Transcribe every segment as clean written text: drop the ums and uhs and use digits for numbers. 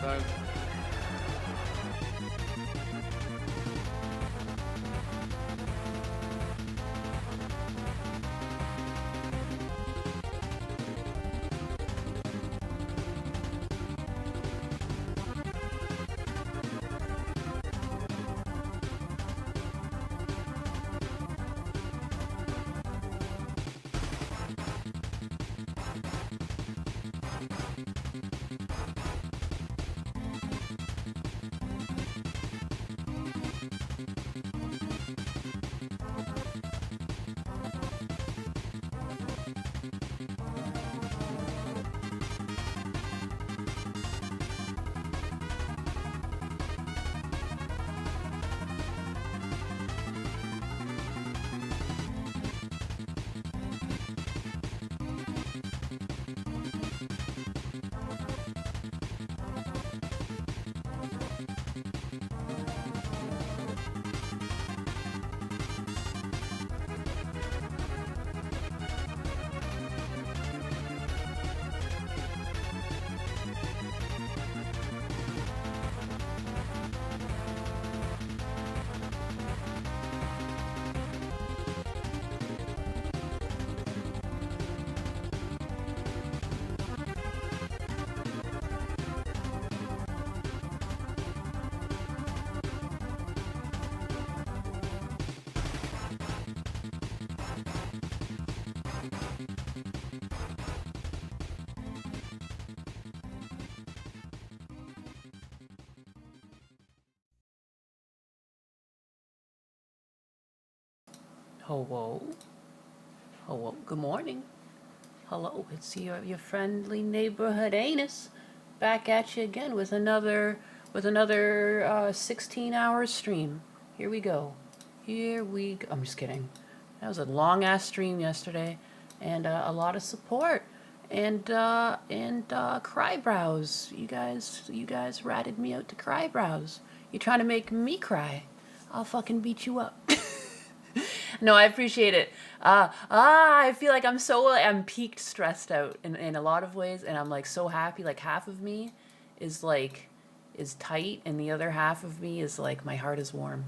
So Hello. Hello. Good morning. Hello. It's your friendly neighborhood anus back at you again with another 16-hour stream. Here we go. Here we go. I'm just kidding. That was a long ass stream yesterday, and a lot of support. And Crybrows. You guys ratted me out to Crybrows. You're trying to make me cry. I'll fucking beat you up. No, I appreciate it. I feel like I'm peaked stressed out in a lot of ways, and I'm like so happy. Like half of me is like is tight, and the other half of me is like my heart is warm,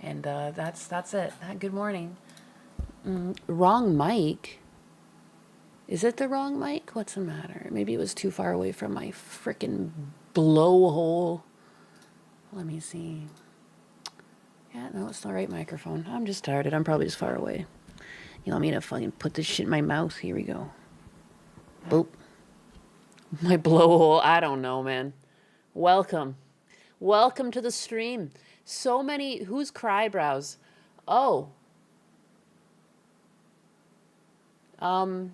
and that's it. Good morning. Wrong mic. Is it the wrong mic? What's the matter? Maybe it was too far away from my frickin' blowhole. Let me see. Yeah, no, it's the right microphone. I'm just tired. I'm probably just far away. You want me to fucking put this shit in my mouth? Here we go. Boop. My blowhole. I don't know, man. Welcome. Welcome to the stream. So many. Who's Crybrows? Oh. I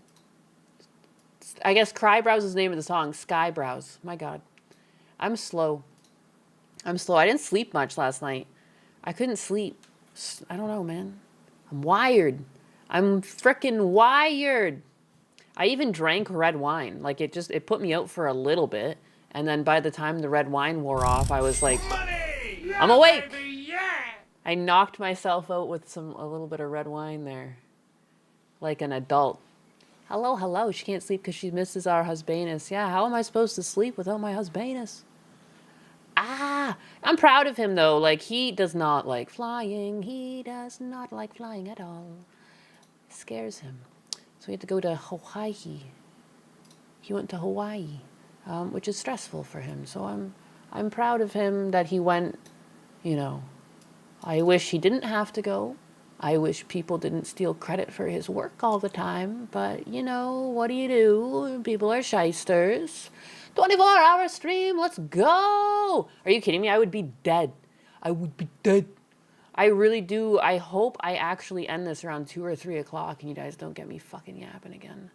guess Crybrows is the name of the song. Skybrows. My God. I'm slow. I'm slow. I didn't sleep much last night. I couldn't sleep. I don't know, man. I'm wired. I'm frickin' wired. I even drank red wine. Like it put me out for a little bit. And then by the time the red wine wore off, I was like, money! Yeah, I'm awake. Baby, yeah! I knocked myself out with a little bit of red wine there. Like an adult. Hello, hello. She can't sleep because she misses our husbanus. Yeah, how am I supposed to sleep without my husbanus? I'm proud of him though. Like he does not like flying. He does not like flying at all. It scares him. So we had to go to Hawaii. He went to Hawaii, which is stressful for him. So I'm proud of him that he went. You know, I wish he didn't have to go. I wish people didn't steal credit for his work all the time. But you know, what do you do? People are shysters. 24-hour stream. Let's go. Are you kidding me? I would be dead. I would be dead. I really do. I hope I actually end this around 2 or 3 o'clock and you guys don't get me fucking yapping again.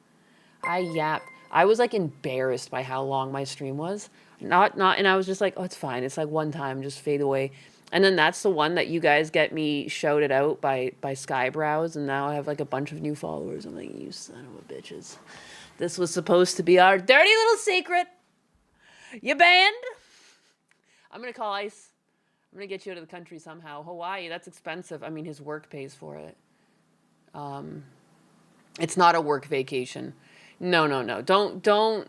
I yapped. I was like embarrassed by how long my stream was. And I was just like, oh, it's fine. It's like one time, just fade away. And then that's the one that you guys get me shouted out by Skybrows, and now I have like a bunch of new followers. I'm like, you son of a bitches. This was supposed to be our dirty little secret. You banned? I'm gonna call ICE. I'm gonna get you out of the country somehow. Hawaii, that's expensive. I mean, his work pays for it. It's not a work vacation. No. Don't.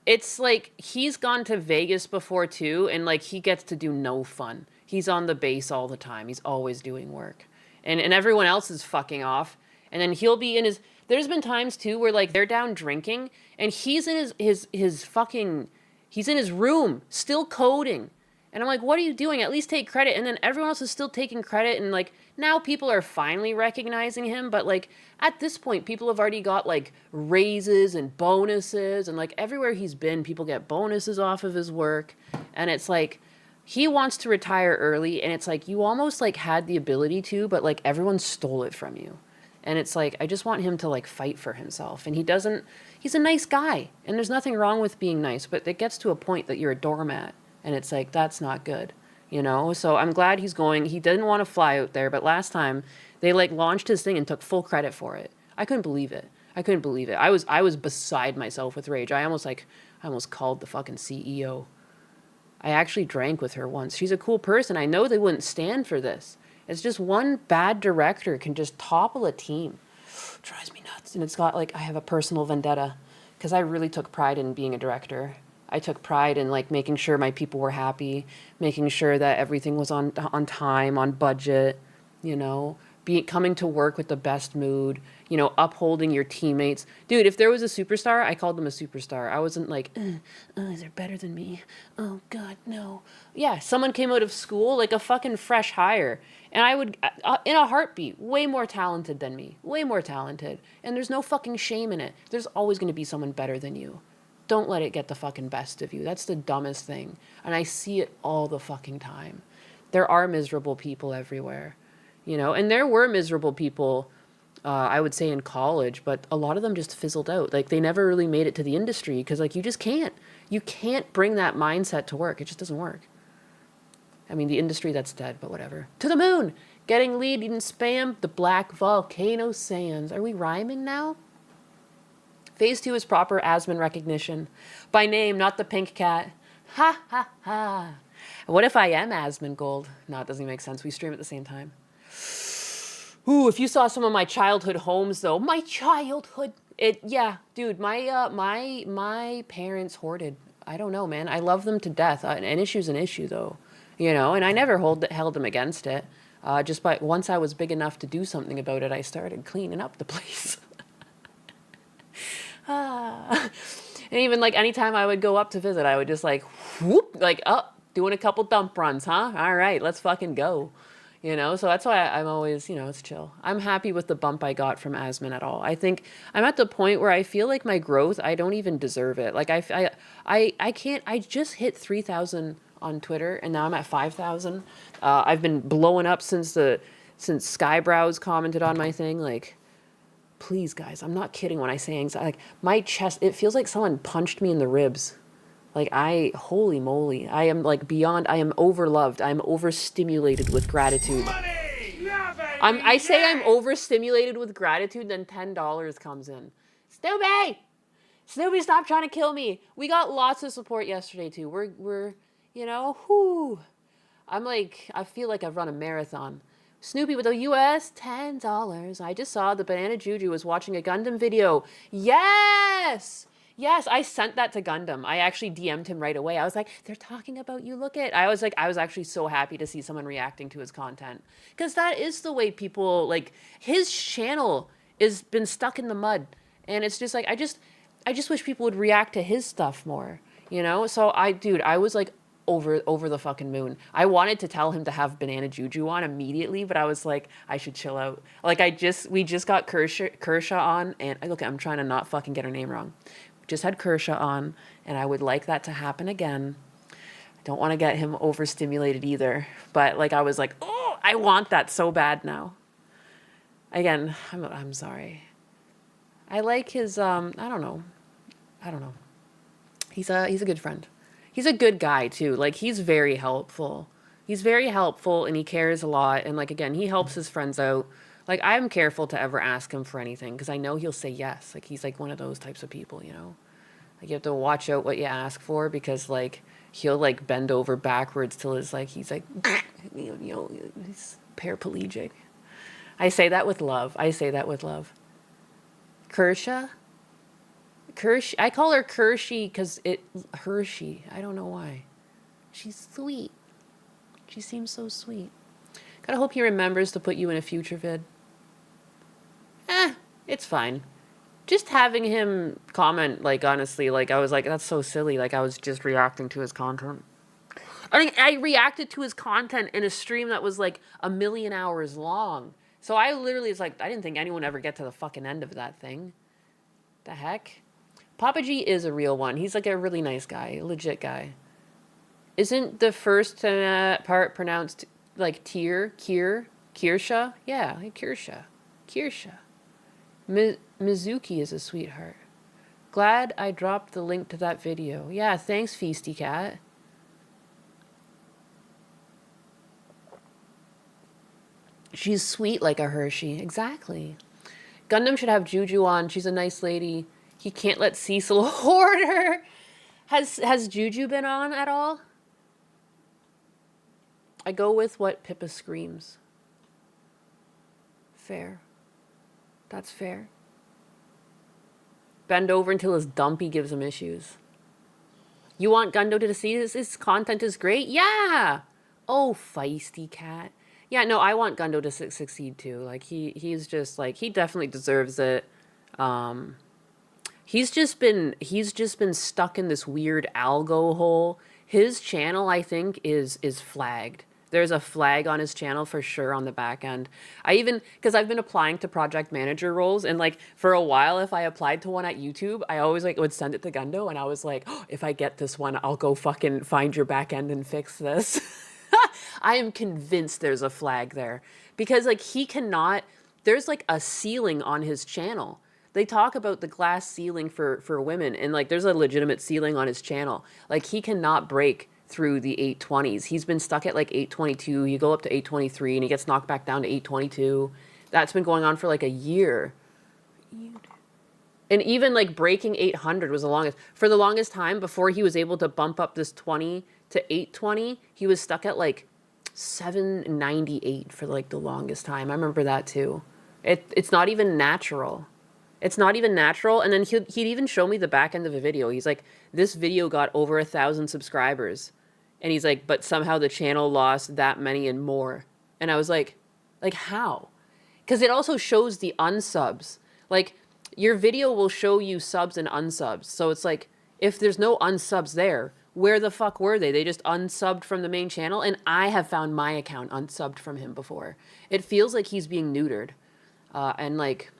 it's like he's gone to Vegas before too, and like he gets to do no fun. He's on the base all the time. He's always doing work. And everyone else is fucking off. And then he'll be in his there's been times too where like they're down drinking and he's in his fucking he's in his room still coding. And I'm like, what are you doing? At least take credit. And then everyone else is still taking credit. And like, now people are finally recognizing him. But like, at this point, people have already got like raises and bonuses. And like, everywhere he's been, people get bonuses off of his work. And it's like, he wants to retire early. And it's like, you almost like had the ability to, but like, everyone stole it from you. And it's like, I just want him to like fight for himself. And he doesn't, he's a nice guy. And there's nothing wrong with being nice. But it gets to a point that you're a doormat. And it's like, that's not good, you know? So I'm glad he's going. He didn't want to fly out there, but last time they like launched his thing and took full credit for it. I couldn't believe it. I was beside myself with rage. I almost called the fucking CEO. I actually drank with her once. She's a cool person. I know they wouldn't stand for this. It's just one bad director can just topple a team. It drives me nuts. And it's got like, I have a personal vendetta because I really took pride in being a director. I took pride in like making sure my people were happy, making sure that everything was on time, on budget, you know, coming to work with the best mood, you know, upholding your teammates. Dude, if there was a superstar, I called them a superstar. I wasn't like, they're better than me. Oh God, no. Yeah, someone came out of school like a fucking fresh hire. And I would, in a heartbeat, way more talented than me, way more talented. And there's no fucking shame in it. There's always going to be someone better than you. Don't let it get the fucking best of you. That's the dumbest thing. And I see it all the fucking time. There are miserable people everywhere, you know, and there were miserable people, I would say in college, but a lot of them just fizzled out. Like they never really made it to the industry because like you can't bring that mindset to work. It just doesn't work. I mean, the industry that's dead, but whatever. To the moon, getting lead in spam, the black volcano sands. Are we rhyming now? Phase 2 is proper Asmon recognition. By name, not the pink cat. Ha ha ha. What if I am Asmongold? No, it doesn't even make sense. We stream at the same time. Ooh, if you saw some of my childhood homes though. My childhood. Yeah, dude, my parents hoarded. I don't know, man. I love them to death. An issue's an issue though. You know, and I never held them against it. Just by once I was big enough to do something about it, I started cleaning up the place. And even like anytime I would go up to visit, I would just like whoop, like doing a couple dump runs, huh? All right, let's fucking go. You know, so that's why I'm always, you know, it's chill. I'm happy with the bump I got from Asmon at all. I think I'm at the point where I feel like my growth, I don't even deserve it. Like I can't, I just hit 3,000 on Twitter and now I'm at 5,000. I've been blowing up since Skybrows commented on my thing. Like, please, guys, I'm not kidding when I say anxiety. Like, my chest, it feels like someone punched me in the ribs. Like, holy moly. I am, like, I am overloved. I'm overstimulated with gratitude. I say I'm overstimulated with gratitude, then $10 comes in. Snoopy, stop trying to kill me. We got lots of support yesterday, too. We're you know, whoo. I feel like I've run a marathon. Snoopy with a US $10. I just saw the Banana Juju was watching a Gundam video. Yes! Yes, I sent that to Gundam. I actually DM'd him right away. I was like, they're talking about you, look it. I was actually so happy to see someone reacting to his content. Because that is the way people, like, his channel has been stuck in the mud. And it's just like, I just wish people would react to his stuff more, you know? So I was like, over the fucking moon. I wanted to tell him to have Banana Juju on immediately, but I was like, I should chill out. Like we just got Kershaw on, and look, I'm trying to not fucking get her name wrong. We just had Kershaw on, and I would like that to happen again. I don't want to get him overstimulated either, but like I was like, oh, I want that so bad now. Again, I'm sorry. I like his I don't know. He's a good friend. He's a good guy too. Like he's very helpful. He's very helpful and he cares a lot. And like, again, he helps his friends out. Like I'm careful to ever ask him for anything because I know he'll say yes. Like he's like one of those types of people, you know, like you have to watch out what you ask for because like he'll like bend over backwards till he's like, he's paraplegic. I say that with love. Kershaw, Kershey. I call her Kershey because Hershey. I don't know why. She's sweet. She seems so sweet. Gotta hope he remembers to put you in a future vid. It's fine. Just having him comment, like, honestly, like, I was like, that's so silly. Like, I was just reacting to his content. I mean, I reacted to his content in a stream that was, like, 1,000,000 hours long. So I literally was like, I didn't think anyone would ever get to the fucking end of that thing. The heck? Papa G is a real one. He's, like, a really nice guy. A legit guy. Isn't the first part pronounced, like, Kirsha? Yeah, like Kirsha. Mizuki is a sweetheart. Glad I dropped the link to that video. Yeah, thanks, Feisty Cat. She's sweet like a Hershey. Exactly. Gundam should have Juju on. She's a nice lady. He can't let Cecil hoard her. Has Juju been on at all? I go with what Pippa screams. Fair. That's fair. Bend over until his dumpy gives him issues. You want Gundo to see this? His content is great? Yeah! Oh, Feisty Cat. Yeah, no, I want Gundo to succeed too. Like, he's just, like, he definitely deserves it. He's just been stuck in this weird algo hole. His channel, I think, is flagged. There's a flag on his channel for sure on the back end. Because I've been applying to project manager roles, and like for a while, if I applied to one at YouTube, I always like would send it to Gundo, and I was like, oh, if I get this one, I'll go fucking find your back end and fix this. I am convinced there's a flag there because like there's like a ceiling on his channel. They talk about the glass ceiling for women, and like there's a legitimate ceiling on his channel. Like he cannot break through the 820s. He's been stuck at like 822. You go up to 823 and he gets knocked back down to 822. That's been going on for like a year. And even like breaking 800 was for the longest time before he was able to bump up this 20 to 820. He was stuck at like 798 for like the longest time. I remember that too. It's not even natural. It's not even natural. And then he'd even show me the back end of a video. He's like, this video got over 1,000 subscribers. And he's like, but somehow the channel lost that many and more. And I was like how? Because it also shows the unsubs. Like, your video will show you subs and unsubs. So it's like, if there's no unsubs there, where the fuck were they? They just unsubbed from the main channel. And I have found my account unsubbed from him before. It feels like he's being neutered. And like,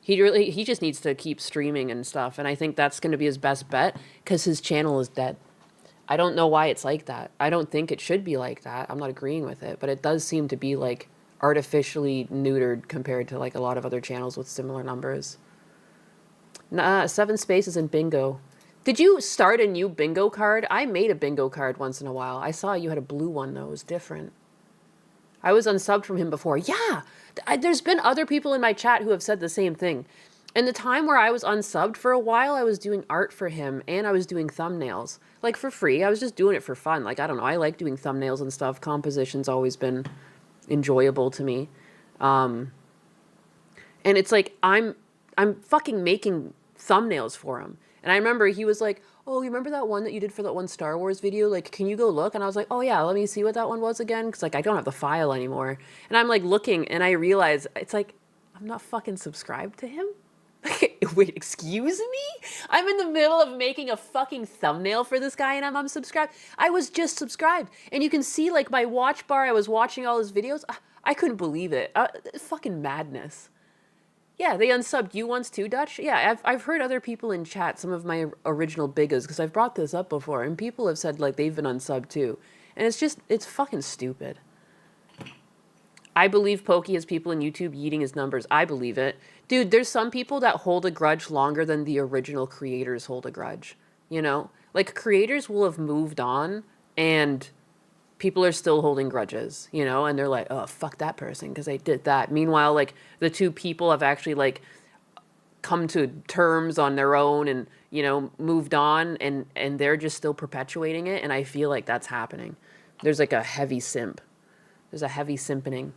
he just needs to keep streaming and stuff. And I think that's going to be his best bet because his channel is dead. I don't know why it's like that. I don't think it should be like that. I'm not agreeing with it, but it does seem to be like artificially neutered compared to like a lot of other channels with similar numbers. 7 spaces in bingo. Did you start a new bingo card? I made a bingo card once in a while. I saw you had a blue one though. It was different. I was unsubbed from him before. Yeah, there's been other people in my chat who have said the same thing. In the time where I was unsubbed for a while, I was doing art for him and I was doing thumbnails. Like for free. I was just doing it for fun. Like, I don't know. I like doing thumbnails and stuff. Composition's always been enjoyable to me. And it's like, I'm fucking making thumbnails for him. And I remember he was like, oh, you remember that one that you did for that one Star Wars video? Like, can you go look? And I was like, oh yeah, let me see what that one was again. Cause like, I don't have the file anymore. And I'm like looking and I realize it's like, I'm not fucking subscribed to him. Wait, excuse me? I'm in the middle of making a fucking thumbnail for this guy and I'm unsubscribed. I was just subscribed. And you can see like my watch bar, I was watching all his videos. I couldn't believe it. Fucking madness. Yeah, they unsubbed you once too, Dutch? Yeah, I've heard other people in chat, some of my original biggers, because I've brought this up before, and people have said, like, they've been unsubbed too. And it's fucking stupid. I believe Pokey has people in YouTube yeeting his numbers. I believe it. Dude, there's some people that hold a grudge longer than the original creators hold a grudge. You know? Like, creators will have moved on, and people are still holding grudges, you know, and they're like, oh, fuck that person because they did that. Meanwhile, like, the two people have actually, like, come to terms on their own and, you know, moved on, and they're just still perpetuating it, and I feel like that's happening. There's, like, a heavy simp. There's a heavy simpening.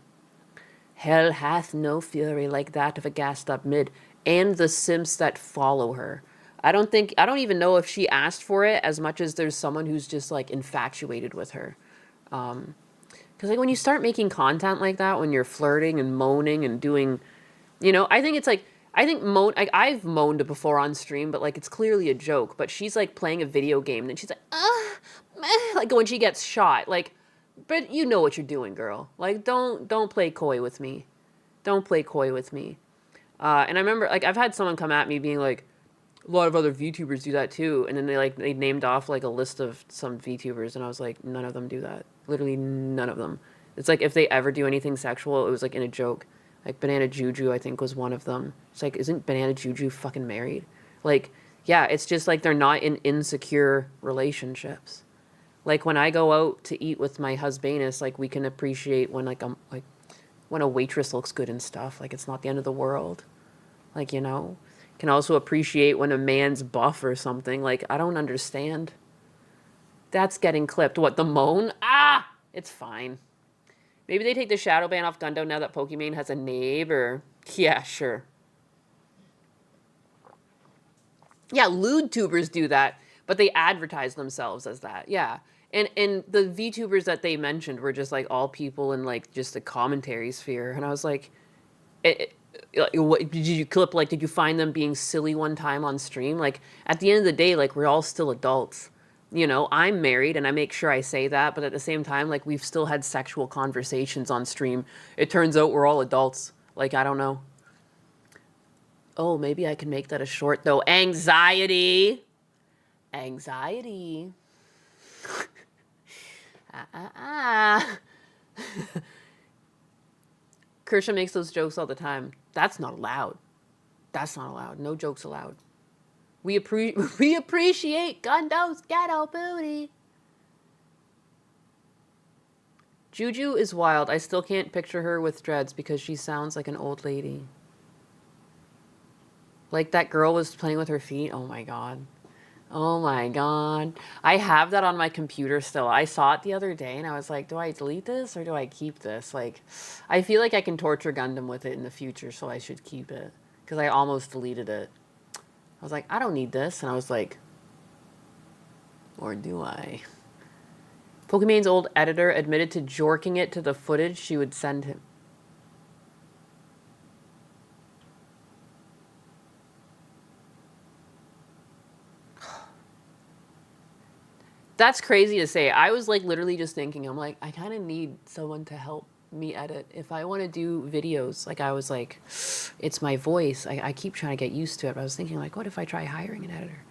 Hell hath no fury like that of a gassed up mid, and the simps that follow her. I don't even know if she asked for it as much as there's someone who's just like infatuated with her. Because like when you start making content like that, when you're flirting and moaning and doing, I think it's like, like I've moaned before on stream, but like it's clearly a joke. But she's like playing a video game, and she's like, meh, like when she gets shot, like, but you know what you're doing, girl. Like don't play coy with me, don't play coy with me. And I remember like I've had someone come at me being like, a lot of other VTubers do that too, and then they named off like a list of some VTubers, and I was like, none of them do that. Literally none of them. It's like if they ever do anything sexual, it was like in a joke. Like Banana Juju, I think, was one of them. It's like, isn't Banana Juju fucking married? Like, yeah, it's just like they're not in insecure relationships. Like when I go out to eat with my husbandess, like we can appreciate when like when a waitress looks good and stuff. Like it's not the end of the world. Like, can also appreciate when a man's buff or something. Like, I don't understand. That's getting clipped. What, the moan? Ah! It's fine. Maybe they take the shadow ban off Gundo now that Pokimane has a neighbor. Yeah, sure. Yeah, lewd tubers do that, but they advertise themselves as that. Yeah. And the VTubers that they mentioned were just like all people in like just the commentary sphere. And I was like, what, did you clip, like, did you find them being silly one time on stream? Like, at the end of the day, like, we're all still adults. I'm married and I make sure I say that, but at the same time, like, we've still had sexual conversations on stream. It turns out we're all adults. Like, I don't know. Oh, maybe I can make that a short, though. Anxiety. Anxiety. Kersha makes those jokes all the time. That's not allowed. That's not allowed. No jokes allowed. We appreciate Gundo's ghetto booty. Juju is wild. I still can't picture her with dreads because she sounds like an old lady. Like that girl was playing with her feet. Oh my god. Oh my god. I have that on my computer still. I saw it the other day and I was like, do I delete this or do I keep this? Like, I feel like I can torture Gundam with it in the future, so I should keep it. Because I almost deleted it. I was like, I don't need this. And I was like, or do I? Pokimane's old editor admitted to jorking it to the footage she would send him. That's crazy to say. I was like literally just thinking, I'm like, I kind of need someone to help me edit. If I want to do videos, like I was like, it's my voice. I keep trying to get used to it. But I was thinking like, what if I try hiring an editor?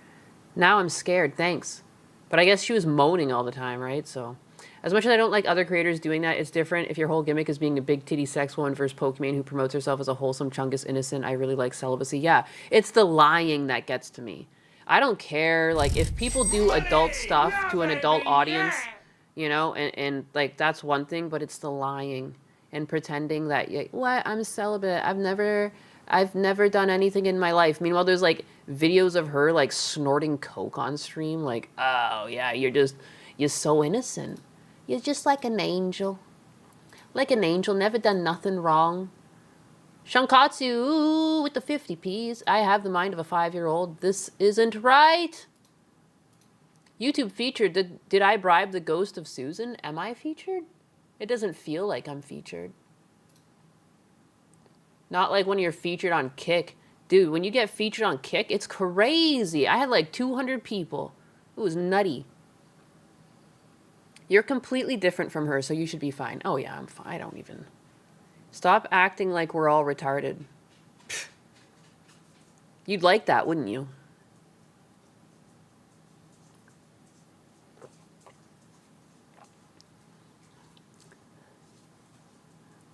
Now I'm scared, thanks. But I guess she was moaning all the time, right? So as much as I don't like other creators doing that, it's different if your whole gimmick is being a big titty sex woman versus Pokimane who promotes herself as a wholesome Chungus innocent. I really like celibacy. Yeah, it's the lying that gets to me. I don't care, like, if people do adult stuff to an adult audience, and like, that's one thing, but it's the lying and pretending that, what, I'm celibate, I've never done anything in my life. Meanwhile, there's, like, videos of her, like, snorting coke on stream, like, oh, yeah, you're so innocent. You're just like an angel. Like an angel, never done nothing wrong. Shankatsu with the 50 Ps. I have the mind of a 5-year-old. This isn't right. YouTube featured. Did I bribe the ghost of Susan? Am I featured? It doesn't feel like I'm featured. Not like when you're featured on Kick. Dude, when you get featured on Kick, it's crazy. I had like 200 people. It was nutty. You're completely different from her, so you should be fine. Oh yeah, I'm fine. I don't even... Stop acting like we're all retarded. You'd like that, wouldn't you?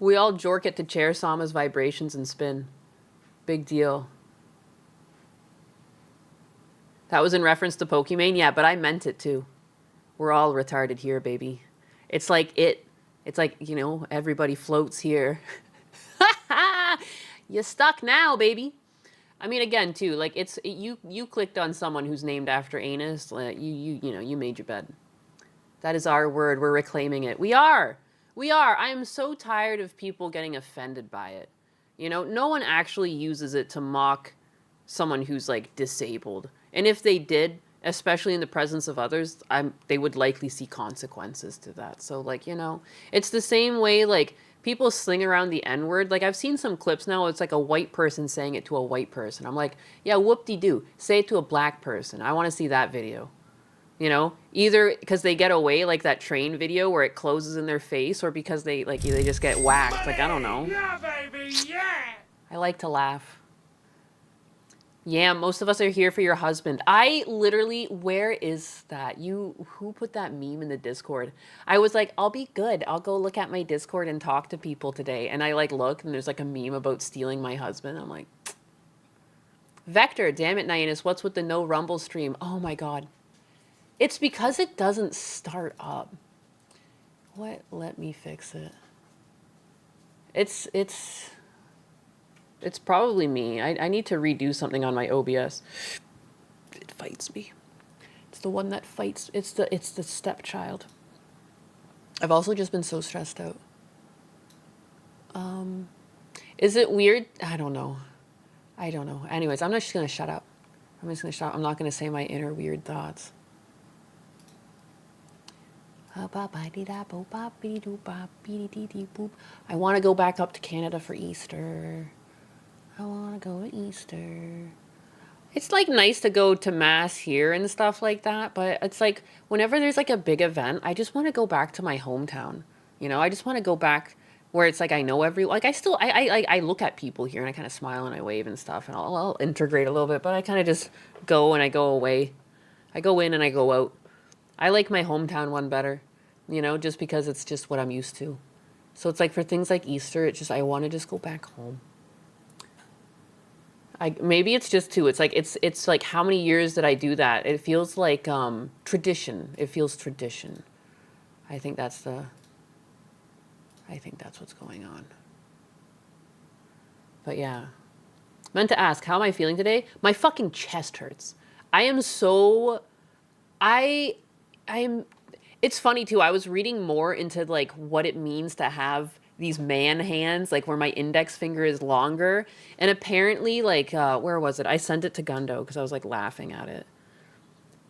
We all jork it to Chair Sama's vibrations and spin. Big deal. That was in reference to Pokimane? Yeah, but I meant it too. We're all retarded here, baby. It's like everybody floats here. You're stuck now, baby. I mean, again, too, like, you clicked on someone who's named after anus. Like, you made your bed. That is our word. We're reclaiming it. We are. I am so tired of people getting offended by it. No one actually uses it to mock someone who's, like, disabled. And if they did, especially in the presence of others, they would likely see consequences to that. So like, you know, it's the same way like people sling around the N-word. Like I've seen some clips now, it's like a white person saying it to a white person. I'm like, yeah, whoop-de-doo. Say it to a black person. I want to see that video. You know, either because they get away, like that train video where it closes in their face, or because they just get whacked. Like, I don't know. Yeah, baby, yeah. I like to laugh. Yeah, most of us are here for your husband. I literally, where is that? Who put that meme in the Discord? I was like, I'll be good. I'll go look at my Discord and talk to people today. And I like look and there's like a meme about stealing my husband. I'm like, Vector, damn it, Nyanus, what's with the no Rumble stream? Oh my God. It's because it doesn't start up. What? Let me fix it. It's probably me. I need to redo something on my OBS. It fights me. It's the one that fights. It's the stepchild. I've also just been so stressed out. Is it weird? I don't know. Anyways, I'm not just gonna shut up. I'm just gonna shut up. I'm not gonna say my inner weird thoughts. I want to go back up to Canada for Easter. I want to go to Easter. It's like nice to go to mass here and stuff like that, but it's like whenever there's like a big event, I just want to go back to my hometown. You know, I just want to go back where it's like I know everyone. Like I look at people here and I kind of smile and I wave and stuff, and I'll integrate a little bit, but I kind of just go and I go away. I go in and I go out. I like my hometown one better, you know, just because it's just what I'm used to. So it's like for things like Easter, it's just I want to just go back home. Maybe it's just too. It's like how many years did I do that? It feels like tradition. It feels tradition. I think that's what's going on. But yeah, meant to ask, how am I feeling today? My fucking chest hurts. It's funny too. I was reading more into like what it means to have these man hands, like where my index finger is longer. And apparently like, where was it? I sent it to Gundo because I was like laughing at it.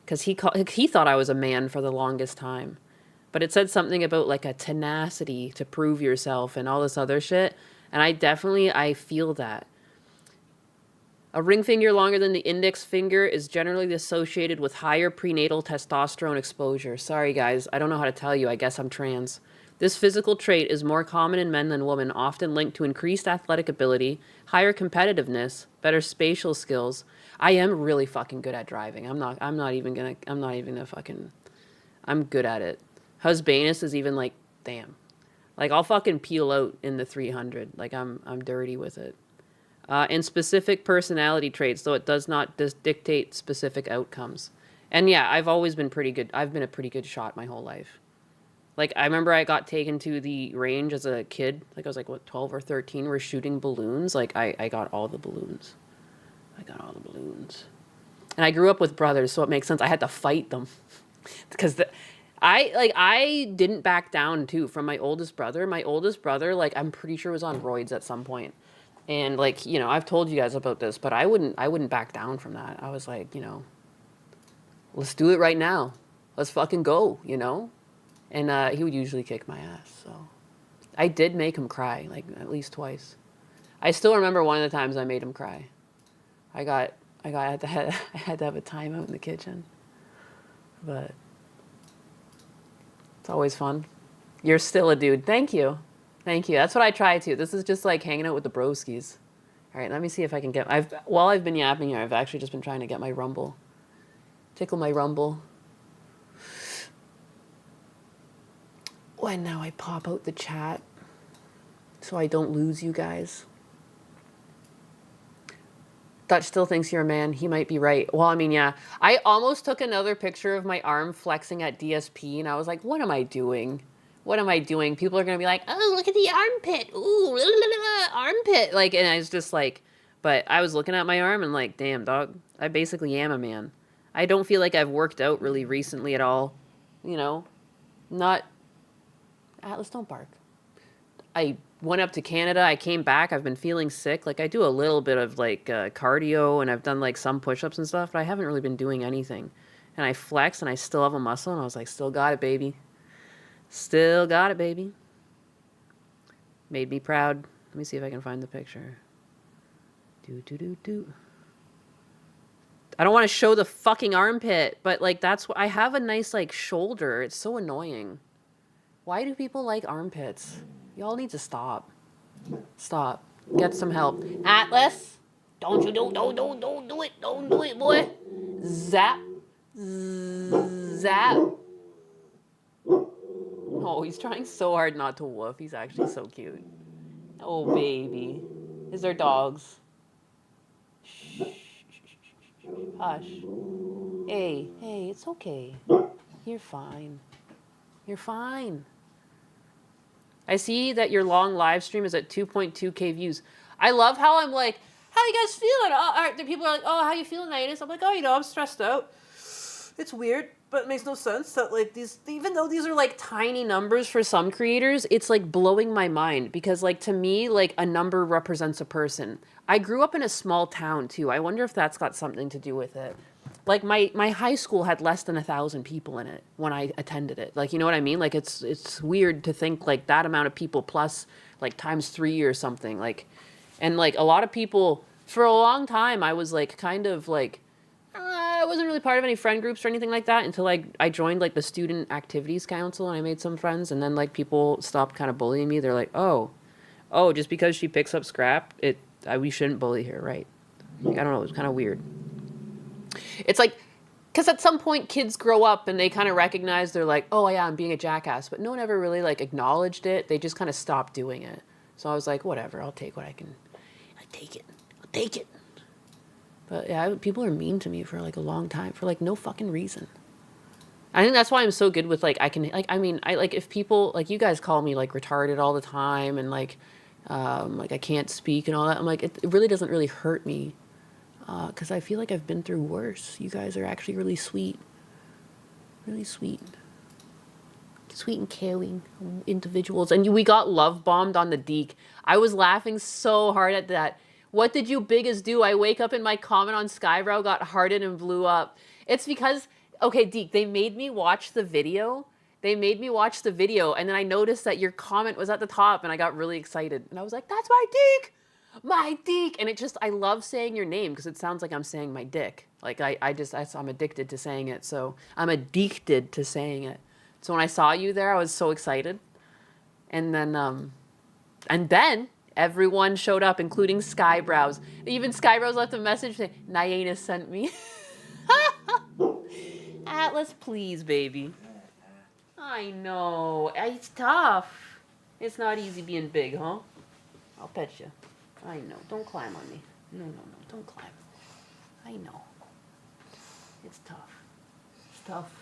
Because he thought I was a man for the longest time. But it said something about like a tenacity to prove yourself and all this other shit. And I feel that. A ring finger longer than the index finger is generally associated with higher prenatal testosterone exposure. Sorry, guys. I don't know how to tell you. I guess I'm trans. This physical trait is more common in men than women, often linked to increased athletic ability, higher competitiveness, better spatial skills. I am really fucking good at driving. I'm good at it. Husbanus is even like, damn. Like, I'll fucking peel out in the 300. Like, I'm dirty with it. And specific personality traits, though it does not dictate specific outcomes. And yeah, I've always been pretty good. I've been a pretty good shot my whole life. Like, I remember I got taken to the range as a kid. Like, I was like, 12 or 13. We're shooting balloons. Like, I got all the balloons. And I grew up with brothers, so it makes sense. I had to fight them. Because I didn't back down, too, from my oldest brother. My oldest brother, like, I'm pretty sure was on roids at some point. And like, you know, I've told you guys about this, but I wouldn't back down from that. I was like, you know, let's do it right now. Let's fucking go, you know? And he would usually kick my ass, so. I did make him cry, like, at least twice. I still remember one of the times I made him cry. I had to have a timeout in the kitchen. But it's always fun. You're still a dude. Thank you. Thank you. That's what I try to. This is just like hanging out with the broskies. All right, let me see if I can get... While I've been yapping here, I've actually just been trying to get my Rumble. Tickle my Rumble. Oh, and now I pop out the chat so I don't lose you guys. Dutch still thinks you're a man. He might be right. Well, I mean, yeah. I almost took another picture of my arm flexing at DSP, and I was like, what am I doing? What am I doing? People are going to be like, oh, look at the armpit. Ooh, la, la, la, la, armpit. Like, and I was just like, but I was looking at my arm and like, damn, dog, I basically am a man. I don't feel like I've worked out really recently at all. You know, not, Atlas, don't bark. I went up to Canada. I came back. I've been feeling sick. Like I do a little bit of like cardio and I've done like some push-ups and stuff, but I haven't really been doing anything. And I flexed and I still have a muscle and I was like, still got it, baby. Still got it, baby. Made me proud. Let me see if I can find the picture. I don't want to show the fucking armpit, but like that's what I have a nice like shoulder. It's so annoying. Why do people like armpits? Y'all need to stop. Stop. Get some help. Atlas, don't do it. Don't do it, boy. Zap. Zap. Oh, he's trying so hard not to woof. He's actually so cute. Oh, baby. Is there dogs? Shh. Hush. Hey, it's okay. You're fine. You're fine. I see that your long live stream is at 2.2k views. I love how I'm like, how you guys feeling? The people are like, oh, how you feeling, Natus? I'm like, oh, I'm stressed out. It's weird, but it makes no sense that like these, even though these are like tiny numbers for some creators, it's like blowing my mind because like to me, like a number represents a person. I grew up in a small town too. I wonder if that's got something to do with it. Like my high school had less than 1,000 people in it when I attended it. Like, you know what I mean? Like it's weird to think like that amount of people plus like times 3 or something. Like, and like a lot of people for a long time, I was like kind of like, I wasn't really part of any friend groups or anything like that until I joined like the student activities council and I made some friends and then like people stopped kind of bullying me. They're like, oh, just because she picks up scrap, we shouldn't bully her, right? Like, I don't know, it was kind of weird. It's like, because at some point kids grow up and they kind of recognize they're like, oh yeah, I'm being a jackass, but no one ever really like acknowledged it. They just kind of stopped doing it. So I was like, whatever, I'll take what I can. I'll take it. But yeah, people are mean to me for like a long time for like no fucking reason. I think that's why I'm so good with like, I can like, I mean, I like if people like you guys call me like retarded all the time and like I can't speak and all that. I'm like, it really doesn't really hurt me. Because I feel like I've been through worse. You guys are actually really sweet. Really sweet. Sweet and caring individuals. And we got love bombed on the Deke. I was laughing so hard at that. What did you biggest do? I wake up and my comment on Skybrow got hearted and blew up. It's because, okay, Deke, they made me watch the video. And then I noticed that your comment was at the top and I got really excited. And I was like, that's my Deke! My Deke! And I love saying your name because it sounds like I'm saying my dick. Like I'm addicted to saying it. So I'm addicted to saying it. So when I saw you there, I was so excited. And then everyone showed up, including Skybrows. Even Skybrows left a message saying, Nayana sent me. Atlas, please, baby. I know. It's tough. It's not easy being big, huh? I'll pet you. I know. Don't climb on me. No. Don't climb. I know. It's tough. It's tough.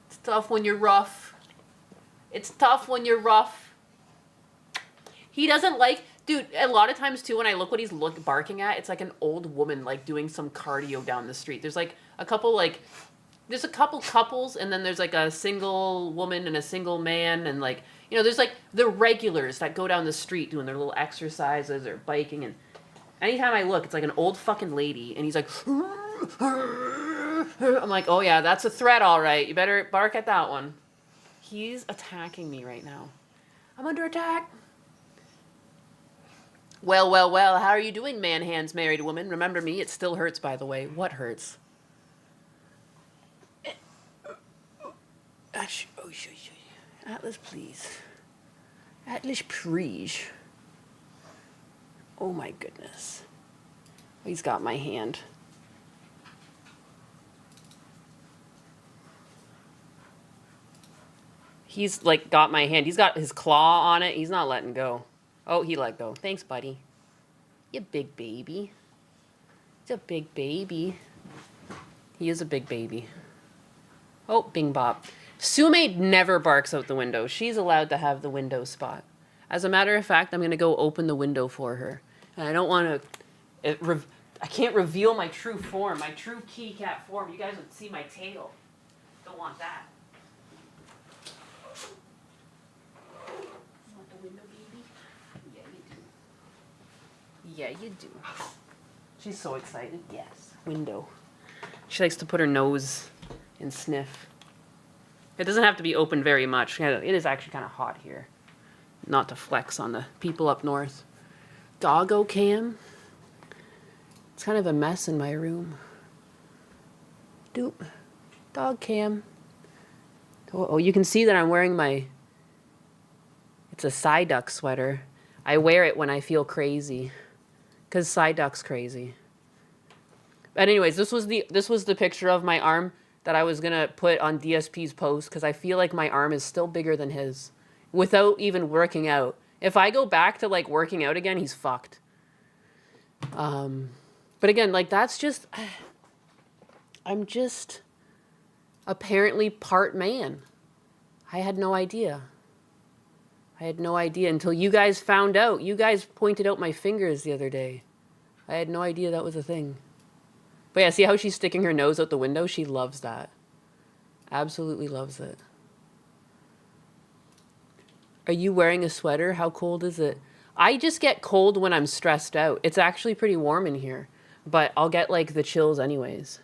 It's tough when you're rough. It's tough when you're rough. He doesn't like... Dude, a lot of times, too, when I look what he's barking at, it's like an old woman, like, doing some cardio down the street. There's, like, a couple, like... There's a couple couples, and then there's, like, a single woman and a single man, and, like... You know, there's, like, the regulars that go down the street doing their little exercises or biking, and anytime I look, it's like an old fucking lady, and he's like... I'm like, oh, yeah, that's a threat, all right. You better bark at that one. He's attacking me right now. I'm under attack. Well, how are you doing, man hands, married woman? Remember me, it still hurts, by the way. What hurts? Atlas, please. Atlas, please. Oh my goodness. He's got my hand. He's like got my hand. He's got his claw on it. He's not letting go. Oh, he let go. Thanks, buddy. You big baby. He's a big baby. He is a big baby. Oh, bing bop. Sume never barks out the window. She's allowed to have the window spot. As a matter of fact, I'm going to go open the window for her. And I don't want to... I can't reveal my true form, my true kitty cat form. You guys would see my tail. Don't want that. Want the window, baby? Yeah. Yeah, you do. She's so excited. Yes. Window. She likes to put her nose and sniff. It doesn't have to be open very much. It is actually kind of hot here. Not to flex on the people up north. Doggo cam. It's kind of a mess in my room. Doop. Dog cam. Oh, you can see that I'm wearing my... It's a Psyduck sweater. I wear it when I feel crazy. Because Psyduck's crazy. But anyways, this was the picture of my arm that I was going to put on DSP's post because I feel like my arm is still bigger than his without even working out. If I go back to like working out again, he's fucked. But again, like that's just, I'm just apparently part man. I had no idea. I had no idea until you guys found out. You guys pointed out my fingers the other day. I had no idea that was a thing. But yeah, see how she's sticking her nose out the window? She loves that. Absolutely loves it. Are you wearing a sweater? How cold is it? I just get cold when I'm stressed out. It's actually pretty warm in here. But I'll get like the chills anyways.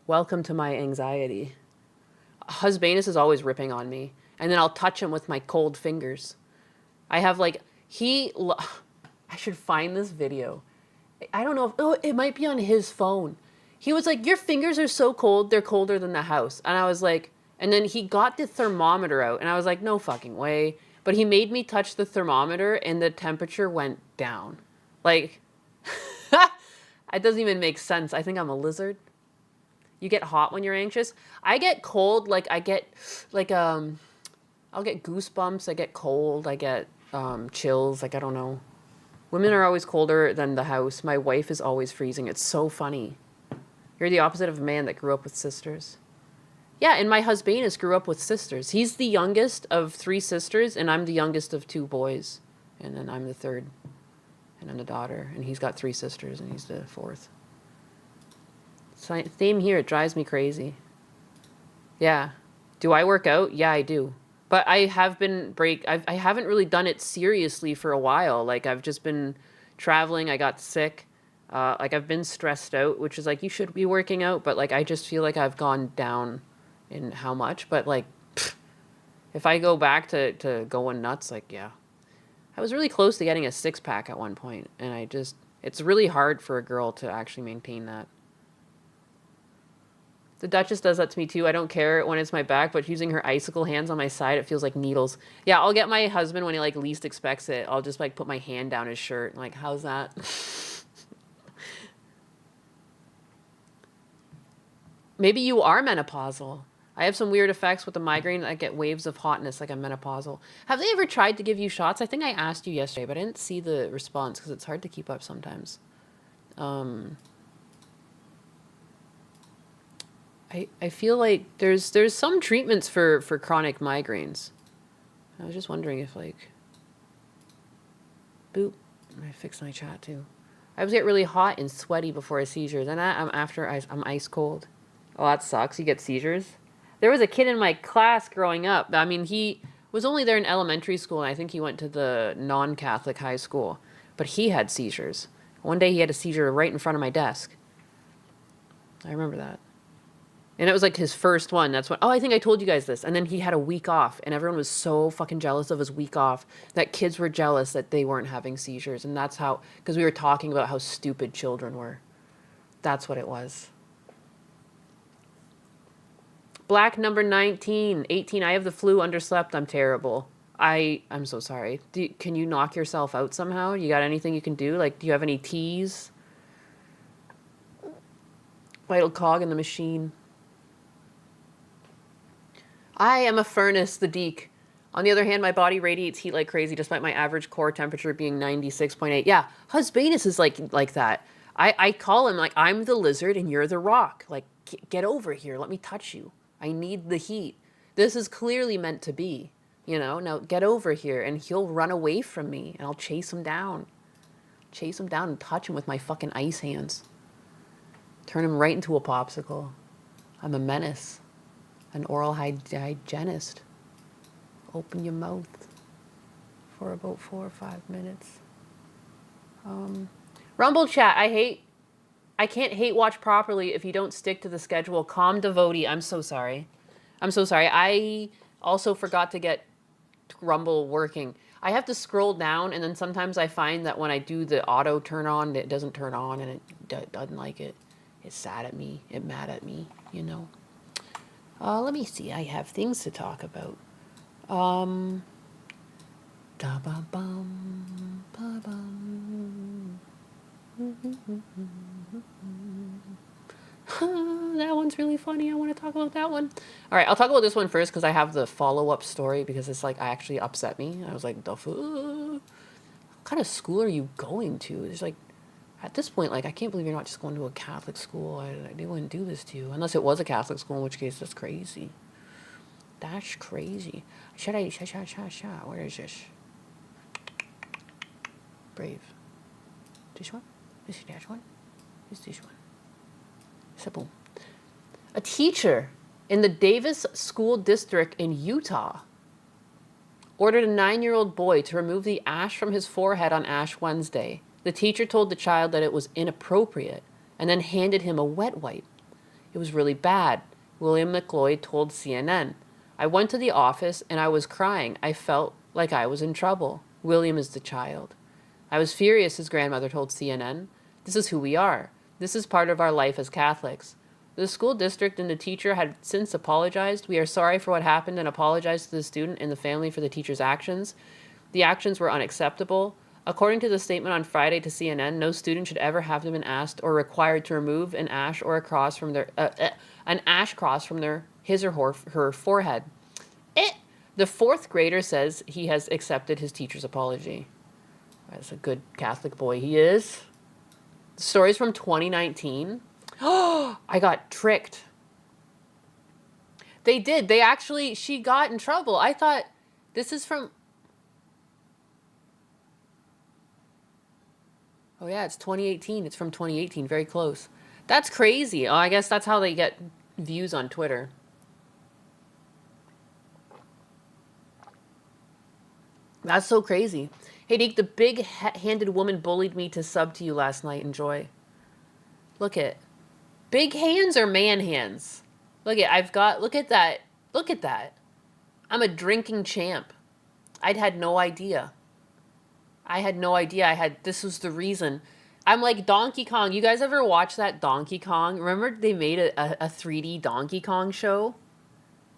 Welcome to my anxiety. Husbanus is always ripping on me. And then I'll touch him with my cold fingers. I have like, I should find this video. I don't know if, it might be on his phone. He was like, your fingers are so cold, they're colder than the house. And I was like, and then he got the thermometer out and I was like, no fucking way. But he made me touch the thermometer and the temperature went down. Like, it doesn't even make sense. I think I'm a lizard. You get hot when you're anxious. I get cold, like I get like, I'll get goosebumps, I get cold, I get chills, like I don't know. Women are always colder than the house. My wife is always freezing. It's so funny. You're the opposite of a man that grew up with sisters. Yeah, and my husband grew up with sisters. He's the youngest of 3 sisters, and I'm the youngest of 2 boys. And then I'm the third, and I'm the daughter. And he's got 3 sisters, and he's the 4th. Same here. It drives me crazy. Yeah. Do I work out? Yeah, I do. But I have been I haven't really done it seriously for a while. Like, I've just been traveling. I got sick. Like, I've been stressed out, which is like, you should be working out. But, like, I just feel like I've gone down in how much. But, like, if I go back to going nuts, like, yeah. I was really close to getting a 6-pack at one point. And it's really hard for a girl to actually maintain that. The Duchess does that to me too. I don't care when it's my back, but using her icicle hands on my side, it feels like needles. Yeah, I'll get my husband when he like least expects it. I'll just like put my hand down his shirt. Like, how's that? Maybe you are menopausal. I have some weird effects with the migraine. I get waves of hotness like I'm menopausal. Have they ever tried to give you shots? I think I asked you yesterday, but I didn't see the response because it's hard to keep up sometimes. I feel like there's some treatments for chronic migraines. I was just wondering if like... Boop. I fixed my chat too. I was get really hot and sweaty before a seizure. Then I'm ice cold. Oh, that sucks. You get seizures? There was a kid in my class growing up. I mean, he was only there in elementary school, and I think he went to the non-Catholic high school. But he had seizures. One day he had a seizure right in front of my desk. I remember that. And it was like his first one. That's when, oh, I think I told you guys this. And then he had a week off, and everyone was so fucking jealous of his week off that kids were jealous that they weren't having seizures. And that's how, because we were talking about how stupid children were. That's what it was. Black number 19, 18. I have the flu, underslept. I'm terrible. I'm so sorry. Can you knock yourself out somehow? You got anything you can do? Like, do you have any teas? Vital cog in the machine. I am a furnace, the Deke. On the other hand, my body radiates heat like crazy despite my average core temperature being 96.8. Yeah, Husbanus is like that. I call him like, I'm the lizard and you're the rock. Like, get over here. Let me touch you. I need the heat. This is clearly meant to be. You know, now get over here. And he'll run away from me and I'll chase him down. Chase him down and touch him with my fucking ice hands. Turn him right into a popsicle. I'm a menace. An oral hygienist. Open your mouth for about 4 or 5 minutes. Rumble chat, I can't hate watch properly if you don't stick to the schedule. Calm devotee, I'm so sorry. I'm so sorry. I also forgot to get Rumble working. I have to scroll down, and then sometimes I find that when I do the auto turn on, it doesn't turn on, and it doesn't like it. It's sad at me. It's mad at me, you know. Let me see. I have things to talk about. Da ba bum ba bum. That one's really funny. I want to talk about that one. All right, I'll talk about this one first because I have the follow-up story because it's like actually upset me. I was like, what kind of school are you going to? It's like, at this point, like, I can't believe you're not just going to a Catholic school. They wouldn't do this to you. Unless it was a Catholic school, in which case that's crazy. That's crazy. Where is this? Brave. This one? This is that one? Is this one? Simple. A teacher in the Davis School District in Utah ordered a 9-year-old boy to remove the ash from his forehead on Ash Wednesday. The teacher told the child that it was inappropriate and then handed him a wet wipe. It was really bad, William McLeod told CNN. I went to the office and I was crying. I felt like I was in trouble. William is the child. I was furious, his grandmother told CNN. This is who we are. This is part of our life as Catholics. The school district and the teacher had since apologized. We are sorry for what happened and apologize to the student and the family for the teacher's actions. The actions were unacceptable. According to the statement on Friday to CNN, no student should ever have been asked or required to remove an ash or a cross from their an ash cross from his or her forehead. The fourth grader says he has accepted his teacher's apology. That's a good Catholic boy he is. The story's from 2019. Oh, I got tricked. They did. She got in trouble. I thought this is from... Oh yeah, it's 2018. It's from 2018. Very close. That's crazy. Oh, I guess that's how they get views on Twitter. That's so crazy. Hey, Deke, the big-handed woman bullied me to sub to you last night. Enjoy. Look at... Big hands or man hands? Look at that. Look at that. I'm a drinking champ. I'd had no idea. This was the reason. I'm like Donkey Kong. You guys ever watch that Donkey Kong? Remember they made a 3D Donkey Kong show?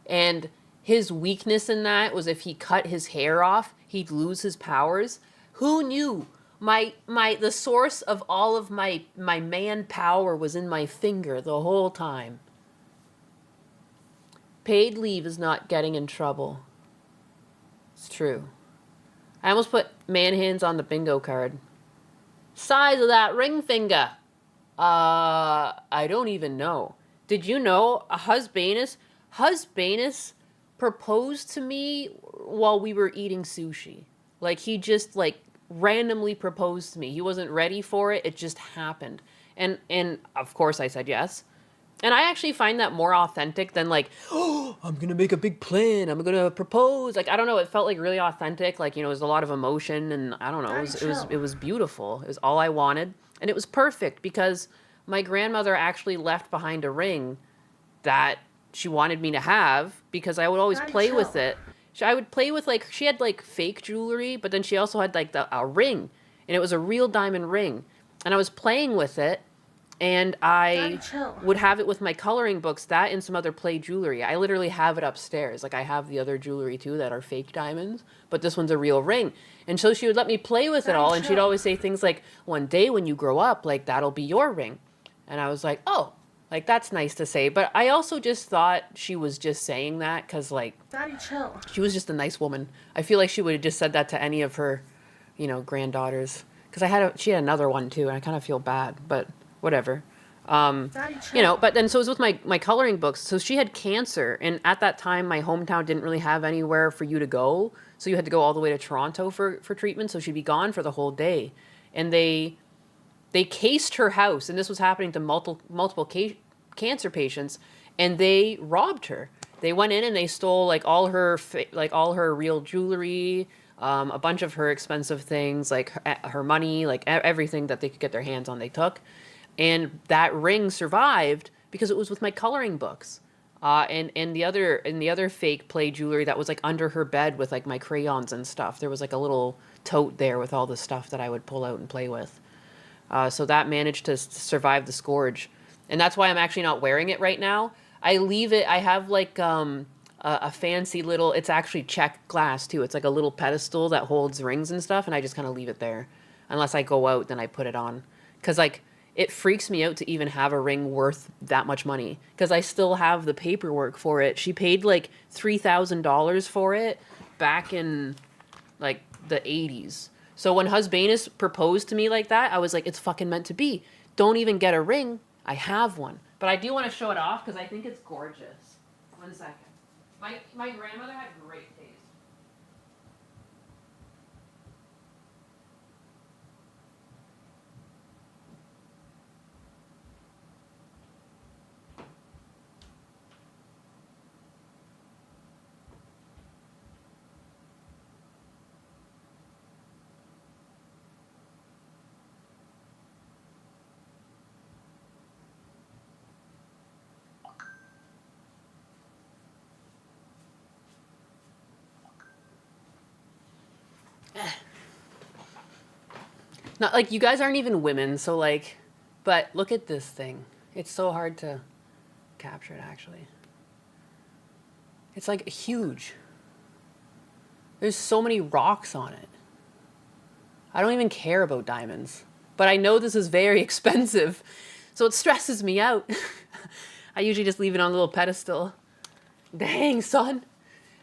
And his weakness in that was if he cut his hair off, he'd lose his powers. Who knew? The source of all of my man power was in my finger the whole time. Paid leave is not getting in trouble. It's true. I almost put man hands on the bingo card. Size of that ring finger. I don't even know. Did you know Husbanus proposed to me while we were eating sushi? Like, he just, like, randomly proposed to me. He wasn't ready for it. It just happened. And of course I said yes. And I actually find that more authentic than like, oh, I'm going to make a big plan. I'm going to propose. Like, I don't know. It felt like really authentic. Like, it was a lot of emotion and I don't know. It was beautiful. It was all I wanted. And it was perfect because my grandmother actually left behind a ring that she wanted me to have because I would always play with it. I would play with, like, she had, like, fake jewelry, but then she also had, like, a ring. And it was a real diamond ring. And I was playing with it, and I would have it with my coloring books, that and some other play jewelry. I literally have it upstairs. Like, I have the other jewelry, too, that are fake diamonds, but this one's a real ring. And so she would let me play with it all, and she'd always say things like, one day when you grow up, like, that'll be your ring. And I was like, oh. Like, that's nice to say. But I also just thought she was just saying that because, like, Daddy, chill. She was just a nice woman. I feel like she would have just said that to any of her, granddaughters. Because she had another one, too, and I kind of feel bad. But whatever. Daddy, chill. But then so it was with my coloring books. So she had cancer. And at that time, my hometown didn't really have anywhere for you to go. So you had to go all the way to Toronto for treatment. So she'd be gone for the whole day. And they cased her house, and this was happening to multiple cancer patients, and they robbed her. They went in and they stole like all her real jewelry, a bunch of her expensive things, like her money, like everything that they could get their hands on, they took. And that ring survived because it was with my coloring books. And the other fake play jewelry that was like under her bed with like my crayons and stuff. There was like a little tote there with all the stuff that I would pull out and play with. So that managed to survive the scourge. And that's why I'm actually not wearing it right now. I leave it, I have like a fancy little, it's actually check glass too. It's like a little pedestal that holds rings and stuff. And I just kind of leave it there. Unless I go out, then I put it on. Because like, it freaks me out to even have a ring worth that much money. Because I still have the paperwork for it. She paid like $3,000 for it back in like the 80s. So when Husbanus proposed to me like that, I was like, it's fucking meant to be. Don't even get a ring. I have one. But I do want to show it off because I think it's gorgeous. 1 second. My grandmother had great taste. Not like you guys aren't even women, so like, but look at this thing. It's so hard to capture it actually. It's like huge. There's so many rocks on it. I don't even care about diamonds, but I know this is very expensive, so it stresses me out. I usually just leave it on a little pedestal. Dang, son.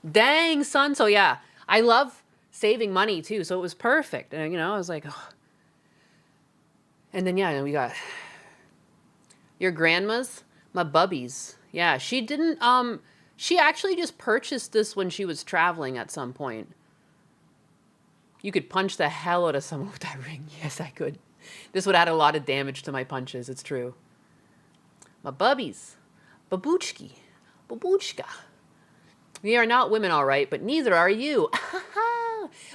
Dang, son. So yeah, I love saving money too, so it was perfect. And I was like, oh. And then, yeah, we got your grandma's, my bubbies. Yeah, she didn't, she actually just purchased this when she was traveling at some point. You could punch the hell out of someone with that ring. Yes, I could. This would add a lot of damage to my punches, it's true. My bubbies. Babuchki. Babuchka. We are not women, all right, but neither are you.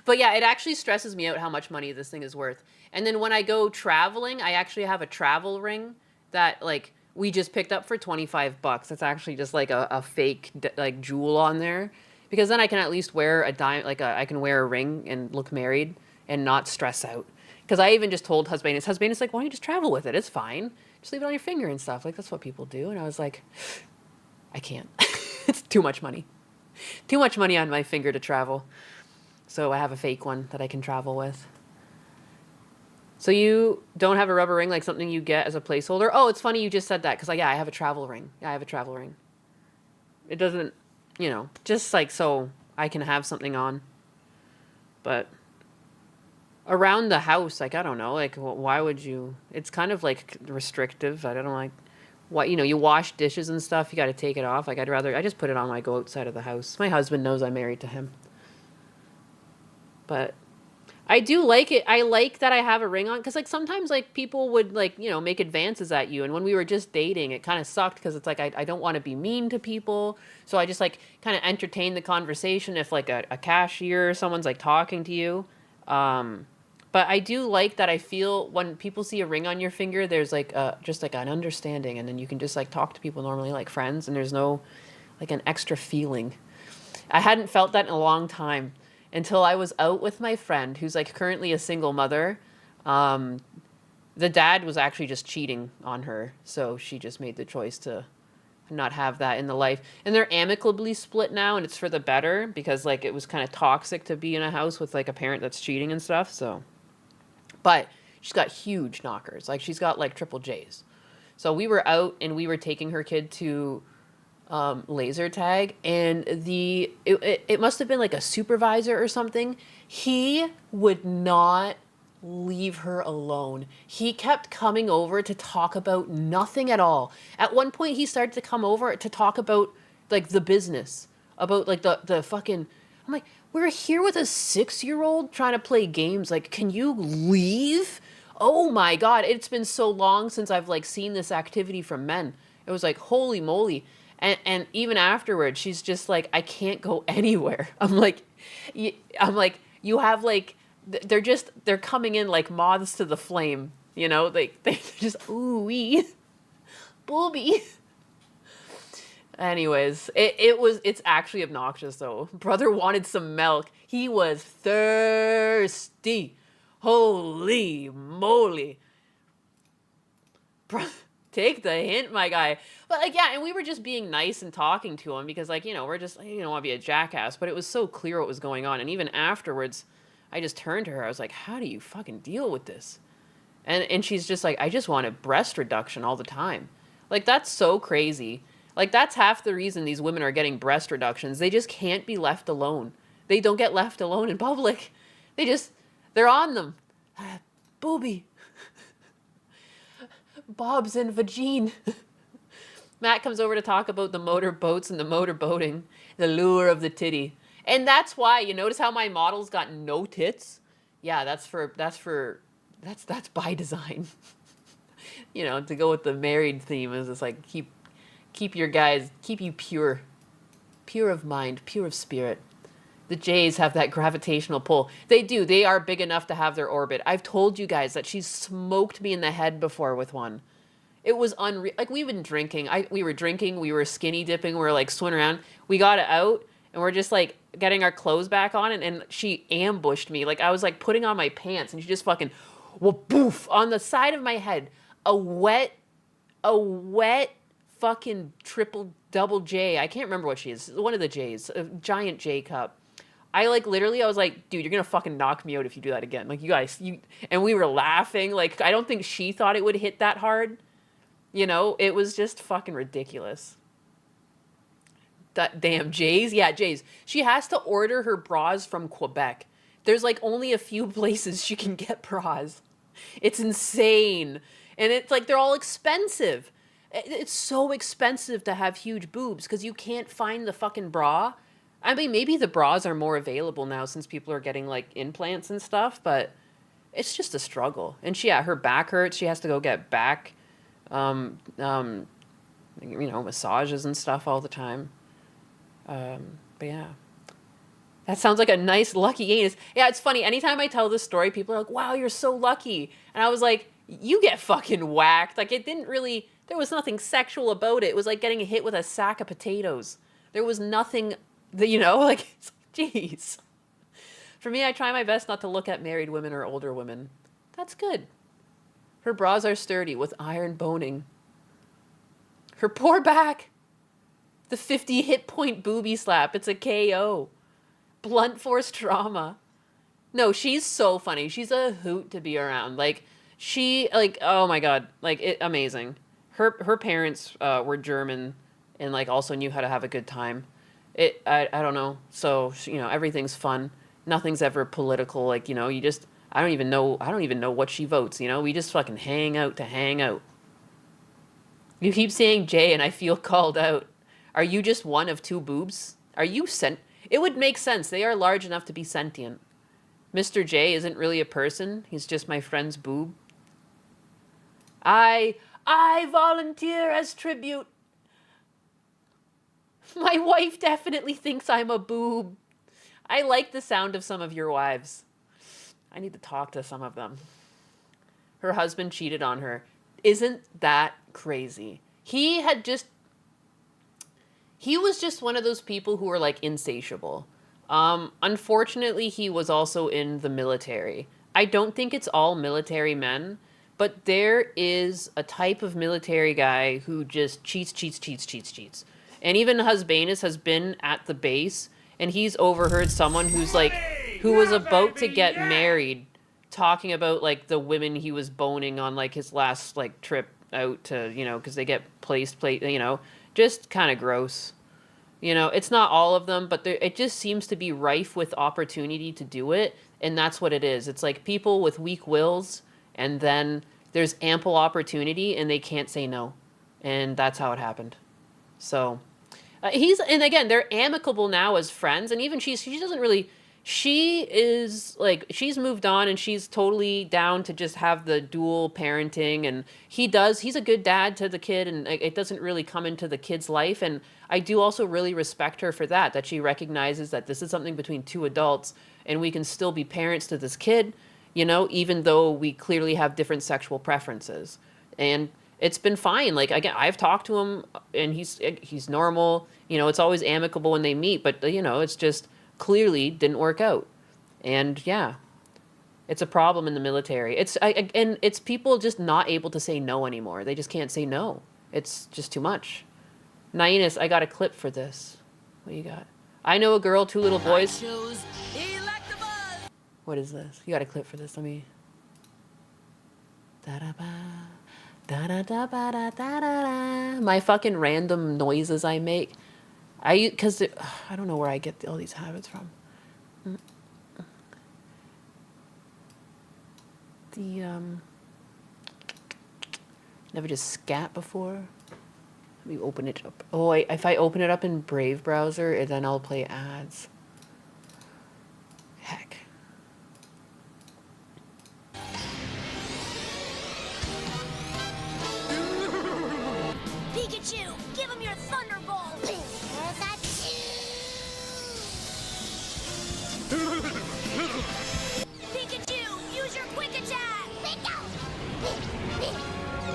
But yeah, it actually stresses me out how much money this thing is worth. And then when I go traveling, I actually have a travel ring that like we just picked up for $25. That's actually just like a fake like jewel on there, because then I can at least wear a I can wear a ring and look married and not stress out. Because I even just told Husbanus like, why don't you just travel with it? It's fine. Just leave it on your finger and stuff. Like that's what people do. And I was like, I can't. It's too much money. Too much money on my finger to travel. So I have a fake one that I can travel with. So you don't have a rubber ring, like something you get as a placeholder? Oh, it's funny you just said that, because yeah, I have a travel ring. Yeah, I have a travel ring. It doesn't, just like so I can have something on. But around the house, like, I don't know, like, why would you? It's kind of like restrictive. I don't know, like, what, you wash dishes and stuff, you got to take it off. Like, I just put it on when I go outside of the house. My husband knows I'm married to him. But I do like it. I like that I have a ring on, because like sometimes like people would like, make advances at you. And when we were just dating, it kind of sucked because it's like I don't want to be mean to people. So I just like kind of entertain the conversation if like a cashier or someone's like talking to you. But I do like that I feel when people see a ring on your finger, there's like just like an understanding, and then you can just like talk to people normally like friends, and there's no like an extra feeling. I hadn't felt that in a long time. Until I was out with my friend, who's like currently a single mother. The dad was actually just cheating on her, so she just made the choice to not have that in the life. And they're amicably split now, and it's for the better, because like it was kind of toxic to be in a house with like a parent that's cheating and stuff. So, but she's got huge knockers. Like she's got like triple J's. So we were out and we were taking her kid to laser tag, and it must have been like a supervisor or something. He would not leave her alone. He kept coming over to talk about nothing at all. At one point he started to come over to talk about like the business, about like the fucking, I'm like, we're here with a 6-year-old trying to play games. Like, can you leave? Oh my God. It's been so long since I've like seen this activity from men. It was like, holy moly. And even afterwards, she's just like, I can't go anywhere. I'm like, you have like they're coming in like moths to the flame, you know, they just ooh-wee, booby. Anyways, it's actually obnoxious though. Brother wanted some milk. He was thirsty. Holy moly. Bro, take the hint, my guy. But like, yeah, and we were just being nice and talking to him because, like, you know, we're just, you don't want to be a jackass, but it was so clear what was going on. And even afterwards, I just turned to her. I was like, how do you fucking deal with this? And she's just like, I just want a breast reduction all the time. Like, that's so crazy. Like, that's half the reason these women are getting breast reductions. They just can't be left alone. They don't get left alone in public. They're on them. Booby. Bob's and vagine. Matt comes over to talk about the motor boats and the motor boating. The lure of the titty. And that's why, you notice how my model's got no tits? Yeah, that's by design. You know, to go with the married theme is just like, keep you pure of mind, pure of spirit. The Jays have that gravitational pull. They do. They are big enough to have their orbit. I've told you guys that she's smoked me in the head before with one. It was unreal. Like, we've been drinking. We were drinking. We were skinny dipping. We were like swimming around. We got it out and we're just like getting our clothes back on, and she ambushed me. Like, I was like putting on my pants and she just fucking, well, boof, on the side of my head. A wet fucking triple double J. I can't remember what she is. One of the J's. A giant J cup. I was like, dude, you're gonna fucking knock me out if you do that again. Like, and we were laughing. Like, I don't think she thought it would hit that hard. You know, it was just fucking ridiculous. That damn J's. Yeah, J's. She has to order her bras from Quebec. There's like only a few places she can get bras. It's insane. And it's like, they're all expensive. It's so expensive to have huge boobs because you can't find the fucking bra. I mean, maybe the bras are more available now since people are getting like implants and stuff, but it's just a struggle. And her back hurts. She has to go get back, massages and stuff all the time. But yeah, that sounds like a nice lucky anus. Yeah, it's funny. Anytime I tell this story, people are like, wow, you're so lucky. And I was like, you get fucking whacked. Like, there was nothing sexual about it. It was like getting hit with a sack of potatoes. There was nothing that, jeez. For me, I try my best not to look at married women or older women. That's good. Her bras are sturdy with iron boning. Her poor back. The 50 hit point booby slap. It's a KO. Blunt force trauma. No, she's so funny. She's a hoot to be around. Like, oh my God. Like, amazing. Her parents were German and like also knew how to have a good time. I don't know. So, everything's fun. Nothing's ever political. Like, I don't even know what she votes. We just fucking hang out to hang out. You keep saying Jay and I feel called out. Are you just one of two boobs? Are you It would make sense. They are large enough to be sentient. Mr. J isn't really a person. He's just my friend's boob. I volunteer as tribute. My wife definitely thinks I'm a boob. I like the sound of some of your wives. I need to talk to some of them. Her husband cheated on her. Isn't that crazy? He was just one of those people who were like insatiable. Unfortunately, he was also in the military. I don't think it's all military men, but there is a type of military guy who just cheats. And even Husbanus has been at the base, and he's overheard someone who was about to get married talking about like the women he was boning on like his last like trip out to, because they get placed, just kind of gross. It's not all of them, but it just seems to be rife with opportunity to do it, and that's what it is. It's like people with weak wills, and then there's ample opportunity, and they can't say no, and that's how it happened. So, and again, they're amicable now as friends, and even she's moved on, and she's totally down to just have the dual parenting, and he's a good dad to the kid, and it doesn't really come into the kid's life, and I do also really respect her for that she recognizes that this is something between two adults, and we can still be parents to this kid, you know, even though we clearly have different sexual preferences. And it's been fine. Like, again, I've talked to him and he's normal. You know, it's always amicable when they meet, but you know, it's just clearly didn't work out. And yeah, it's a problem in the military. And it's people just not able to say no anymore. They just can't say no. It's just too much. Nainus, I got a clip for this. What you got? I know a girl, two little boys. What is this? You got a clip for this? Let me. My fucking random noises I make. Because I don't know where I get all these habits from. Never just scat before. Let me open it up. Oh, if I open it up in Brave browser, then I'll play ads. Heck. Pikachu, give him your Thunderbolt! Pikachu, use your Quick Attack!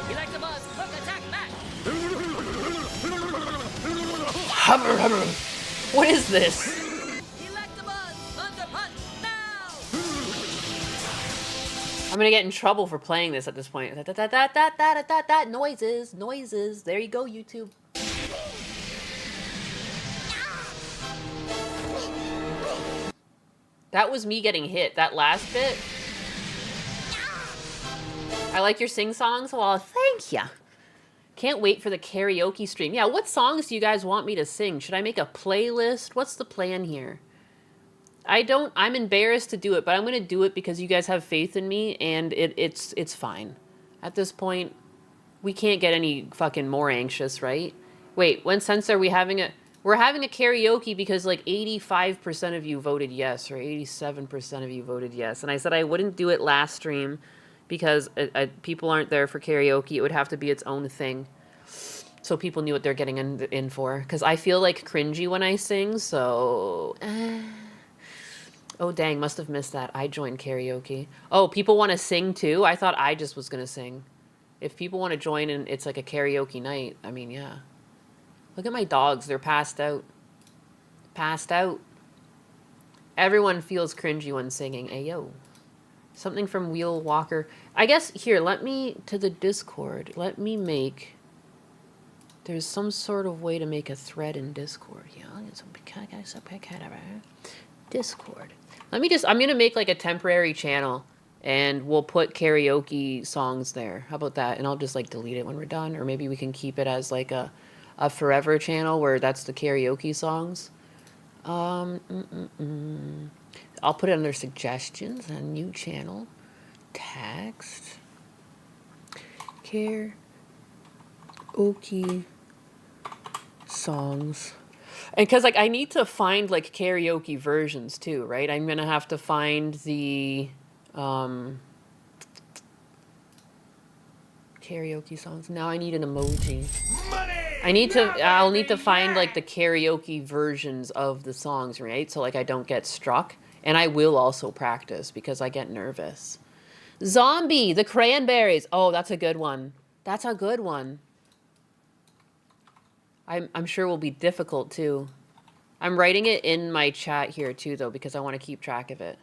He likes the buzz. Quick attack back. What is this? Electabuzz. Thunder punch. Now. I'm gonna get in trouble for playing this at this point. Noises. There you go, YouTube. That was me getting hit. That last bit. I like your sing-songs. Well, thank ya. Can't wait for the karaoke stream. Yeah, what songs do you guys want me to sing? Should I make a playlist? What's the plan here? I'm embarrassed to do it, but I'm going to do it because you guys have faith in me, and it's fine. At this point, we can't get any fucking more anxious, right? Wait, when sense are we having a... We're having a karaoke because like 85% of you voted yes, or 87% of you voted yes. And I said I wouldn't do it last stream because people aren't there for karaoke. It would have to be its own thing. So people knew what they're getting in for. Because I feel like cringy when I sing, so... Oh, dang, must have missed that. I joined karaoke. Oh, people want to sing too? I thought I just was going to sing. If people want to join and it's like a karaoke night, I mean, yeah. Look at my dogs. They're passed out. Passed out. Everyone feels cringy when singing. Ayo. Something from Wheel Walker. I guess, here, let me, to the Discord, let me make, there's some sort of way to make a thread in Discord. Yeah, Discord. Let me just, I'm going to make like a temporary channel and we'll put karaoke songs there. How about that? And I'll just like delete it when we're done. Or maybe we can keep it as like a forever channel where that's the karaoke songs. I'll put it under suggestions, a new channel, text, karaoke songs. And because like I need to find like karaoke versions too, right? I'm gonna have to find the karaoke songs. Now I need an emoji. Money. I'll need to find like the karaoke versions of the songs, right? So like I don't get struck. And I will also practice because I get nervous. Zombie, the Cranberries. Oh, that's a good one. That's a good one. I'm sure will be difficult too. I'm writing it in my chat here too though because I want to keep track of it.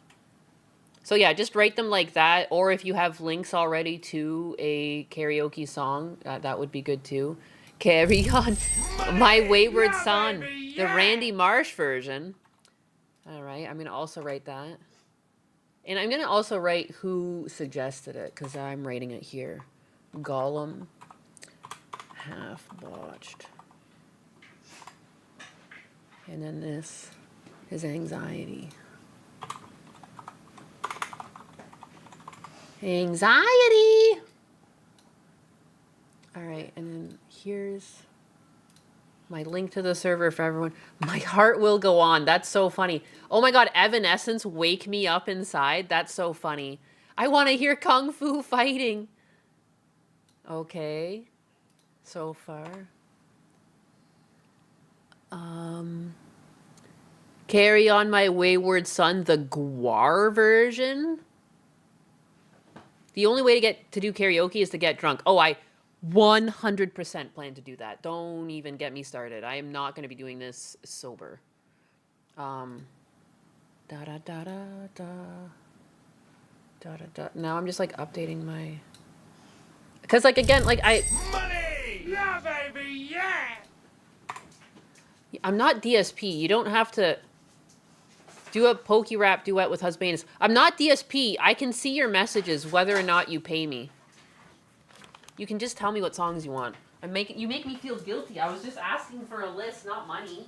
So yeah, just write them like that. Or if you have links already to a karaoke song, that would be good too. Carry on. My Wayward Son. The Randy Marsh version. All right, I'm going to also write that. And I'm going to also write who suggested it, because I'm writing it here. Gollum. Half watched. And then this is anxiety. Anxiety! All right, and then here's my link to the server for everyone. My heart will go on. That's so funny. Oh my god, Evanescence, wake me up inside. That's so funny. I want to hear Kung Fu fighting. Okay. So far. Carry On My Wayward Son, the Guar version? The only way to get to do karaoke is to get drunk. Oh, I 100% plan to do that. Don't even get me started. I am not going to be doing this sober. Da da da da da. Da da da. Now I'm just like updating my. Because like again, like Money! Yeah, baby, yeah! I'm not DSP. You don't have to do a pokey rap duet with Husbanus. I'm not DSP. I can see your messages whether or not you pay me. You can just tell me what songs you want. You make me feel guilty. I was just asking for a list, not money.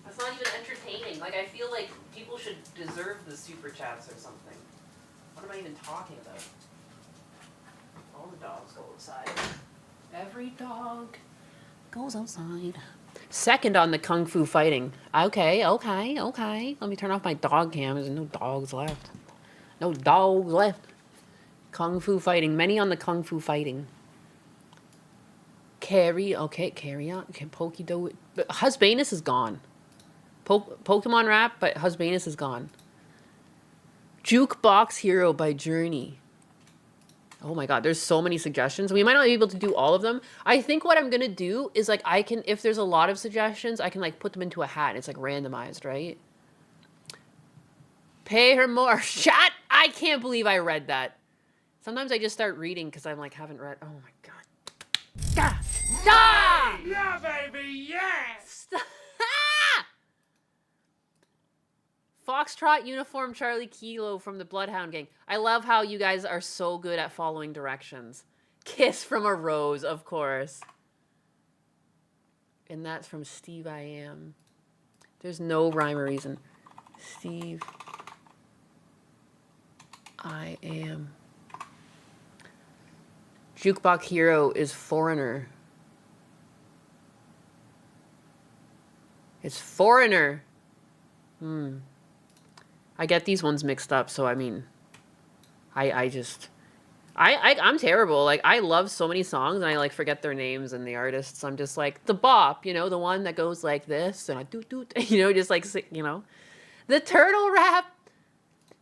That's not even entertaining. Like, I feel like people should deserve the super chats or something. What am I even talking about? All the dogs go outside. Every dog goes outside. Second on the Kung Fu Fighting. Okay. Let me turn off my dog cam. There's no dogs left. No dogs left. Kung Fu Fighting. Many on the Kung Fu Fighting. Carry on. Okay, Pokido. But Husbanus is gone. Pokemon rap, but Husbanus is gone. Jukebox Hero by Journey. Oh my god, there's so many suggestions. We might not be able to do all of them. I think what I'm gonna do is like I can, if there's a lot of suggestions, I can like put them into a hat. It's like randomized, right? Pay her more. Shut! I can't believe I read that. Sometimes I just start reading because I'm like haven't read. Oh my god. Ah! Ah! Yeah, baby, yeah! Stop. Foxtrot Uniform Charlie Kilo from the Bloodhound Gang. I love how you guys are so good at following directions. Kiss from a Rose, of course. And that's from Steve I Am. There's no rhyme or reason. Steve I Am. Jukebox Hero is Foreigner. It's Foreigner. I get these ones mixed up, so I mean, I'm terrible. Like, I love so many songs, and I, like, forget their names and the artists. I'm just like, the bop, you know, the one that goes like this, and I do, you know, just like, you know. The turtle rap.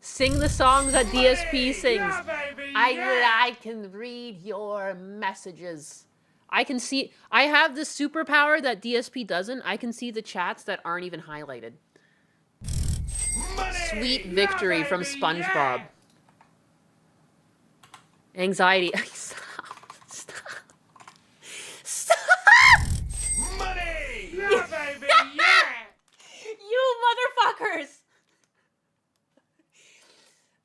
Sing the songs that DSP sings. Yeah, baby, yeah! I can read your messages. I can see, I have the superpower that DSP doesn't. I can see the chats that aren't even highlighted. Money! Sweet Victory Yeah, from baby, SpongeBob. yeah! Anxiety. Stop. Money! Yeah, baby, yeah! You motherfuckers.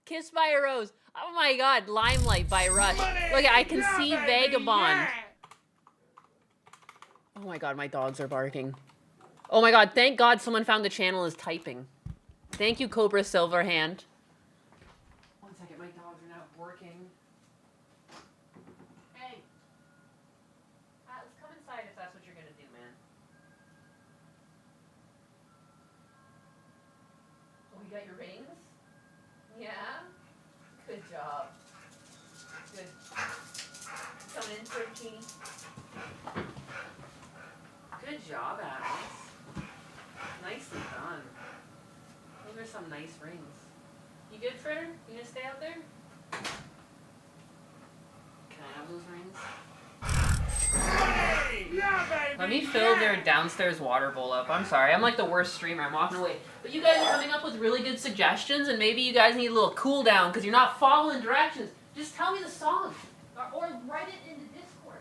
Kiss by a Rose. Oh my god. Limelight by Rush. Money! Look, I can Yeah, see baby, Vagabond. yeah! Oh my god, my dogs are barking. Oh my god, thank god someone found the channel is typing. Thank you, Cobra Silverhand. One second, my dogs are not working. Hey. Let's come inside if that's what you're gonna do, man. Oh, you got your rings? Yeah? Good job. Good. Coming in, Turkey. Good job, Alice. Nicely done. Those are some nice rings. You good, Fritter? You gonna stay out there? Can I have those rings? Money! Yeah, baby, Let me fill yeah! their downstairs water bowl up. I'm sorry, I'm like the worst streamer. I'm walking away. But you guys are coming up with really good suggestions, and maybe you guys need a little cool down because you're not following directions. Just tell me the song. Or write it in the Discord.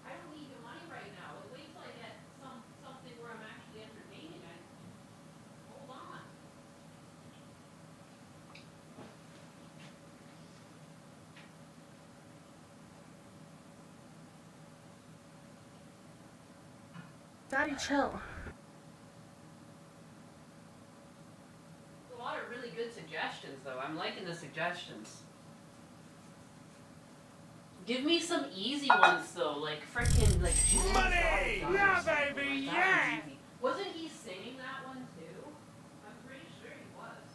I don't need your money right now. Wait till I get something where I'm actually entertaining. Hold on. Daddy, chill. A lot of really good suggestions, though. I'm liking the suggestions. Give me some easy ones, though, like frickin' like June's Money! Daughter Yeah, or something baby, like that. yeah! One's easy. Wasn't he singing that one too? I'm pretty sure he was.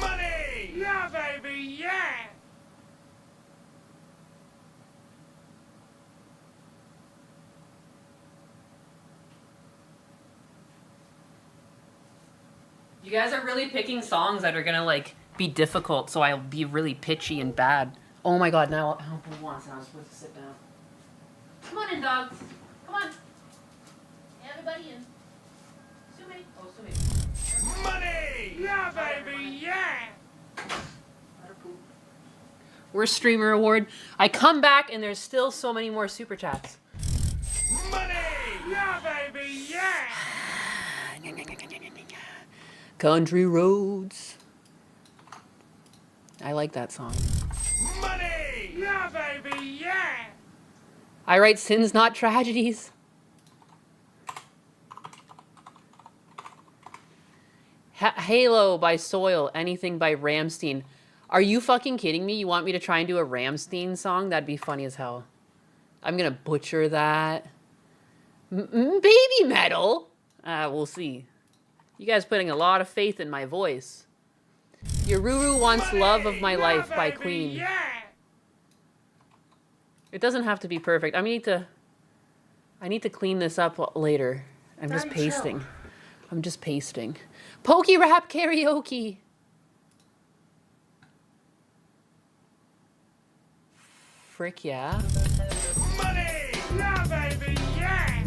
Money! Yeah, baby, yeah! You guys are really picking songs that are gonna like be difficult, so I'll be really pitchy and bad. Oh my god, now who wants now? I'm supposed to sit down. Come on in, dogs. Come on. Everybody in. Sumi. Oh, Sumi. Money! Yeah, baby, yeah! Worst streamer award. I come back and there's still so many more super chats. Money! Yeah, baby, yeah! Country roads. I like that song. Money! Yeah, baby, yeah! I write sins, not tragedies. Halo by Soil. Anything by Rammstein. Are you fucking kidding me? You want me to try and do a Rammstein song? That'd be funny as hell. I'm gonna butcher that. Baby metal? We'll see. You guys putting a lot of faith in my voice. Yoruru Wants Love of My Life by Queen. Yeah! It doesn't have to be perfect. I need to clean this up later. I'm just Daddy, pasting. chill. I'm just pasting. Pokey Rap Karaoke. Frick yeah. Money! Yeah, baby, yeah!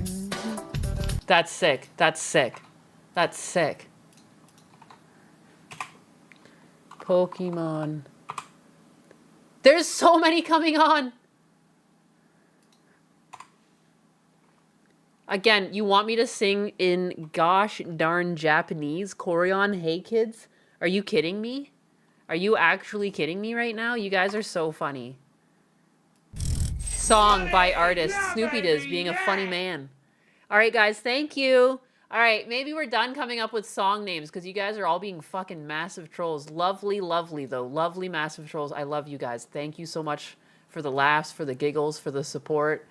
That's sick. That's sick. That's sick. Pokemon. There's so many coming on. Again, you want me to sing in gosh darn Japanese? Korean, hey kids? Are you kidding me? Are you actually kidding me right now? You guys are so funny. Song by artist. Snoopy Diz being a funny man. All right, guys, thank you. All right, maybe we're done coming up with song names because you guys are all being fucking massive trolls. Lovely, lovely, though. Lovely, massive trolls. I love you guys. Thank you so much for the laughs, for the giggles, for the support.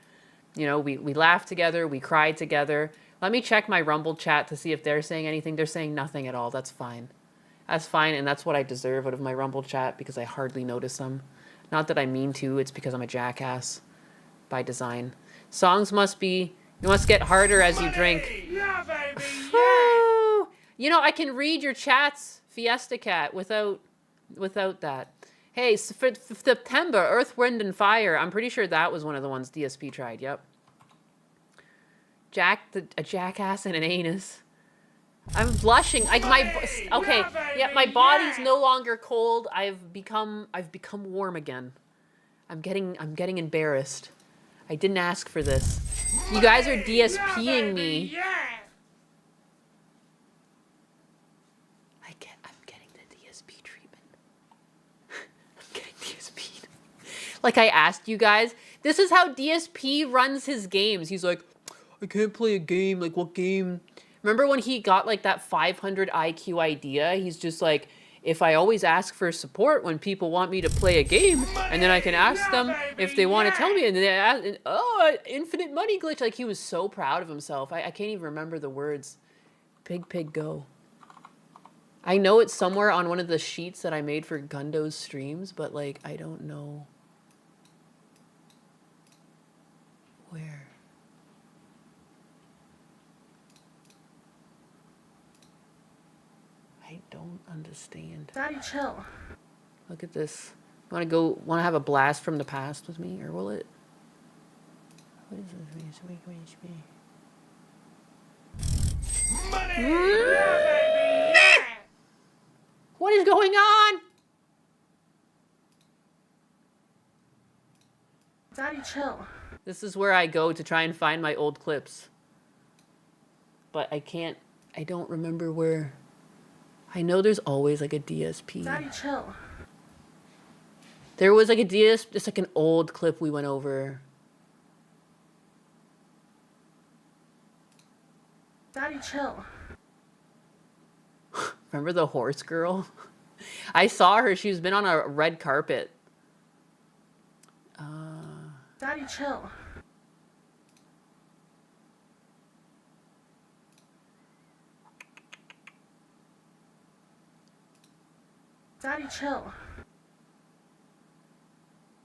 You know, we laughed together. We cried together. Let me check my Rumble chat to see if they're saying anything. They're saying nothing at all. That's fine. That's fine, and that's what I deserve out of my Rumble chat because I hardly notice them. Not that I mean to. It's because I'm a jackass by design. Songs must be... You must get harder as you drink. Yeah, baby, yeah! Woo! You know, I can read your chats, Fiesta Cat, without that. Hey, for September, Earth, Wind, and Fire. I'm pretty sure that was one of the ones DSP tried. Yep. A jackass and an anus. I'm blushing. Okay. Yeah, my body's no longer cold. I've become warm again. I'm getting embarrassed. I didn't ask for this. You guys are DSPing me. Yeah! I'm getting the DSP treatment. I'm getting DSP'd. Like I asked you guys, this is how DSP runs his games. He's like, I can't play a game. Like, what game? Remember when he got like that 500 IQ idea? He's just like, if I always ask for support when people want me to play a game, and then I can ask them if they want to tell me, and then they ask, oh, infinite money glitch. Like, he was so proud of himself. I can't even remember the words. Pig, go. I know it's somewhere on one of the sheets that I made for Gundo's streams, but, like, I don't know where. I don't understand. Daddy, chill. Look at this. Want to have a blast from the past with me, or will it? What is this? Money! Yeah, baby, yeah! What is going on? Daddy, chill. This is where I go to try and find my old clips. But I don't remember where. I know there's always like a DSP. Daddy, chill. There was like a it's like an old clip we went over. Daddy, chill. Remember the horse girl? I saw her. She's been on a red carpet. Daddy, chill. Daddy, chill.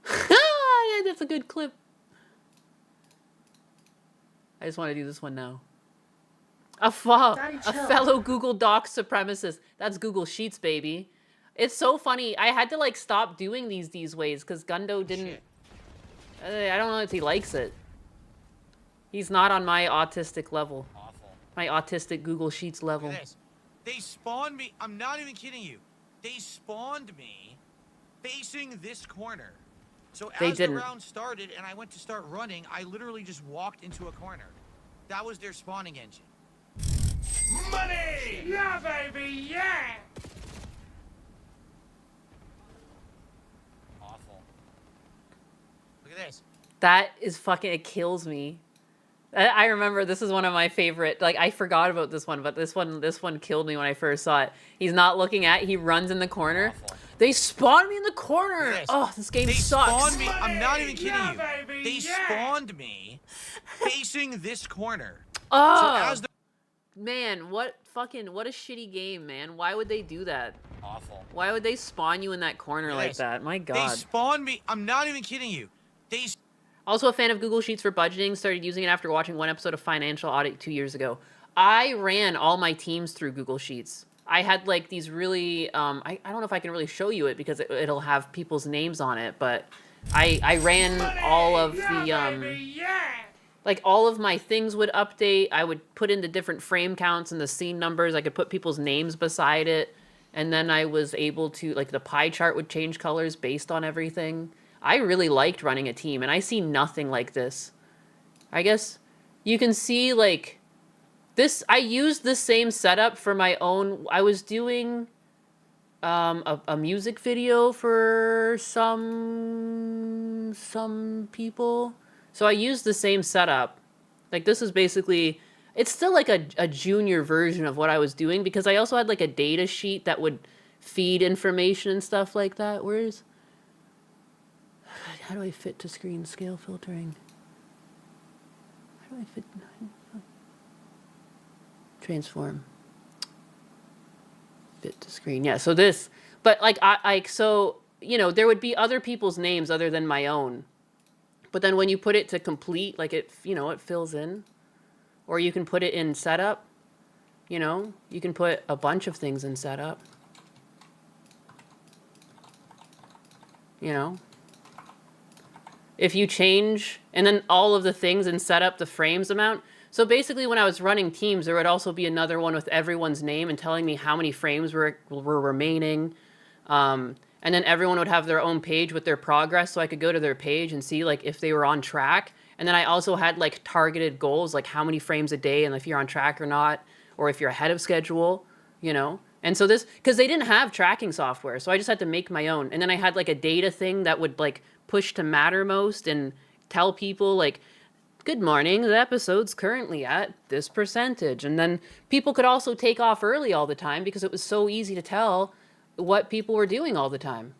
Yeah, that's a good clip. I just want to do this one now. Daddy, A chill. fellow Google Docs supremacist. That's Google Sheets, baby. It's so funny. I had to like stop doing these ways because Gundo didn't. I don't know if he likes it. He's not on my autistic level. Awful. My autistic Google Sheets level. Look at this. They spawned me. I'm not even kidding you. They spawned me facing this corner. So They as didn't. the round started and I went to start running, I literally just walked into a corner. That was their spawning engine. Money! Yeah, baby, yeah! Awful. Look at this. That is fucking. It kills me. I remember this is one of my favorite. Like I forgot about this one, but this one killed me when I first saw it. He's not looking at. He runs in the corner. Awful. They spawned me in the corner. Look at this. Oh, this game They sucks. spawned me. I'm not even Money! kidding Yeah, you. baby, They yeah! spawned me facing this corner. So Oh as the man, what a shitty game, man. Why would they do that? awful. Why would they spawn you in that corner Look at like this. that? My They God. spawned me. I'm not even kidding you. They Also a fan of Google Sheets for budgeting. Started using it after watching one episode of Financial Audit 2 years ago. I ran all my teams through Google Sheets. I had like these really, I don't know if I can really show you it because it'll have people's names on it, but I ran all of the, Baby, yeah! like all of my things would update. I would put in the different frame counts and the scene numbers. I could put people's names beside it. And then I was able to, like the pie chart would change colors based on everything. I really liked running a team, and I see nothing like this. I guess you can see like this. I used the same setup for my own. I was doing a music video for some people. So I used the same setup. Like this is basically, it's still like a junior version of what I was doing because I also had like a data sheet that would feed information and stuff like that. How do I fit to screen scale filtering? How do I fit? Transform. Fit to screen. Yeah, so this, but like so, you know, there would be other people's names other than my own. But then when you put it to complete, like it, you know, it fills in. Or you can put it in setup. You know, you can put a bunch of things in setup. You know. If you change, and then all of the things in setup, the frames amount. So basically when I was running teams, there would also be another one with everyone's name and telling me how many frames were remaining. And then everyone would have their own page with their progress, so I could go to their page and see like if they were on track. And then I also had like targeted goals, like how many frames a day and if you're on track or not, or if you're ahead of schedule, you know. And so this, because they didn't have tracking software, so I just had to make my own. And then I had like a data thing that would like push to Mattermost and tell people like, good morning, the episode's currently at this percentage. And then people could also take off early all the time because it was so easy to tell what people were doing all the time.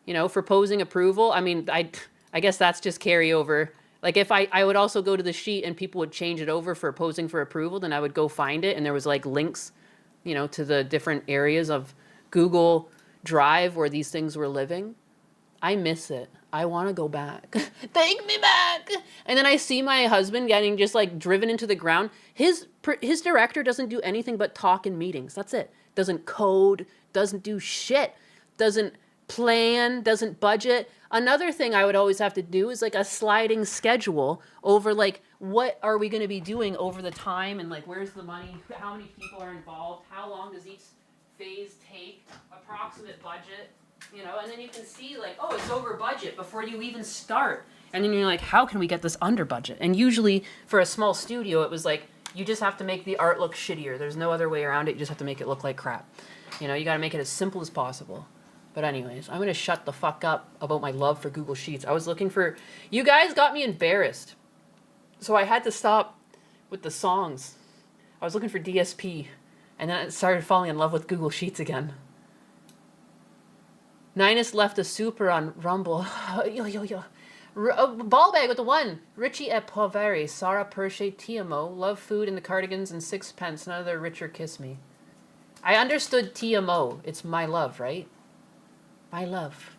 You know, for posing approval, I mean, I guess that's just carryover. Like if I would also go to the sheet and people would change it over for posing for approval, then I would go find it and there was like links, you know, to the different areas of Google Drive where these things were living. I miss it. I want to go back. Take me back. And then I see my husband getting just like driven into the ground. His director doesn't do anything but talk in meetings. That's it. Doesn't code, doesn't do shit, doesn't plan, doesn't budget. Another thing I would always have to do is like a sliding schedule over like what are we going to be doing over the time and like where's the money, how many people are involved, how long does each phase take, approximate budget. You know, and then you can see like, oh, it's over budget before you even start. And then you're like, how can we get this under budget? And usually for a small studio, it was like, you just have to make the art look shittier. There's no other way around it. You just have to make it look like crap. You know, you got to make it as simple as possible. But anyways, I'm going to shut the fuck up about my love for Google Sheets. I was looking for, you guys got me embarrassed. So I had to stop with the songs. I was looking for DSP. And then I started falling in love with Google Sheets again. Ninus left a super on Rumble. Yo. Ball bag with the one. Richie et Poveri. Sarah Perche TMO. Love food in the cardigans and sixpence. None of their richer kiss me. I understood TMO. It's my love, right? My love.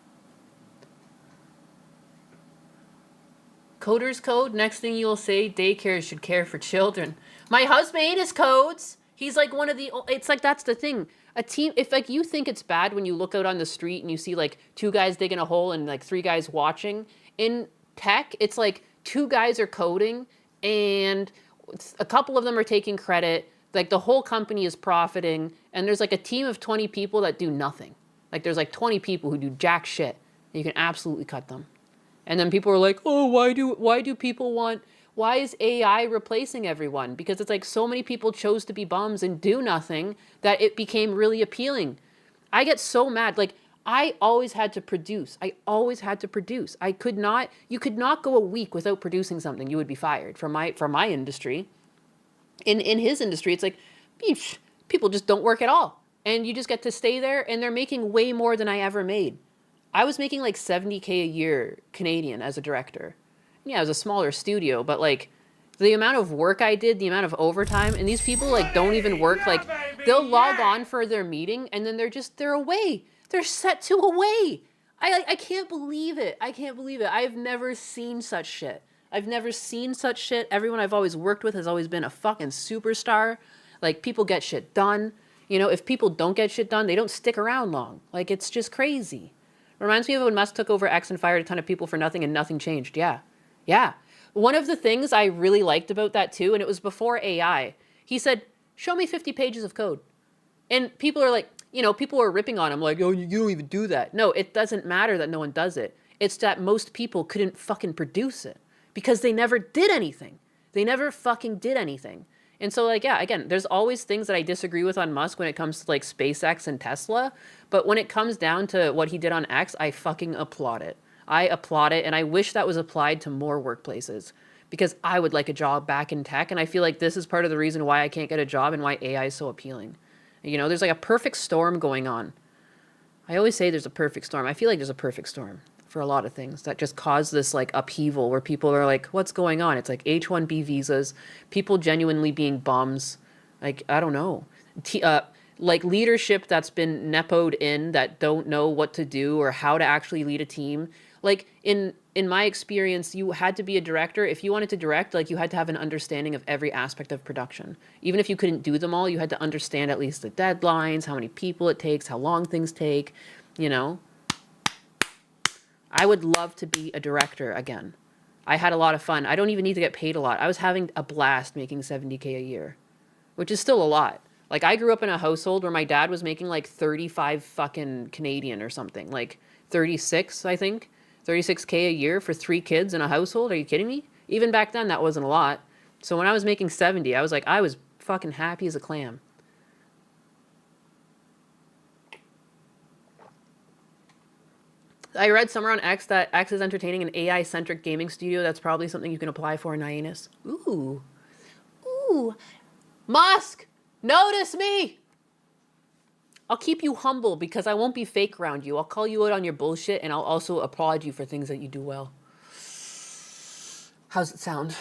Coders code. Next thing you'll say, daycare should care for children. My husband ate his codes. He's like one of the. It's like that's the thing. A team. If like you think it's bad when you look out on the street and you see like 2 guys digging a hole and like 3 guys watching. In tech, it's like 2 guys are coding and a couple of them are taking credit. Like the whole company is profiting, and there's like a team of 20 people that do nothing. Like there's like 20 people who do jack shit. And you can absolutely cut them. And then people are like, oh, why do people want, why is AI replacing everyone? Because it's like so many people chose to be bums and do nothing that it became really appealing. I get so mad. Like I always had to produce. I could not, you could not go a week without producing something. You would be fired from my industry. In his industry, it's like, people just don't work at all. And you just get to stay there, and they're making way more than I ever made. I was making like $70K a year Canadian as a director. Yeah, it was a smaller studio, but like the amount of work I did, the amount of overtime, and these people like don't even work. Like they'll log on for their meeting and then they're away. They're set to away. I can't believe it. I've never seen such shit. Everyone I've always worked with has always been a fucking superstar. Like people get shit done. You know, if people don't get shit done, they don't stick around long. Like it's just crazy. Reminds me of when Musk took over X and fired a ton of people for nothing and nothing changed. Yeah. One of the things I really liked about that too, and it was before AI, he said, show me 50 pages of code. And people are like, you know, people are ripping on him like, oh, you don't even do that. No, it doesn't matter that no one does it. It's that most people couldn't fucking produce it because they never did anything. They never fucking did anything. And so like, yeah, again, there's always things that I disagree with on Musk when it comes to like SpaceX and Tesla. But when it comes down to what he did on X, I fucking applaud it. And I wish that was applied to more workplaces because I would like a job back in tech. And I feel like this is part of the reason why I can't get a job and why AI is so appealing. You know, there's like a perfect storm going on. I always say there's a perfect storm. I feel like there's a perfect storm for a lot of things that just cause this like upheaval where people are like, what's going on? It's like H-1B visas, people genuinely being bums. Like, I don't know. Like leadership that's been nepoed in that don't know what to do or how to actually lead a team. Like in my experience, you had to be a director. If you wanted to direct, like you had to have an understanding of every aspect of production. Even if you couldn't do them all, you had to understand at least the deadlines, how many people it takes, how long things take, you know. I would love to be a director again. I had a lot of fun. I don't even need to get paid a lot. I was having a blast making $70K a year, which is still a lot. Like I grew up in a household where my dad was making like 35 fucking Canadian or something, like 36, I think. 36K a year for 3 kids in a household. Are you kidding me? Even back then, that wasn't a lot. So when I was making 70, I was like, I was fucking happy as a clam. I read somewhere on X that X is entertaining an AI-centric gaming studio. That's probably something you can apply for in Hyannis. Ooh. Musk, notice me. I'll keep you humble because I won't be fake around you. I'll call you out on your bullshit and I'll also applaud you for things that you do well. How's it sound?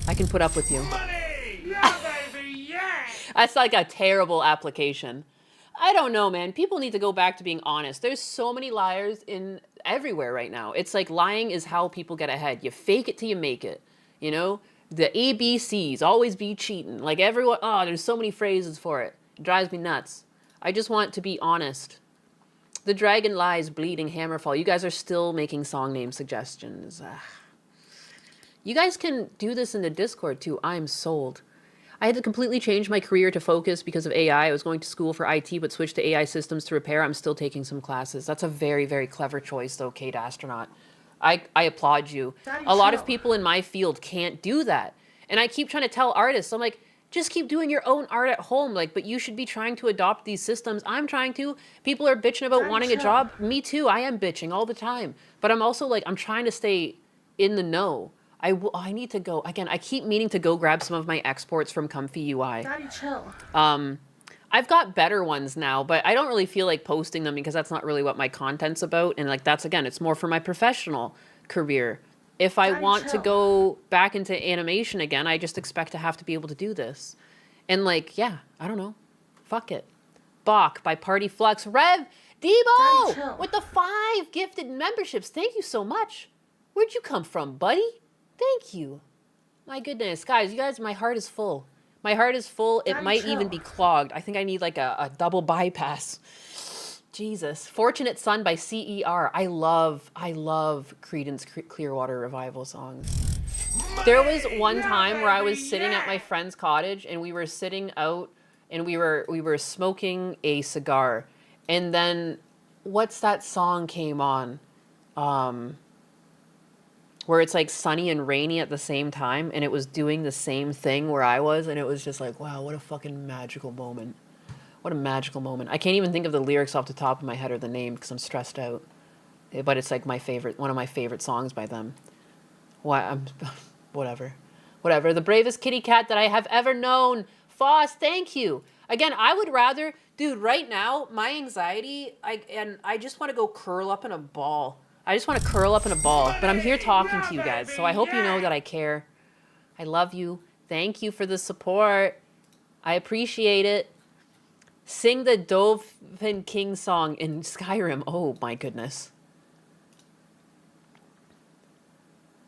I can put up with you. Money! Yeah, baby, yeah! That's like a terrible application. I don't know, man. People need to go back to being honest. There's so many liars in everywhere right now. It's like lying is how people get ahead. You fake it till you make it. You know? The ABCs, always be cheating. Like everyone, there's so many phrases for it. It drives me nuts. I just want to be honest. The Dragon Lies, Bleeding, Hammerfall. You guys are still making song name suggestions. You guys can do this in the Discord too. I'm sold. I had to completely change my career to focus because of AI. I was going to school for IT, but switched to AI systems to repair. I'm still taking some classes. That's a very, very clever choice, though, Kate Astronaut. I applaud you. A lot of people in my field can't do that. And I keep trying to tell artists, I'm like, just keep doing your own art at home. Like, but you should be trying to adopt these systems. I'm trying to. People are bitching about wanting a job. Me too. I am bitching all the time. But I'm also like, I'm trying to stay in the know. I need to go. Again, I keep meaning to go grab some of my exports from Comfy UI. Daddy, chill. I've got better ones now, but I don't really feel like posting them because that's not really what my content's about. And like, that's, again, it's more for my professional career. If I want to go back into animation again, I just expect to have to be able to do this. And like, yeah, I don't know. Fuck it. Bach by Party Flux. Rev Debo with the 5 gifted memberships. Thank you so much. Where'd you come from, buddy? Thank you. My goodness, guys, you guys, my heart is full. My heart is full. It Daddy, might even be chill. clogged. I think I need like a double bypass. Jesus. Fortunate Son by CER. I love Creedence Clearwater Revival songs. There was one time where I was sitting at my friend's cottage and we were sitting out and we were smoking a cigar. And then what's that song came on? Where it's like sunny and rainy at the same time, and it was doing the same thing where I was, and it was just like, wow, what a fucking magical moment. What a magical moment. I can't even think of the lyrics off the top of my head or the name because I'm stressed out. But it's like one of my favorite songs by them. Whatever. The bravest kitty cat that I have ever known. Foss, thank you. Again, I would rather, dude, right now, my anxiety, I just want to go curl up in a ball. I just want to curl up in a ball, but I'm here talking to you guys, so I hope you know that I care. I love you. Thank you for the support. I appreciate it. Sing the Dovin King song in Skyrim. Oh my goodness.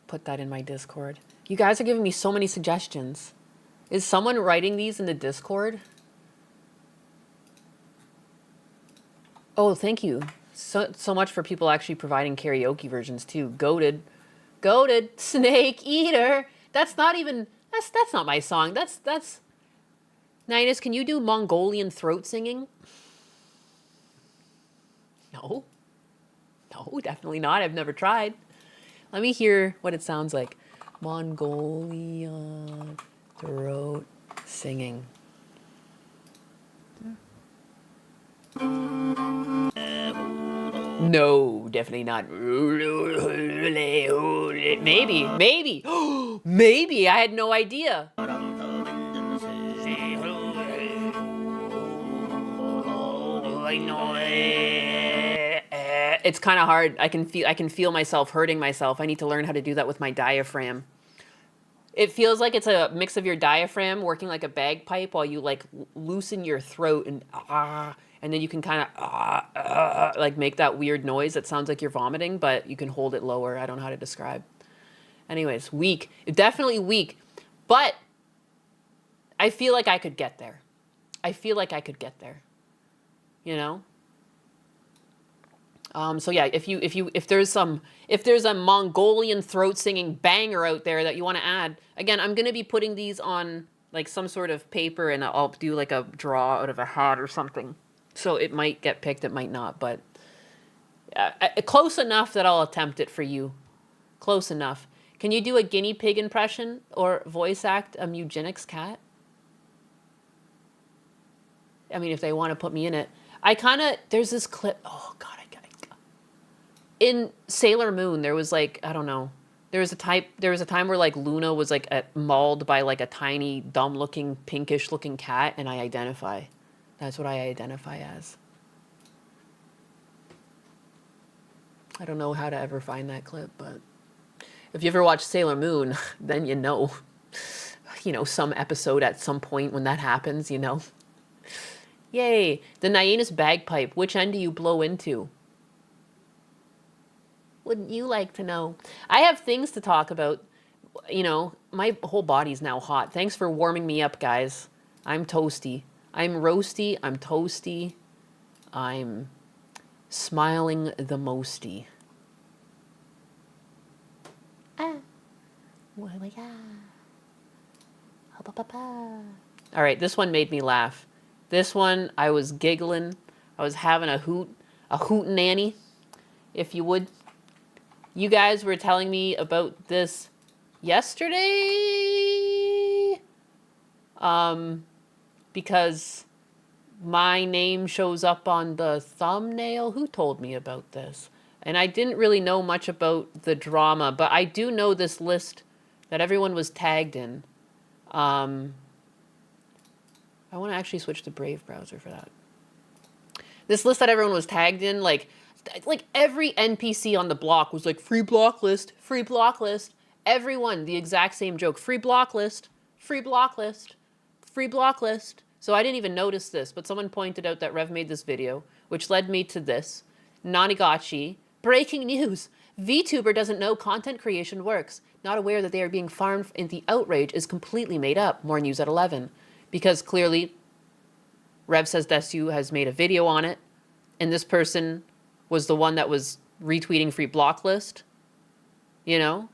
Put that in my Discord. You guys are giving me so many suggestions. Is someone writing these in the Discord? Oh, thank you. So much for people actually providing karaoke versions too. Goated. Snake Eater. That's not my song. That's Ninus, can you do Mongolian throat singing? No, definitely not. I've never tried. Let me hear what it sounds like. Mongolian throat singing. No, definitely not. Maybe. Maybe. I had no idea. It's kind of hard. I can feel myself hurting myself. I need to learn how to do that with my diaphragm. It feels like it's a mix of your diaphragm working like a bagpipe while you like loosen your throat and then you can kind of like make that weird noise that sounds like you're vomiting, but you can hold it lower. I don't know how to describe. Anyways, weak. Definitely weak. But I feel like I could get there. You know? So yeah, if there's a Mongolian throat singing banger out there that you want to add, again, I'm gonna be putting these on like some sort of paper and I'll do like a draw out of a hat or something. So it might get picked, it might not, but close enough that I'll attempt it for you. Close enough. Can you do a guinea pig impression or voice act a eugenics cat? I mean, if they want to put me in it. There's this clip, oh God, in Sailor Moon, there was like, I don't know, there was a time where like Luna was like mauled by like a tiny, dumb looking, pinkish looking cat, and that's what I identify as. I don't know how to ever find that clip, but if you ever watched Sailor Moon, then you know, some episode at some point when that happens, you know. Yay, the Nyanus bagpipe, which end do you blow into? Wouldn't you like to know? I have things to talk about. My whole body's now hot. Thanks for warming me up, guys. I'm toasty. I'm roasty. I'm toasty. I'm smiling the mosty. All right, this one made me laugh. This one, I was giggling. I was having a hootenanny, if you would. You guys were telling me about this yesterday, because my name shows up on the thumbnail. Who told me about this? And I didn't really know much about the drama, but I do know this list that everyone was tagged in. I want to actually switch to Brave browser for that. This list that everyone was tagged in, like every NPC on the block was like, free block list, free block list. Everyone, the exact same joke. Free block list, free block list, free block list. So I didn't even notice this, but someone pointed out that Rev made this video, which led me to this. Nanigachi, breaking news. VTuber doesn't know content creation works, not aware that they are being farmed and the outrage is completely made up. More news at 11. Because clearly, Rev Says Desu has made a video on it, and this person was the one that was retweeting Free Block List. You know?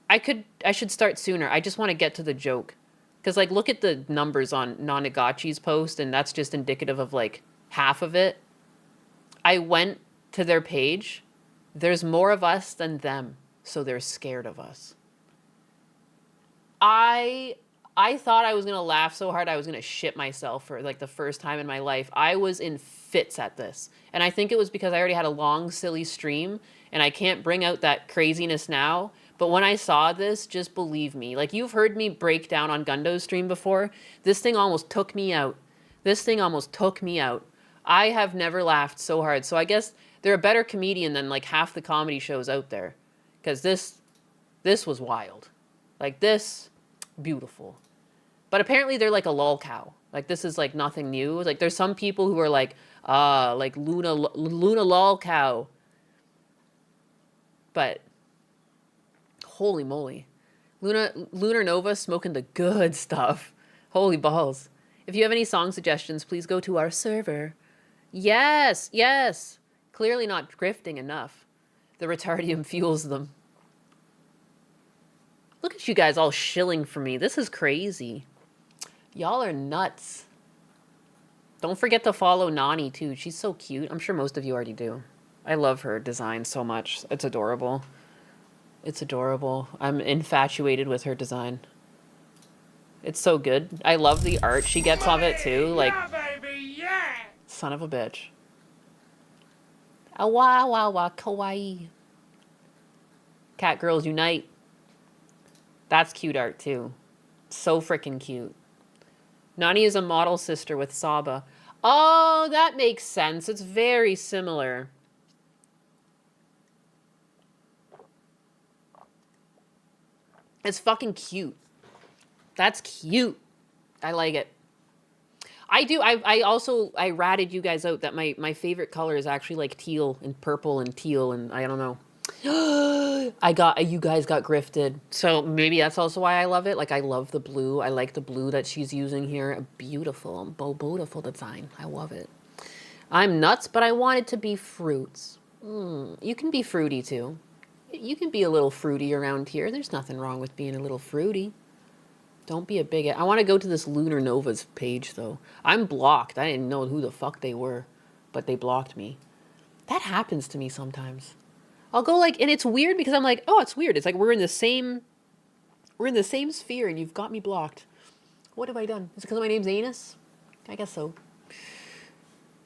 I should start sooner. I just want to get to the joke. Because, like, look at the numbers on Nanagachi's post, and that's just indicative of, like, half of it. I went to their page. There's more of us than them, so they're scared of us. I thought I was going to laugh so hard I was going to shit myself for, like, the first time in my life. I was in fits at this. And I think it was because I already had a long, silly stream, and I can't bring out that craziness now. But when I saw this, just believe me. Like, you've heard me break down on Gundo's stream before. This thing almost took me out. I have never laughed so hard. So I guess they're a better comedian than, like, half the comedy shows out there. Because this was wild. Like, this, beautiful. But apparently they're like a lol cow. Like, this is, like, nothing new. Like, there's some people who are like, like, Luna lol cow. But... holy moly. Lunar Nova smoking the good stuff. Holy balls. If you have any song suggestions, please go to our server. Yes, yes. Clearly not grifting enough. The retardium fuels them. Look at you guys all shilling for me. This is crazy. Y'all are nuts. Don't forget to follow Nani too. She's so cute. I'm sure most of you already do. I love her design so much. It's adorable. It's adorable. I'm infatuated with her design. It's so good. I love the art she gets of it too. Like, Yeah, baby, yeah. son of a bitch. Awa wa wa kawaii. Cat girls unite. That's cute art too. So freaking cute. Nani is a model sister with Saba. Oh, that makes sense. It's very similar. It's fucking cute. That's cute. I like it. I ratted you guys out that my favorite color is actually like teal and purple and teal and I don't know. You guys got grifted. So maybe that's also why I love it. Like, I love the blue. I like the blue that she's using here. A beautiful design. I love it. I'm nuts, but I want it to be fruits. You can be fruity too. You can be a little fruity around here. There's nothing wrong with being a little fruity. Don't be a bigot. I want to go to this Lunar Nova's page, though. I'm blocked. I didn't know who the fuck they were, but they blocked me. That happens to me sometimes. I'll go like, and it's weird because I'm like, oh, it's weird. It's like we're in the same sphere and you've got me blocked. What have I done? Is it because my name's Anus? I guess so.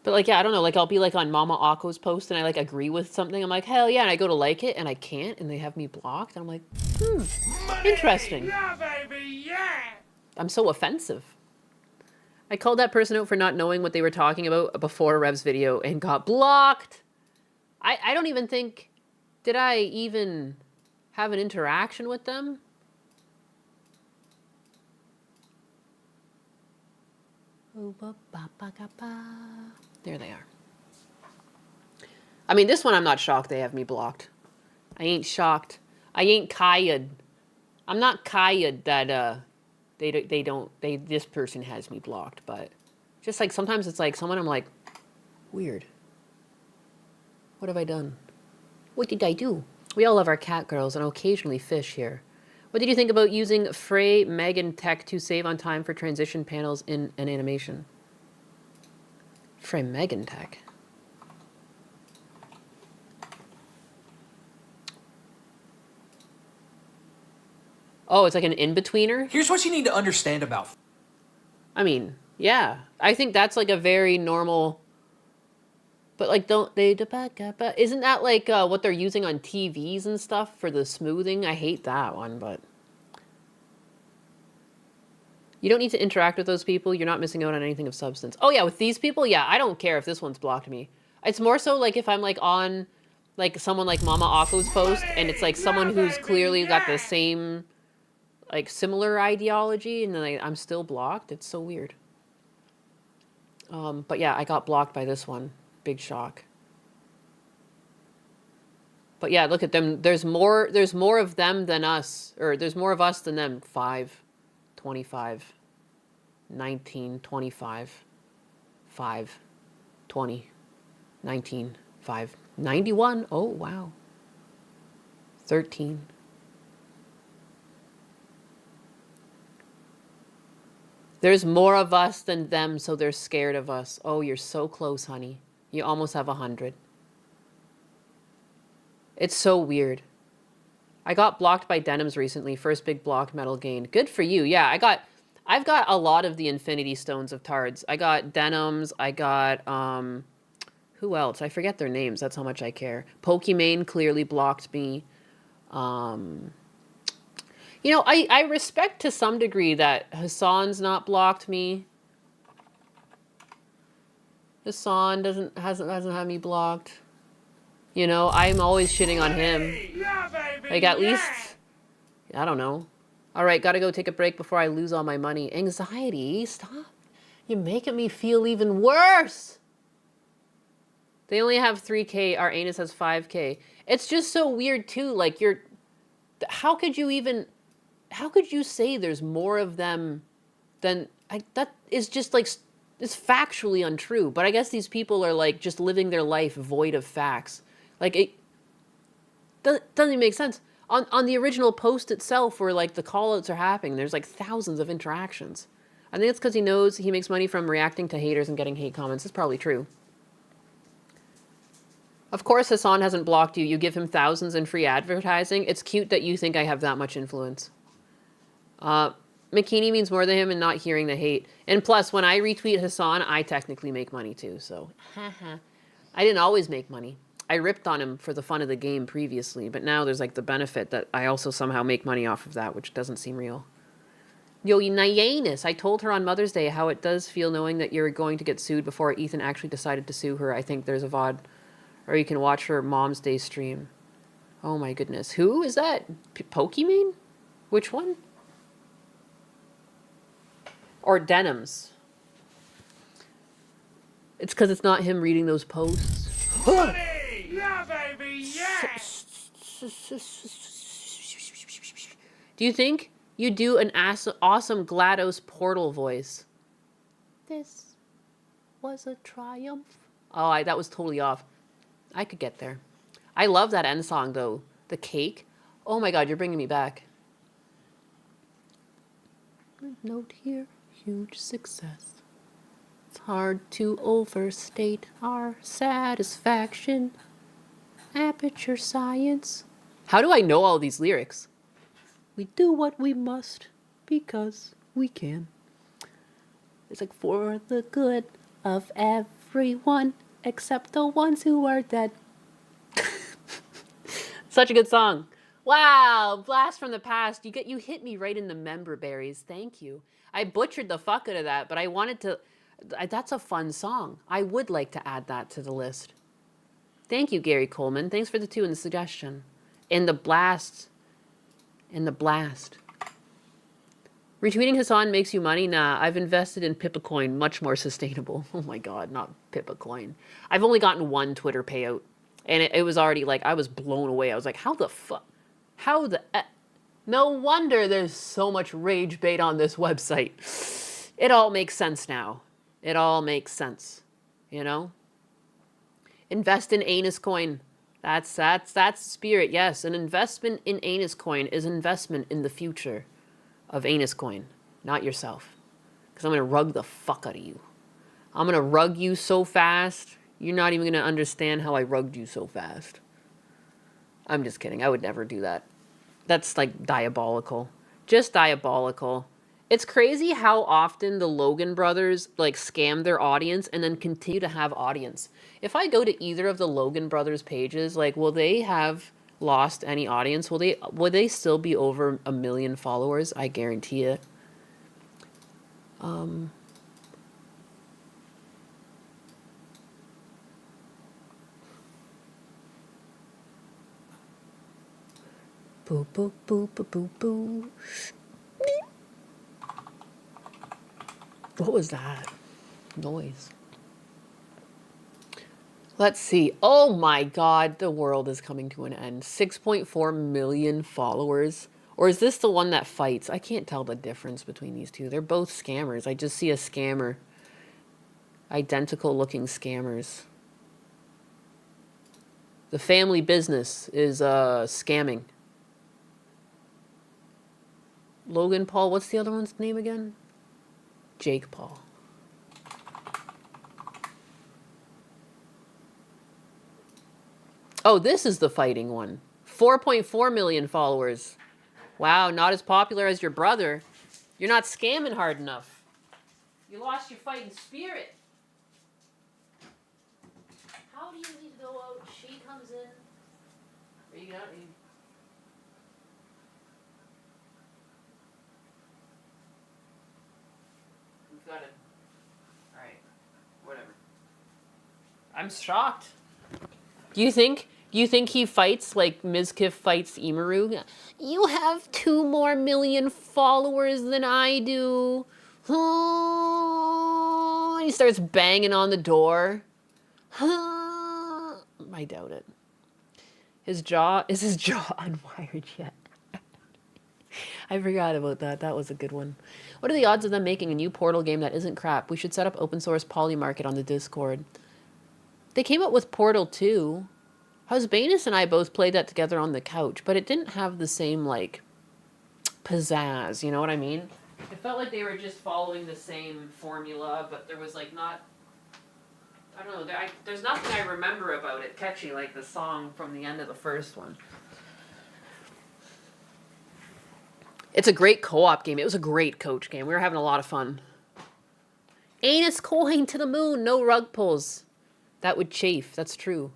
But like, yeah, I don't know. Like, I'll be like on Mama Akko's post and I like agree with something. I'm like, hell yeah. And I go to like it and I can't and they have me blocked. And I'm like, interesting. Yeah, baby, yeah. I'm so offensive. I called that person out for not knowing what they were talking about before Rev's video and got blocked. I don't even think, did I even have an interaction with them? There they are. I mean, this one I'm not shocked they have me blocked. I ain't shocked. I ain't kayad. I'm not kayad that this person has me blocked, but just like sometimes it's like someone I'm like, weird. What have I done? What did I do? We all love our cat girls and occasionally fish here. What did you think about using Frey Megan Tech to save on time for transition panels in an animation? Frey Megan Tech. Oh, it's like an in-betweener? Here's what you need to understand about. I mean, yeah. I think that's like a very normal... But like, don't they... Isn't that like what they're using on TVs and stuff for the smoothing? I hate that one, but... You don't need to interact with those people. You're not missing out on anything of substance. Oh yeah, with these people, yeah, I don't care if this one's blocked me. It's more so like if I'm like on like someone like Mama Akko's post and it's like someone who's clearly got the same like similar ideology and then I'm still blocked. It's so weird. But yeah, I got blocked by this one. Big shock. But yeah, look at them. There's more of them than us. Or there's more of us than them. 5, 25, 19, 25, 5, 20, 19, 5, 91. Oh, wow. 13. There's more of us than them, so they're scared of us. Oh, you're so close, honey. You almost have 100. It's so weird. I got blocked by Denims recently. First big block medal gain. Good for you. Yeah, I've got a lot of the Infinity Stones of Tards. I got Denims. I got, who else? I forget their names. That's how much I care. Pokimane clearly blocked me. You know, I respect to some degree that Hassan's not blocked me. Hassan hasn't had me blocked. You know, I'm always shitting on him. Yeah, baby. Like, at yeah. least, I don't know. All right, gotta go take a break before I lose all my money. Anxiety, stop. You're making me feel even worse. They only have 3K. Our anus has 5K. It's just so weird, too. Like, how could you say there's more of them than, that is just, like, it's factually untrue. But I guess these people are, like, just living their life void of facts. Like, it doesn't even make sense. On the original post itself where, like, the call-outs are happening, there's, like, thousands of interactions. I think it's because he knows he makes money from reacting to haters and getting hate comments. It's probably true. Of course Hassan hasn't blocked you. You give him thousands in free advertising. It's cute that you think I have that much influence. McKinney means more than him and not hearing the hate. And plus, when I retweet Hassan, I technically make money too, so. I didn't always make money. I ripped on him for the fun of the game previously, but now there's like the benefit that I also somehow make money off of that, which doesn't seem real. Yo, Nyanus, I told her on Mother's Day how it does feel knowing that you're going to get sued before Ethan actually decided to sue her. I think there's a VOD, or you can watch her Mom's Day stream. Oh my goodness. Who is that? Pokimane? Which one? Or Denims. It's because it's not him reading those posts. Buddy! Yeah, baby, yeah! Do you think you do an awesome GLaDOS Portal voice? This was a triumph. Oh, that was totally off. I could get there. I love that end song, though. The cake. Oh my god, you're bringing me back. Note here, huge success. It's hard to overstate our satisfaction. Aperture Science. How do I know all these lyrics? We do what we must because we can. It's like for the good of everyone except the ones who are dead. Such a good song. Wow, blast from the past. You hit me right in the member berries. Thank you. I butchered the fuck out of that, but I wanted to. That's a fun song. I would like to add that to the list. Thank you, Gary Coleman. Thanks for the 2 and the suggestion. And the blast. Retweeting Hassan makes you money? Nah, I've invested in Pipacoin, much more sustainable. Oh my god, not Pipacoin. I've only gotten 1 Twitter payout. And it was already like, I was blown away. I was like, how the fuck? No wonder there's so much rage bait on this website. It all makes sense now. It all makes sense. You know? Invest in Anus Coin. That's the spirit. Yes, an investment in Anus Coin is investment in the future of Anus Coin, not yourself. Because I'm going to rug the fuck out of you. I'm going to rug you so fast, you're not even going to understand how I rugged you so fast. I'm just kidding. I would never do that. That's like diabolical. Just diabolical. It's crazy how often the Logan brothers like scam their audience and then continue to have audience. If I go to either of the Logan brothers pages, like, will they have lost any audience? Will they still be over 1 million followers? I guarantee it. Boop, boop, boop, boop, boop, boop. What was that noise? Let's see. Oh my God, the world is coming to an end. 6.4 million followers. Or is this the one that fights? I can't tell the difference between these two. They're both scammers. I just see a scammer. Identical looking scammers. The family business is scamming. Logan Paul, what's the other one's name again? Jake Paul. Oh, this is the fighting one. 4.4 million followers. Wow, not as popular as your brother. You're not scamming hard enough. You lost your fighting spirit. How do you need to go out? She comes in. Are you not? We've got it. Alright. Whatever. I'm shocked. Do you think he fights like Mizkif fights Imaru? You have 2 more million followers than I do. Oh, he starts banging on the door. I doubt it. Is his jaw unwired yet? I forgot about that. That was a good one. What are the odds of them making a new Portal game that isn't crap? We should set up open source Poly Market on the Discord. They came up with Portal 2. Husbanus and I both played that together on the couch, but it didn't have the same, like, pizzazz, you know what I mean? It felt like they were just following the same formula, but there was, like, not... I don't know, there's nothing I remember about it catchy like the song from the end of the first one. It's a great co-op game. It was a great coach game. We were having a lot of fun. Anus coin to the moon. No rug pulls. That would chafe. That's true.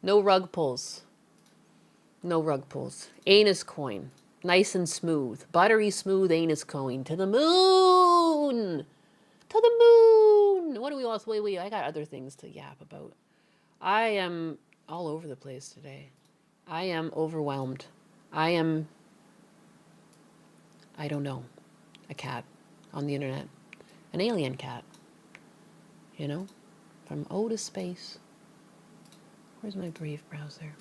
No rug pulls. No rug pulls. Anus coin. Nice and smooth. Buttery smooth anus coin. To the moon! To the moon! What do we all... Wait, I got other things to yap about. I am all over the place today. I am overwhelmed. I don't know. A cat on the internet. An alien cat. You know? From O to space. Where's my Brave browser?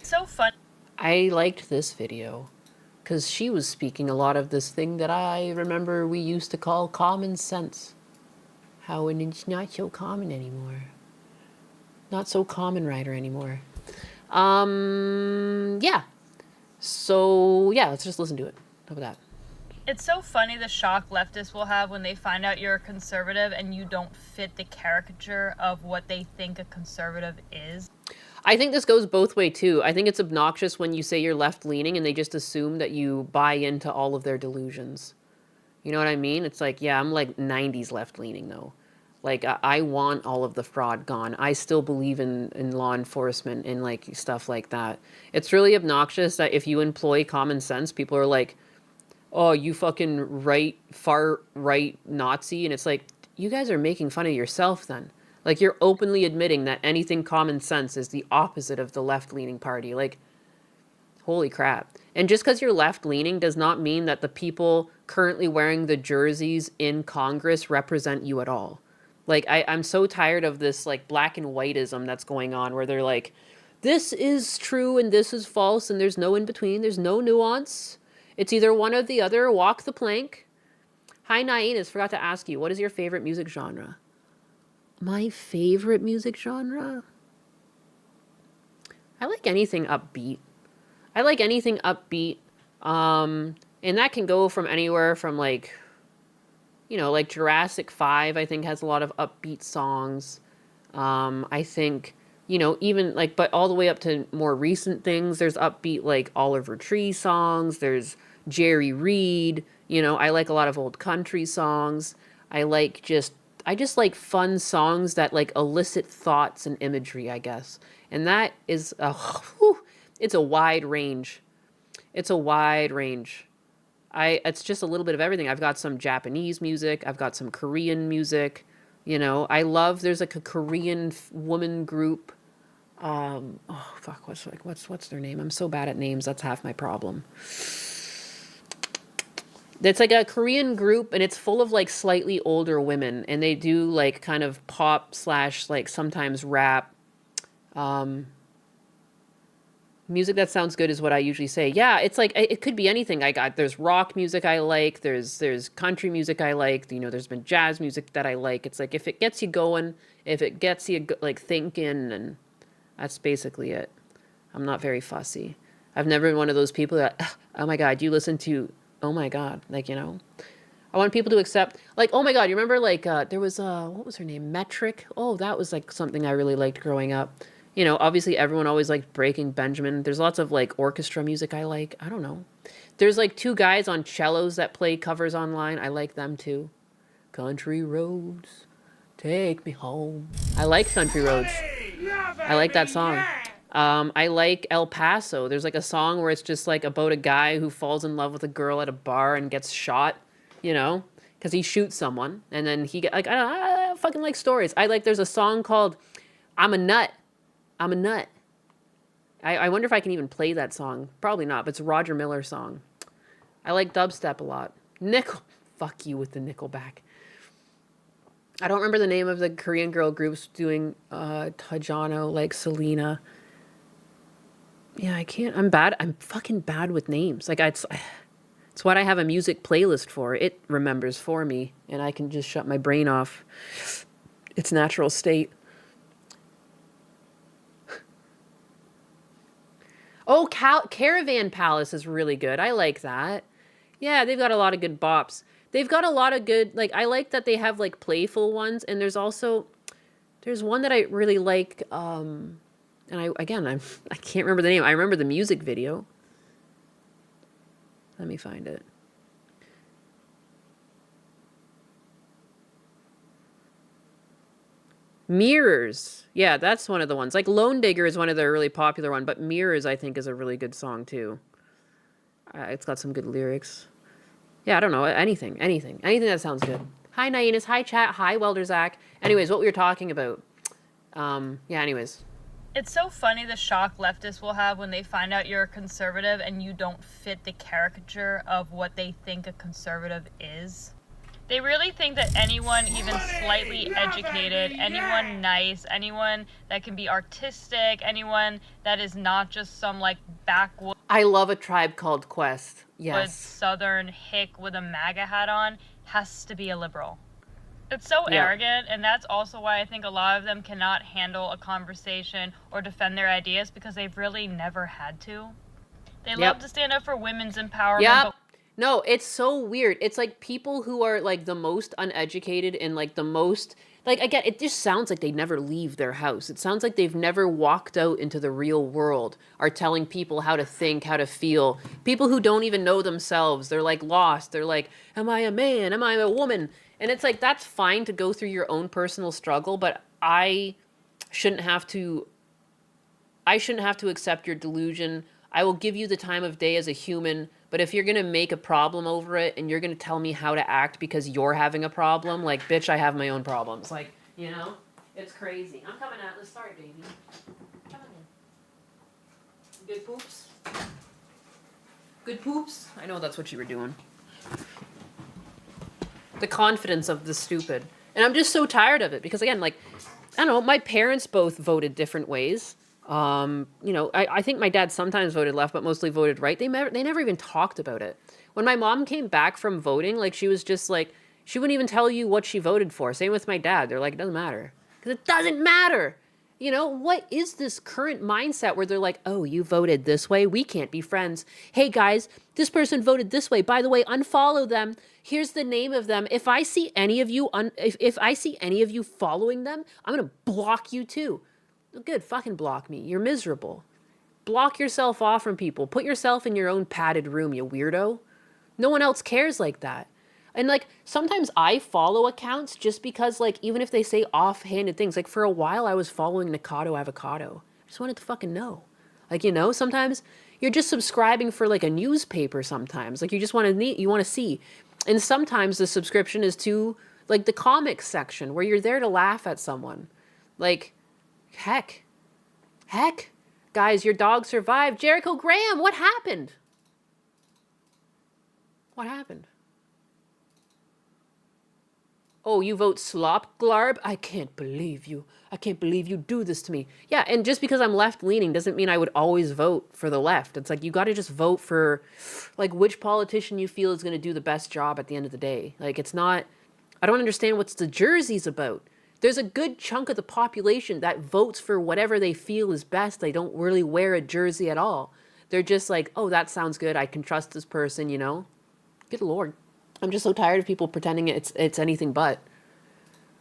So fun. I liked this video because she was speaking a lot of this thing that I remember we used to call common sense. How it's not so common anymore. Not so common writer anymore. Yeah. So, yeah, let's just listen to it. How about that? It's so funny the shock leftists will have when they find out you're a conservative and you don't fit the caricature of what they think a conservative is. I think this goes both way too. I think it's obnoxious when you say you're left-leaning and they just assume that you buy into all of their delusions. You know what I mean? It's like, yeah, I'm like 90s left-leaning though. Like, I want all of the fraud gone. I still believe in law enforcement and, like, stuff like that. It's really obnoxious that if you employ common sense, people are like, oh, you fucking far-right Nazi. And it's like, you guys are making fun of yourself then. Like, you're openly admitting that anything common sense is the opposite of the left-leaning party. Like, holy crap. And just because you're left-leaning does not mean that the people currently wearing the jerseys in Congress represent you at all. Like, I'm so tired of this, like, black and whiteism that's going on where they're like, this is true and this is false and there's no in-between. There's no nuance. It's either one or the other. Walk the plank. Hi, Nainas. Forgot to ask you, what is your favorite music genre? My favorite music genre? I like anything upbeat. And that can go from anywhere from, like... You know, like Jurassic 5, I think, has a lot of upbeat songs. I think, you know, even like, but all the way up to more recent things, there's upbeat like Oliver Tree songs. There's Jerry Reed. You know, I like a lot of old country songs. I just like fun songs that like elicit thoughts and imagery, I guess. And that is, it's a wide range. It's a wide range. It's just a little bit of everything. I've got some Japanese music. I've got some Korean music. You know, there's like a Korean woman group. What's their name? I'm so bad at names. That's half my problem. It's like a Korean group, and it's full of like slightly older women, and they do like kind of pop slash like sometimes rap. Music that sounds good is what I usually say. Yeah, it's like it could be anything. There's rock music I like. There's country music I like. You know, there's been jazz music that I like. It's like if it gets you going, if it gets you like thinking, and that's basically it. I'm not very fussy. I've never been one of those people that, oh my God, you listen to, oh my God, like, you know. I want people to accept, like, oh my God, you remember like there was what was her name, Metric? Oh, that was like something I really liked growing up. You know, obviously everyone always liked Breaking Benjamin. There's lots of like orchestra music I like. I don't know. There's like 2 guys on cellos that play covers online. I like them too. Country roads, take me home. I like Country Roads. Yeah, I like that baby, song. yeah. I like El Paso. There's like a song where it's just like about a guy who falls in love with a girl at a bar and gets shot, you know, because he shoots someone. And then he get like, I fucking like stories. There's a song called I'm a Nut. I'm a Nut. I wonder if I can even play that song. Probably not, but it's a Roger Miller song. I like dubstep a lot. Fuck you with the Nickelback. I don't remember the name of the Korean girl groups doing Tajano, like Selena. Yeah, I can't. I'm bad. I'm fucking bad with names. Like, it's what I have a music playlist for. It remembers for me, and I can just shut my brain off its natural state. Oh, Caravan Palace is really good. I like that. Yeah, they've got a lot of good bops. They've got a lot of good, like, I like that they have, like, playful ones, and there's one that I really like, and I can't remember the name. I remember the music video. Let me find it. Mirrors. Yeah, that's one of the ones. Like, Lone Digger is one of their really popular one, but Mirrors, I think, is a really good song, too. It's got some good lyrics. Yeah, I don't know. Anything that sounds good. Hi, Nainus. Hi, chat. Hi, Welder Zach. Anyways, what we were talking about. Anyways. It's so funny the shock leftists will have when they find out you're a conservative and you don't fit the caricature of what they think a conservative is. They really think that anyone even slightly educated, anyone nice, anyone that can be artistic, anyone that is not just some like backwoods I love A Tribe Called Quest. Yes. southern hick with a MAGA hat on has to be a liberal. It's so Yeah. arrogant, and that's also why I think a lot of them cannot handle a conversation or defend their ideas because they've really never had to. They love to stand up for women's empowerment, Yep. but No, it's so weird. It's like people who are like the most uneducated and like the most like again, it just sounds like they never leave their house. It sounds like they've never walked out into the real world, are telling people how to think, how to feel. People who don't even know themselves, they're like lost. They're like, am I a man? Am I a woman? And it's like that's fine to go through your own personal struggle, but I shouldn't have to accept your delusion. I will give you the time of day as a human, but if you're going to make a problem over it and you're going to tell me how to act because you're having a problem, like, bitch, I have my own problems. Like, you know? It's crazy. I'm coming Atlas. Sorry, baby. Come on in. Good poops? Good poops? I know that's what you were doing. The confidence of the stupid. And I'm just so tired of it because, again, like, I don't know, my parents both voted different ways. You know, I think my dad sometimes voted left, but mostly voted right. They never even talked about it. When my mom came back from voting, like, she was just like, she wouldn't even tell you what she voted for. Same with my dad. They're like, it doesn't matter. Because it doesn't matter. You know, what is this current mindset where they're like, oh, you voted this way? We can't be friends. Hey, guys, this person voted this way. By the way, unfollow them. Here's the name of them. If I see any of you, if I see any of you following them, I'm going to block you too. Good, fucking block me. You're miserable. Block yourself off from people. Put yourself in your own padded room, you weirdo. No one else cares like that. And, like, sometimes I follow accounts just because, like, even if they say offhanded things, like, for a while I was following Nikado Avocado. I just wanted to fucking know. Like, you know, sometimes you're just subscribing for, like, a newspaper sometimes. Like, you just want to see. And sometimes the subscription is to, like, the comics section where you're there to laugh at someone. Like, heck. Guys, your dog survived. Jericho Graham, what happened? What happened? Oh, you vote slop, Glarb? I can't believe you. I can't believe you do this to me. Yeah, and just because I'm left-leaning doesn't mean I would always vote for the left. It's like, you got to just vote for, like, which politician you feel is going to do the best job at the end of the day. Like, it's not... I don't understand what's the jerseys about. There's a good chunk of the population that votes for whatever they feel is best. They don't really wear a jersey at all. They're just like, oh, that sounds good. I can trust this person, you know? Good Lord. I'm just so tired of people pretending it's anything but.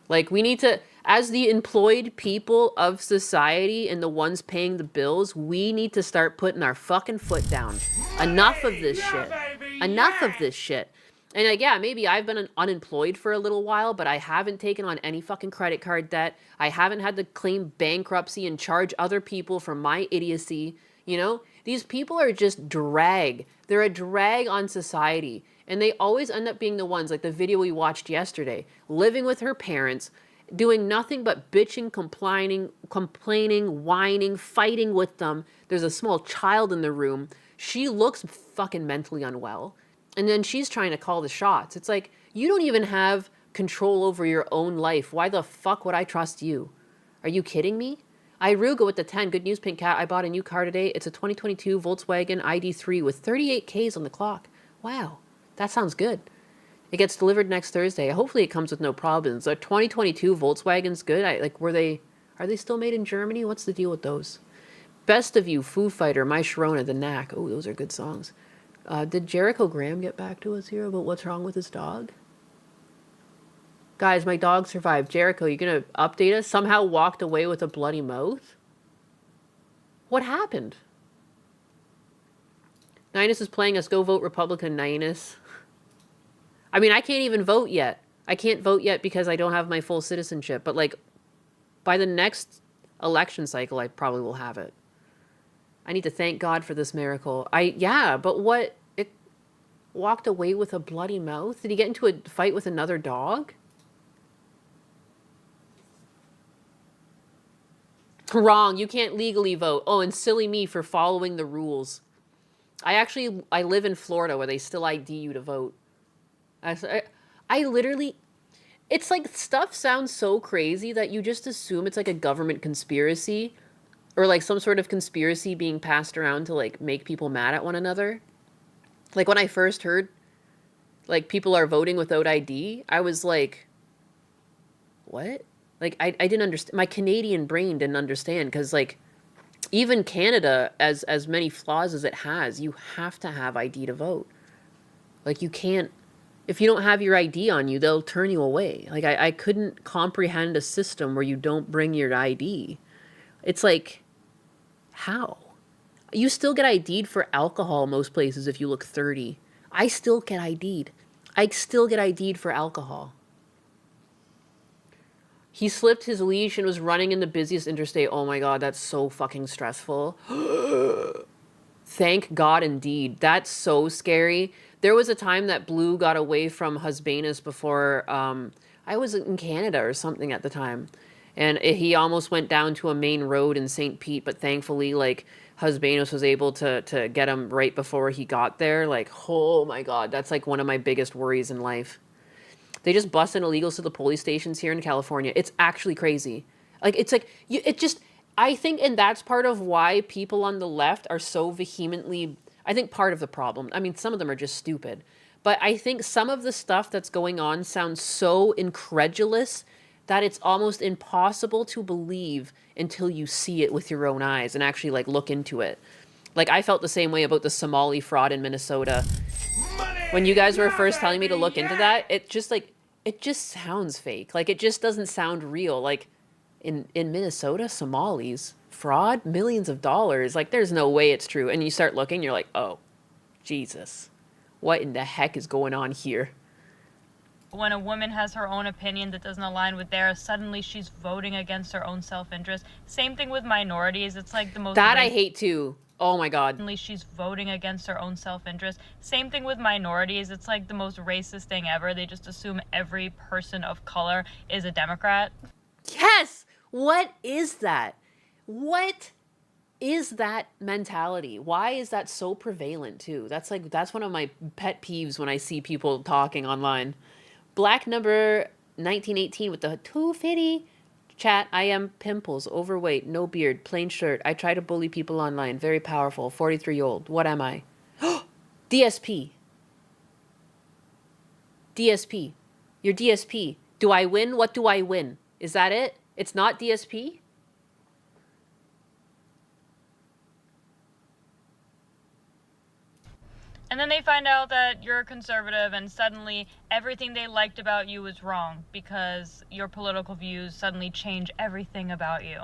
Like, we need to, as the employed people of society and the ones paying the bills, we need to start putting our fucking foot down. Enough of this shit. baby, Enough yeah. of this shit. And like, yeah, maybe I've been unemployed for a little while, but I haven't taken on any fucking credit card debt. I haven't had to claim bankruptcy and charge other people for my idiocy. You know, these people are just drag. They're a drag on society. And they always end up being the ones, like the video we watched yesterday, living with her parents, doing nothing but bitching, complaining, whining, fighting with them. There's a small child in the room. She looks fucking mentally unwell. And then she's trying to call the shots. It's like, you don't even have control over your own life. Why the fuck would I trust you? Are you kidding me? Iruga with the 10. Good news, Pink Cat. I bought a new car today. It's a 2022 Volkswagen ID3 with 38 Ks on the clock. Wow. That sounds good. It gets delivered next Thursday. Hopefully it comes with no problems. A 2022 Volkswagen's good. Are they still made in Germany? What's the deal with those? Best of You, Foo Fighter, My Sharona, The Knack. Oh, those are good songs. Did Jericho Graham get back to us here about what's wrong with his dog? Guys, my dog survived. Jericho, you gonna update us? Somehow walked away with a bloody mouth? What happened? Ninus is playing us. Go vote Republican, Ninus. I mean, I can't even vote yet. I can't vote yet because I don't have my full citizenship. But, like, by the next election cycle, I probably will have it. I need to thank God for this miracle. Yeah, but what? It walked away with a bloody mouth? Did he get into a fight with another dog? Wrong. You can't legally vote. Oh, and silly me for following the rules. I live in Florida where they still ID you to vote. I literally, it's like stuff sounds so crazy that you just assume it's like a government conspiracy or like some sort of conspiracy being passed around to like make people mad at one another. Like when I first heard like people are voting without ID, I was like, what? Like I didn't understand. My Canadian brain didn't understand because like even Canada, as many flaws as it has, you have to have ID to vote. Like you can't, if you don't have your ID on you, they'll turn you away. Like I couldn't comprehend a system where you don't bring your ID. It's like, how? You still get ID'd for alcohol most places if you look 30. I still get ID'd. I still get ID'd for alcohol. He slipped his leash and was running in the busiest interstate. Oh my God, that's so fucking stressful. Thank God indeed. That's so scary. There was a time that Blue got away from Husbanus before I was in Canada or something at the time. And he almost went down to a main road in St. Pete, but thankfully, like, Husbanus was able to get him right before he got there. Like, oh my God, that's like one of my biggest worries in life. They just bust in illegals to the police stations here in California. It's actually crazy. Like, it's like, I think, and that's part of why people on the left are so vehemently, I think part of the problem. I mean, some of them are just stupid. But I think some of the stuff that's going on sounds so incredulous that it's almost impossible to believe until you see it with your own eyes and actually, like, look into it. Like, I felt the same way about the Somali fraud in Minnesota. When you guys were first telling me to look into that, it just sounds fake. Like, it just doesn't sound real. Like, in Minnesota, Somalis, fraud, millions of dollars. Like, there's no way it's true. And you start looking, you're like, oh, Jesus. What in the heck is going on here? When a woman has her own opinion that doesn't align with theirs, suddenly she's voting against her own self-interest. Same thing with minorities. It's like the most... That I hate too. Oh my God. Suddenly she's voting against her own self-interest. Same thing with minorities. It's like the most racist thing ever. They just assume every person of color is a Democrat. Yes! What is that? What is that mentality? Why is that so prevalent too? That's one of my pet peeves when I see people talking online. Black number 1918 with the 250. Chat, I am pimples, overweight, no beard, plain shirt. I try to bully people online. Very powerful, 43-year-old. What am I? DSP. DSP. You're DSP. Do I win? What do I win? Is that it? It's not DSP? And then they find out that you're a conservative, and suddenly everything they liked about you is wrong because your political views suddenly change everything about you.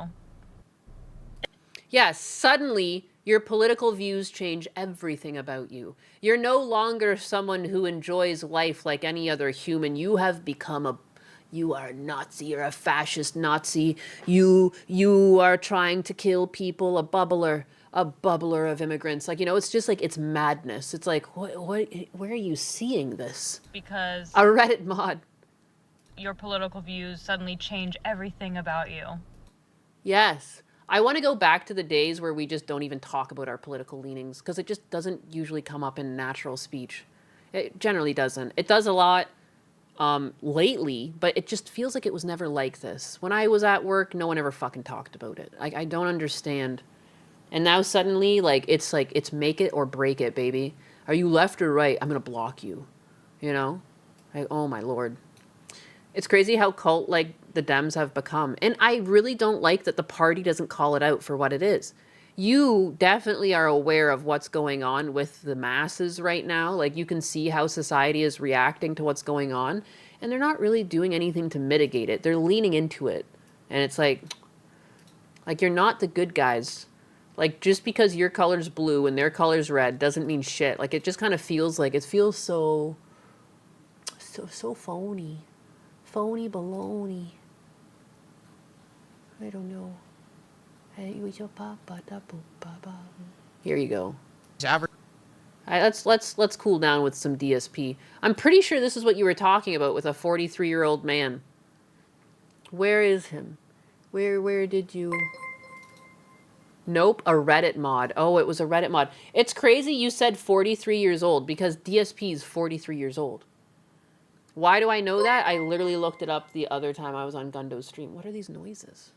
Yes, suddenly your political views change everything about you. You're no longer someone who enjoys life like any other human. You have become you are a Nazi, you're a fascist Nazi. You are trying to kill people, a bubbler of immigrants. Like, you know, it's just like, it's madness. It's like, where are you seeing this? Because A Reddit mod. your political views suddenly change everything about you. Yes. I want to go back to the days where we just don't even talk about our political leanings, because it just doesn't usually come up in natural speech. It generally doesn't. It does a lot lately, but it just feels like it was never like this. When I was at work, no one ever fucking talked about it. I don't understand. And now suddenly, it's make it or break it, baby. Are you left or right? I'm going to block you. You know? Like, oh my Lord. It's crazy how cult-like the Dems have become. And I really don't like that the party doesn't call it out for what it is. You definitely are aware of what's going on with the masses right now. Like, you can see how society is reacting to what's going on. And they're not really doing anything to mitigate it. They're leaning into it. And it's like you're not the good guys. Like, just because your color's blue and their color's red doesn't mean shit. Like, it just kind of feels like, it feels so phony. Phony baloney. I don't know. Hey, with your papa, da boop, ba ba. Here you go. Let's cool down with some DSP. I'm pretty sure this is what you were talking about with a 43-year-old man. Where is him? Where did you... Nope, a Reddit mod. Oh, it was a Reddit mod. It's crazy you said 43 years old, because DSP is 43 years old. Why do I know that? I literally looked it up the other time I was on Gundo's stream. What are these noises?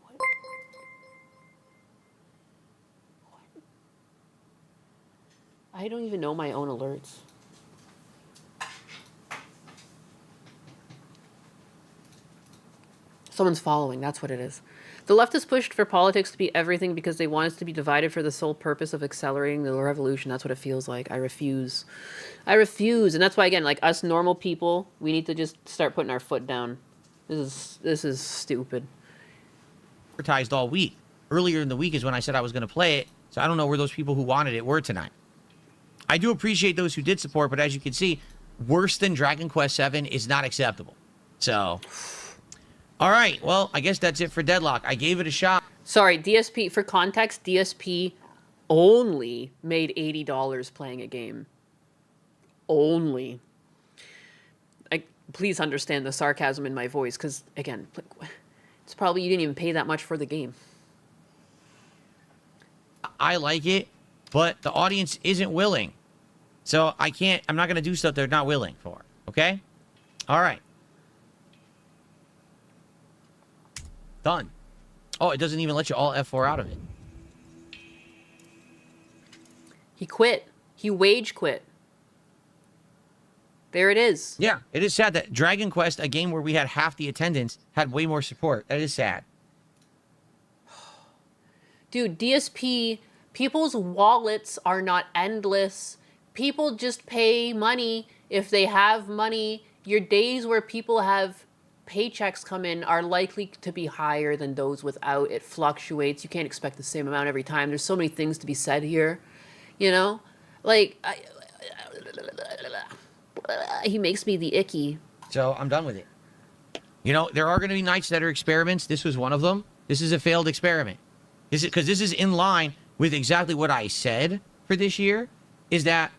What? I don't even know my own alerts. Someone's following, that's what it is. The left has pushed for politics to be everything because they want us to be divided for the sole purpose of accelerating the revolution. That's what it feels like. I refuse. I refuse. And that's why, again, like, us normal people, we need to just start putting our foot down. This is stupid. Advertised all week. Earlier in the week is when I said I was going to play it, so I don't know where those people who wanted it were tonight. I do appreciate those who did support, but as you can see, worse than Dragon Quest VII is not acceptable. So... all right, well, I guess that's it for Deadlock. I gave it a shot. Sorry, DSP, for context, DSP only made $80 playing a game. Only. Please understand the sarcasm in my voice, because, again, it's probably you didn't even pay that much for the game. I like it, but the audience isn't willing. So I'm not going to do stuff they're not willing for, okay? All right. Done. Oh, it doesn't even let you all F4 out of it. He quit. He wage quit. There it is. Yeah, it is sad that Dragon Quest, a game where we had half the attendance, had way more support. That is sad. Dude, DSP, people's wallets are not endless. People just pay money if they have money. Your days where people have paychecks come in are likely to be higher than those without. It fluctuates. You can't expect the same amount every time. There's so many things to be said here, you know? Like, he makes me the icky. So I'm done with it. You know, there are going to be nights that are experiments. This was one of them. This is a failed experiment. Because this is in line with exactly what I said for this year, is that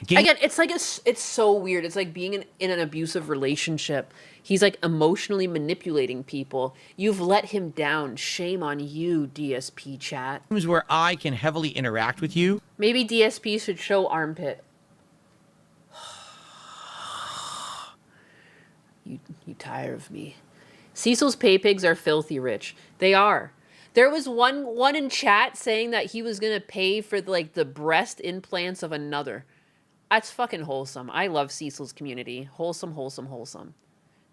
Again, it's like it's so weird. It's like being in an abusive relationship. He's like emotionally manipulating people. You've let him down. Shame on you, DSP chat. Games where I can heavily interact with you. Maybe DSP should show armpit. You tire of me. Cecil's pay pigs are filthy rich. They are. There was one in chat saying that he was gonna pay for like the breast implants of another. That's fucking wholesome. I love Cecil's community. Wholesome, wholesome, wholesome.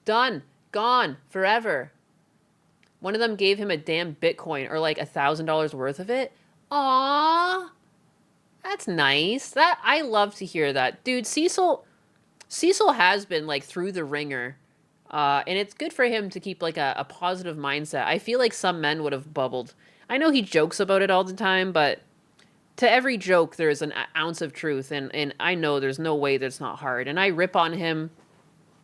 Done. Gone. Forever. One of them gave him a damn Bitcoin or like $1,000 worth of it. Aww. That's nice. That I love to hear that. Dude, Cecil has been like through the ringer. And it's good for him to keep like a positive mindset. I feel like some men would have bubbled. I know he jokes about it all the time, but to every joke, there's an ounce of truth. And I know there's no way that's not hard. And I rip on him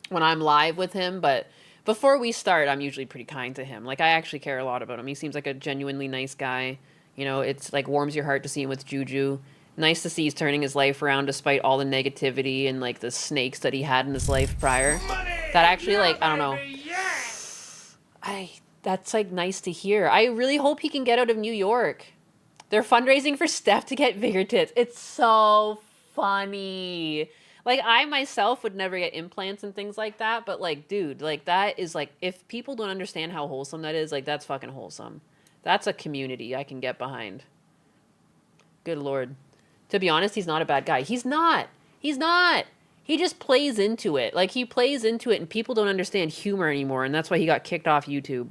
when I'm live with him. But before we start, I'm usually pretty kind to him. Like, I actually care a lot about him. He seems like a genuinely nice guy. You know, it's like warms your heart to see him with Juju. Nice to see he's turning his life around despite all the negativity and like the snakes that he had in his life prior. That actually, like, I don't know. That's like nice to hear. I really hope he can get out of New York. They're fundraising for Steph to get bigger tits. It's so funny. Like, I myself would never get implants and things like that, but like, dude, like that is like, if people don't understand how wholesome that is, like that's fucking wholesome. That's a community I can get behind. Good Lord. To be honest, he's not a bad guy. He's not. He's not. He just plays into it. Like, he plays into it and people don't understand humor anymore, and that's why he got kicked off YouTube.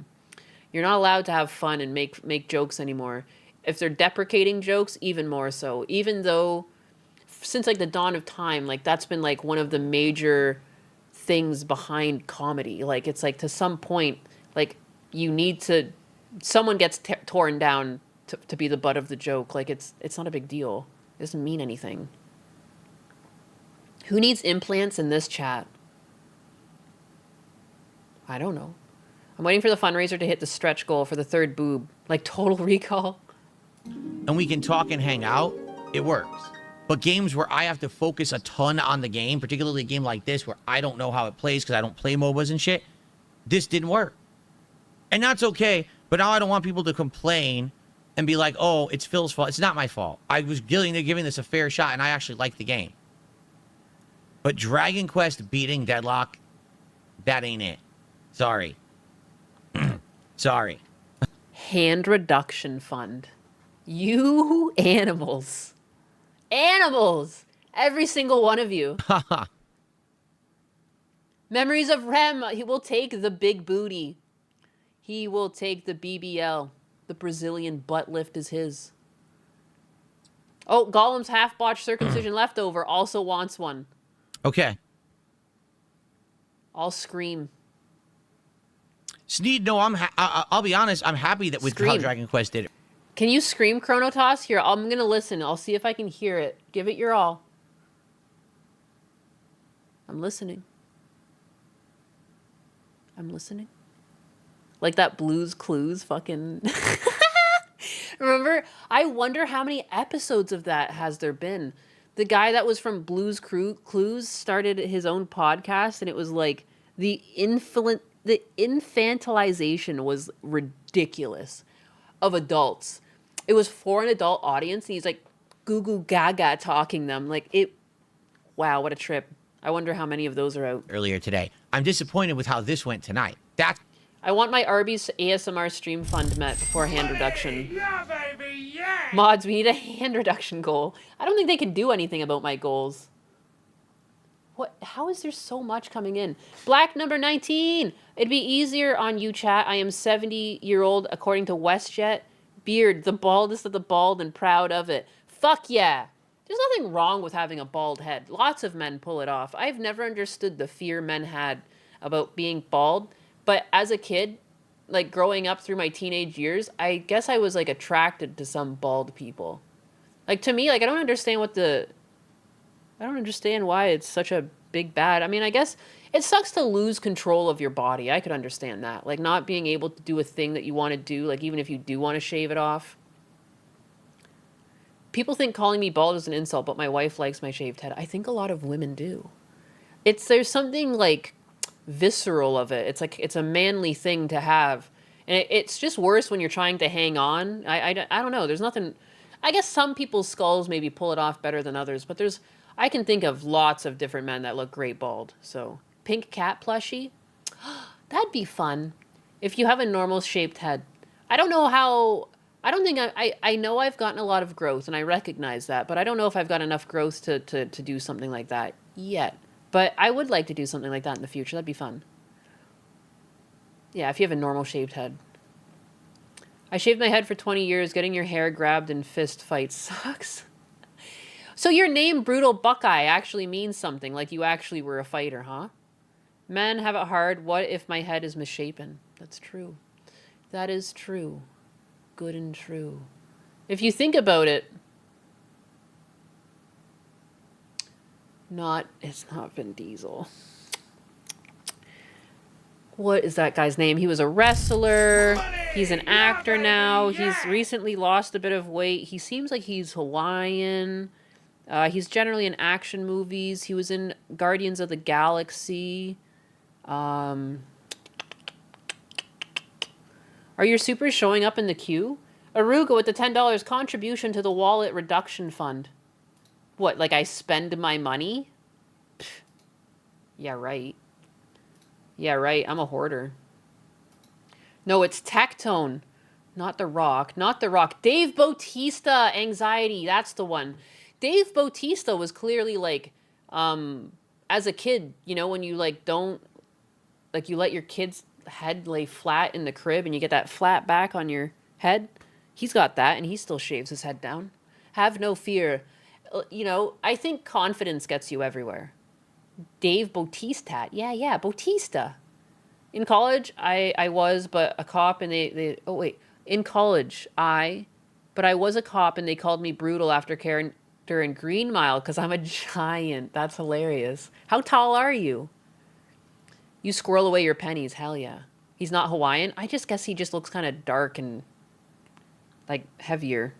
You're not allowed to have fun and make jokes anymore. If they're deprecating jokes, even more so. Even though, since like the dawn of time, like that's been like one of the major things behind comedy. Like, it's like to some point, like you need to, someone gets torn down to be the butt of the joke. Like, it's not a big deal. It doesn't mean anything. Who needs implants in this chat? I don't know. I'm waiting for the fundraiser to hit the stretch goal for the third boob. Like Total Recall. And we can talk and hang out, it works. But games where I have to focus a ton on the game, particularly a game like this where I don't know how it plays because I don't play MOBAs and shit, this didn't work. And that's okay, but now I don't want people to complain and be like, oh, it's Phil's fault. It's not my fault. I was giving this a fair shot, and I actually like the game. But Dragon Quest beating Deadlock, that ain't it. Sorry. Sorry. Hand reduction fund. You animals. Animals! Every single one of you. Memories of Rem. He will take the big booty. He will take the BBL. The Brazilian butt lift is his. Oh, Gollum's half-botched circumcision leftover also wants one. Okay. I'll scream. Sneed, no, I'll be honest, I'm happy that with how Scream. Dragon Quest did it. Can you scream, Chronotoss? Here, I'm going to listen. I'll see if I can hear it. Give it your all. I'm listening. I'm listening. Like that Blue's Clues fucking... Remember? I wonder how many episodes of that has there been. The guy that was from Blue's Clues started his own podcast, and it was like the infantilization was ridiculous of adults. It was for an adult audience, and he's like goo goo gaga talking them. Like, it, wow, what a trip. I wonder how many of those are out. Earlier today. I'm disappointed with how this went tonight. I want my Arby's ASMR stream fund met before hand reduction. Yeah, baby, yeah! Mods, we need a hand reduction goal. I don't think they can do anything about my goals. What? How is there so much coming in? Black number 19. It'd be easier on you, chat. I am 70-year-old, according to WestJet. Beard, the baldest of the bald and proud of it. Fuck yeah. There's nothing wrong with having a bald head. Lots of men pull it off. I've never understood the fear men had about being bald. But as a kid, like growing up through my teenage years, I guess I was like attracted to some bald people. Like, to me, like, I don't understand why it's such a big bad. I mean, I guess it sucks to lose control of your body. I could understand that. Like, not being able to do a thing that you want to do, like, even if you do want to shave it off. People think calling me bald is an insult, but my wife likes my shaved head. I think a lot of women do. There's something like visceral of it. It's like it's a manly thing to have, and it's just worse when you're trying to hang on. I don't know. There's nothing. I guess some people's skulls maybe pull it off better than others, but I can think of lots of different men that look great bald. So pink cat plushie, that'd be fun. If you have a normal shaped head, I don't know how. I don't think I know I've gotten a lot of growth, and I recognize that, but I don't know if I've got enough growth to do something like that yet. But I would like to do something like that in the future. That'd be fun. Yeah, if you have a normal shaved head. I shaved my head for 20 years. Getting your hair grabbed in fist fights sucks. So your name, Brutal Buckeye, actually means something. Like you actually were a fighter, huh? Men have it hard. What if my head is misshapen? That's true. That is true. Good and true. If you think about it, it's not Vin Diesel. What is that guy's name? He was a wrestler. He's an actor now. He's recently lost a bit of weight. He seems like he's Hawaiian. He's generally in action movies. He was in Guardians of the Galaxy. Are your supers showing up in the queue? Aruga with the $10 contribution to the wallet reduction fund. What, like I spend my money? Pfft. Yeah, right. Yeah, right. I'm a hoarder. No, it's Tectone. Not The Rock. Not The Rock. Dave Bautista, Anxiety. That's the one. Dave Bautista was clearly like, as a kid, you know, when you like don't, like you let your kid's head lay flat in the crib and you get that flat back on your head. He's got that and he still shaves his head down. Have no fear. You know, I think confidence gets you everywhere. Dave Bautista. Yeah, Bautista. In college, I was but a cop and in college, I was a cop and they called me brutal after character in Green Mile because I'm a giant. That's hilarious. How tall are you? You squirrel away your pennies. Hell yeah. He's not Hawaiian. I just guess he just looks kind of dark and like heavier.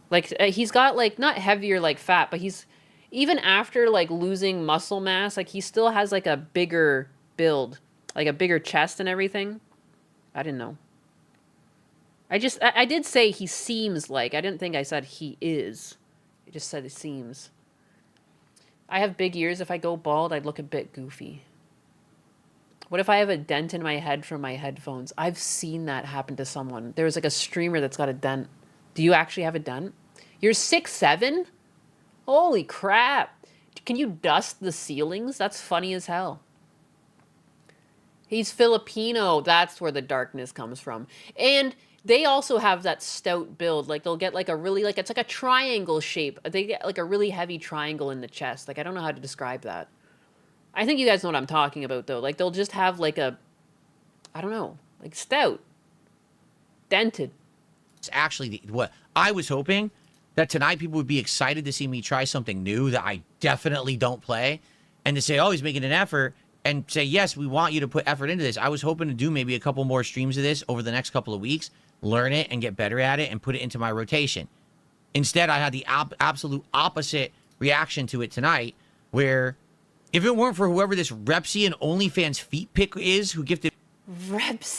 Like he's got like not heavier like fat, but he's even after like losing muscle mass, like he still has like a bigger build, like a bigger chest and everything. I didn't know. I did say he seems like. I didn't think I said he is. I just said it seems. I have big ears. If I go bald, I'd look a bit goofy. What if I have a dent in my head from my headphones? I've seen that happen to someone. There was like a streamer that's got a dent. Do you actually have a dent? You're 6'7"? Holy crap. Can you dust the ceilings? That's funny as hell. He's Filipino. That's where the darkness comes from. And they also have that stout build. Like they'll get like a really, like it's like a triangle shape. They get like a really heavy triangle in the chest. Like I don't know how to describe that. I think you guys know what I'm talking about though. Like they'll just have like a, I don't know, like stout. Dented. It's actually what I was hoping that tonight people would be excited to see me try something new that I definitely don't play and to say, oh, he's making an effort and say, yes, we want you to put effort into this. I was hoping to do maybe a couple more streams of this over the next couple of weeks, learn it and get better at it and put it into my rotation. Instead, I had the absolute opposite reaction to it tonight where if it weren't for whoever this Repsy and OnlyFans feet pick is who gifted Repsy.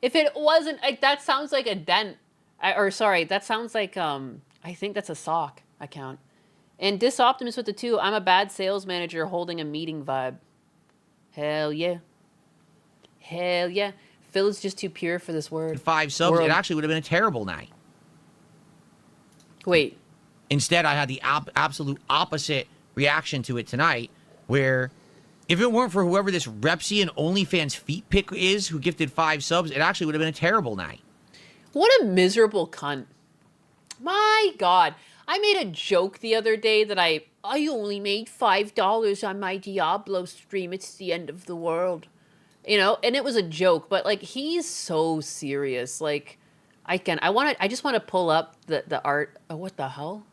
If it wasn't like that sounds like a dent. That sounds like I think that's a sock account. And Disoptimus with the 2, I'm a bad sales manager holding a meeting vibe. Hell yeah. Hell yeah. Phil is just too pure for this word. 5 subs, it actually would have been a terrible night. Wait. Instead, I had the absolute opposite reaction to it tonight where if it weren't for whoever this Repsy and OnlyFans feet pick is who gifted 5 subs, it actually would have been a terrible night. What a miserable cunt. My God. I made a joke the other day that I only made $5 on my Diablo stream. It's the end of the world. You know, and it was a joke, but like he's so serious. Like I just want to pull up the art. Oh, what the hell?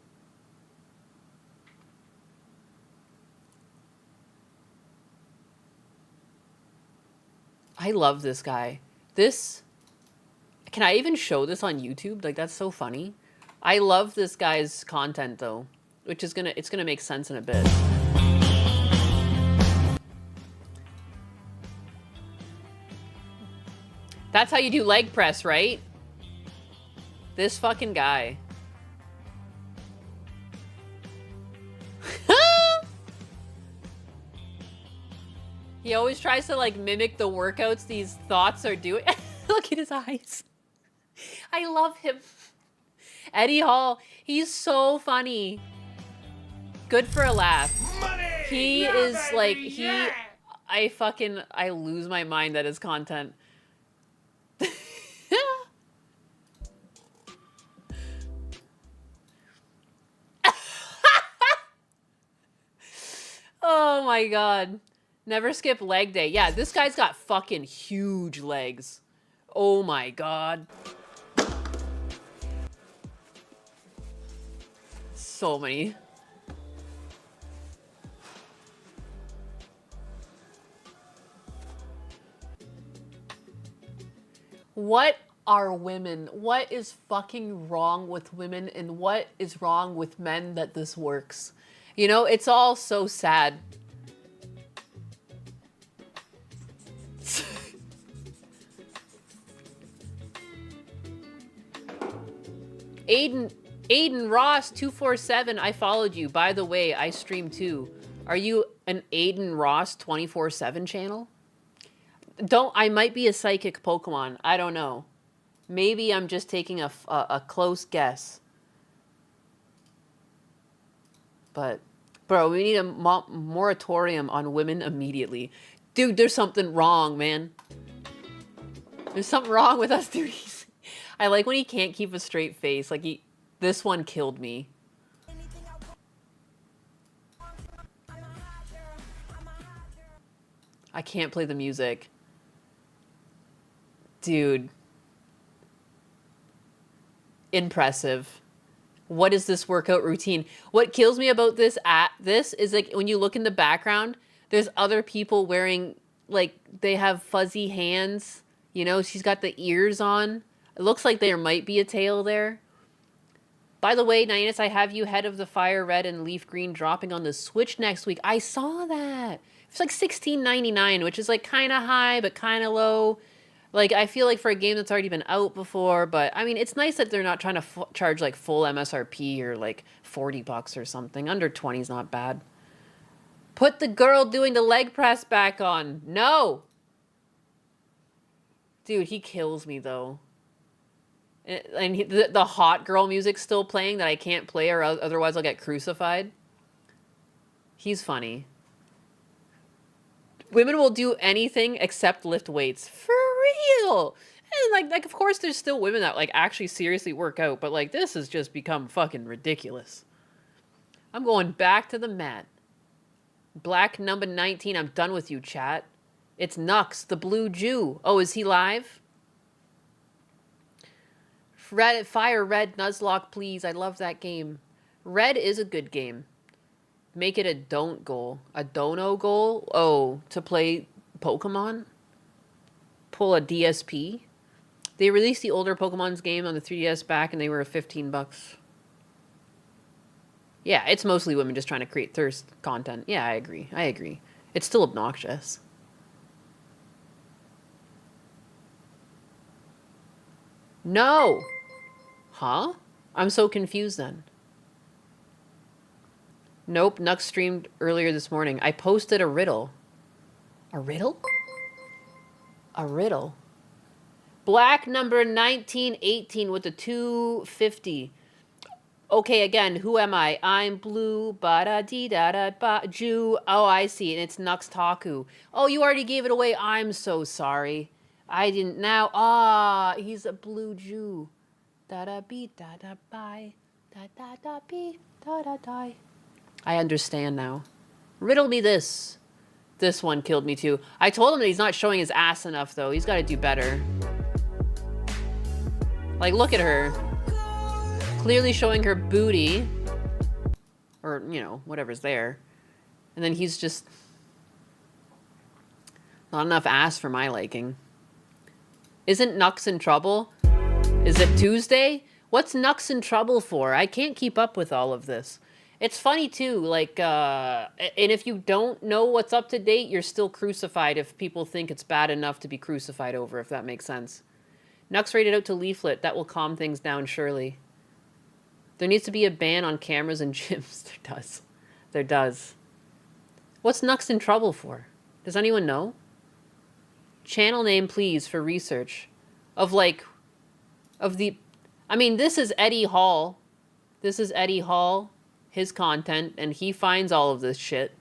I love this guy. Can I even show this on YouTube? Like, that's so funny. I love this guy's content though, which is it's gonna make sense in a bit. That's how you do leg press, right? This fucking guy. He always tries to like mimic the workouts these thoughts are doing. Look at his eyes. I love him. Eddie Hall, he's so funny. Good for a laugh. Money! He Yeah, is baby, like, yeah! I lose my mind at his content. Oh my god. Never skip leg day. Yeah, this guy's got fucking huge legs. Oh my god. So many. What are women? What is fucking wrong with women, and what is wrong with men that this works? You know, it's all so sad. Aiden Ross 247, I followed you. By the way, I stream too. Are you an Aiden Ross 24/7 channel? I might be a psychic Pokemon. I don't know. Maybe I'm just taking a close guess. But, bro, we need a moratorium on women immediately. Dude, there's something wrong, man. There's something wrong with us, dude. I like when he can't keep a straight face. Like, this one killed me. I can't play the music. Dude. Impressive. What is this workout routine? What kills me about this is like when you look in the background, there's other people wearing, like, they have fuzzy hands. You know, she's got the ears on. It looks like there might be a tail there. By the way, Ninus, I have you Head of the Fire Red and Leaf Green dropping on the Switch next week. I saw that. It's like $16.99, which is like kind of high, but kind of low. Like, I feel like for a game that's already been out before, but I mean, it's nice that they're not trying to charge like full MSRP or like $40 or something. Under 20 is not bad. Put the girl doing the leg press back on. No. Dude, he kills me though. And the hot girl music's still playing that I can't play or otherwise I'll get crucified. He's funny. Women will do anything except lift weights. For real. And like of course there's still women that like actually seriously work out, but like this has just become fucking ridiculous. I'm going back to the mat. Black number 19, I'm done with you, chat. It's Nux, the Blue Jew. Oh, is he live? Fire Red Nuzlocke, please. I love that game. Red is a good game. Make it a don't goal. A dono goal? Oh, to play Pokemon? Pull a DSP? They released the older Pokemon's game on the 3DS back and they were $15. Yeah, it's mostly women just trying to create thirst content. Yeah, I agree. It's still obnoxious. No! Huh? I'm so confused then. Nope, Nux streamed earlier this morning. I posted a riddle. A riddle? A riddle. Black number 1918 with the 250. Okay, again, who am I? I'm blue, ba-da-dee-da-da-ba, Jew. Oh, I see, and it's Nux Taku. Oh, you already gave it away. I'm so sorry. I didn't now. Ah, he's a blue Jew. Da-da-bee, da-da-bye, da-da-da-bee, da-da-die. I understand now. Riddle me this. This one killed me too. I told him that he's not showing his ass enough, though. He's got to do better. Like, look at her. Clearly showing her booty. Or, you know, whatever's there. And then he's just... not enough ass for my liking. Isn't Nux in trouble? Is it Tuesday? What's Nux in trouble for? I can't keep up with all of this. It's funny too, like, and if you don't know what's up to date, you're still crucified if people think it's bad enough to be crucified over, if that makes sense. Nux rated out to leaflet. That will calm things down, surely. There needs to be a ban on cameras and gyms. There does. There does. What's Nux in trouble for? Does anyone know? Channel name, please, for research. Of, like, of the... I mean, this is Eddie Hall. This is Eddie Hall, his content, and he finds all of this shit.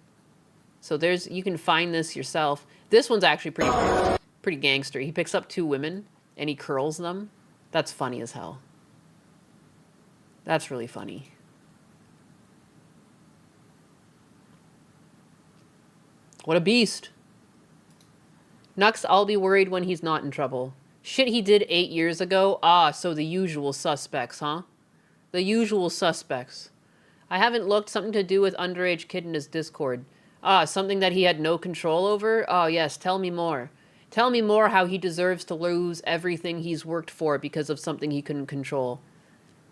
So there's... You can find this yourself. This one's actually pretty gangster. He picks up 2 women, and he curls them. That's funny as hell. That's really funny. What a beast. Nux, I'll be worried when he's not in trouble. Shit he did 8 years ago? Ah, so the usual suspects, huh? The usual suspects. I haven't looked. Something to do with underage kid in his Discord. Ah, something that he had no control over? Oh, yes, tell me more. Tell me more how he deserves to lose everything he's worked for because of something he couldn't control.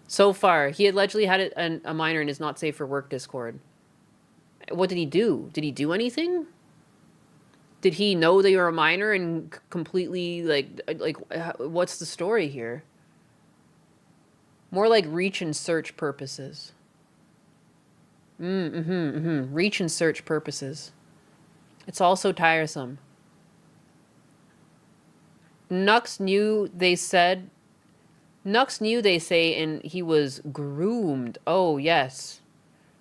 So far, he allegedly had a minor in his not safe for work Discord. What did he do? Did he do anything? Did he know they were a minor and completely, like, what's the story here? More like reach and search purposes. Reach and search purposes. It's also tiresome. Nux knew, they say, and he was groomed. Oh, yes.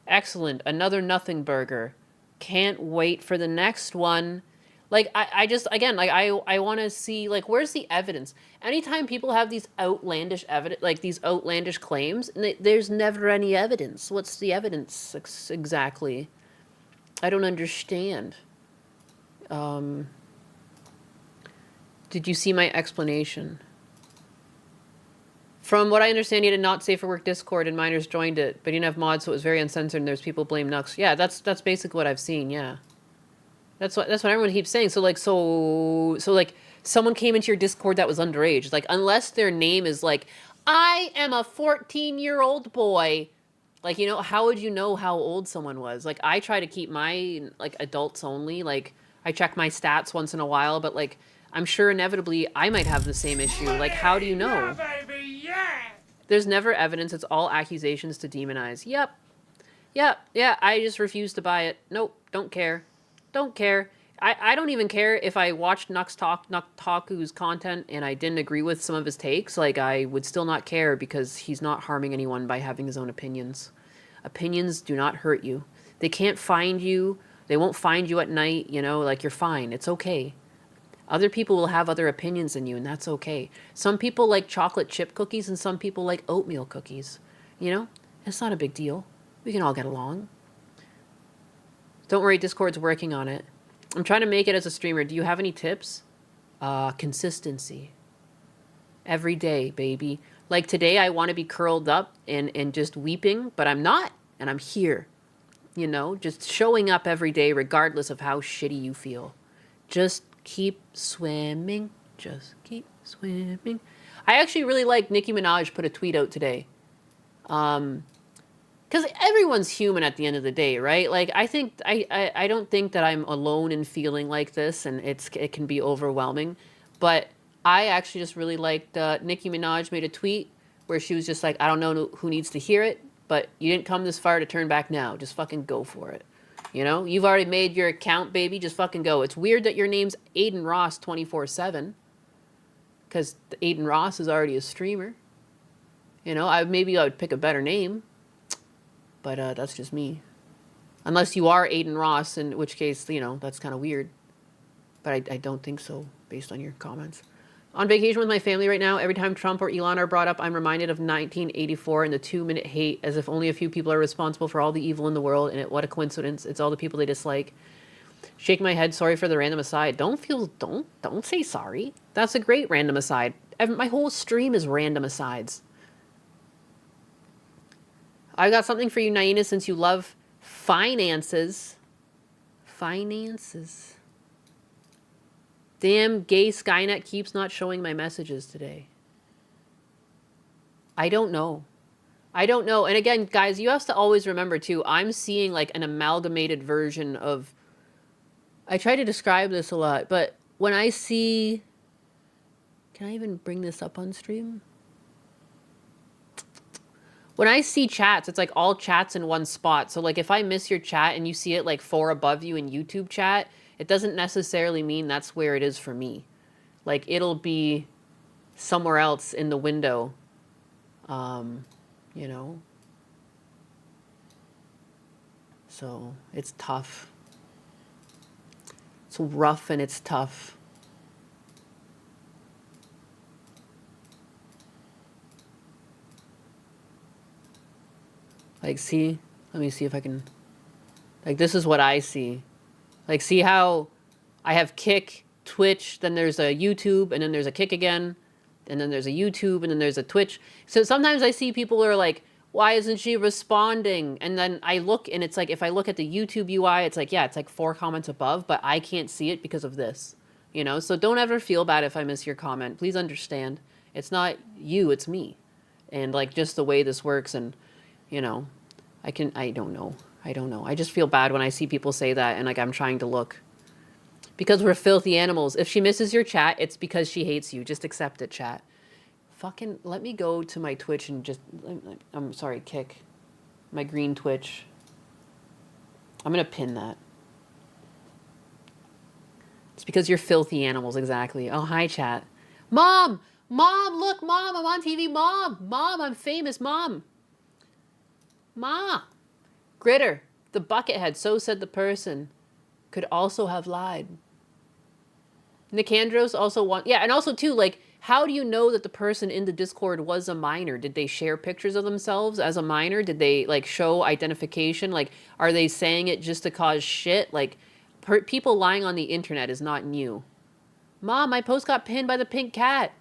Excellent. Another nothing burger. Can't wait for the next one. Like, I just, again, like, I want to see, like, where's the evidence? Anytime people have these outlandish evidence, like, these outlandish claims, and there's never any evidence. What's the evidence exactly? I don't understand. Did you see my explanation? From what I understand, he had a not safe for work Discord and minors joined it, but he didn't have mods, so it was very uncensored and there's people blame Nux. Yeah, that's basically what I've seen, yeah. That's what everyone keeps saying. So like someone came into your Discord that was underage. Like, unless their name is like, I am a 14-year-old boy. Like, you know, how would you know how old someone was? Like, I try to keep my, like, adults only. Like, I check my stats once in a while, but, like, I'm sure inevitably I might have the same issue. Like, how do you know? Yeah, baby, yeah! There's never evidence. It's all accusations to demonize. Yep. Yeah, I just refuse to buy it. Nope, don't care. Don't care. I don't even care if I watched Nuxtaku's content and I didn't agree with some of his takes. Like, I would still not care because he's not harming anyone by having his own opinions. Opinions do not hurt you. They can't find you. They won't find you at night, you know, like, you're fine. It's okay. Other people will have other opinions than you, and that's okay. Some people like chocolate chip cookies and some people like oatmeal cookies. You know, it's not a big deal. We can all get along. Don't worry, Discord's working on it. I'm trying to make it as a streamer. Do you have any tips? Consistency. Every day, baby. Like today, I want to be curled up and just weeping, but I'm not, and I'm here. You know, just showing up every day regardless of how shitty you feel. Just keep swimming. Just keep swimming. I actually really like Nicki Minaj put a tweet out today. Because everyone's human at the end of the day, right? Like, I think, I don't think that I'm alone in feeling like this, and it can be overwhelming. But I actually just really liked, Nicki Minaj made a tweet where she was just like, I don't know who needs to hear it, but you didn't come this far to turn back now. Just fucking go for it. You know? You've already made your account, baby. Just fucking go. It's weird that your name's Aiden Ross 24/7. Because Aiden Ross is already a streamer. You know, maybe I would pick a better name. But that's just me. Unless you are Aiden Ross, in which case, you know, that's kind of weird. But I don't think so, based on your comments. On vacation with my family right now, every time Trump or Elon are brought up, I'm reminded of 1984 and the 2-minute hate, as if only a few people are responsible for all the evil in the world, and what a coincidence. It's all the people they dislike. Shake my head, sorry for the random aside. Don't say sorry. That's a great random aside. My whole stream is random asides. I got something for you, Naina, since you love finances. Finances. Damn, gay Skynet keeps not showing my messages today. I don't know. I don't know. And again, guys, you have to always remember too, I'm seeing like an amalgamated version of, I try to describe this a lot, but when I see, can I even bring this up on stream? When I see chats, it's like all chats in one spot. So like if I miss your chat and you see it like 4 above you in YouTube chat, it doesn't necessarily mean that's where it is for me. Like it'll be somewhere else in the window. You know? So it's tough. It's rough and it's tough. Like, see? Let me see if I can... Like, this is what I see. Like, see how I have Kick, Twitch, then there's a YouTube, and then there's a Kick again, and then there's a YouTube, and then there's a Twitch. So sometimes I see people are like, why isn't she responding? And then I look, and it's like, if I look at the YouTube UI, it's like, yeah, it's like 4 comments above, but I can't see it because of this. You know? So don't ever feel bad if I miss your comment. Please understand. It's not you, it's me. And, like, just the way this works, and... You know, I don't know. I just feel bad when I see people say that and like I'm trying to look. Because we're filthy animals. If she misses your chat, it's because she hates you. Just accept it, chat. Fucking, let me go to my Twitch and just, I'm sorry, Kick. My green Twitch. I'm gonna pin that. It's because you're filthy animals, exactly. Oh, hi, chat. Mom! Mom, look, Mom, I'm on TV. Mom! Mom, I'm famous, Mom! Ma! Gritter, the buckethead, so said the person, could also have lied. Nicandros also want... Yeah, and also, too, like, how do you know that the person in the Discord was a minor? Did they share pictures of themselves as a minor? Did they, like, show identification? Like, are they saying it just to cause shit? Like, people lying on the internet is not new. Mom, my post got pinned by the pink cat.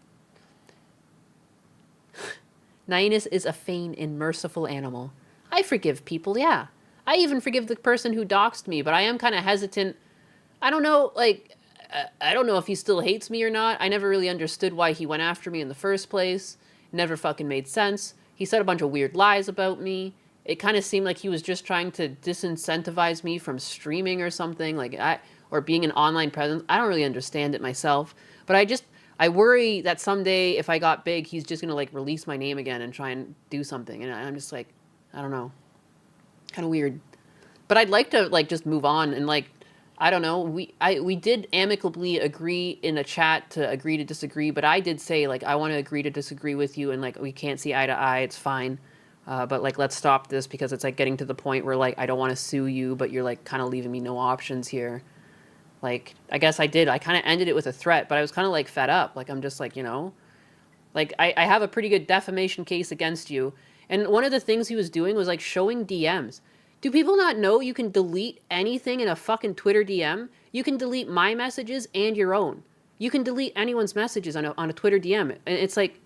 Nyanus is a vain and merciful animal. I forgive people, yeah. I even forgive the person who doxed me, but I am kind of hesitant. I don't know, like, I don't know if he still hates me or not. I never really understood why he went after me in the first place. It never fucking made sense. He said a bunch of weird lies about me. It kind of seemed like he was just trying to disincentivize me from streaming or something, like, or being an online presence. I don't really understand it myself, but I worry that someday if I got big, he's just gonna, like, release my name again and try and do something, and I'm just like, I don't know. Kind of weird. But I'd like to, like, just move on and, like, I don't know. We did amicably agree in a chat to agree to disagree, but I did say, like, I want to agree to disagree with you and, like, we can't see eye to eye. It's fine. But, like, let's stop this because it's, like, getting to the point where, like, I don't want to sue you, but you're, like, kind of leaving me no options here. Like, I guess I did. I kind of ended it with a threat, but I was kind of, like, fed up. Like, I'm just, like, you know. Like, I have a pretty good defamation case against you. And one of the things he was doing was, like, showing DMs. Do people not know you can delete anything in a fucking Twitter DM? You can delete my messages and your own. You can delete anyone's messages on a Twitter DM. And it's like,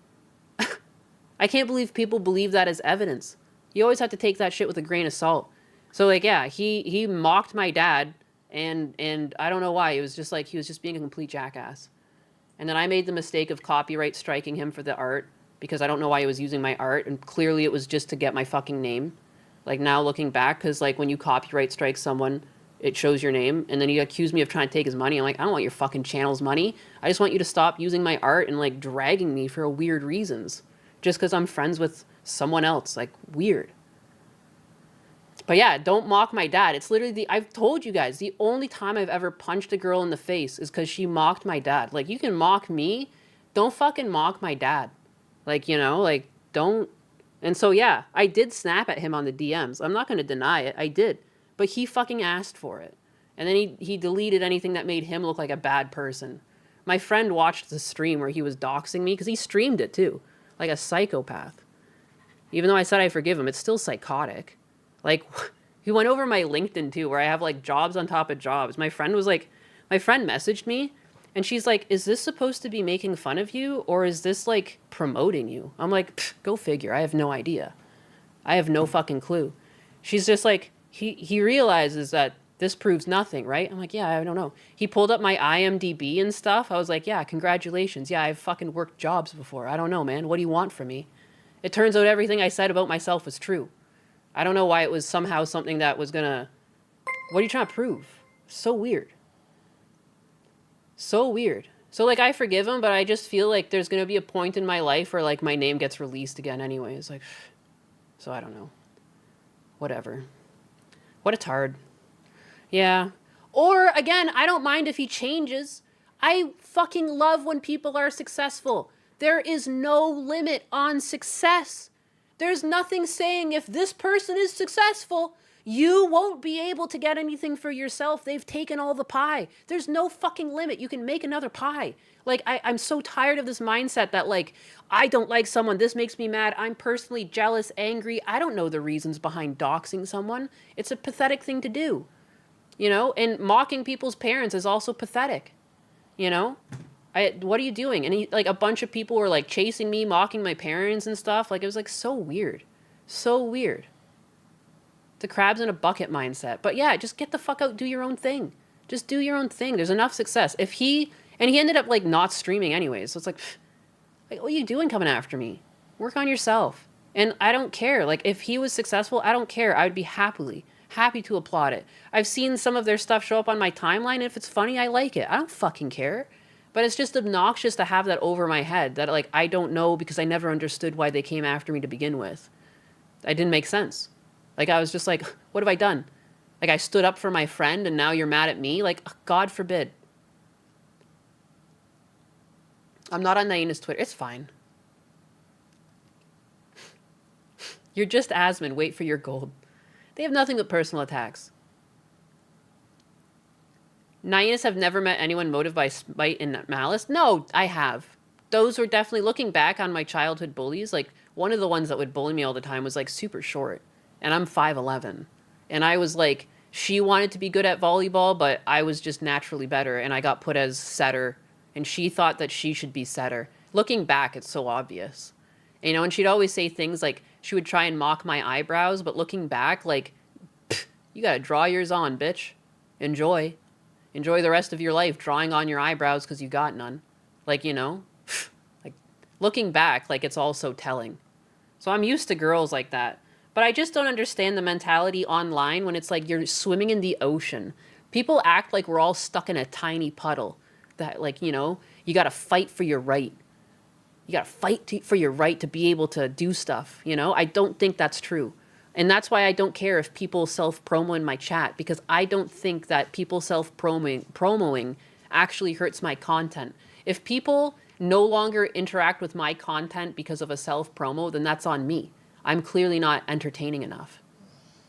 I can't believe people believe that as evidence. You always have to take that shit with a grain of salt. So, like, yeah, he mocked my dad, and I don't know why. It was just like, he was just being a complete jackass. And then I made the mistake of copyright striking him for the art, because I don't know why he was using my art, and clearly it was just to get my fucking name. Like, now looking back, because, like, when you copyright strike someone, it shows your name, and then he accused me of trying to take his money. I'm like, I don't want your fucking channel's money. I just want you to stop using my art and, like, dragging me for weird reasons. Just because I'm friends with someone else. Like, weird. But yeah, don't mock my dad. It's literally I've told you guys, the only time I've ever punched a girl in the face is because she mocked my dad. Like, you can mock me, don't fucking mock my dad. Like, you know, like, don't. And so, yeah, I did snap at him on the DMs. I'm not going to deny it. I did. But he fucking asked for it. And then he deleted anything that made him look like a bad person. My friend watched the stream where he was doxing me, because he streamed it too. Like a psychopath. Even though I said I forgive him, it's still psychotic. Like, he went over my LinkedIn too, where I have, like, jobs on top of jobs. My friend messaged me, and she's like, is this supposed to be making fun of you, or is this, like, promoting you? I'm like, go figure. I have no idea. I have no fucking clue. She's just like, he realizes that this proves nothing, right? I'm like, yeah, I don't know. He pulled up my IMDb and stuff. I was like, yeah, congratulations. Yeah, I've fucking worked jobs before. I don't know, man. What do you want from me? It turns out everything I said about myself was true. I don't know why it was somehow something that was gonna... What are you trying to prove? So weird. So weird. So, like, I forgive him, but I just feel like there's gonna be a point in my life where, like, my name gets released again anyways. Like, so I don't know. Whatever. What a tard. Yeah. Or, again, I don't mind if he changes. I fucking love when people are successful. There is no limit on success. There's nothing saying if this person is successful, you won't be able to get anything for yourself. They've taken all the pie. There's no fucking limit. You can make another pie. Like, I'm so tired of this mindset that, like, I don't like someone. This makes me mad. I'm personally jealous, angry. I don't know the reasons behind doxing someone. It's a pathetic thing to do. You know? And mocking people's parents is also pathetic. You know? What are you doing? And like, a bunch of people were, like, chasing me, mocking my parents and stuff. Like, it was, like, so weird. So weird. The crabs in a bucket mindset. But yeah, just get the fuck out, do your own thing. Just do your own thing. There's enough success. And he ended up, like, not streaming anyways. So it's like, what are you doing coming after me? Work on yourself. And I don't care. Like, if he was successful, I don't care. I would be happy to applaud it. I've seen some of their stuff show up on my timeline. And if it's funny, I like it. I don't fucking care. But it's just obnoxious to have that over my head. That, like, I don't know because I never understood why they came after me to begin with. It didn't make sense. Like, I was just like, what have I done? Like, I stood up for my friend and now you're mad at me? Like, God forbid. I'm not on Naina's Twitter. It's fine. You're just Asmon. Wait for your gold. They have nothing but personal attacks. Nainas have never met anyone motivated by spite and malice. No, I have. Those were definitely, looking back on my childhood bullies, like, one of the ones that would bully me all the time was, like, super short. And I'm 5'11". And I was like, she wanted to be good at volleyball, but I was just naturally better. And I got put as setter. And she thought that she should be setter. Looking back, it's so obvious. You know, and she'd always say things like, she would try and mock my eyebrows. But looking back, like, you gotta draw yours on, bitch. Enjoy. Enjoy the rest of your life drawing on your eyebrows because you got none. Like, you know? Like, looking back, like, it's all so telling. So I'm used to girls like that. But I just don't understand the mentality online when it's like you're swimming in the ocean. People act like we're all stuck in a tiny puddle. That, like, you know, you got to fight for your right. You got to fight for your right to be able to do stuff, you know? I don't think that's true. And that's why I don't care if people self-promo in my chat, because I don't think that people self-promoing actually hurts my content. If people no longer interact with my content because of a self-promo, then that's on me. I'm clearly not entertaining enough.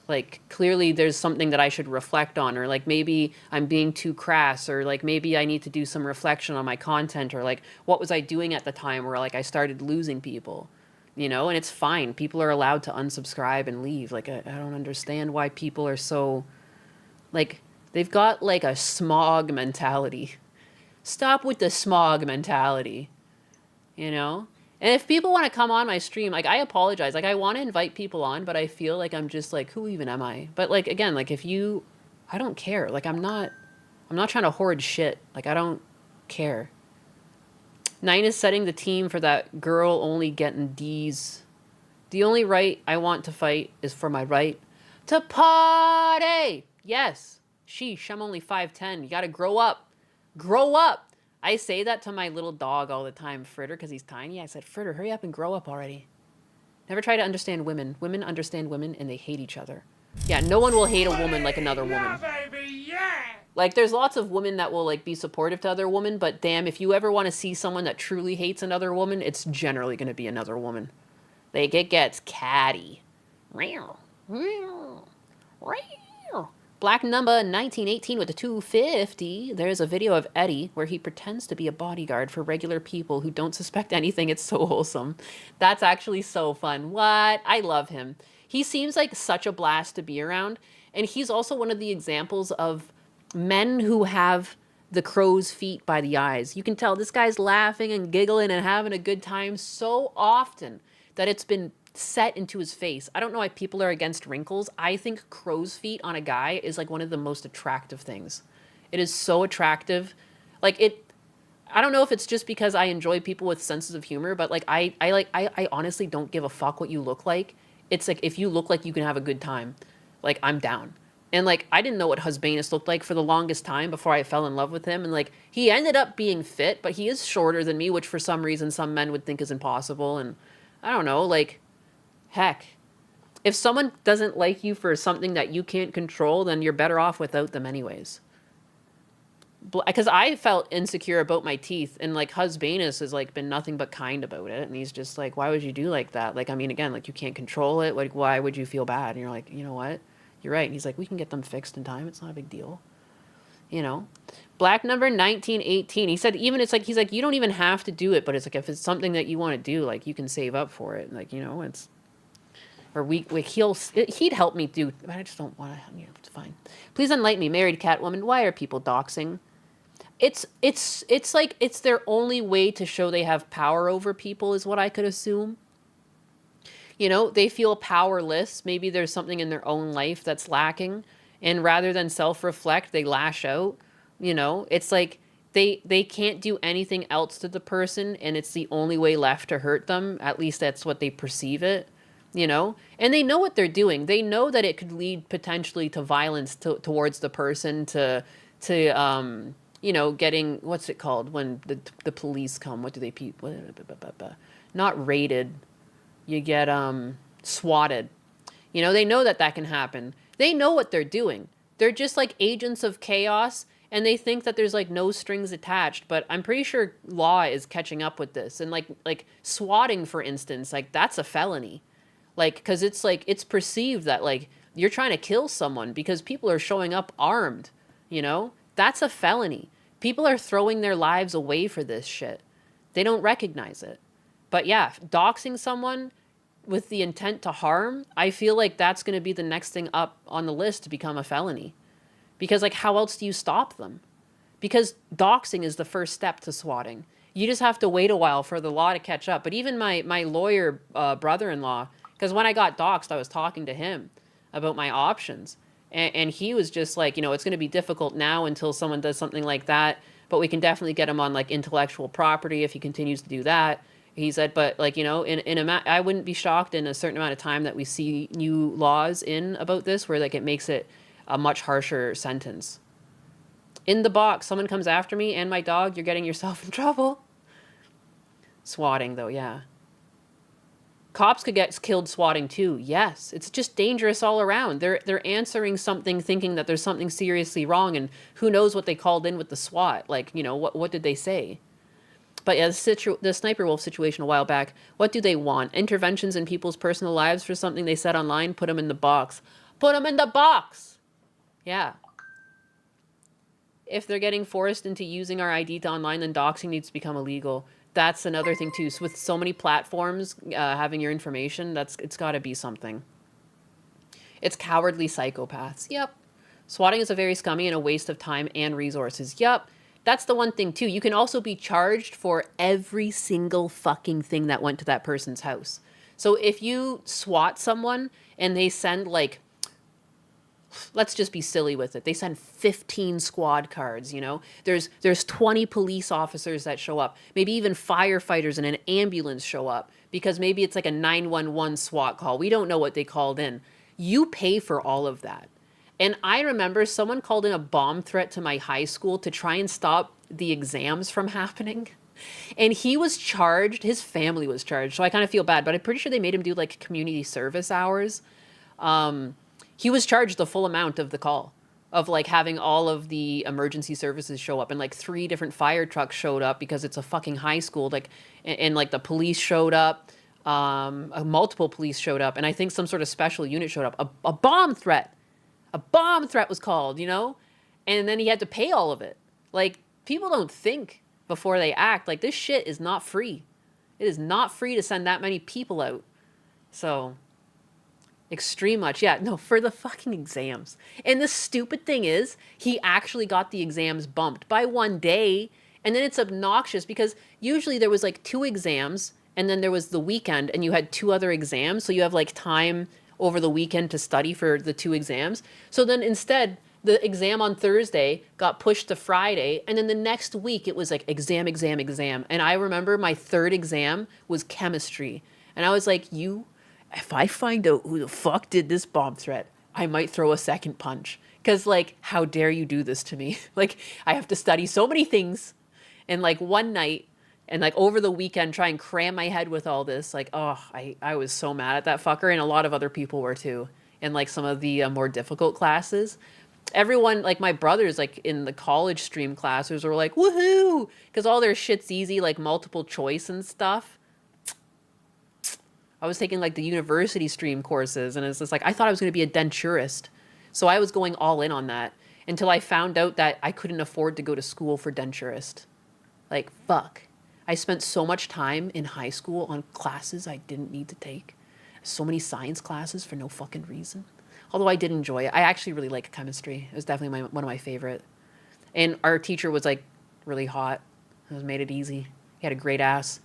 Like, clearly there's something that I should reflect on, or like maybe I'm being too crass, or like maybe I need to do some reflection on my content, or like what was I doing at the time where like I started losing people, you know? And it's fine. People are allowed to unsubscribe and leave. Like, I don't understand why people are so, like, they've got like a smog mentality. Stop with the smog mentality, you know? And if people want to come on my stream, like, I apologize. Like, I want to invite people on, but I feel like I'm just like, who even am I? But like, again, like, if you, I don't care. Like, I'm not trying to hoard shit. Like, I don't care. Nina's setting the team for that girl only getting D's. The only right I want to fight is for my right to party. Yes. Sheesh, I'm only 5'10". You got to grow up. Grow up. I say that to my little dog all the time, Fritter, because he's tiny. I said, Fritter, hurry up and grow up already. Never try to understand women. Women understand women, and they hate each other. Yeah, no one will hate a woman like another woman. Yeah, baby, yeah! Like, there's lots of women that will, like, be supportive to other women, but damn, if you ever want to see someone that truly hates another woman, it's generally going to be another woman. Like, it gets catty. Black number 1918 with the 250. There's a video of Eddie where he pretends to be a bodyguard for regular people who don't suspect anything. It's so wholesome. That's actually so fun. What? I love him. He seems like such a blast to be around. And he's also one of the examples of men who have the crow's feet by the eyes. You can tell this guy's laughing and giggling and having a good time so often that it's been set into his face. I don't know why people are against wrinkles. I think crow's feet on a guy is like one of the most attractive things. It is so attractive. Like, it, I don't know if it's just because I enjoy people with senses of humor, but like I honestly don't give a fuck what you look like. It's like if you look like you can have a good time, like I'm down. And like I didn't know what Husbanus looked like for the longest time before I fell in love with him. And like he ended up being fit, but he is shorter than me, which for some reason some men would think is impossible. And I don't know, like heck, if someone doesn't like you for something that you can't control, then you're better off without them anyways. Because I felt insecure about my teeth, and like Husbanus has like been nothing but kind about it, and he's just like, why would you do like that? Like, I mean, again, like you can't control it. Like, why would you feel bad? And you're like, you know what? You're right. And he's like, we can get them fixed in time. It's not a big deal. You know, black number 1918. He said, even it's like, he's like, you don't even have to do it, but it's like, if it's something that you want to do, like you can save up for it. Like, you know, it's, or he'd help me do, but I just don't want to, you know, it's fine. Please enlighten me, married Catwoman. Why are people doxing? It's like, it's their only way to show they have power over people is what I could assume. You know, they feel powerless. Maybe there's something in their own life that's lacking. And rather than self-reflect, they lash out. You know, it's like they can't do anything else to the person, and it's the only way left to hurt them. At least that's what they perceive it, you know? And they know what they're doing. They know that it could lead potentially to violence towards the person, to you know, getting, what's it called? When the police come, what do they, not raided. You get swatted. You know, they know that can happen. They know what they're doing. They're just like agents of chaos, and they think that there's like no strings attached. But I'm pretty sure law is catching up with this. And like swatting, for instance, like that's a felony. Like, because it's like, it's perceived that like you're trying to kill someone because people are showing up armed, you know? That's a felony. People are throwing their lives away for this shit. They don't recognize it. But yeah, doxing someone with the intent to harm, I feel like that's going to be the next thing up on the list to become a felony. Because like, how else do you stop them? Because doxing is the first step to swatting. You just have to wait a while for the law to catch up. But even my lawyer brother-in-law, because when I got doxed, I was talking to him about my options. And he was just like, you know, it's going to be difficult now until someone does something like that. But we can definitely get him on like intellectual property if he continues to do that. He said, but like, you know, I wouldn't be shocked in a certain amount of time that we see new laws in about this where like it makes it a much harsher sentence. In the box, someone comes after me and my dog, you're getting yourself in trouble. Swatting though, yeah. Cops could get killed swatting too. Yes, it's just dangerous all around. They're answering something thinking that there's something seriously wrong, and who knows what they called in with the SWAT. Like, you know, what did they say? But yeah, the Sniper Wolf situation a while back, what do they want? Interventions in people's personal lives for something they said online? Put them in the box. Put them in the box! Yeah. If they're getting forced into using our ID to online, then doxing needs to become illegal. That's another thing too. So with so many platforms having your information, it's got to be something. It's cowardly psychopaths. Yep. Swatting is a very scummy and a waste of time and resources. Yep. That's the one thing too. You can also be charged for every single fucking thing that went to that person's house. So if you SWAT someone and they send like, let's just be silly with it. They send 15 squad cards, you know? There's 20 police officers that show up. Maybe even firefighters and an ambulance show up because maybe it's like a 911 SWAT call. We don't know what they called in. You pay for all of that. And I remember someone called in a bomb threat to my high school to try and stop the exams from happening. And he was charged, his family was charged, so I kind of feel bad, but I'm pretty sure they made him do like community service hours. He was charged the full amount of the call, of like having all of the emergency services show up, and like 3 different fire trucks showed up because it's a fucking high school, like, and like the police showed up, multiple police showed up, and I think some sort of special unit showed up. A bomb threat was called, you know? And then he had to pay all of it. Like, people don't think before they act. Like, this shit is not free. It is not free to send that many people out. So, extreme much. Yeah, no, for the fucking exams. And the stupid thing is, he actually got the exams bumped by 1 day. And then it's obnoxious because usually there was like 2 exams and then there was the weekend and you had 2 other exams. So you have like time over the weekend to study for the 2 exams. So then instead, the exam on Thursday got pushed to Friday, and then the next week it was like exam. And I remember my third exam was chemistry. And I was like, if I find out who the fuck did this bomb threat, I might throw a second punch. Because, like, how dare you do this to me? Like, I have to study so many things in, like, one night and, like, over the weekend try and cram my head with all this. Like, oh, I was so mad at that fucker, and a lot of other people were too. In, like, some of the more difficult classes. Everyone, like, my brothers, like, in the college stream classes were like, woohoo! Because all their shit's easy, like, multiple choice and stuff. I was taking, like, the university stream courses, and it's just like, I thought I was going to be a denturist. So I was going all in on that until I found out that I couldn't afford to go to school for denturist. Like, fuck. I spent so much time in high school on classes I didn't need to take. So many science classes for no fucking reason. Although I did enjoy it. I actually really like chemistry. It was definitely one of my favorite. And our teacher was, like, really hot. It made it easy. He had a great ass.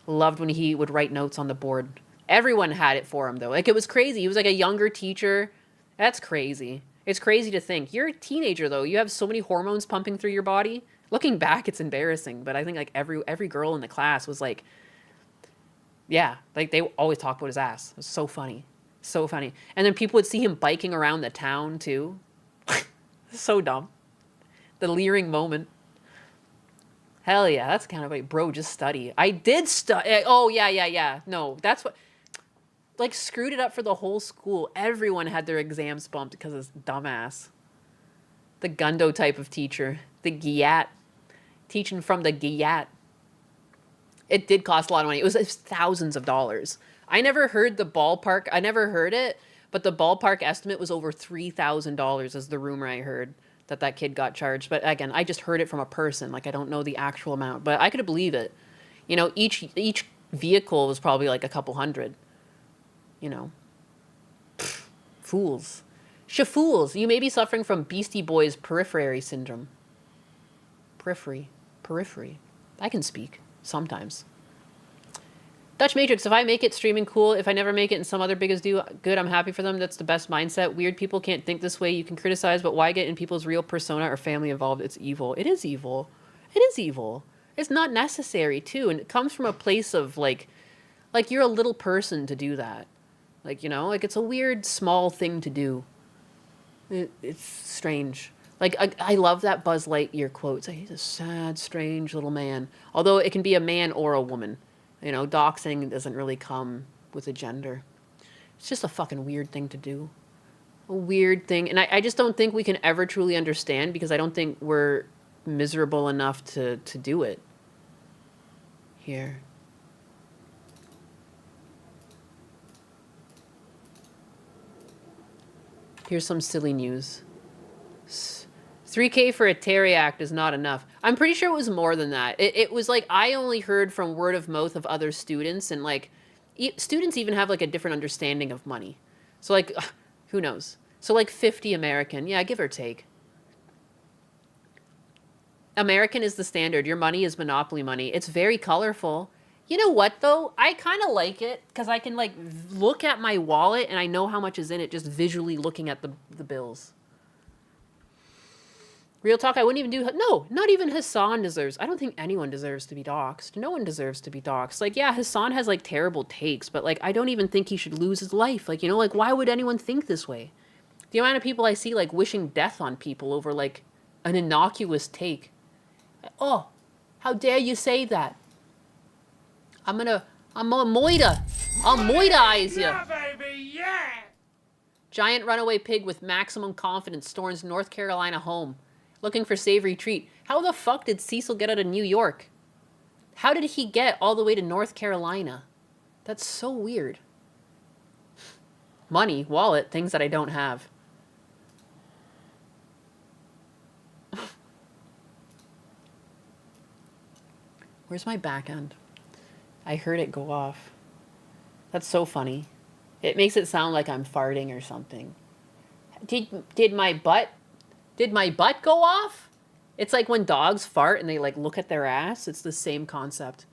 Loved when he would write notes on the board. Everyone had it for him, though. Like, it was crazy. He was, like, a younger teacher. That's crazy. It's crazy to think. You're a teenager, though. You have so many hormones pumping through your body. Looking back, it's embarrassing. But I think, like, every girl in the class was, like, yeah. Like, they always talk about his ass. It was so funny. So funny. And then people would see him biking around the town, too. So dumb. The leering moment. Hell yeah. That's kind of like, bro, just study. I did study. Oh, yeah. No, that's what... Like, screwed it up for the whole school. Everyone had their exams bumped because of this dumbass. The Gundo type of teacher. The Giat. Teaching from the Giat. It did cost a lot of money. It was thousands of dollars. I never heard the ballpark. I never heard it, but the ballpark estimate was over $3,000 is the rumor I heard that kid got charged. But again, I just heard it from a person. Like, I don't know the actual amount, but I could believe it. You know, each vehicle was probably like a couple hundred. You know, fools. Shafools. You may be suffering from Beastie Boys periphery syndrome. Periphery. I can speak. Sometimes. Dutch Matrix. If I make it streaming, cool. If I never make it and some other biggos do, good. I'm happy for them. That's the best mindset. Weird people can't think this way. You can criticize, but why get in people's real persona or family involved? It's evil. It is evil. It's not necessary, too. And it comes from a place of, like you're a little person to do that. Like, you know, like, it's a weird, small thing to do. It's strange. Like, I love that Buzz Lightyear quote. It's like, he's a sad, strange little man. Although it can be a man or a woman. You know, doxing doesn't really come with a gender. It's just a fucking weird thing to do. A weird thing. And I just don't think we can ever truly understand because I don't think we're miserable enough to do it. Here. Here's some silly news. 3K for a Terry Act is not enough. I'm pretty sure it was more than that. It was like, I only heard from word of mouth of other students, and like, students even have like a different understanding of money. So like, who knows? So like 50 American, yeah, give or take. American is the standard. Your money is monopoly money. It's very colorful. You know what, though? I kind of like it because I can, like, look at my wallet and I know how much is in it just visually looking at the bills. Real talk, I wouldn't even do... No, not even Hassan deserves... I don't think anyone deserves to be doxxed. No one deserves to be doxxed. Like, yeah, Hassan has, like, terrible takes, but, like, I don't even think he should lose his life. Like, you know, like, why would anyone think this way? The amount of people I see, like, wishing death on people over, like, an innocuous take. Oh, how dare you say that? I'm gonna moida. I'll moida-ize you. Yeah, baby, yeah! Giant runaway pig with maximum confidence storms North Carolina home. Looking for savory treat. How the fuck did Cecil get out of New York? How did he get all the way to North Carolina? That's so weird. Money, wallet, things that I don't have. Where's my back end? I heard it go off. That's so funny. It makes it sound like I'm farting or something. Did my butt go off? It's like when dogs fart and they like look at their ass. It's the same concept.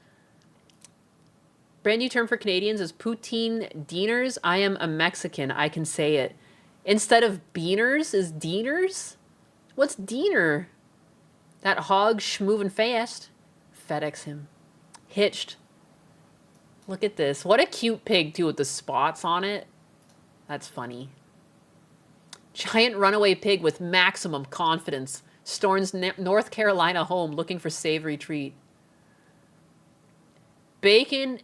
Brand new term for Canadians is poutine dieners. I am a Mexican. I can say it. Instead of beaners is dieners. What's Diener? That hog moving fast. FedEx him. Hitched. Look at this. What a cute pig, too, with the spots on it. That's funny. Giant runaway pig with maximum confidence storms North Carolina home looking for savory treat. Bacon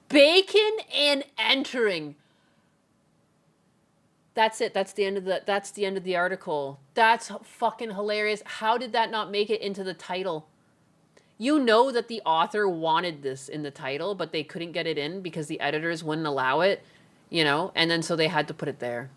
and entering. That's it. That's the end of the article. That's fucking hilarious. How did that not make it into the title? You know that the author wanted this in the title, but they couldn't get it in because the editors wouldn't allow it, you know, and then so they had to put it there.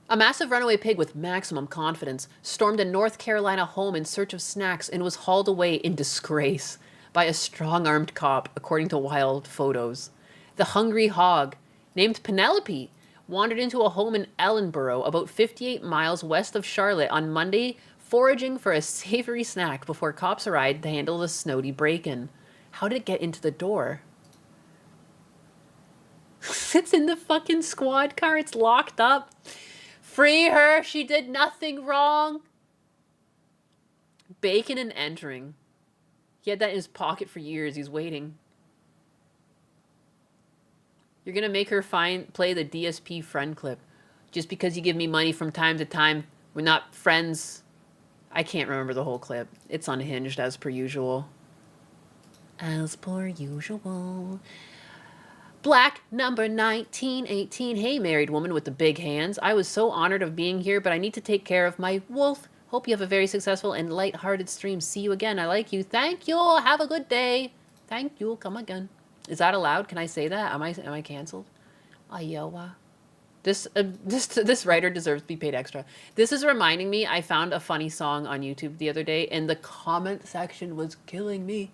A massive runaway pig with maximum confidence stormed a North Carolina home in search of snacks and was hauled away in disgrace by a strong-armed cop, according to wild photos. The hungry hog, named Penelope, wandered into a home in Ellenboro, about 58 miles west of Charlotte, on Monday, foraging for a savory snack before cops arrived to handle the snowdy break-in. How did it get into the door? It's in the fucking squad car. It's locked up. Free her. She did nothing wrong. Bacon and entering. He had that in his pocket for years. He's waiting. You're going to make her play the DSP friend clip. Just because you give me money from time to time, we're not friends. I can't remember the whole clip. It's unhinged as per usual. As per usual. Black number 1918. Hey, married woman with the big hands. I was so honored of being here, but I need to take care of my wolf. Hope you have a very successful and light-hearted stream. See you again. I like you. Thank you. Have a good day. Thank you. Come again. Is that allowed? Can I say that? Am I canceled? Iowa. This writer deserves to be paid extra. This is reminding me, I found a funny song on YouTube the other day, and the comment section was killing me.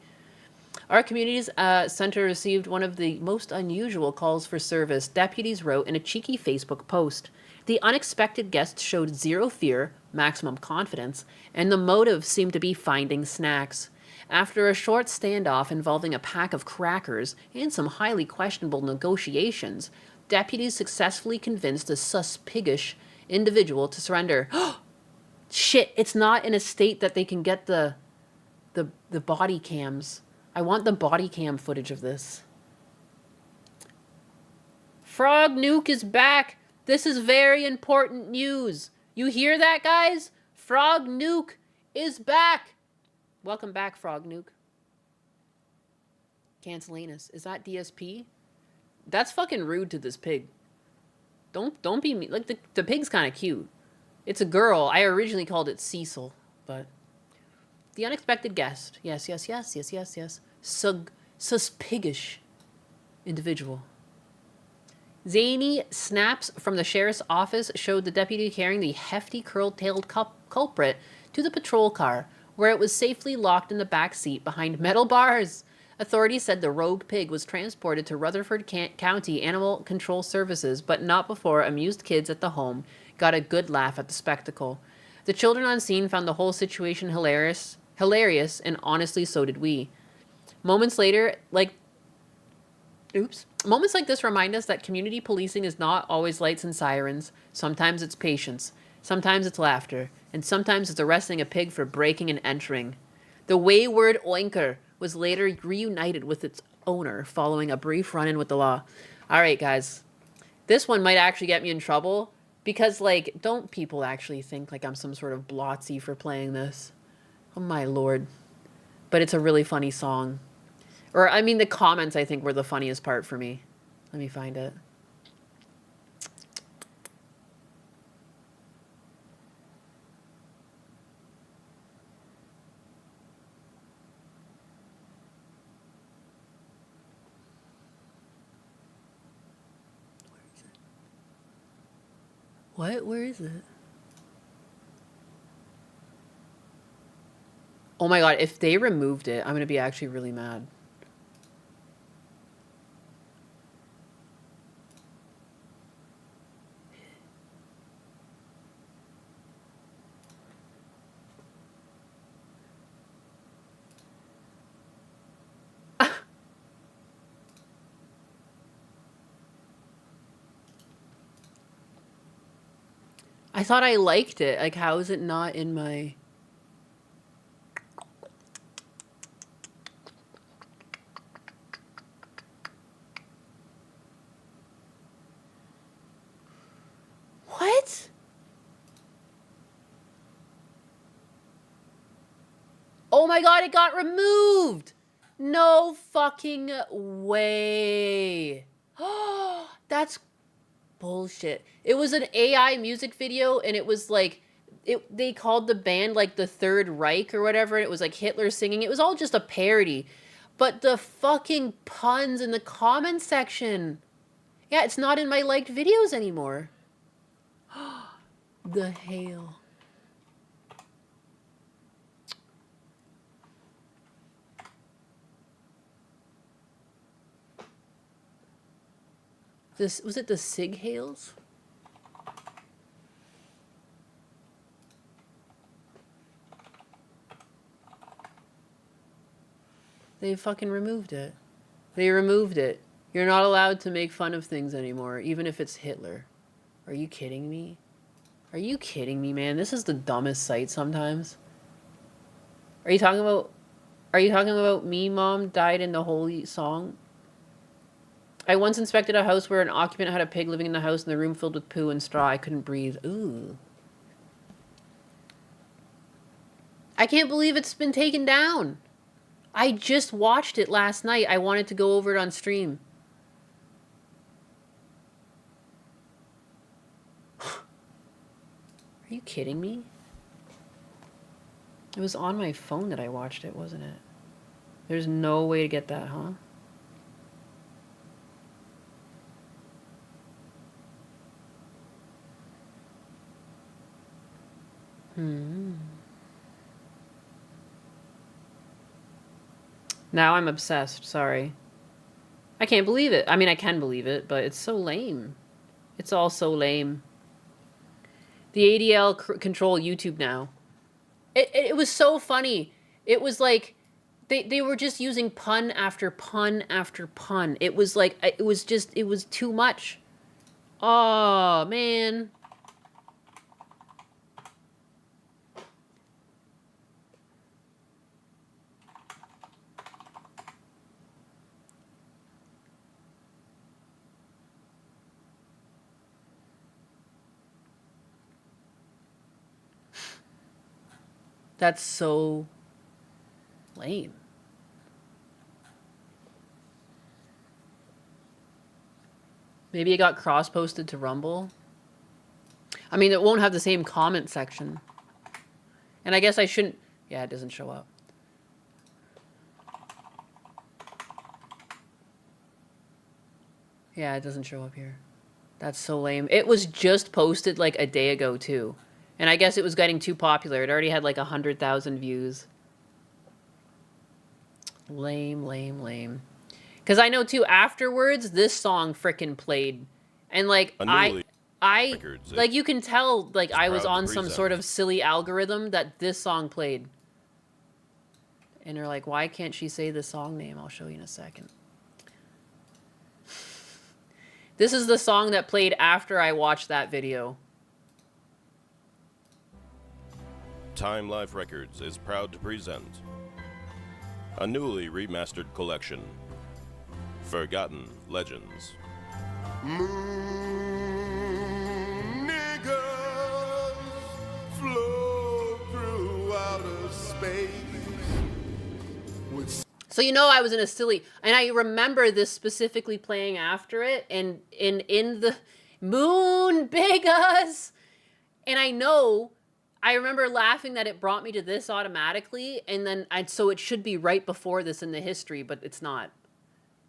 Our community's center received one of the most unusual calls for service, deputies wrote in a cheeky Facebook post. The unexpected guest showed zero fear, maximum confidence, and the motive seemed to be finding snacks. After a short standoff involving a pack of crackers and some highly questionable negotiations, deputies successfully convinced a suspicious individual to surrender. Shit, it's not in a state that they can get the body cams. I want the body cam footage of this. Frog Nuke is back. This is very important news. You hear that, guys? Frog Nuke is back. Welcome back, Frog Nuke. Cancelanus. Is that DSP? That's fucking rude to this pig. Don't be mean. Like, the pig's kind of cute. It's a girl. I originally called it Cecil, but... The unexpected guest. Yes. Suspicious individual. Zany snaps from the sheriff's office showed the deputy carrying the hefty curl-tailed culprit to the patrol car, where it was safely locked in the back seat behind metal bars. Authorities said the rogue pig was transported to Rutherford County Animal Control Services, but not before amused kids at the home got a good laugh at the spectacle. The children on scene found the whole situation hilarious, and honestly, so did we. Moments like this remind us that community policing is not always lights and sirens. Sometimes it's patience. Sometimes it's laughter. And sometimes it's arresting a pig for breaking and entering. The wayward oinker was later reunited with its owner following a brief run-in with the law. All right, guys. This one might actually get me in trouble because, like, don't people actually think like I'm some sort of Blotzy for playing this? Oh, my Lord. But it's a really funny song. Or, I mean, the comments, I think, were the funniest part for me. Let me find it. What? Where is it? Oh my god, if they removed it, I'm going to be actually really mad. I thought I liked it. Like, how is it not in my... What? Oh my god, it got removed! No fucking way. That's bullshit. It was an AI music video, and it was like, they called the band like the Third Reich or whatever, and it was like Hitler singing. It was all just a parody. But the fucking puns in the comment section. Yeah, it's not in my liked videos anymore. The hail. This was it, the Sig Hails? They fucking removed it. They removed it. You're not allowed to make fun of things anymore, even if it's Hitler. Are you kidding me? Are you kidding me, man? This is the dumbest site sometimes. Are you talking about me, Mom died in the holy song? I once inspected a house where an occupant had a pig living in the house and the room filled with poo and straw. I couldn't breathe. Ooh. I can't believe it's been taken down. I just watched it last night. I wanted to go over it on stream. Are you kidding me? It was on my phone that I watched it, wasn't it? There's no way to get that, huh? Now I'm obsessed, sorry. I can't believe it. I mean, I can believe it, but it's so lame. It's all so lame. The ADL control YouTube now. It was so funny. It was like, they were just using pun after pun after pun. It was like, it was too much. Oh, man. That's so lame. Maybe it got cross-posted to Rumble. I mean, it won't have the same comment section. And I guess I shouldn't... Yeah, it doesn't show up. Yeah, it doesn't show up here. That's so lame. It was just posted like a day ago, too. And I guess it was getting too popular. It already had like 100,000 views. Lame, lame, lame. Because I know too, afterwards, this song frickin' played. And like, I like, you can tell, like, I was on some sort of silly algorithm that this song played. And they're like, why can't she say the song name? I'll show you in a second. This is the song that played after I watched that video. Time Life Records is proud to present a newly remastered collection, Forgotten Legends. Niggas flow through outer space. So you know I was in a silly, and I remember this specifically playing after it, and in the Moon Bigas, and I remember laughing that it brought me to this automatically, and then so it should be right before this in the history, but it's not.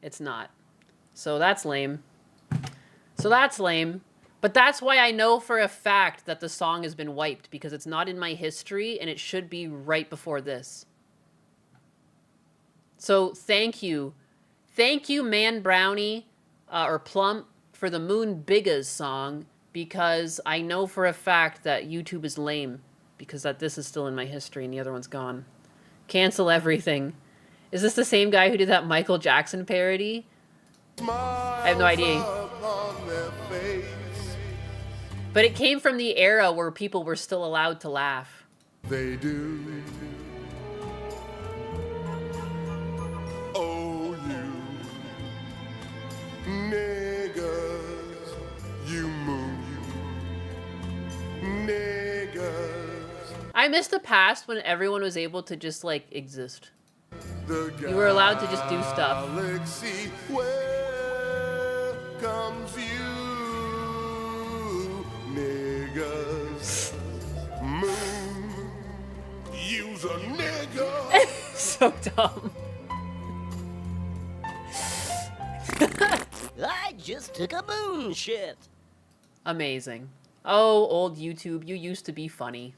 It's not. So that's lame. But that's why I know for a fact that the song has been wiped, because it's not in my history, and it should be right before this. So thank you. Thank you, Man Brownie, or Plump, for the Moon Bigas song, because I know for a fact that YouTube is lame, because this is still in my history and the other one's gone. Cancel everything. Is this the same guy who did that Michael Jackson parody? I have no idea. But it came from the era where people were still allowed to laugh. They do. Oh, you niggas, you moon niggas. I miss the past when everyone was able to just like exist. The You were allowed to just do stuff. galaxy welcomes you, niggas. Moon, you's a nigga. So dumb. I just took a moon shit. Amazing. Oh, old YouTube, you used to be funny.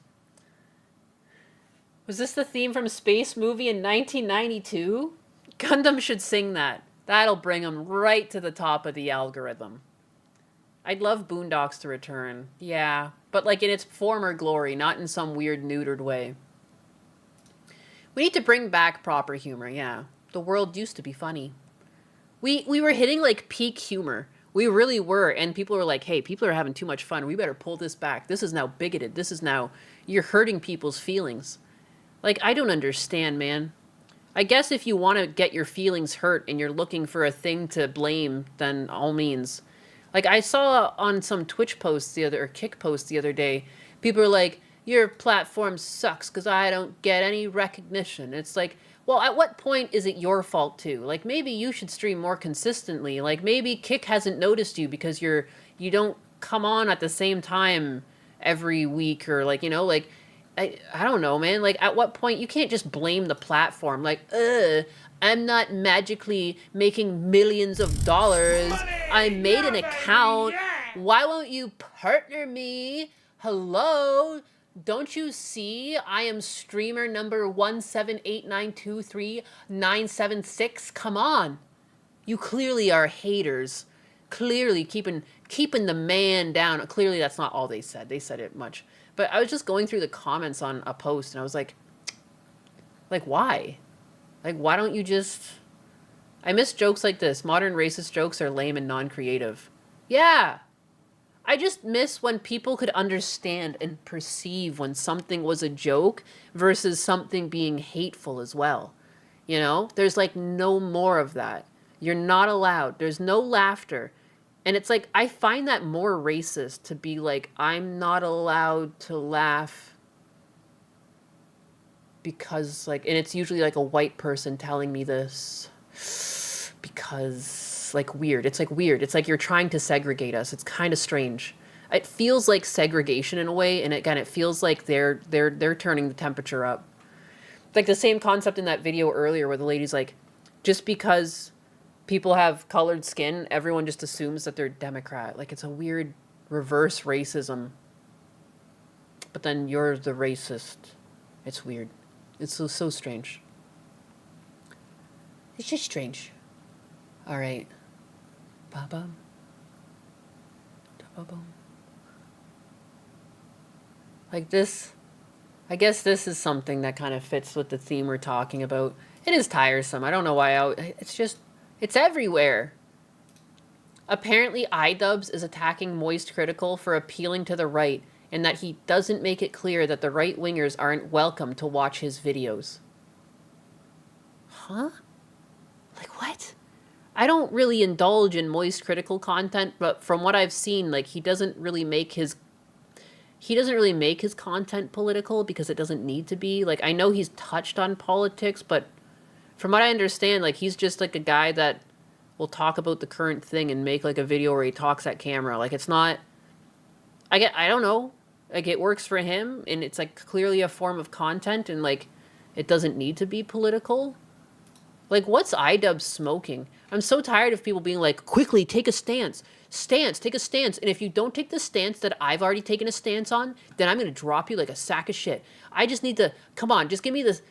Was this the theme from Space Movie in 1992? Gundam should sing that. That'll bring him right to the top of the algorithm. I'd love Boondocks to return. Yeah, but like in its former glory, not in some weird neutered way. We need to bring back proper humor, yeah. The world used to be funny. We were hitting like peak humor. We really were, and people were like, hey, people are having too much fun. We better pull this back. This is now bigoted. This is now, you're hurting people's feelings. Like, I don't understand, man. I guess if you want to get your feelings hurt and you're looking for a thing to blame, then all means. Like, I saw on some Twitch posts or Kick posts the other day, people were like, your platform sucks because I don't get any recognition. It's like, well, at what point is it your fault too? Like, maybe you should stream more consistently. Like, maybe Kick hasn't noticed you because you don't come on at the same time every week, or like, you know, like, I don't know, man. Like, at what point, you can't just blame the platform. Like, I'm not magically making millions of dollars. I made an account. Why won't you partner me? Hello? Don't you see I am streamer number 178923976? Come on. You clearly are haters. Clearly keeping the man down. Clearly that's not all they said. They said it much. But I was just going through the comments on a post and I was like, why? Like, why don't you just... I miss jokes like this. Modern racist jokes are lame and non-creative. Yeah. I just miss when people could understand and perceive when something was a joke versus something being hateful as well. You know? There's like no more of that. You're not allowed. There's no laughter. And it's like, I find that more racist to be like, I'm not allowed to laugh because like, and it's usually like a white person telling me this because like weird. It's like weird. It's like you're trying to segregate us. It's kind of strange. It feels like segregation in a way. And again, it feels like they're turning the temperature up. Like the same concept in that video earlier where the lady's like, just because people have colored skin, everyone just assumes that they're Democrat. Like, it's a weird reverse racism. But then you're the racist. It's weird. It's so strange. It's just strange. All right. Ba-bum. Da-ba-bum. Like this, I guess this is something that kind of fits with the theme we're talking about. It is tiresome. I don't know why. It's just... It's everywhere. Apparently, iDubbbz is attacking Moist Critical for appealing to the right, and that he doesn't make it clear that the right-wingers aren't welcome to watch his videos. Huh? Like, what? I don't really indulge in Moist Critical content, but from what I've seen, like, he doesn't really make his content political because it doesn't need to be. Like, I know he's touched on politics, but from what I understand, like, he's just, like, a guy that will talk about the current thing and make, like, a video where he talks at camera. Like, it's not... I don't know. Like, it works for him, and it's, like, clearly a form of content, and, like, it doesn't need to be political. Like, what's iDubbbz smoking? I'm so tired of people being like, quickly, take a stance. Take a stance. And if you don't take the stance that I've already taken a stance on, then I'm going to drop you like a sack of shit. I just need to... Come on, just give me this...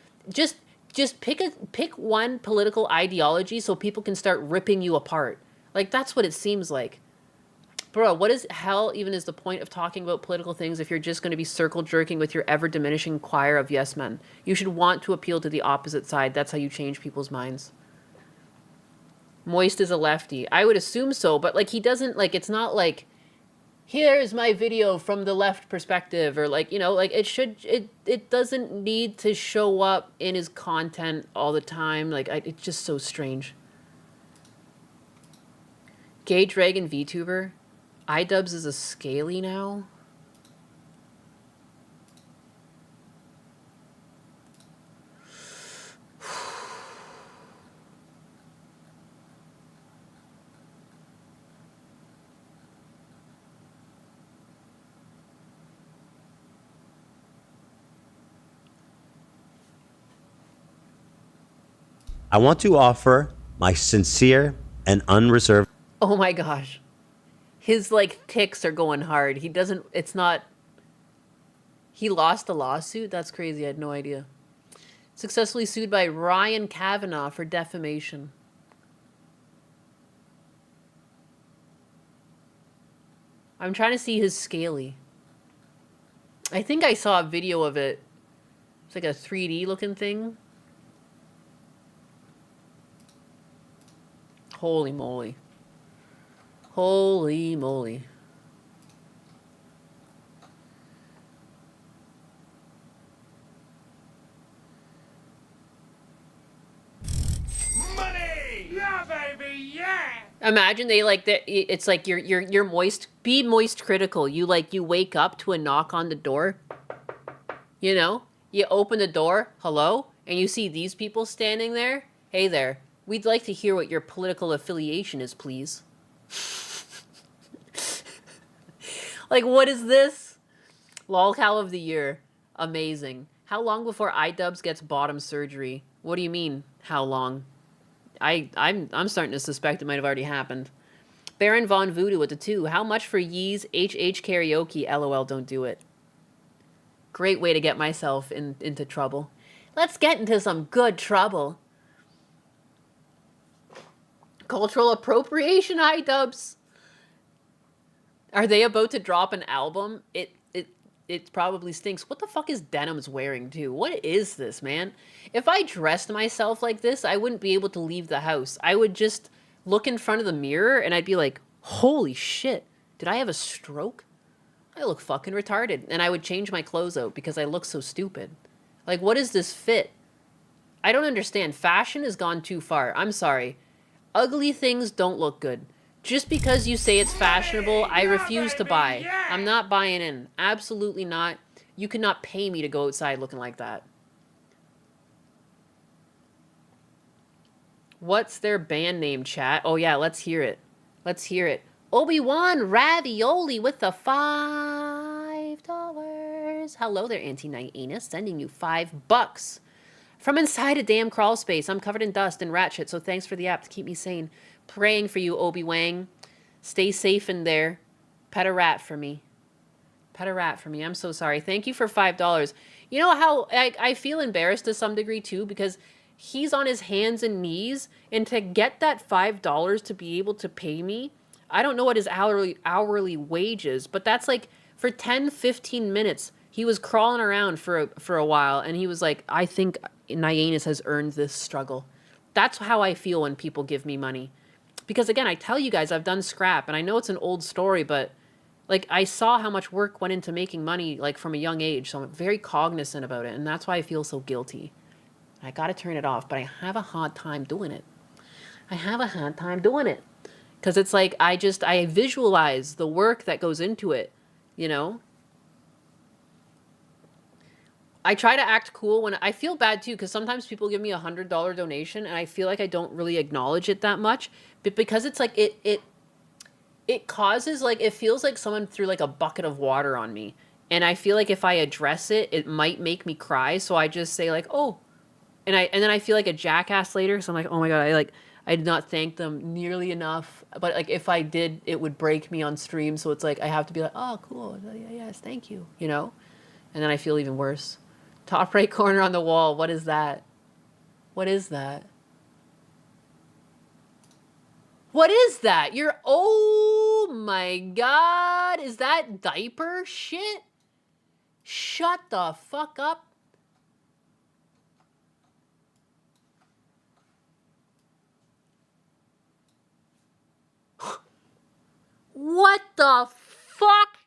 Just pick one political ideology so people can start ripping you apart. Like, that's what it seems like. Bro, what is hell even is the point of talking about political things if you're just going to be circle jerking with your ever diminishing choir of yes men? You should want to appeal to the opposite side. That's how you change people's minds. Moist is a lefty. I would assume so, but like, he doesn't, like, it's not like here's my video from the left perspective, or like, you know, like it doesn't need to show up in his content all the time. Like, it's just so strange. Gay Dragon VTuber, iDubbbz is a scaly now. I want to offer my sincere and unreserved. Oh my gosh. His like ticks are going hard. He doesn't, it's not, he lost a lawsuit? That's crazy. I had no idea. Successfully sued by Ryan Kavanaugh for defamation. I'm trying to see his scaly. I think I saw a video of it. It's like a 3D looking thing. Holy moly. Holy moly. Money! Yeah, baby, yeah! Imagine they like that. It's like you're moist. Be moist critical. You wake up to a knock on the door. You know, you open the door, hello, and you see these people standing there. Hey there, we'd like to hear what your political affiliation is, please. Like, what is this? Lolcow of the year, amazing. How long before iDubbbz gets bottom surgery? What do you mean? How long? I'm starting to suspect it might have already happened. Baron Von Voodoo with the 2. How much for Yee's HH karaoke? LOL, don't do it. Great way to get myself into trouble. Let's get into some good trouble. Cultural appropriation, iDubbbz. Are they about to drop an album? It probably stinks. What the fuck is Denim's wearing too? What is this, man? If I dressed myself like this, I wouldn't be able to leave the house. I would just look in front of the mirror and I'd be like, holy shit, did I have a stroke? I look fucking retarded. And I would change my clothes out because I look so stupid. Like, what is this fit? I don't understand. Fashion has gone too far. I'm sorry. Ugly things don't look good. Just because you say it's fashionable, I refuse to buy. I'm not buying in. Absolutely not. You cannot pay me to go outside looking like that. What's their band name, chat? Oh yeah, let's hear it. Let's hear it. Obi-Wan Ravioli with the $5. Hello there, Anti-Night Anus. Sending you $5. From inside a damn crawl space. I'm covered in dust and rat shit, so thanks for the app to keep me sane. Praying for you, Obi-Wang. Stay safe in there. Pet a rat for me. Pet a rat for me. I'm so sorry. Thank you for $5. You know how I feel embarrassed to some degree too, because he's on his hands and knees, and to get that $5 to be able to pay me, I don't know what his hourly wage is, but that's like for 10, 15 minutes, he was crawling around for a while, and he was like, I think Nyanus has earned this struggle. That's how I feel when people give me money. Because again, I tell you guys, I've done scrap, and I know it's an old story, but like I saw how much work went into making money like from a young age, so I'm very cognizant about it, and that's why I feel so guilty. I gotta turn it off, but I have a hard time doing it. I have a hard time doing it. Because it's like, I visualize the work that goes into it, you know? I try to act cool when I feel bad too, because sometimes people give me $100 donation and I feel like I don't really acknowledge it that much, but because it's like it causes like, it feels like someone threw like a bucket of water on me, and I feel like if I address it, it might make me cry, so I just say like, oh, and then I feel like a jackass later, so I'm like, oh my god, I did not thank them nearly enough, but like if I did, it would break me on stream, so it's like I have to be like, oh cool, yes, thank you, you know, and then I feel even worse. Top right corner on the wall. What is that? What is that? What is that? Oh my god. Is that diaper shit? Shut the fuck up. What the fuck?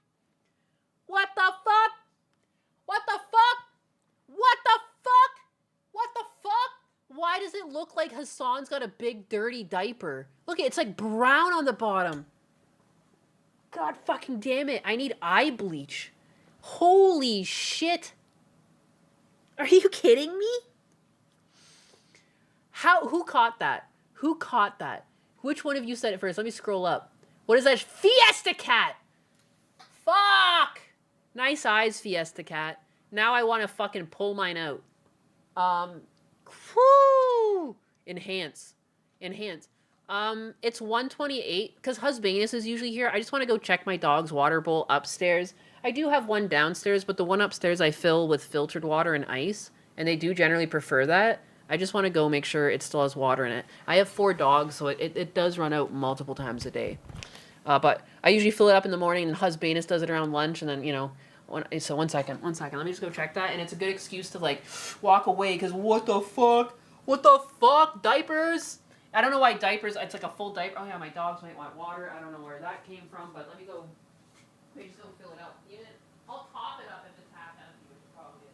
What the fuck? What the fuck? What the fuck? What the fuck? Why does it look like Hassan's got a big dirty diaper? Look, it's like brown on the bottom. God fucking damn it. I need eye bleach. Holy shit. Are you kidding me? Who caught that? Who caught that? Which one of you said it first? Let me scroll up. What is that? Fiesta Cat! Fuck! Nice eyes, Fiesta Cat. Now I want to fucking pull mine out. Whoo! Enhance. It's 1:28 because Husbanus is usually here. I just want to go check my dog's water bowl upstairs. I do have one downstairs, but the one upstairs I fill with filtered water and ice, and they do generally prefer that. I just want to go make sure it still has water in it. I have 4 dogs, so it does run out multiple times a day. But I usually fill it up in the morning, and Husbanus does it around lunch, and then, you know, so one second. Let me just go check that, and it's a good excuse to, like, walk away, because what the fuck? What the fuck? Diapers? I don't know why diapers, it's like a full diaper. Oh yeah, my dogs might want water. I don't know where that came from, but let me just go fill it up. I'll top it up if it's half empty, which it probably is.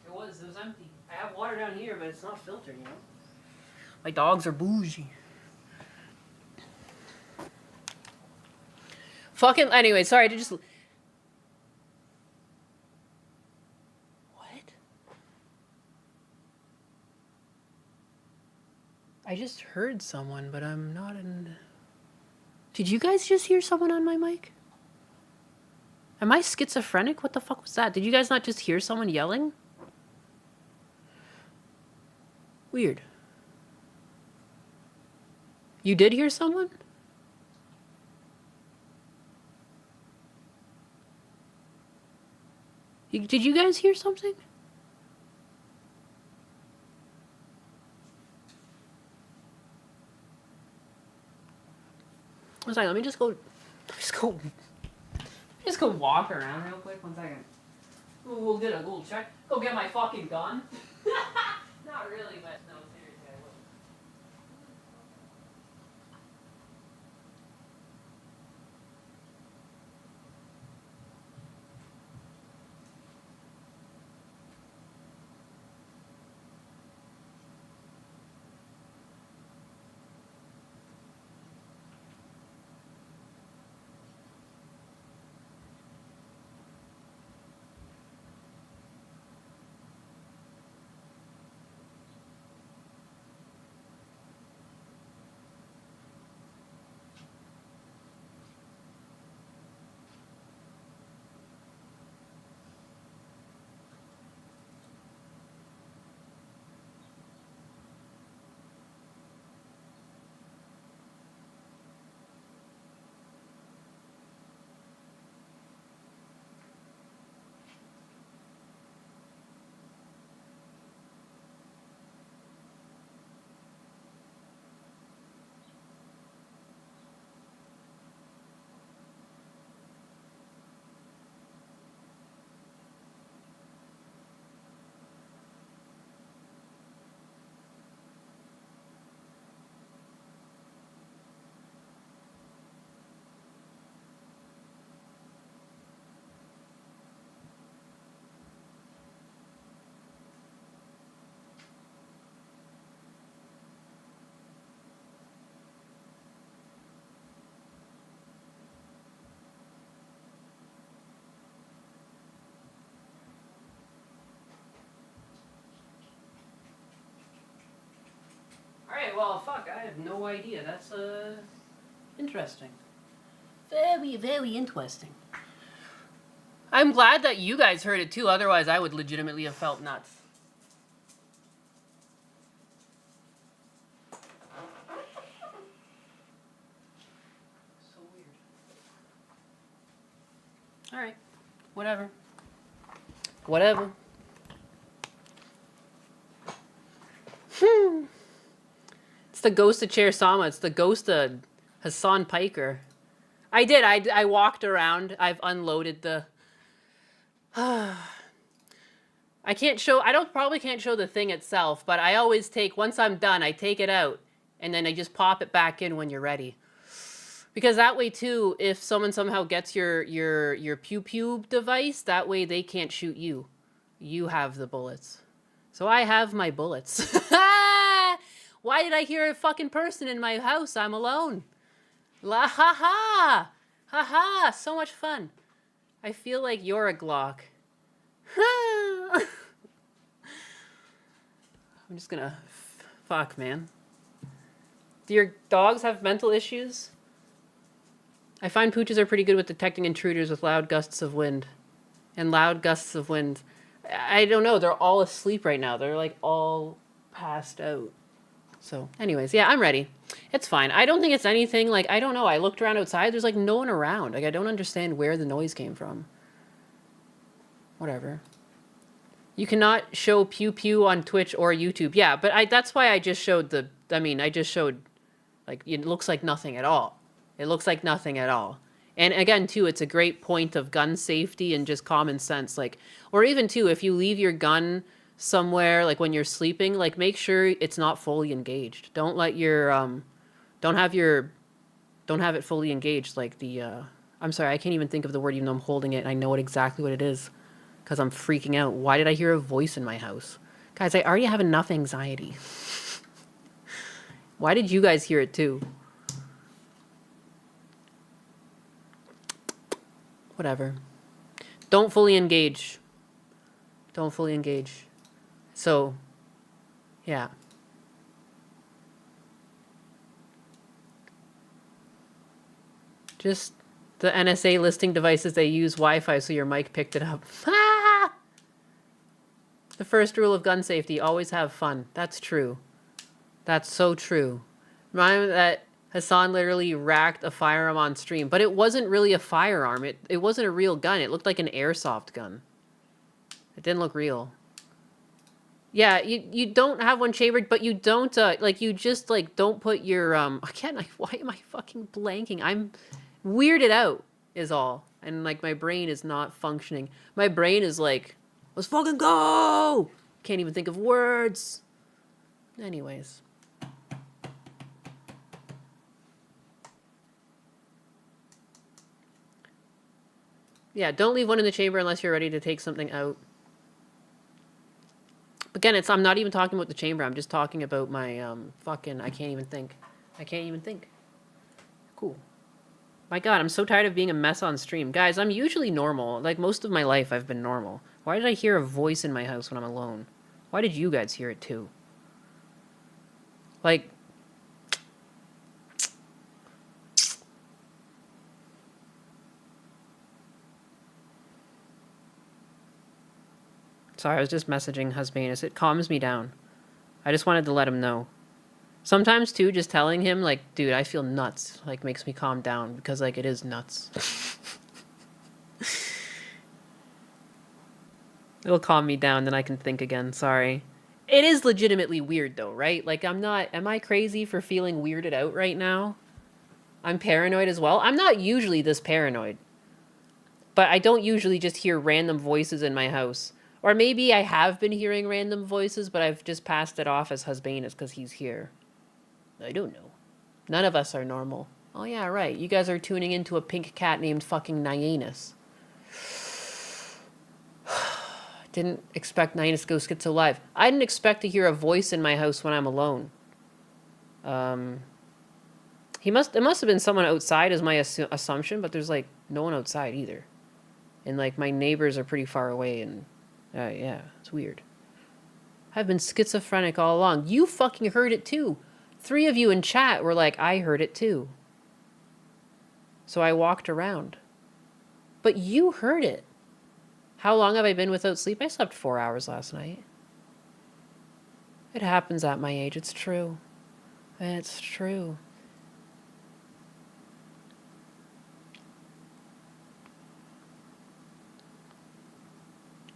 It was empty. I have water down here, but it's not filtered, you know? My dogs are bougie. Fucking, anyway, sorry to just... What? I just heard someone, but I'm not in... Did you guys just hear someone on my mic? Am I schizophrenic? What the fuck was that? Did you guys not just hear someone yelling? Weird. You did hear someone? Did you guys hear something? One second, let me just go walk around real quick. 1 second. We'll get a little check. Go get my fucking gun. Not really, but no, seriously, I will. Alright, well, fuck, I have no idea. That's, interesting. Very, very interesting. I'm glad that you guys heard it too, otherwise I would legitimately have felt nuts. So weird. Alright, whatever. Whatever. It's the ghost of Chair Sama. It's the ghost of Hassan Piker. I did. I walked around. I've unloaded the... I probably can't show the thing itself, but I always take, once I'm done, I take it out, and then I just pop it back in when you're ready. Because that way, too, if someone somehow gets your pew-pew device, that way they can't shoot you. You have the bullets. So I have my bullets. Why did I hear a fucking person in my house? I'm alone. La ha ha! Ha ha! So much fun. I feel like you're a Glock. I'm just gonna... Fuck, man. Do your dogs have mental issues? I find pooches are pretty good with detecting intruders with loud gusts of wind. And loud gusts of wind. I don't know. They're all asleep right now. They're like all passed out. So anyways, yeah, I'm ready. It's fine. I don't think it's anything like, I don't know. I looked around outside. There's like no one around. Like I don't understand where the noise came from. Whatever. You cannot show pew pew on Twitch or YouTube. Yeah, but that's why I just showed I just showed like it looks like nothing at all. It looks like nothing at all. And again, too, it's a great point of gun safety and just common sense. Like, or even, too, if you leave your gun somewhere, like when you're sleeping, like make sure it's not fully engaged. Don't let your, don't have it fully engaged. Like the, I'm sorry, I can't even think of the word even though I'm holding it and I know exactly what it is because I'm freaking out. Why did I hear a voice in my house? Guys, I already have enough anxiety. Why did you guys hear it too? Whatever. Don't fully engage. Don't fully engage. So, yeah. Just the NSA listing devices, they use Wi-Fi so your mic picked it up. Ah! The first rule of gun safety, always have fun. That's true. That's so true. Remind me that Hassan literally racked a firearm on stream, but it wasn't really a firearm. It wasn't a real gun. It looked like an airsoft gun. It didn't look real. Yeah, you don't have one chambered, but you don't, like, you just, like, don't put your, why am I fucking blanking? I'm weirded out, is all. And, like, my brain is not functioning. My brain is like, let's fucking go! Can't even think of words. Anyways. Yeah, don't leave one in the chamber unless you're ready to take something out. Again, I'm not even talking about the chamber. I'm just talking about my, I can't even think. I can't even think. Cool. My God, I'm so tired of being a mess on stream. Guys, I'm usually normal. Like, most of my life, I've been normal. Why did I hear a voice in my house when I'm alone? Why did you guys hear it, too? Like... Sorry, I was just messaging Husbanus. It calms me down. I just wanted to let him know. Sometimes, too, just telling him, like, dude, I feel nuts, like, makes me calm down, because, like, it is nuts. It'll calm me down, then I can think again, sorry. It is legitimately weird, though, right? Like, am I crazy for feeling weirded out right now? I'm paranoid as well. I'm not usually this paranoid. But I don't usually just hear random voices in my house. Or maybe I have been hearing random voices, but I've just passed it off as Husbanus because he's here. I don't know. None of us are normal. Oh yeah, right. You guys are tuning into a pink cat named fucking Nyanus. Didn't expect Nyanus to go schizo live. I didn't expect to hear a voice in my house when I'm alone. It must have been someone outside is my assumption, but there's like no one outside either. And like my neighbors are pretty far away and yeah, it's weird. I've been schizophrenic all along. You fucking heard it too. 3 of you in chat were like, I heard it too. So I walked around. But you heard it. How long have I been without sleep? I slept 4 hours last night. It happens at my age. It's true. It's true.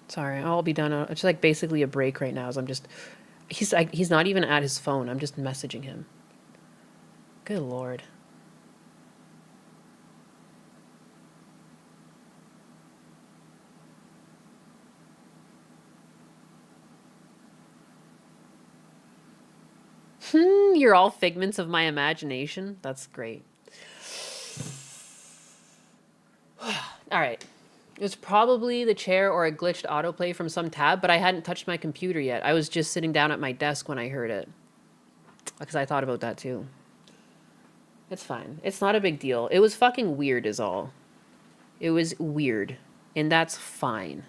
Sorry, I'll be done. It's like basically a break right now. As I'm just, he's not even at his phone. I'm just messaging him. Good Lord. You're all figments of my imagination. That's great. All right. It was probably the chair or a glitched autoplay from some tab, but I hadn't touched my computer yet. I was just sitting down at my desk when I heard it. Because I thought about that too. It's fine. It's not a big deal. It was fucking weird is all. It was weird. And that's fine.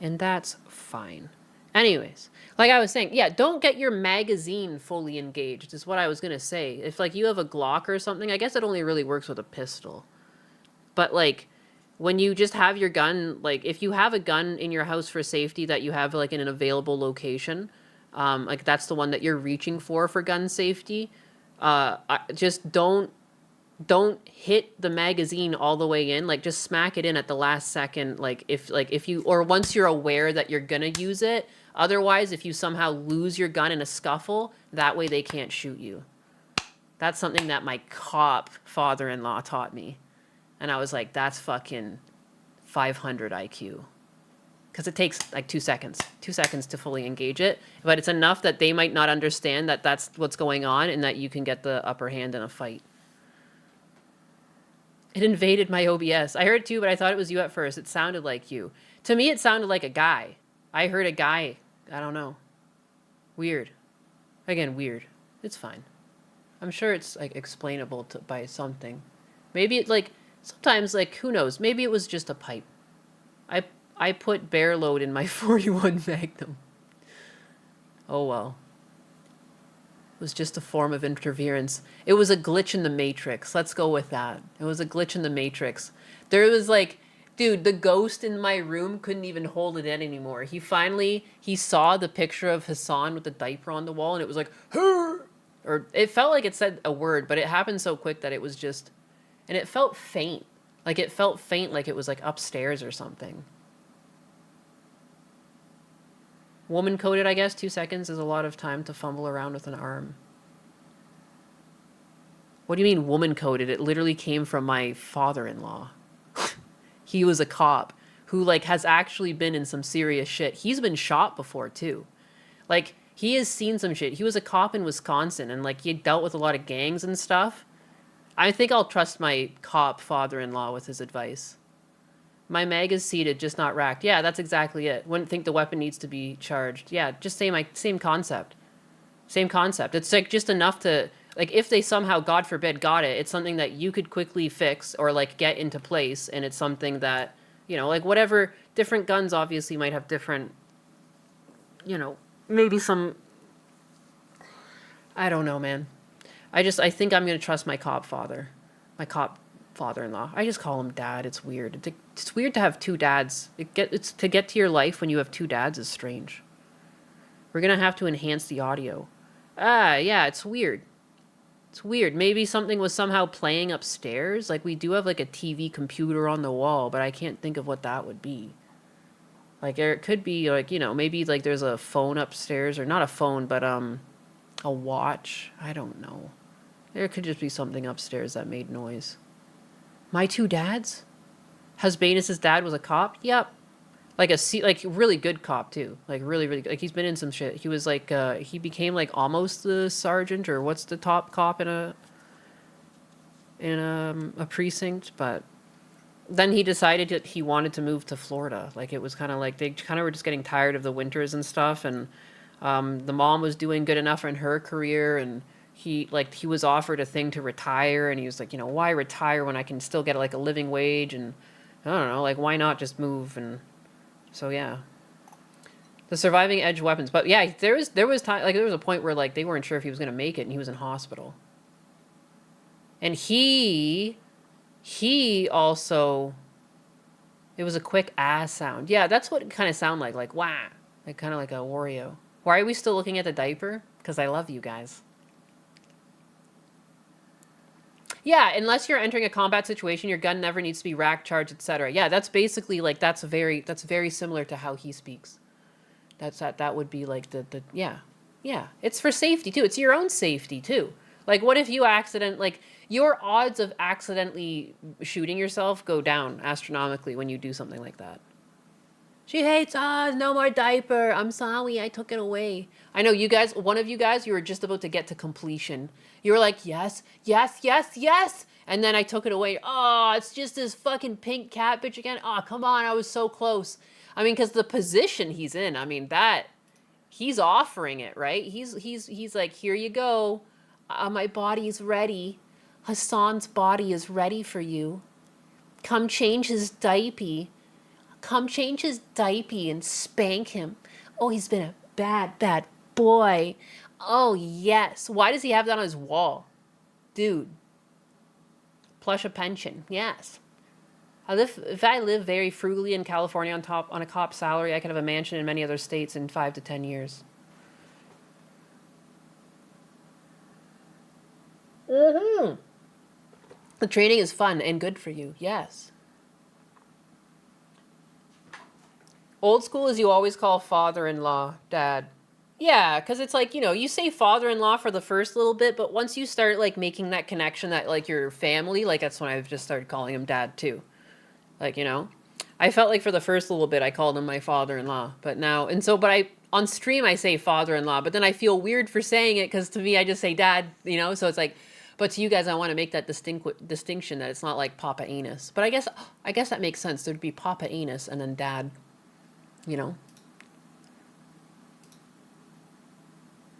And that's fine. Anyways, like I was saying, yeah, don't get your magazine fully engaged is what I was going to say. If like you have a Glock or something, I guess it only really works with a pistol. But like when you just have your gun, like if you have a gun in your house for safety that you have like in an available location, like that's the one that you're reaching for gun safety, just don't hit the magazine all the way in. Like just smack it in at the last second. Like if you, or once you're aware that you're gonna use it. Otherwise, if you somehow lose your gun in a scuffle, that way they can't shoot you. That's something that my cop father-in-law taught me. And I was like, that's fucking 500 IQ. Because it takes like 2 seconds. 2 seconds to fully engage it. But it's enough that they might not understand that that's what's going on and that you can get the upper hand in a fight. It invaded my OBS. I heard it too, but I thought it was you at first. It sounded like you. To me, it sounded like a guy. I heard a guy. I don't know. Weird. Again, weird. It's fine. I'm sure it's like explainable by something. Maybe it like, sometimes like, who knows? Maybe it was just a pipe. I put bear load in my 41 Magnum. Oh well. It was just a form of interference. It was a glitch in the Matrix. Let's go with that. It was a glitch in the Matrix. There was like, dude, the ghost in my room couldn't even hold it in anymore. He saw the picture of Hassan with the diaper on the wall and it was like, Hur! Or it felt like it said a word, but it happened so quick that it was just, and it felt faint. Like it felt faint like it was like upstairs or something. Woman coded, I guess. 2 seconds is a lot of time to fumble around with an arm. What do you mean woman coded? It literally came from my father-in-law. He was a cop who like has actually been in some serious shit. He's been shot before too. Like he has seen some shit. He was a cop in Wisconsin and like he had dealt with a lot of gangs and stuff. I think I'll trust my cop father-in-law with his advice. My mag is seated, just not racked. Yeah, that's exactly it. Wouldn't think the weapon needs to be charged. Yeah, just same concept. Same concept. It's like just enough to, like if they somehow, God forbid, got it, it's something that you could quickly fix or like get into place. And it's something that, you know, like whatever, different guns obviously might have different, you know, maybe some, I don't know, man. I think I'm going to trust my cop father-in-law. I just call him dad. It's weird. It's weird to have two dads. It's to get to your life when you have two dads is strange. We're going to have to enhance the audio. Yeah, it's weird. It's weird. Maybe something was somehow playing upstairs. Like we do have like a TV computer on the wall, but I can't think of what that would be. Like it could be like, you know, maybe like there's a phone upstairs or not a phone, but a watch. I don't know. There could just be something upstairs that made noise. My two dads? Husbanus' dad was a cop? Yep. Like really good cop too. Like really, really, like he's been in some shit. He was like, he became like almost the sergeant or what's the top cop in a precinct, but then he decided that he wanted to move to Florida. Like it was kind of like, they kind of were just getting tired of the winters and stuff. And the mom was doing good enough in her career and he was offered a thing to retire and he was like, you know, why retire when I can still get like a living wage? And I don't know, like why not just move? And so yeah, The surviving Edge weapons. But yeah, there was time, like there was a point where like they weren't sure if he was gonna make it, and he was in hospital. And he also, it was a quick ass sound. Yeah, that's what it kind of sounded like wah, like kind of like a Wario. Why are we still looking at the diaper? Because I love you guys. Yeah, unless you're entering a combat situation, your gun never needs to be rack charged, etc. Yeah, that's basically like that's very similar to how he speaks. That would be like the yeah. It's for safety too. It's your own safety too. Like what if you your odds of accidentally shooting yourself go down astronomically when you do something like that. She hates us, no more diaper. I'm sorry, I took it away. I know you guys, one of you guys, you were just about to get to completion. You were like, yes. And then I took it away. Oh, it's just this fucking pink cat bitch again. Oh, come on, I was so close. I mean, because the position he's in, I mean, he's offering it, right? He's like, here you go. My body's ready. Hassan's body is ready for you. Come change his diaper. Come change his diaper and spank him. Oh, he's been a bad boy. Oh, yes. Why does he have that on his wall? Dude. Plush a pension. Yes. If I live very frugally in California on a cop salary, I could have a mansion in many other states in 5 to 10 years. Mm-hmm. The training is fun and good for you. Yes. Old school is you always call father-in-law dad. Yeah, because it's like, you say father-in-law for the first little bit, but once you start, like, making that connection that, like, your family, like, that's when I've just started calling him dad, too. Like, I felt like for the first little bit I called him my father-in-law, but now, on stream I say father-in-law, but then I feel weird for saying it, because to me I just say dad, so it's like, but to you guys I want to make that distinction that it's not like Papa Anus. But I guess that makes sense. There'd be Papa Anus and then dad.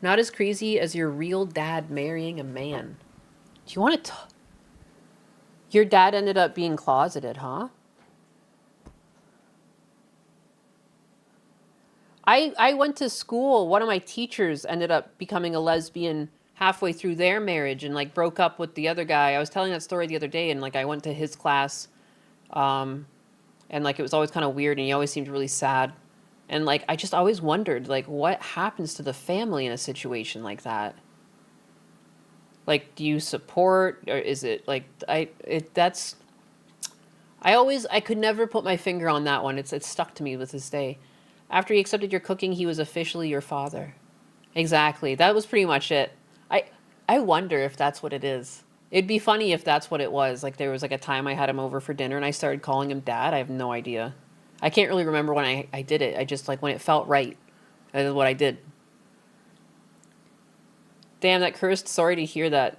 Not as crazy as your real dad marrying a man. Do you want to Your dad ended up being closeted, huh? I went to school. One of my teachers ended up becoming a lesbian halfway through their marriage and like broke up with the other guy. I was telling that story the other day and like I went to his class and like it was always kind of weird and he always seemed really sad. And like I just always wondered like what happens to the family in a situation like that? Like do you support or is it like I could never put my finger on that one. It's stuck to me with this day. After he accepted your cooking, he was officially your father. Exactly. That was pretty much it. I wonder if that's what it is. It'd be funny if that's what it was. Like there was like a time I had him over for dinner and I started calling him dad. I have no idea. I can't really remember when I did it. I just like when it felt right. That is what I did. Damn, that cursed. Sorry to hear that.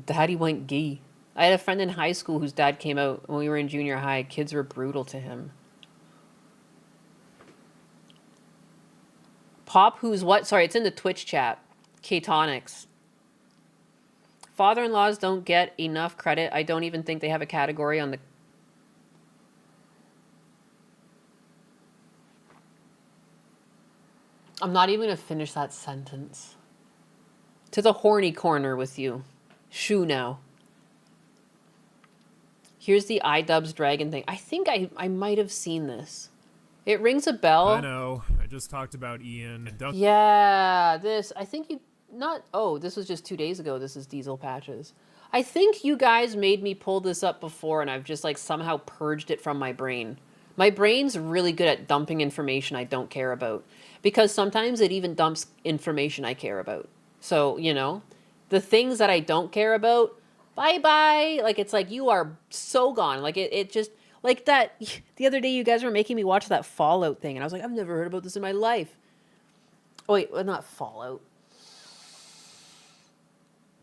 Daddy went gay. I had a friend in high school whose dad came out when we were in junior high. Kids were brutal to him. Pop, who's what? Sorry, it's in the Twitch chat. Ketonics. Father-in-laws don't get enough credit. I don't even think they have a category on the... I'm not even going to finish that sentence. To the horny corner with you. Shoo now. Here's the iDubbbz dragon thing. I think I might have seen this. It rings a bell. I know. I just talked about Ian and Duncan. Yeah, this. I think you... Not... Oh, this was just 2 days ago. This is Diesel Patches. I think you guys made me pull this up before, and I've just, like, somehow purged it from my brain. My brain's really good at dumping information I don't care about. Because sometimes it even dumps information I care about. So, you know, the things that I don't care about, bye-bye. Like, it's like, you are so gone. Like, it just... Like that, the other day you guys were making me watch that Fallout thing, and I was like, I've never heard about this in my life. Oh, wait, well, not Fallout.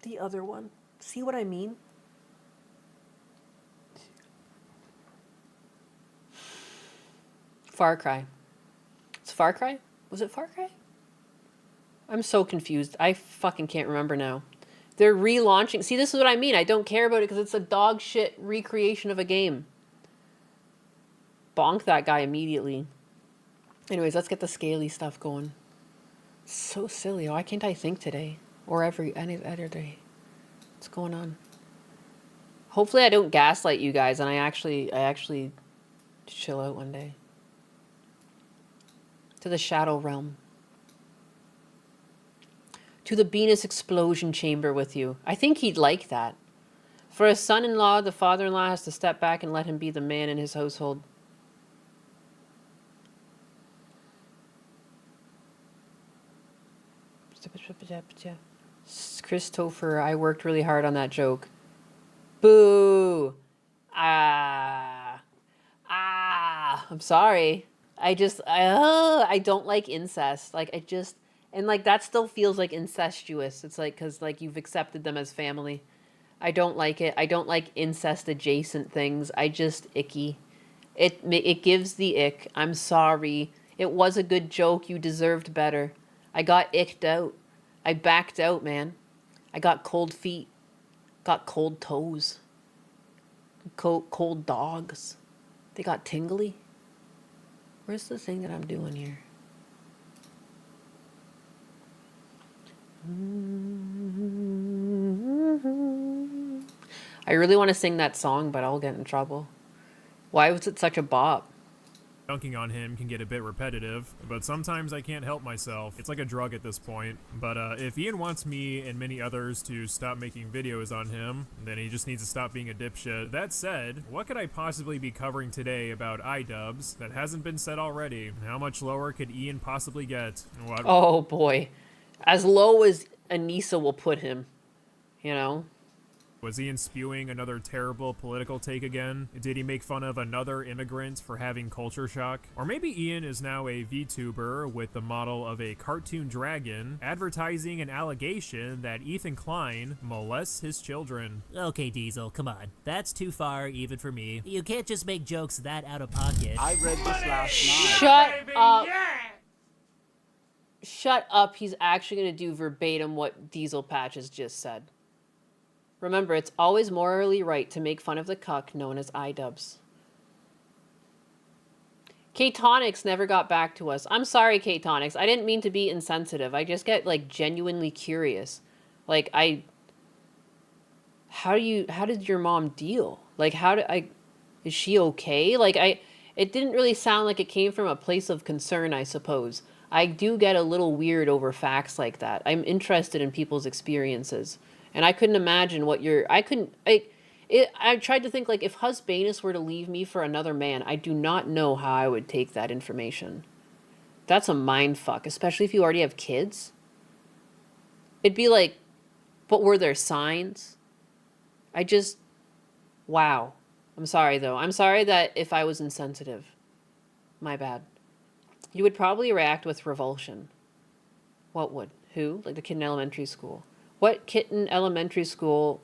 The other one. See what I mean? Far Cry. It's Far Cry? Was it Far Cry? I'm so confused. I fucking can't remember now. They're relaunching. See, this is what I mean. I don't care about it because it's a dog shit recreation of a game. Bonk that guy immediately. Anyways, let's get the scaly stuff going. So silly. Why can't I think today? Or any other day? What's going on? Hopefully I don't gaslight you guys and I actually chill out one day. To the Shadow Realm. To the Venus explosion chamber with you. I think he'd like that. For a son-in-law, the father-in-law has to step back and let him be the man in his household. Christopher, I worked really hard on that joke. Boo! I'm sorry. I don't like incest. And like that still feels like incestuous. It's like, cause like you've accepted them as family. I don't like it. I don't like incest adjacent things. I just icky. It gives the ick. I'm sorry. It was a good joke. You deserved better. I got icked out. I backed out, man. I got cold feet. Got cold toes. Cold dogs. They got tingly. Where's the thing that I'm doing here? I really want to sing that song, but I'll get in trouble. Why was it such a bop? Dunking on him can get a bit repetitive, but sometimes I can't help myself. It's like a drug at this point. But if Ian wants me and many others to stop making videos on him, then he just needs to stop being a dipshit. That said, what could I possibly be covering today about iDubbbz that hasn't been said already? How much lower could Ian possibly get? What? Oh boy. As low as Anissa will put him, you know? Was Ian spewing another terrible political take again? Did he make fun of another immigrant for having culture shock? Or maybe Ian is now a VTuber with the model of a cartoon dragon, advertising an allegation that Ethan Klein molests his children. Okay, Diesel, come on. That's too far even for me. You can't just make jokes that out of pocket. I read this last night. Shut up. Shut up. He's actually going to do verbatim what Diesel Patches just said. Remember, it's always morally right to make fun of the cuck known as iDubbbz. K-Tonics never got back to us. I'm sorry, K-Tonics. I didn't mean to be insensitive. I just get, like, genuinely curious. Like, how did your mom deal? Like, is she okay? Like, it didn't really sound like it came from a place of concern, I suppose. I do get a little weird over facts like that. I'm interested in people's experiences. And I couldn't imagine I tried to think, like, if Husbanus were to leave me for another man, I do not know how I would take that information. That's a mind fuck, especially if you already have kids. It'd be like, but were there signs? Wow. I'm sorry, though. I'm sorry that if I was insensitive. My bad. You would probably react with revulsion. What would? Who? Like the kid in elementary school. What kitten elementary school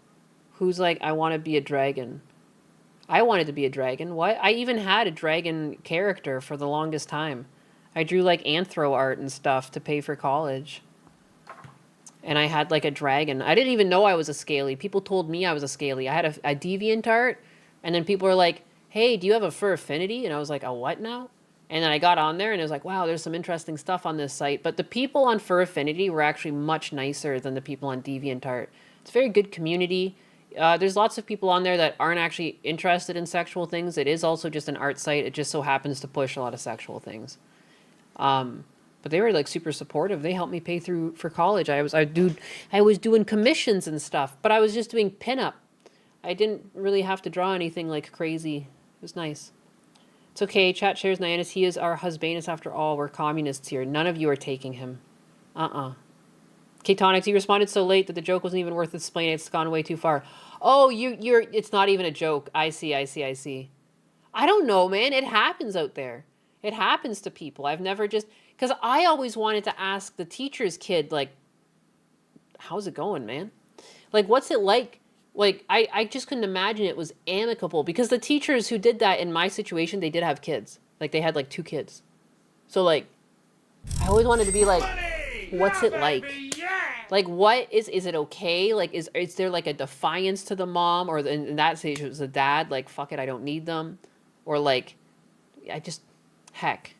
who's like, I want to be a dragon? I wanted to be a dragon. What? I even had a dragon character for the longest time. I drew like anthro art and stuff to pay for college. And I had like a dragon. I didn't even know I was a scaly. People told me I was a scaly. I had a deviant art. And then people were like, hey, do you have a fur affinity? And I was like, a what now? And then I got on there and it was like, wow, there's some interesting stuff on this site. But the people on Fur Affinity were actually much nicer than the people on DeviantArt. It's a very good community. There's lots of people on there that aren't actually interested in sexual things. It is also just an art site. It just so happens to push a lot of sexual things. But they were like super supportive. They helped me pay for college. I was doing commissions and stuff, but I was just doing pinup. I didn't really have to draw anything like crazy. It was nice. It's okay, chat shares Nyannis. He is our Husbanus after all. We're communists here. None of you are taking him. K-Tonics, you responded so late that the joke wasn't even worth explaining. It's gone way too far. Oh, it's not even a joke. I see. I don't know, man. It happens out there. It happens to people. I've never because I always wanted to ask the teacher's kid, like, how's it going, man? Like, what's it like? Like, I just couldn't imagine it was amicable because the teachers who did that in my situation, they did have kids. Like, they had, like, 2 kids. So, like, I always wanted to be like, what's it like? Like, what is it okay? Like, is there, like, a defiance to the mom? Or in that stage, it was the dad, like, fuck it, I don't need them. Or, like, heck.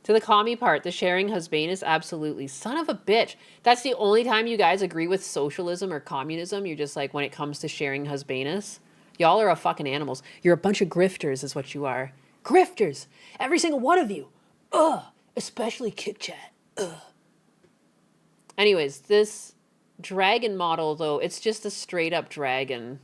To the commie part, the sharing husbanus, absolutely. Son of a bitch. That's the only time you guys agree with socialism or communism. You're just like, when it comes to sharing husbanus, y'all are a fucking animals. You're a bunch of grifters is what you are. Grifters! Every single one of you! Ugh! Especially KitChat. Ugh. Anyways, this dragon model, though, it's just a straight up dragon.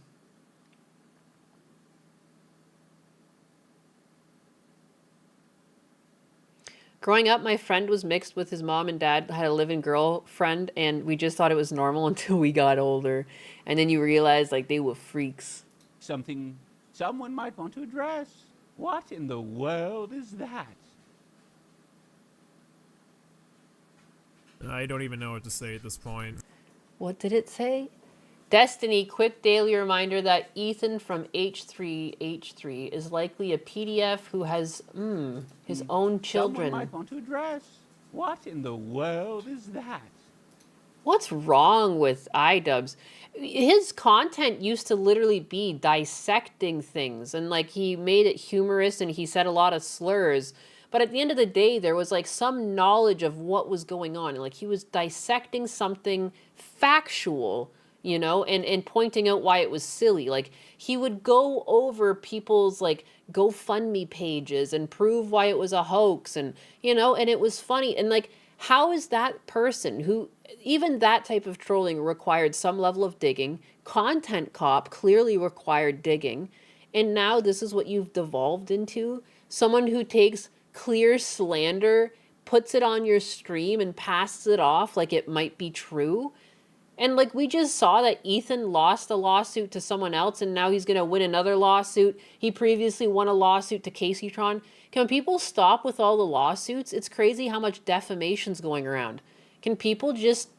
Growing up, my friend was mixed with his mom and dad, had a live-in girlfriend, and we just thought it was normal until we got older. And then you realize, like, they were freaks. Something someone might want to address. What in the world is that? I don't even know what to say at this point. What did it say? Destiny, quick daily reminder that Ethan from H3H3 is likely a PDF who has, his own children. Someone might want to address. What in the world is that? What's wrong with iDubbbz? His content used to literally be dissecting things, and like he made it humorous and he said a lot of slurs. But at the end of the day, there was like some knowledge of what was going on. Like he was dissecting something factual, you know, and pointing out why it was silly. Like he would go over people's like GoFundMe pages and prove why it was a hoax, and you know, and it was funny. And like, how is that person who, even that type of trolling required some level of digging, Content Cop clearly required digging, and now this is what you've devolved into? Someone who takes clear slander, puts it on your stream and passes it off like it might be true. And like we just saw that Ethan lost a lawsuit to someone else and now he's going to win another lawsuit. He previously won a lawsuit to Caseytron. Can people stop with all the lawsuits? It's crazy how much defamation's going around. Can people just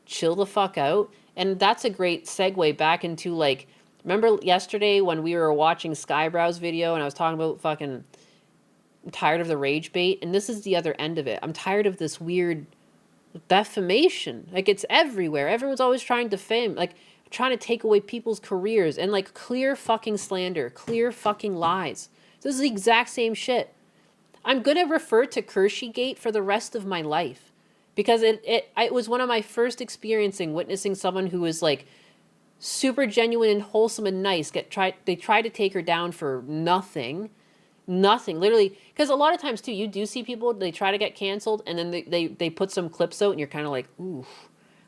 chill the fuck out? And that's a great segue back into like, remember yesterday when we were watching Skybrow's video and I was talking about fucking, I'm tired of the rage bait, and this is the other end of it. I'm tired of this weird defamation. Like it's everywhere. Everyone's always trying to defame, like trying to take away people's careers, and like clear fucking slander, clear fucking lies. This is the exact same shit. I'm gonna refer to Kershey-gate for the rest of my life because it was one of my first witnessing someone who was like super genuine and wholesome and nice they tried to take her down for nothing, literally. Because a lot of times too, you do see people, they try to get canceled and then they put some clips out and you're kind of like, ooh,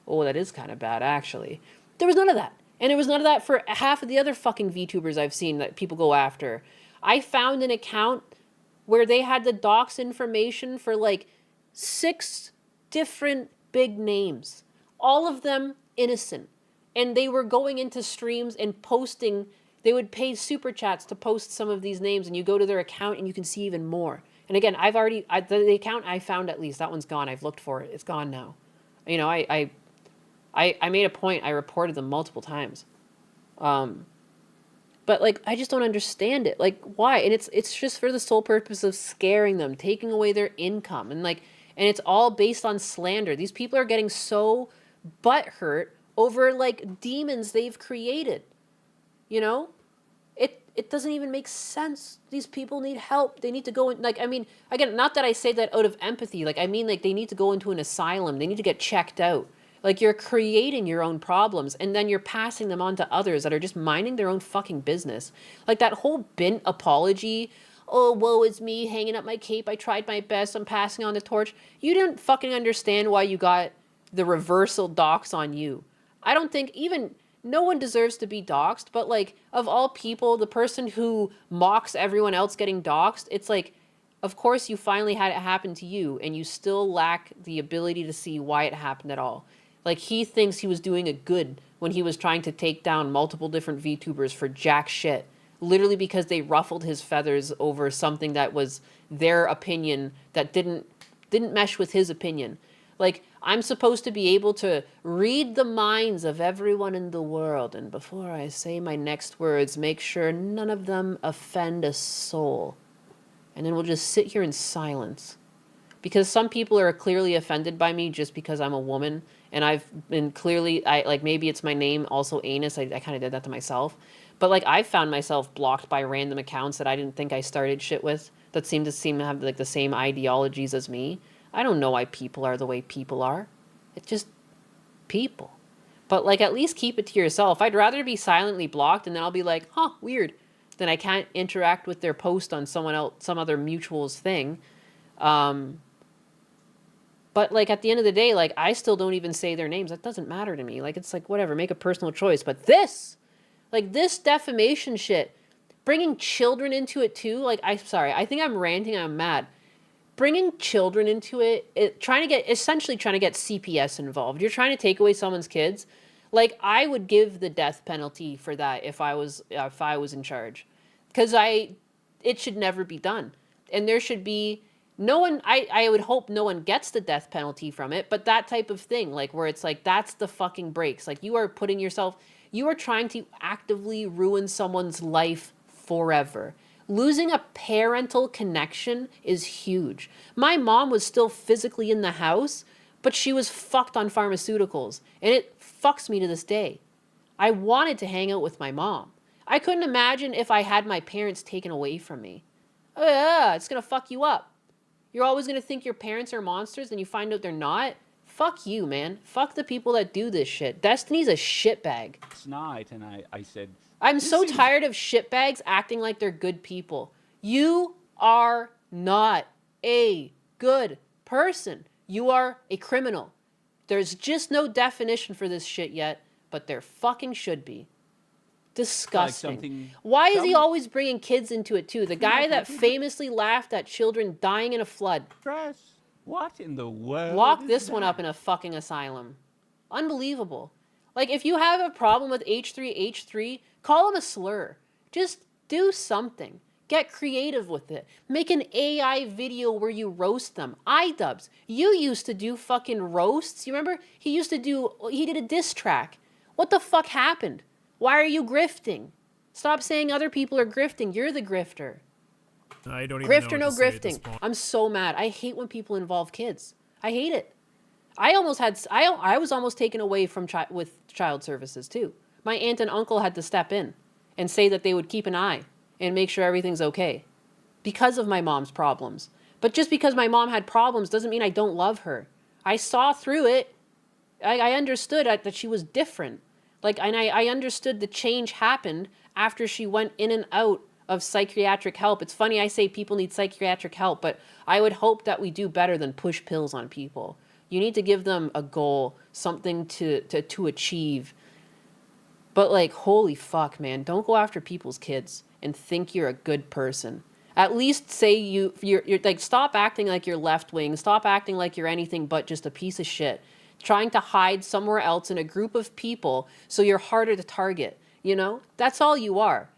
oh, that is kind of bad actually. There was none of that. And there was none of that for half of the other fucking VTubers I've seen that people go after. I found an account where they had the docs information for like 6 different big names, all of them innocent. And they were going into streams and posting. They would pay super chats to post some of these names, and you go to their account and you can see even more. And again, the account I found, at least that one's gone. I've looked for it. It's gone now. You know, I made a point. I reported them multiple times. But like, I just don't understand it. Like, why? And it's just for the sole purpose of scaring them, taking away their income, and it's all based on slander. These people are getting so butthurt over like demons they've created. You know? It doesn't even make sense. These people need help. They need to go in, like, I mean, again, not that I say that out of empathy. Like, I mean, like, they need to go into an asylum. They need to get checked out. Like, you're creating your own problems, and then you're passing them on to others that are just minding their own fucking business. Like, that whole Bint apology, oh, woe is me, hanging up my cape, I tried my best, I'm passing on the torch. You didn't fucking understand why you got the reversal docs on you. I don't think even... No one deserves to be doxxed, but like, of all people, the person who mocks everyone else getting doxxed, it's like, of course you finally had it happen to you, and you still lack the ability to see why it happened at all. Like, he thinks he was doing a good when he was trying to take down multiple different VTubers for jack shit. Literally because they ruffled his feathers over something that was their opinion that didn't mesh with his opinion. Like, I'm supposed to be able to read the minds of everyone in the world, and before I say my next words, make sure none of them offend a soul. And then we'll just sit here in silence. because some people are clearly offended by me just because I'm a woman, and I've been clearly, like, maybe it's my name, also anus, I kind of did that to myself, but, like, I found myself blocked by random accounts that I didn't think I started shit with, that seem to have, like, the same ideologies as me. I don't know why people are the way people are. It's just people. But, like, at least keep it to yourself. I'd rather be silently blocked, and then I'll be like, huh, weird, then I can't interact with their post on someone else, some other mutual's thing. But, like, at the end of the day, like, I still don't even say their names. That doesn't matter to me. Like, it's like, whatever, make a personal choice. But this, like, this defamation shit, bringing children into it too, like, sorry, I think I'm ranting, I'm mad. Bringing children into it, essentially trying to get CPS involved. You're trying to take away someone's kids. Like, I would give the death penalty for that if I was in charge. Because it should never be done. And there should be no one, I would hope no one gets the death penalty from it, but that type of thing, like, where it's like, that's the fucking breaks. Like, you are trying to actively ruin someone's life forever. Losing a parental connection is huge. My mom was still physically in the house, but she was fucked on pharmaceuticals, and it fucks me to this day. I wanted to hang out with my mom. I couldn't imagine if I had my parents taken away from me. It's gonna fuck you up. You're always gonna think your parents are monsters and you find out they're not? Fuck you, man. Fuck the people that do this shit. Destiny's a shitbag. Last night, and I said, I'm so tired of shitbags acting like they're good people. You are not a good person. You are a criminal. There's just no definition for this shit yet, but there fucking should be. Disgusting. Why is he always bringing kids into it too? The guy that famously laughed at children dying in a flood. What in the world? Lock this one up in a fucking asylum. Unbelievable. Like, if you have a problem with H3H3, call him a slur. Just do something. Get creative with it. Make an AI video where you roast them. iDubbbz. You used to do fucking roasts. You remember? He did a diss track. What the fuck happened? Why are you grifting? Stop saying other people are grifting. You're the grifter. I don't even Grift know or no what to say at this grifting. point. I'm so mad. I hate when people involve kids. I hate it. I was almost taken away from with child services too. My aunt and uncle had to step in and say that they would keep an eye and make sure everything's okay because of my mom's problems. But just because my mom had problems doesn't mean I don't love her. I saw through it. I understood that she was different. Like, and I understood the change happened after she went in and out of psychiatric help. It's funny I say people need psychiatric help, but I would hope that we do better than push pills on people. You need to give them a goal, something to achieve. But, like, holy fuck, man, don't go after people's kids and think you're a good person. At least say you're like, stop acting like you're left wing. Stop acting like you're anything but just a piece of shit. Trying to hide somewhere else in a group of people so you're harder to target, you know? That's all you are.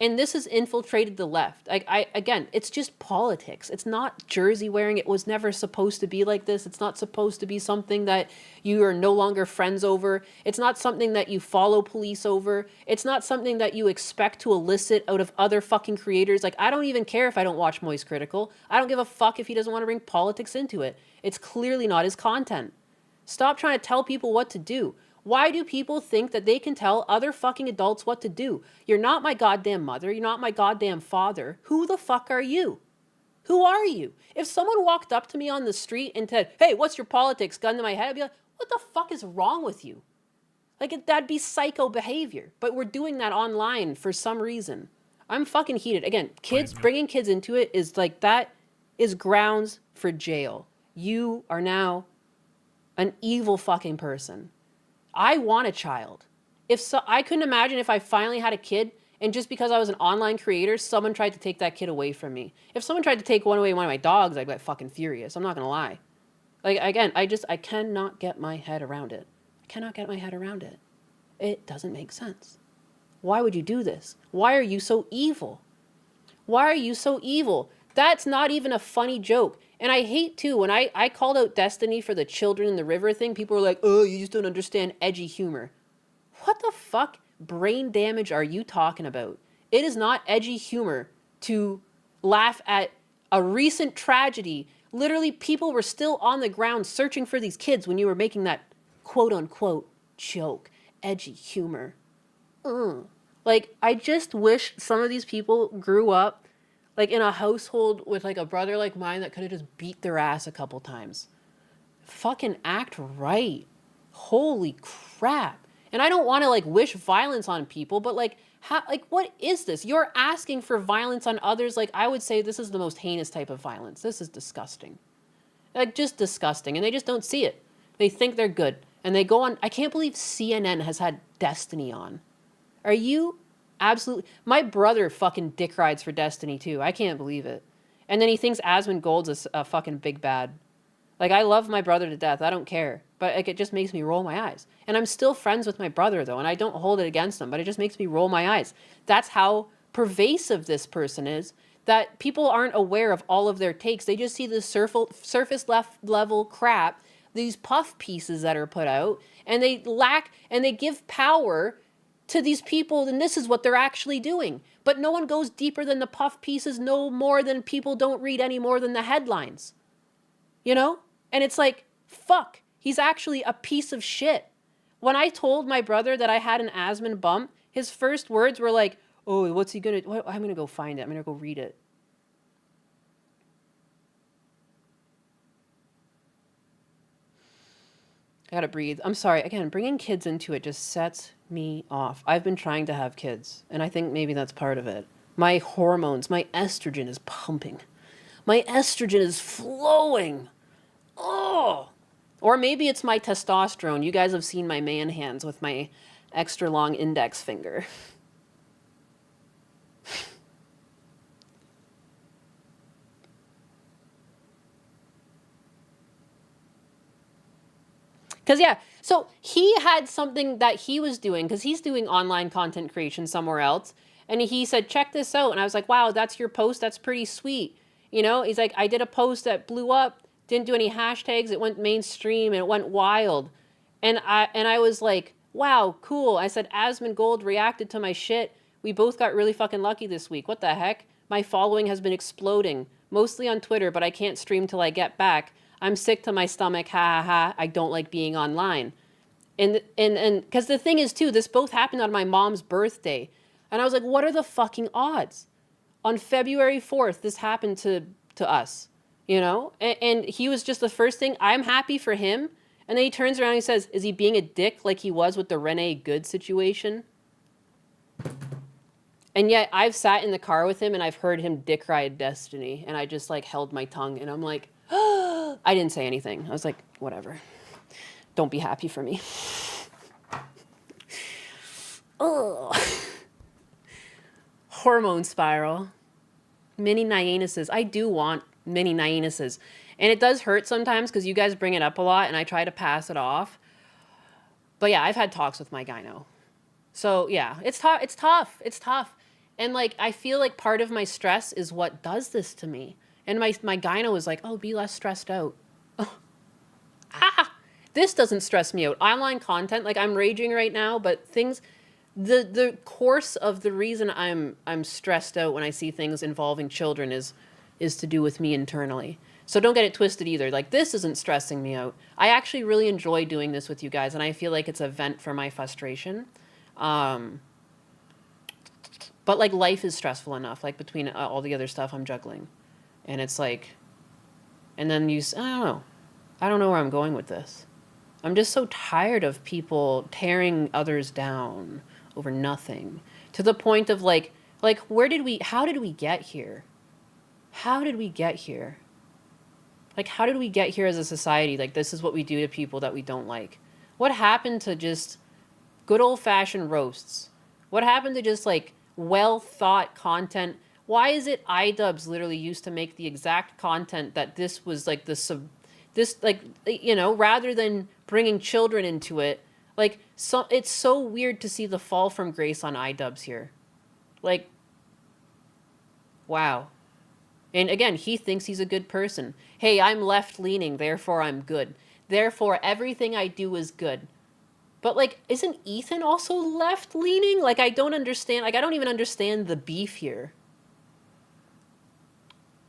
And this has infiltrated the left. Again, it's just politics. It's not jersey wearing. It was never supposed to be like this. It's not supposed to be something that you are no longer friends over. It's not something that you follow police over. It's not something that you expect to elicit out of other fucking creators. Like, I don't even care if I don't watch Moist Critical. I don't give a fuck if he doesn't want to bring politics into it. It's clearly not his content. Stop trying to tell people what to do. Why do people think that they can tell other fucking adults what to do? You're not my goddamn mother. You're not my goddamn father. Who the fuck are you? Who are you? If someone walked up to me on the street and said, hey, what's your politics? Gun to my head, I'd be like, what the fuck is wrong with you? Like, that'd be psycho behavior. But we're doing that online for some reason. I'm fucking heated. Again, bringing kids into it is like, that is grounds for jail. You are now an evil fucking person. I want a child. I couldn't imagine if I finally had a kid and just because I was an online creator, someone tried to take that kid away from me. If someone tried to take one of my dogs, I'd be like fucking furious. I'm not gonna lie. Like, again, I cannot get my head around it. I cannot get my head around it. It doesn't make sense. Why would you do this? Why are you so evil? Why are you so evil? That's not even a funny joke. And I hate, too, when I called out Destiny for the children in the river thing, people were like, oh, you just don't understand edgy humor. What the fuck brain damage are you talking about? It is not edgy humor to laugh at a recent tragedy literally people were still on the ground searching for these kids when you were making that quote unquote joke, edgy humor. Like, I just wish some of these people grew up like in a household with like a brother like mine that could have just beat their ass a couple times. Fucking act right. Holy crap. And I don't want to like wish violence on people, but like, what is this? You're asking for violence on others. Like, I would say this is the most heinous type of violence. This is disgusting. Like, just disgusting. And they just don't see it. They think they're good. And they go on. I can't believe CNN has had Destiny on. Are you absolutely... My brother fucking dick rides for Destiny, too. I can't believe it. And then he thinks Asmongold's a fucking big bad. Like, I love my brother to death. I don't care. But like, it just makes me roll my eyes. And I'm still friends with my brother, though, and I don't hold it against him, but it just makes me roll my eyes. That's how pervasive this person is, that people aren't aware of all of their takes. They just see the surface level crap, these puff pieces that are put out, and they give power to these people, and this is what they're actually doing. But no one goes deeper than the puff pieces, no more than people don't read any more than the headlines. You know? And it's like, fuck. He's actually a piece of shit. When I told my brother that I had an Asmon bump, his first words were like, oh, what's he gonna... I'm gonna go find it. I'm gonna go read it. I gotta breathe. I'm sorry. Again, bringing kids into it just sets me off. I've been trying to have kids, and I think maybe that's part of it. My hormones, my estrogen is pumping. My estrogen is flowing. Oh! Or maybe it's my testosterone. You guys have seen my man hands with my extra long index finger. Because, yeah, so he had something that he was doing, because he's doing online content creation somewhere else. And he said, check this out. And I was like, wow, that's your post? That's pretty sweet. You know, he's like, I did a post that blew up. Didn't do any hashtags. It went mainstream and it went wild. And I was like, wow, cool. I said, Asmongold reacted to my shit. We both got really fucking lucky this week. What the heck? My following has been exploding. Mostly on Twitter, but I can't stream till I get back. I'm sick to my stomach. Ha ha ha. I don't like being online. And because the thing is, too, this both happened on my mom's birthday. And I was like, what are the fucking odds? On February 4th, this happened to us. You know, and he was just the first thing. I'm happy for him. And then he turns around and he says, is he being a dick like he was with the Renee Good situation? And yet I've sat in the car with him and I've heard him dick ride Destiny. And I just like held my tongue and I'm like, oh, I didn't say anything. I was like, whatever. Don't be happy for me. Oh. Hormone spiral. Mini Nyanuses. I do want mini Nyanuses. And it does hurt sometimes because you guys bring it up a lot and I try to pass it off. But yeah, I've had talks with my gyno. So yeah, it's tough. It's tough. It's tough. And like, I feel like part of my stress is what does this to me. And my gyno was like, oh, be less stressed out. Oh. Ah, this doesn't stress me out. Online content, like I'm raging right now, but things, the course of the reason I'm stressed out when I see things involving children is to do with me internally. So don't get it twisted either. Like, this isn't stressing me out. I actually really enjoy doing this with you guys, and I feel like it's a vent for my frustration. But, like, life is stressful enough, like, between all the other stuff I'm juggling. And it's like, and then I don't know. I don't know where I'm going with this. I'm just so tired of people tearing others down over nothing. To the point of, like, how did we get here? How did we get here? Like, how did we get here as a society? Like, this is what we do to people that we don't like. What happened to just good old-fashioned roasts? What happened to just, like, well-thought content? Why is it iDubbbz literally used to make the exact content that this was, like, you know, rather than bringing children into it? Like, so it's so weird to see the fall from grace on iDubbbz here. Like, wow. And again, he thinks he's a good person. Hey, I'm left-leaning, therefore I'm good. Therefore, everything I do is good. But, like, isn't Ethan also left-leaning? Like, I don't understand. Like, I don't even understand the beef here.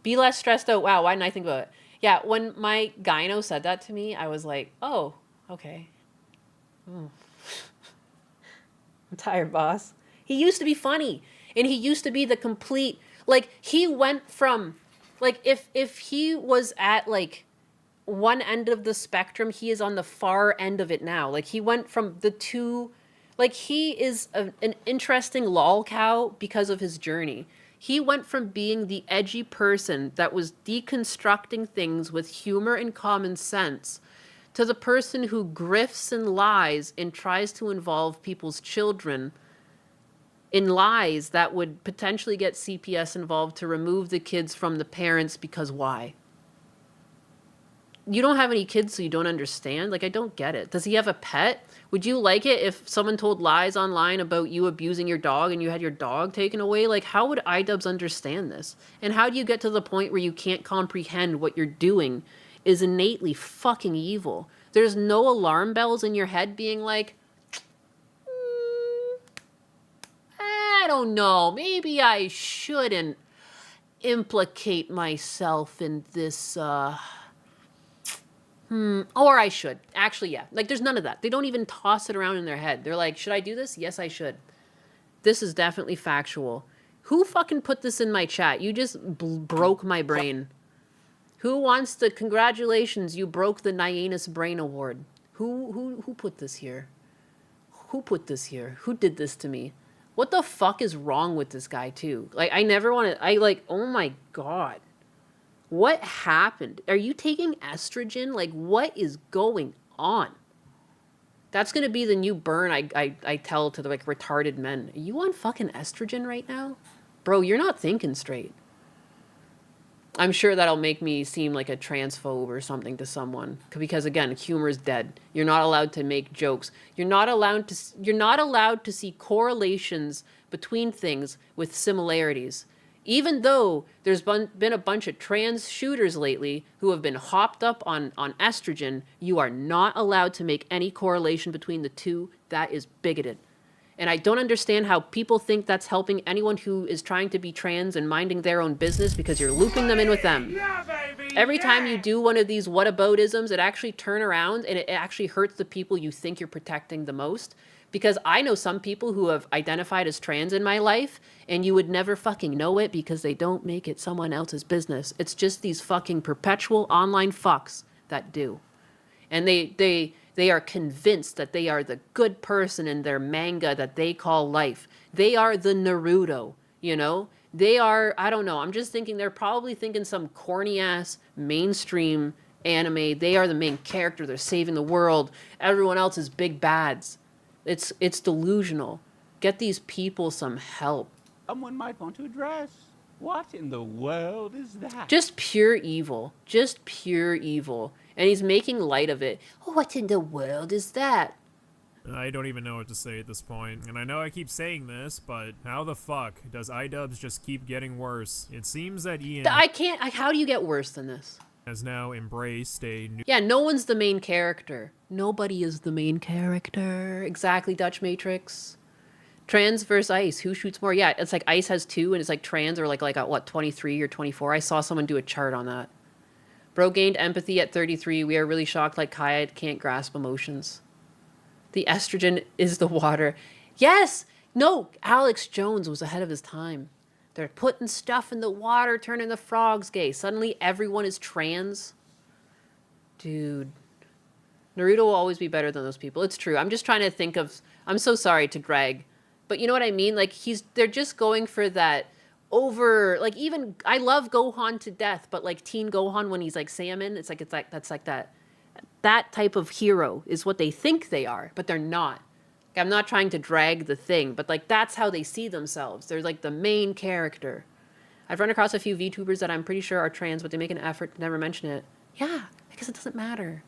Be less stressed out. Wow, why didn't I think about it? Yeah, when my gyno said that to me, I was like, oh, okay. I'm tired, boss. He used to be funny, and he used to be the complete, like, he went from, like, if he was at, like, one end of the spectrum, he is on the far end of it now. Like, he went from the two, like, he is an interesting lol cow because of his journey. He went from being the edgy person that was deconstructing things with humor and common sense to the person who grifts and lies and tries to involve people's children in lies that would potentially get CPS involved to remove the kids from the parents because why? You don't have any kids, so you don't understand? Like, I don't get it. Does he have a pet? Would you like it if someone told lies online about you abusing your dog and you had your dog taken away? Like, how would iDubbbz understand this? And how do you get to the point where you can't comprehend what you're doing is innately fucking evil? There's no alarm bells in your head being like, I don't know, maybe I shouldn't implicate myself in this, or I should. Actually, yeah. Like, there's none of that. They don't even toss it around in their head. They're like, should I do this? Yes, I should. This is definitely factual. Who fucking put this in my chat? You just broke my brain. Who wants the congratulations, you broke the Nyanus Brain Award? Who put this here? Who put this here? Who did this to me? What the fuck is wrong with this guy, too? Like, I never want to... oh my god. What happened? Are you taking estrogen? Like, what is going on? That's going to be the new burn I tell to the, like, retarded men. Are you on fucking estrogen right now? Bro, you're not thinking straight. I'm sure that'll make me seem like a transphobe or something to someone. Because, again, humor is dead. You're not allowed to make jokes. You're not allowed to see correlations between things with similarities. Even though there's been a bunch of trans shooters lately who have been hopped up on estrogen, you are not allowed to make any correlation between the two. That is bigoted. And I don't understand how people think that's helping anyone who is trying to be trans and minding their own business because you're looping them in with them. Yeah, baby, Every time you do one of these whataboutisms, it actually turn around and it actually hurts the people you think you're protecting the most. Because I know some people who have identified as trans in my life, and you would never fucking know it because they don't make it someone else's business. It's just these fucking perpetual online fucks that do. And they are convinced that they are the good person in their manga that they call life. They are the Naruto, you know? They are, I don't know, I'm just thinking they're probably thinking some corny-ass mainstream anime. They are the main character. They're saving the world. Everyone else is big bads. It's delusional. Get these people some help. Someone might want to address. What in the world is that? Just pure evil. Just pure evil. And he's making light of it. What in the world is that? I don't even know what to say at this point. And I know I keep saying this, but how the fuck does iDubbbz just keep getting worse? It seems that Ian... I can't... how do you get worse than this? ...has now embraced a new... Yeah, no one's the main character. Nobody is the main character. Exactly, Dutch Matrix. Trans versus Ice. Who shoots more? Yeah, it's like Ice has 2, and it's like trans or like at what, 23 or 24? I saw someone do a chart on that. Bro gained empathy at 33. We are really shocked like Kaya can't grasp emotions. The estrogen is the water. Yes! No, Alex Jones was ahead of his time. They're putting stuff in the water, turning the frogs gay. Suddenly everyone is trans. Dude. Naruto will always be better than those people. It's true. I'm just trying to think of... I'm so sorry to drag. But you know what I mean? Like, they're just going for that over... Like, even... I love Gohan to death, but, like, Teen Gohan when he's, like, Saiyaman, that's like that... That type of hero is what they think they are, but they're not. Like, I'm not trying to drag the thing, but, like, that's how they see themselves. They're, like, the main character. I've run across a few VTubers that I'm pretty sure are trans, but they make an effort to never mention it. Yeah, because it doesn't matter.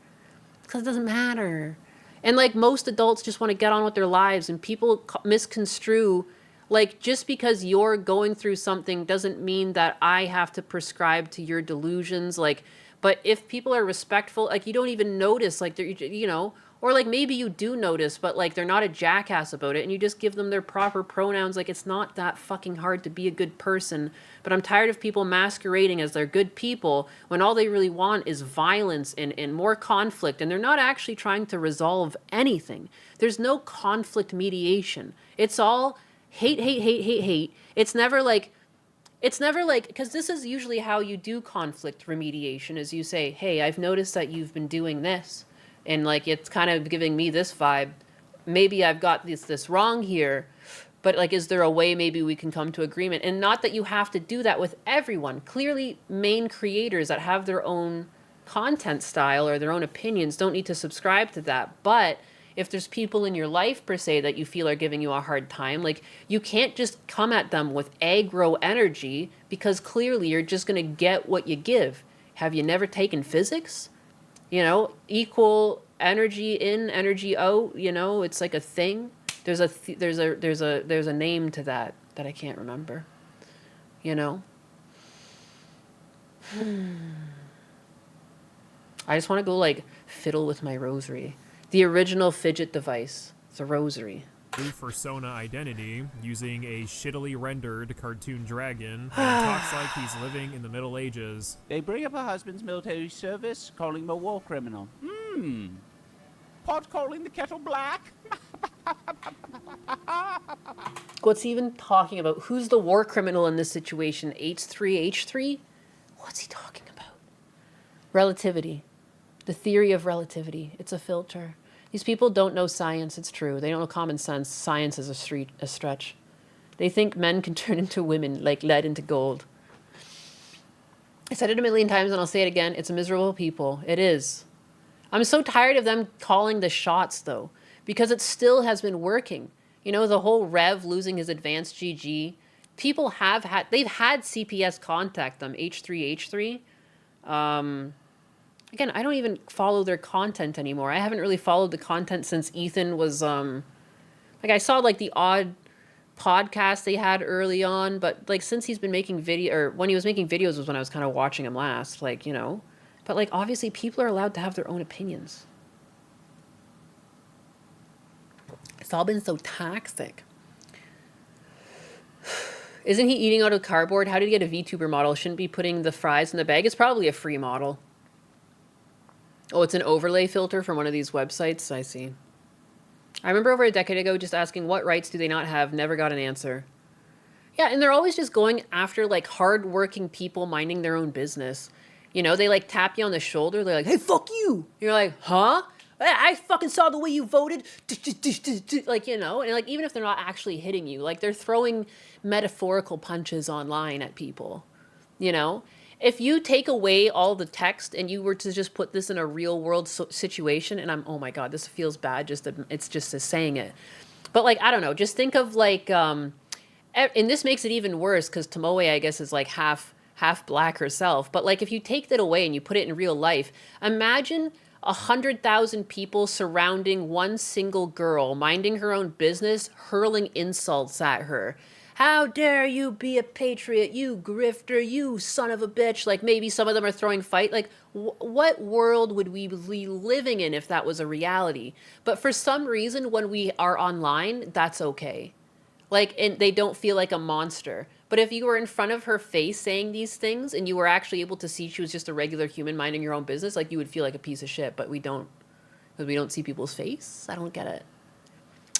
Because it doesn't matter. And, like, most adults just want to get on with their lives, and people misconstrue, like, just because you're going through something doesn't mean that I have to prescribe to your delusions. Like, but if people are respectful, like, you don't even notice, like, they're, you know, Or like maybe you do notice, but like they're not a jackass about it and you just give them their proper pronouns. Like it's not that fucking hard to be a good person. But I'm tired of people masquerading as they're good people when all they really want is violence and more conflict. And they're not actually trying to resolve anything. There's no conflict mediation. It's all hate, hate, hate, hate, hate. It's never like, because this is usually how you do conflict remediation is you say, hey, I've noticed that you've been doing this. And like, it's kind of giving me this vibe. Maybe I've got this wrong here, but like, is there a way maybe we can come to agreement? And not that you have to do that with everyone. Clearly, main creators that have their own content style or their own opinions don't need to subscribe to that. But if there's people in your life, per se, that you feel are giving you a hard time, like, you can't just come at them with aggro energy because clearly you're just going to get what you give. Have you never taken physics? You know, equal energy in, energy out, you know, it's like a thing. There's a name to that I can't remember. You know? I just want to go like fiddle with my rosary. The original fidget device. It's a rosary. New persona identity using a shittily rendered cartoon dragon that talks like he's living in the Middle Ages. They bring up her husband's military service, calling him a war criminal. Pot calling the kettle black? What's he even talking about? Who's the war criminal in this situation? H3H3? What's he talking about? Relativity. The theory of relativity. It's a filter. These people don't know science, it's true. They don't know common sense. Science is a stretch. They think men can turn into women like lead into gold. I said it a million times and I'll say it again. It's a miserable people. It is. I'm so tired of them calling the shots, though, because it still has been working. You know, the whole Rev losing his advanced GG. People they've had CPS contact them, H3H3. Again, I don't even follow their content anymore. I haven't really followed the content since Ethan was, like I saw like the odd podcast they had early on, but like since he's been making when he was making videos was when I was kind of watching him last, like, you know. But like obviously people are allowed to have their own opinions. It's all been so toxic. Isn't he eating out of cardboard? How did he get a VTuber model? Shouldn't be putting the fries in the bag. It's probably a free model. Oh, it's an overlay filter from one of these websites? I see. I remember over a decade ago just asking what rights do they not have, never got an answer. Yeah, and they're always just going after like hardworking people minding their own business. You know, they like tap you on the shoulder, they're like, hey, fuck you! You're like, huh? I fucking saw the way you voted! Like, you know, and like even if they're not actually hitting you, like they're throwing metaphorical punches online at people, you know? If you take away all the text and you were to just put this in a real world situation, and oh my God, this feels bad, it's just saying it. But like, I don't know, just think of like, and this makes it even worse because Tomoe, I guess, is like half black herself. But like, if you take that away and you put it in real life, imagine 100,000 people surrounding one single girl, minding her own business, hurling insults at her. How dare you be a patriot, you grifter, you son of a bitch. Like maybe some of them are throwing fight. Like what world would we be living in if that was a reality? But for some reason, when we are online, that's okay. Like, and they don't feel like a monster. But if you were in front of her face saying these things and you were actually able to see she was just a regular human minding your own business, like you would feel like a piece of shit. But we don't, because we don't see people's face. I don't get it.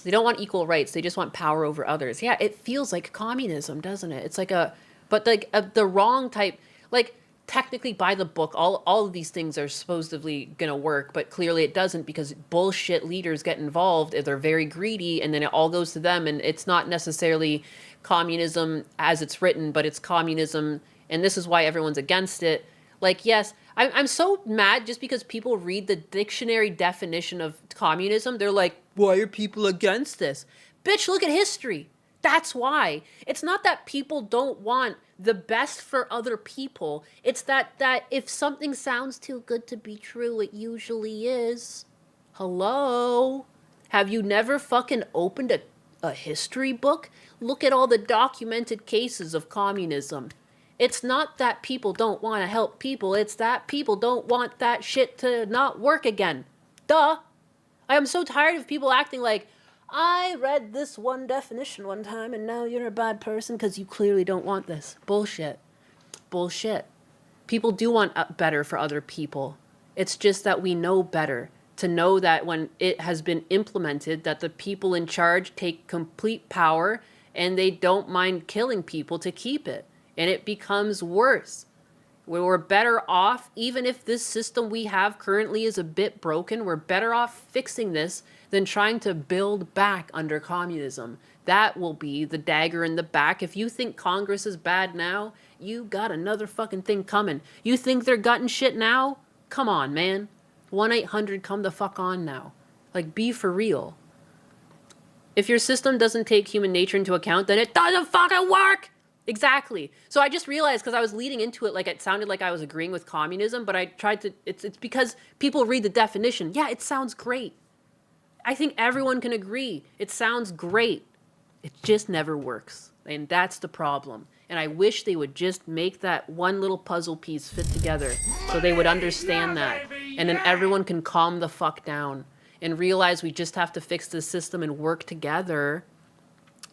They don't want equal rights. They just want power over others. Yeah, it feels like communism, doesn't it? It's like the wrong type, like technically by the book, all of these things are supposedly going to work, but clearly it doesn't because bullshit leaders get involved and they're very greedy and then it all goes to them. And it's not necessarily communism as it's written, but it's communism. And this is why everyone's against it. Like, yes, I'm so mad just because people read the dictionary definition of communism. They're like, why are people against this? Bitch, look at history. That's why. It's not that people don't want the best for other people. It's that if something sounds too good to be true, it usually is. Hello? Have you never fucking opened a history book? Look at all the documented cases of communism. It's not that people don't want to help people. It's that people don't want that shit to not work again. Duh. I am so tired of people acting like, I read this one definition one time and now you're a bad person because you clearly don't want this. Bullshit. Bullshit. People do want better for other people. It's just that we know better. To know that when it has been implemented, that the people in charge take complete power and they don't mind killing people to keep it. And it becomes worse. We're better off, even if this system we have currently is a bit broken, we're better off fixing this than trying to build back under communism. That will be the dagger in the back. If you think Congress is bad now, you got another fucking thing coming. You think they're gutting shit now? Come on, man. 1-800 come the fuck on now. Like, be for real. If your system doesn't take human nature into account, then it doesn't fucking work! Exactly. So I just realized, because I was leading into it like it sounded like I was agreeing with communism, but I tried to, it's because people read the definition. Yeah, it sounds great. I think everyone can agree. It sounds great. It just never works. And that's the problem. And I wish they would just make that one little puzzle piece fit together so they would understand that. And then everyone can calm the fuck down and realize we just have to fix the system and work together.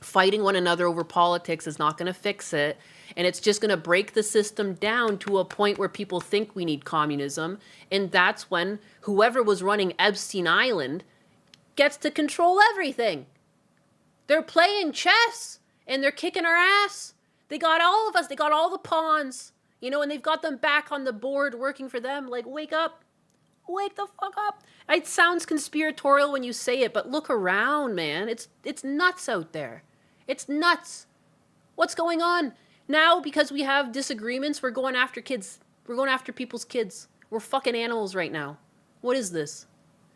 Fighting one another over politics is not going to fix it. And it's just going to break the system down to a point where people think we need communism. And that's when whoever was running Epstein Island gets to control everything. They're playing chess and they're kicking our ass. They got all of us. They got all the pawns, you know, and they've got them back on the board working for them. Like, wake up. Wake the fuck up. It sounds conspiratorial when you say it, but look around, man. It's nuts out there. It's nuts. What's going on? Now, because we have disagreements, we're going after kids. We're going after people's kids. We're fucking animals right now. What is this?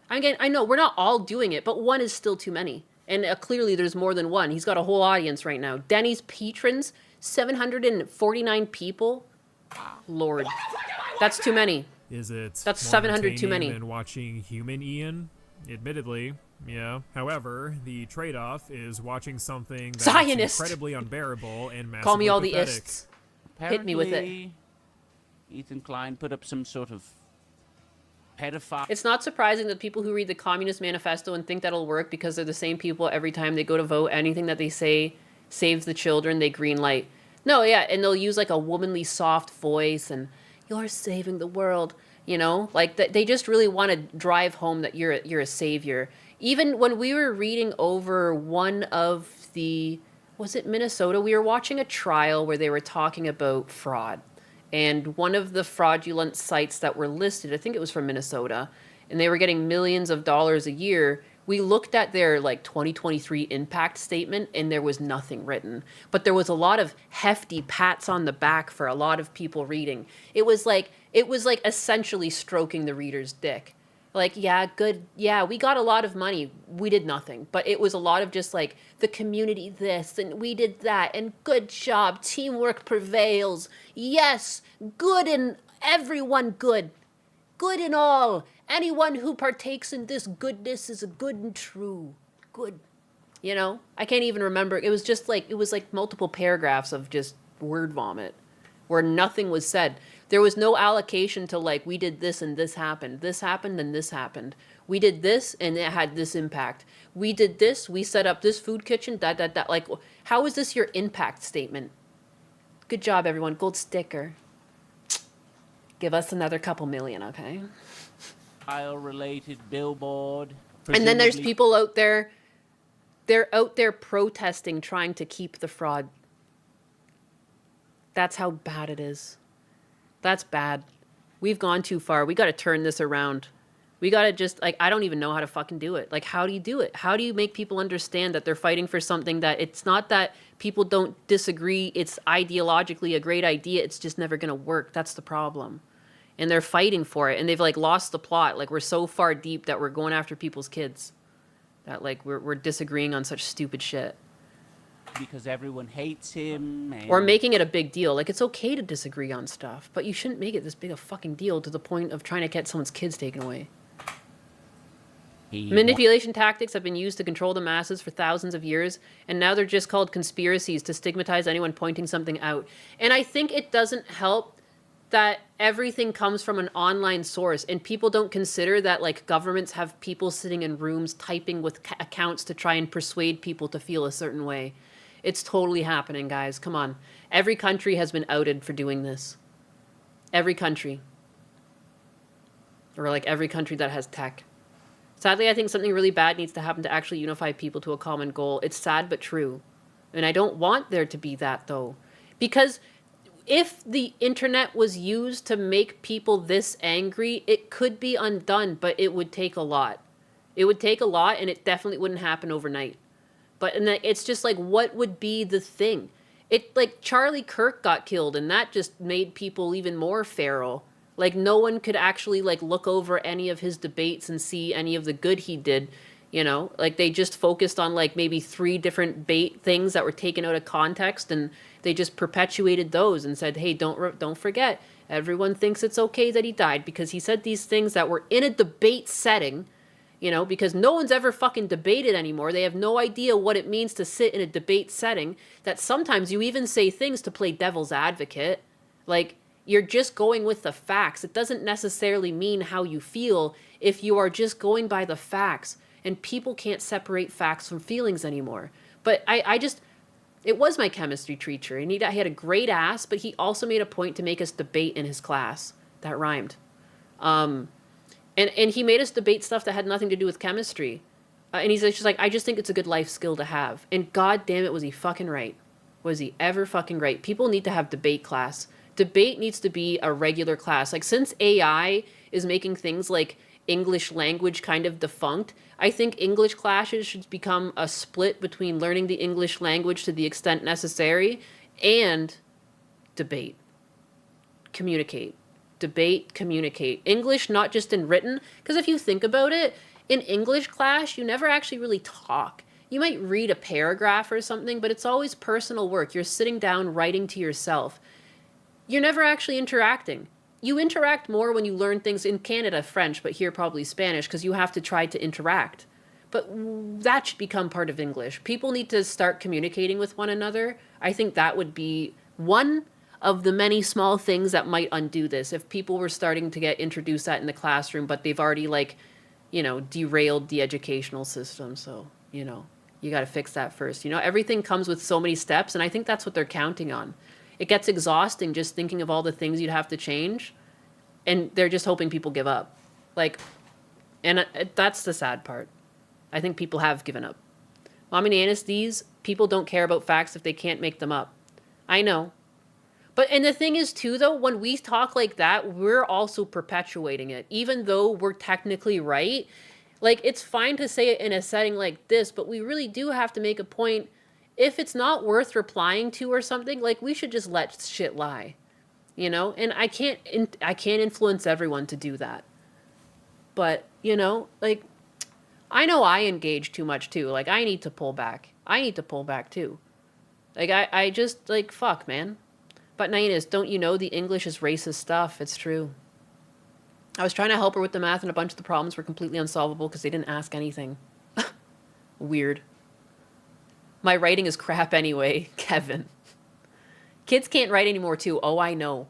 Again, I know we're not all doing it, but one is still too many. And clearly there's more than one. He's got a whole audience right now. Denny's patrons, 749 people. Lord. That's too many. Is it? That's more 700 too many. entertaining than watching human Ian? Admittedly, yeah. However, the trade-off is watching something that's Zionist. incredibly unbearable and massively Call me all the pathetic. ists. Hit me with it. Apparently, Ethan Klein put up some sort of pedophile. It's not surprising that people who read the Communist Manifesto and think that'll work because they're the same people every time they go to vote. Anything that they say saves the children, they green light. No, yeah, and they'll use like a womanly soft voice and you're saving the world, you know? Like they just really want to drive home that you're a savior. Even when we were reading over one of the, was it Minnesota? We were watching a trial where they were talking about fraud. And one of the fraudulent sites that were listed, I think it was from Minnesota, and they were getting millions of dollars a year. We looked at their like 2023 impact statement and there was nothing written. But there was a lot of hefty pats on the back for a lot of people reading. It was like essentially stroking the reader's dick. Like, yeah, good. Yeah, we got a lot of money. We did nothing. But it was a lot of just like the community this and we did that and good job. Teamwork prevails. Yes, good in everyone good. Good in all. Anyone who partakes in this goodness is a good and true. Good. You know? I can't even remember. It was like multiple paragraphs of just word vomit where nothing was said. There was no allocation to like, we did this and this happened. This happened and this happened. We did this and it had this impact. We did this. We set up this food kitchen. That. Like, how is this your impact statement? Good job, everyone. Gold sticker. Give us another couple million, okay? Related billboard. And then there's presumably- people out there, they're out there protesting, trying to keep the fraud. That's how bad it is. That's bad. We've gone too far. We got to turn this around. We got to just, like, I don't even know how to fucking do it. Like, how do you do it? How do you make people understand that they're fighting for something that it's not that people don't disagree, it's ideologically a great idea, it's just never going to work. That's the problem. And they're fighting for it, and they've, like, lost the plot. Like, we're so far deep that we're going after people's kids. That, like, we're disagreeing on such stupid shit. Because everyone hates him. And Or making it a big deal. Like, it's okay to disagree on stuff, but you shouldn't make it this big a fucking deal to the point of trying to get someone's kids taken away. Manipulation tactics have been used to control the masses for thousands of years, and now they're just called conspiracies to stigmatize anyone pointing something out. And I think it doesn't help that everything comes from an online source, and people don't consider that like governments have people sitting in rooms typing with accounts to try and persuade people to feel a certain way. It's totally happening, guys. Come on. Every country has been outed for doing this. Every country. Or like every country that has tech. Sadly, I think something really bad needs to happen to actually unify people to a common goal. It's sad but true. And I don't want there to be that, though. Because if the internet was used to make people this angry, it could be undone, but it would take a lot. It would take a lot, and it definitely wouldn't happen overnight. But and it's just like, what would be the thing? It like Charlie Kirk got killed, and that just made people even more feral. Like no one could actually like look over any of his debates and see any of the good he did. You know, like they just focused on like maybe 3 different bait things that were taken out of context, and they just perpetuated those and said, hey, don't forget, everyone thinks it's okay that he died because he said these things that were in a debate setting, you know, because no one's ever fucking debated anymore. They have no idea what it means to sit in a debate setting, that sometimes you even say things to play devil's advocate. Like, you're just going with the facts. It doesn't necessarily mean how you feel if you are just going by the facts. And people can't separate facts from feelings anymore. But I just, it was my chemistry teacher. And he had a great ass, but he also made a point to make us debate in his class. That rhymed. And he made us debate stuff that had nothing to do with chemistry. And he's just like, I just think it's a good life skill to have. And god damn it, was he fucking right. Was he ever fucking right. People need to have debate class. Debate needs to be a regular class. Like, since AI is making things like English language kind of defunct, I think English classes should become a split between learning the English language to the extent necessary and debate. Communicate. Debate, communicate. English, not just in written, because if you think about it, in English class, you never actually really talk. You might read a paragraph or something, but it's always personal work. You're sitting down writing to yourself. You're never actually interacting. You interact more when you learn things in Canada, French, but here probably Spanish, because you have to try to interact. But that should become part of English. People need to start communicating with one another. I think that would be one of the many small things that might undo this. If people were starting to get introduced that in the classroom, but they've already, like, you know, derailed the educational system. So, you know, you got to fix that first. You know, everything comes with so many steps, and I think that's what they're counting on. It gets exhausting just thinking of all the things you'd have to change, and they're just hoping people give up. Like, and that's the sad part. I think people have given up. Mommy Nanas, these people don't care about facts if they can't make them up. I know. But, and the thing is too, though, when we talk like that, we're also perpetuating it. Even though we're technically right, like, it's fine to say it in a setting like this, but we really do have to make a point. If it's not worth replying to or something, like, we should just let shit lie, you know? And I can't influence everyone to do that. But, you know, like, I know I engage too much too. Like, I need to pull back. I need to pull back too. Like, I just, like, fuck, man. But Nainus, don't you know the English is racist stuff? It's true. I was trying to help her with the math, and a bunch of the problems were completely unsolvable because they didn't ask anything. Weird. My writing is crap anyway, Kevin. Kids can't write anymore too. Oh, I know.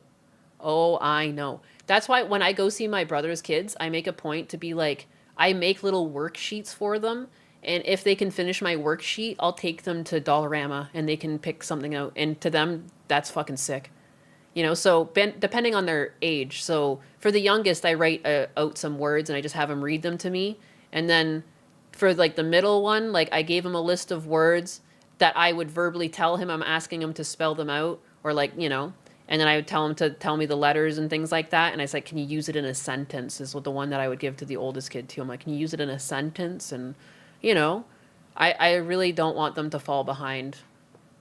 Oh, I know. That's why when I go see my brother's kids, I make a point to be like, I make little worksheets for them. And if they can finish my worksheet, I'll take them to Dollarama and they can pick something out. And to them, that's fucking sick. You know, so depending on their age. So for the youngest, I write out some words and I just have them read them to me. And then for like the middle one, like I gave him a list of words that I would verbally tell him. I'm asking him to spell them out, or like, you know, and then I would tell him to tell me the letters and things like that. And I was like, can you use it in a sentence? Is what the one that I would give to the oldest kid too. I'm like, can you use it in a sentence? And, you know, I really don't want them to fall behind.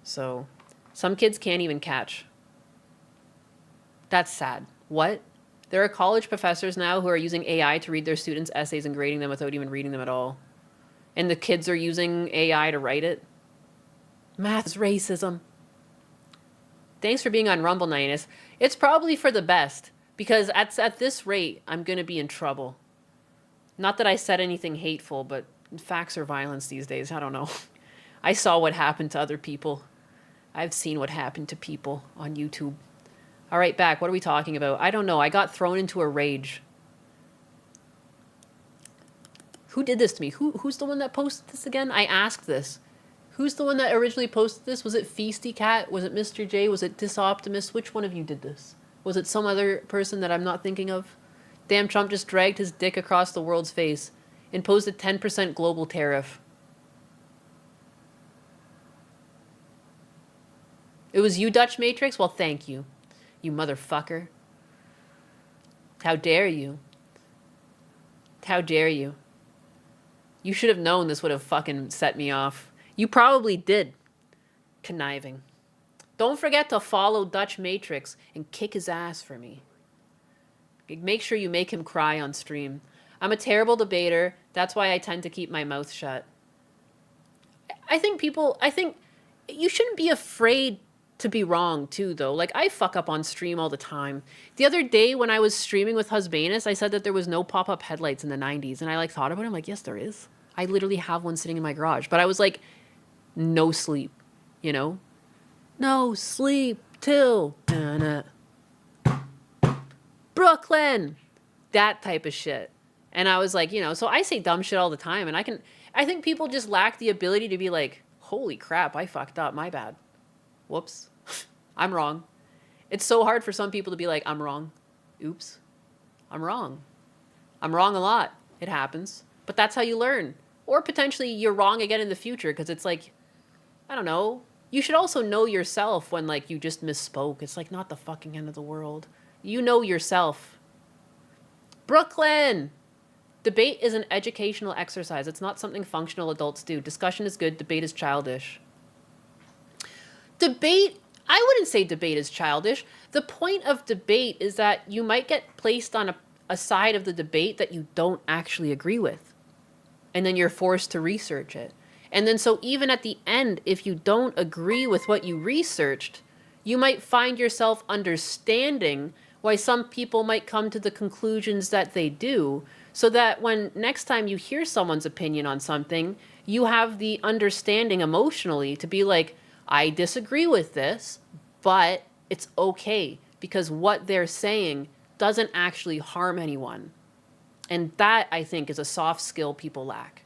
So some kids can't even catch. That's sad. What? There are college professors now who are using AI to read their students' essays and grading them without even reading them at all. And the kids are using AI to write it. Math is racism. Thanks for being on Rumble, Ninus. It's probably for the best, because at this rate, I'm going to be in trouble. Not that I said anything hateful, but facts are violence these days. I don't know. I saw what happened to other people. I've seen what happened to people on YouTube. All right, back. What are we talking about? I don't know. I got thrown into a rage. Who did this to me? Who's the one that posted this again? I asked this. Who's the one that originally posted this? Was it Feisty Cat? Was it Mr. J? Was it Disoptimist? Which one of you did this? Was it some other person that I'm not thinking of? Damn, Trump just dragged his dick across the world's face. Imposed a 10% global tariff. It was you, Dutch Matrix? Well, thank you. You motherfucker. How dare you? How dare you? You should have known this would have fucking set me off. You probably did. Conniving. Don't forget to follow Dutch Matrix and kick his ass for me. Make sure you make him cry on stream. I'm a terrible debater. That's why I tend to keep my mouth shut. I think you shouldn't be afraid to be wrong too, though. Like, I fuck up on stream all the time. The other day when I was streaming with Husbanus, I said that there was no pop-up headlights in the 90s. And I like thought about it. I'm like, yes, there is. I literally have one sitting in my garage. But I was like, no sleep, you know? No sleep till Brooklyn. That type of shit. And I was like, you know, so I say dumb shit all the time. And I think people just lack the ability to be like, holy crap, I fucked up. My bad. Whoops. I'm wrong. It's so hard for some people to be like, I'm wrong. Oops. I'm wrong. I'm wrong a lot. It happens. But that's how you learn. Or potentially you're wrong again in the future because it's like, I don't know. You should also know yourself when like you just misspoke. It's like not the fucking end of the world. You know yourself. Brooklyn! Debate is an educational exercise. It's not something functional adults do. Discussion is good. Debate is childish. Debate, I wouldn't say debate is childish. The point of debate is that you might get placed on a side of the debate that you don't actually agree with. And then you're forced to research it. And then so even at the end, if you don't agree with what you researched, you might find yourself understanding why some people might come to the conclusions that they do, so that when next time you hear someone's opinion on something, you have the understanding emotionally to be like, I disagree with this, but it's okay because what they're saying doesn't actually harm anyone. And that, I think, is a soft skill people lack.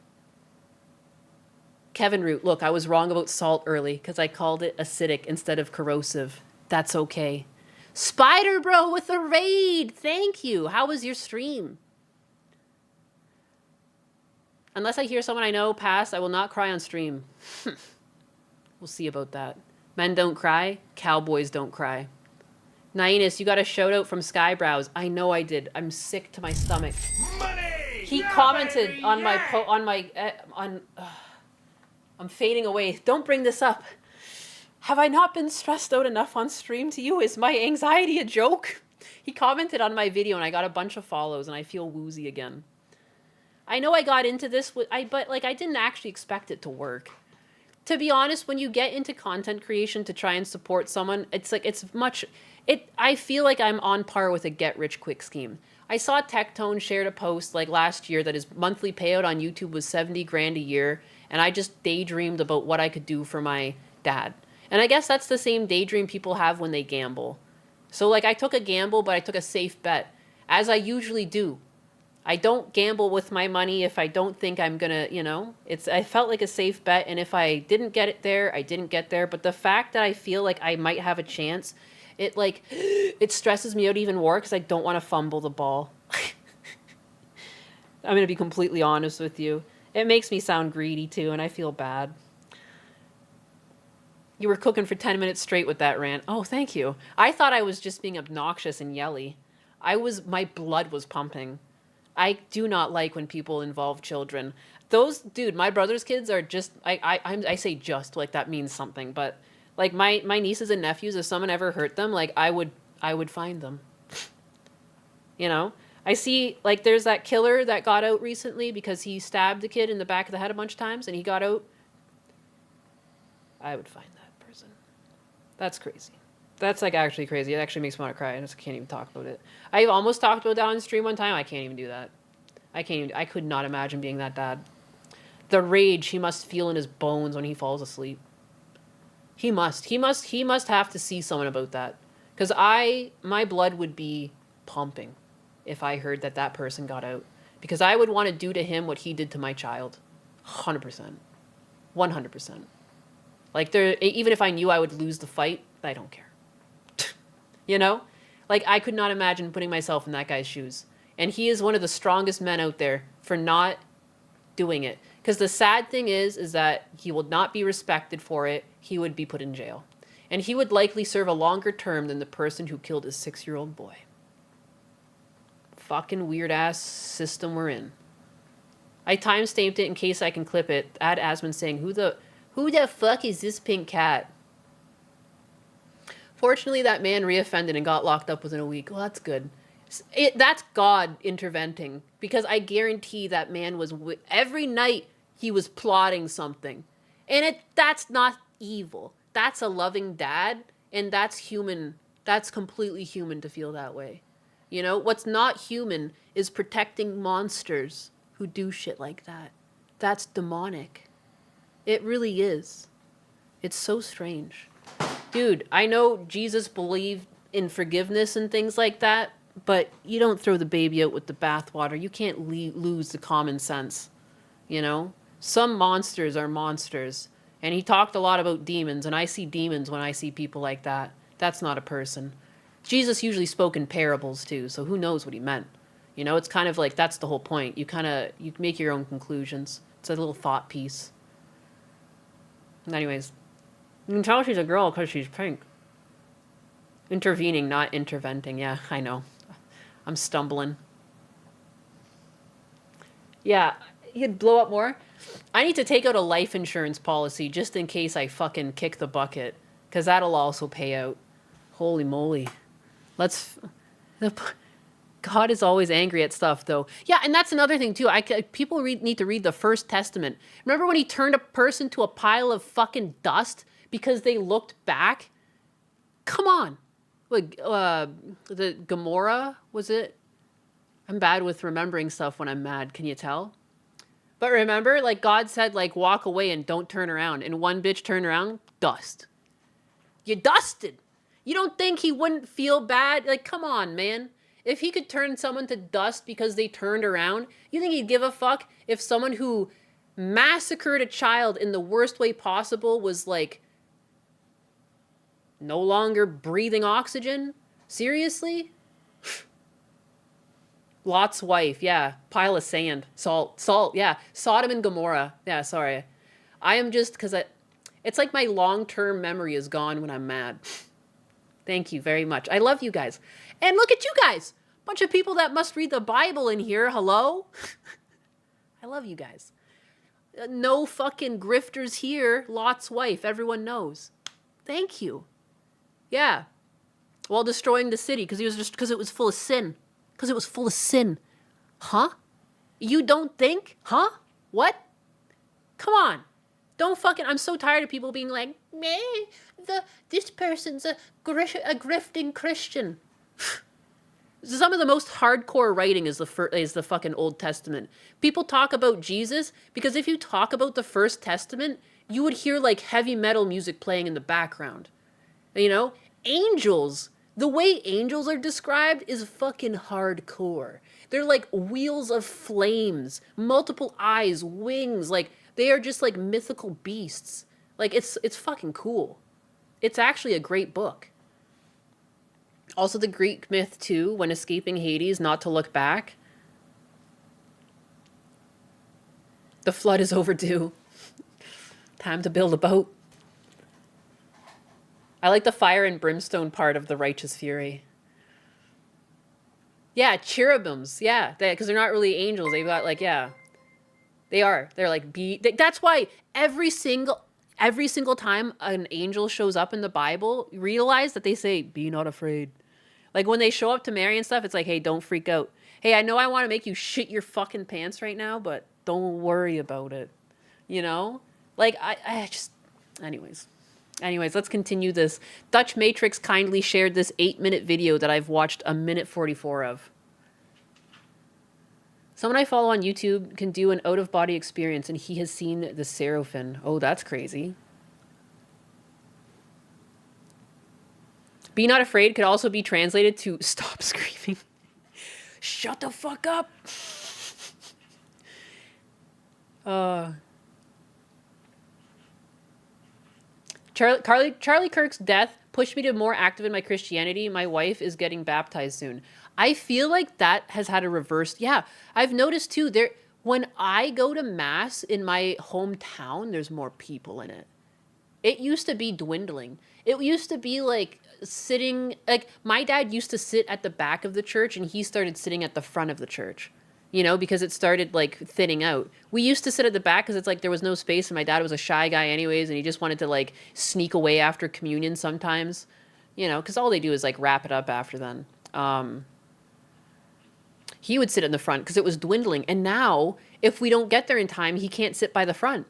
Kevin Root, look, I was wrong about salt early because I called it acidic instead of corrosive. That's okay. Spider Bro with a raid. Thank you. How was your stream? Unless I hear someone I know pass, I will not cry on stream. We'll see about that. Men don't cry. Cowboys don't cry. Nainus, you got a shout out from Skybrows. I know I did. I'm sick to my stomach. Money! He Yeah, commented baby, on yeah! I'm fading away. Don't bring this up. Have I not been stressed out enough on stream to you? Is my anxiety a joke? He commented on my video and I got a bunch of follows and I feel woozy again. I know I got into this but I didn't actually expect it to work. To be honest, when you get into content creation to try and support someone, I feel like I'm on par with a get-rich-quick scheme. I saw Tectone shared a post like last year that his monthly payout on YouTube was 70 grand a year, and I just daydreamed about what I could do for my dad. And I guess that's the same daydream people have when they gamble. So like I took a gamble, but I took a safe bet, as I usually do. I don't gamble with my money if I don't think I'm gonna, I felt like a safe bet, and if I didn't get it there, I didn't get there. But the fact that I feel like I might have a chance, it stresses me out even more because I don't want to fumble the ball. I'm gonna be completely honest with you. It makes me sound greedy too, and I feel bad. You were cooking for 10 minutes straight with that rant. Oh, thank you. I thought I was just being obnoxious and yelly. My blood was pumping. I do not like when people involve children. My brother's kids are just, I say just like that means something, but like my nieces and nephews, if someone ever hurt them, like I would find them. I see like there's that killer that got out recently because he stabbed a kid in the back of the head a bunch of times and he got out. I would find that person. That's crazy. That's like actually crazy. It actually makes me want to cry. I just can't even talk about it. I almost talked about that on stream one time. I can't even do that. I could not imagine being that dad. The rage he must feel in his bones when he falls asleep. He must have to see someone about that. Because my blood would be pumping if I heard that that person got out. Because I would want to do to him what he did to my child. 100%. 100%. Like, even if I knew I would lose the fight, I don't care. You know? Like, I could not imagine putting myself in that guy's shoes. And he is one of the strongest men out there for not doing it. Because the sad thing is that he will not be respected for it. He would be put in jail. And he would likely serve a longer term than the person who killed his 6-year-old boy. Fucking weird-ass system we're in. I time-stamped it in case I can clip it. Add Asmund saying, who the fuck is this pink cat? Fortunately, that man reoffended and got locked up within a week. Well, that's good. That's God interventing. Because I guarantee that man was... every night, he was plotting something. And that's not evil. That's a loving dad. And that's human. That's completely human to feel that way. You know? What's not human is protecting monsters who do shit like that. That's demonic. It really is. It's so strange. Dude, I know Jesus believed in forgiveness and things like that, but you don't throw the baby out with the bathwater. You can't lose the common sense, you know? Some monsters are monsters. And he talked a lot about demons, and I see demons when I see people like that. That's not a person. Jesus usually spoke in parables, too, so who knows what he meant. You know, it's kind of like, that's the whole point. You make your own conclusions. It's a little thought piece. Anyways, you can tell she's a girl because she's pink. Intervening, not interventing. Yeah, I know. I'm stumbling. Yeah, he'd blow up more. I need to take out a life insurance policy just in case I fucking kick the bucket. Because that'll also pay out. Holy moly. God is always angry at stuff, though. Yeah, and that's another thing, too. People need to read the First Testament. Remember when he turned a person to a pile of fucking dust because they looked back? Come on. The Gomorrah, was it? I'm bad with remembering stuff when I'm mad. Can you tell? But remember, like, God said, like, walk away and don't turn around. And one bitch turned around, dust. You dusted. You don't think he wouldn't feel bad? Like, come on, man. If he could turn someone to dust because they turned around, you think he'd give a fuck if someone who massacred a child in the worst way possible was, like, no longer breathing oxygen? Seriously? Lot's wife, yeah. Pile of sand. Salt, yeah. Sodom and Gomorrah. Yeah, sorry. I am just, because it's like my long-term memory is gone when I'm mad. Thank you very much. I love you guys. And look at you guys. Bunch of people that must read the Bible in here. Hello? I love you guys. No fucking grifters here. Lot's wife. Everyone knows. Thank you. Yeah. While destroying the city because it was full of sin. Because it was full of sin. Huh? You don't think? Huh? What? Come on. Don't fucking... I'm so tired of people being like, meh, this person's a grifting Christian. Some of the most hardcore writing is the fucking Old Testament. People talk about Jesus because if you talk about the First Testament, you would hear like heavy metal music playing in the background. You know? Angels. The way angels are described is fucking hardcore. They're like wheels of flames, multiple eyes, wings, like they are just like mythical beasts. Like it's fucking cool. It's actually a great book. Also the Greek myth too, when escaping Hades, not to look back. The flood is overdue. Time to build a boat. I like the fire and brimstone part of the righteous fury. Yeah, cherubims. Yeah, because they're not really angels. They've got like, yeah. They are. They're like that's why every single time an angel shows up in the Bible, realize that they say, be not afraid. Like when they show up to Mary and stuff, it's like, hey, don't freak out. Hey, I know I want to make you shit your fucking pants right now, but don't worry about it. You know? Like, I just... Anyways, let's continue this. Dutch Matrix kindly shared this 8-minute video that I've watched 1:44 of. Someone I follow on YouTube can do an out-of-body experience, and he has seen the Seraphim. Oh, that's crazy. Be not afraid could also be translated to stop screaming. Shut the fuck up. Charlie Kirk's death pushed me to be more active in my Christianity. My wife is getting baptized soon. I feel like that has had a reverse. Yeah, I've noticed too. When I go to mass in my hometown, there's more people in it. It used to be dwindling. It used to be like sitting, like my dad used to sit at the back of the church and he started sitting at the front of the church, you know, because it started like thinning out. We used to sit at the back because it's like there was no space and my dad was a shy guy anyways and he just wanted to like sneak away after communion sometimes, you know, because all they do is like wrap it up after then. He would sit in the front because it was dwindling. And now if we don't get there in time, he can't sit by the front,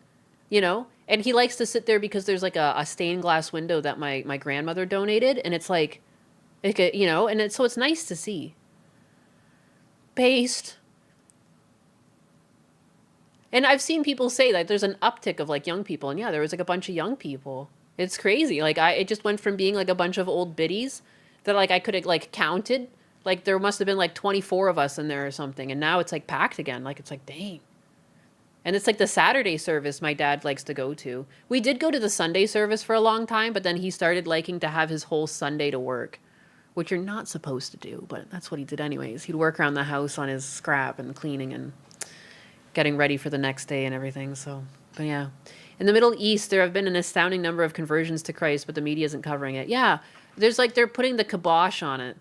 you know? And he likes to sit there because there's like a stained glass window that my grandmother donated. And it's like, you know, and so it's nice to see. Based. And I've seen people say that there's an uptick of like young people. And yeah, there was like a bunch of young people. It's crazy. Like it just went from being like a bunch of old biddies that like I could have like counted. Like there must have been like 24 of us in there or something. And now it's like packed again. Like it's like, dang. And it's like the Saturday service my dad likes to go to. We did go to the Sunday service for a long time, but then he started liking to have his whole Sunday to work, which you're not supposed to do, but that's what he did anyways. He'd work around the house on his scrap and cleaning and getting ready for the next day and everything. So, but yeah. In the Middle East, there have been an astounding number of conversions to Christ, but the media isn't covering it. Yeah, there's like, they're putting the kibosh on it.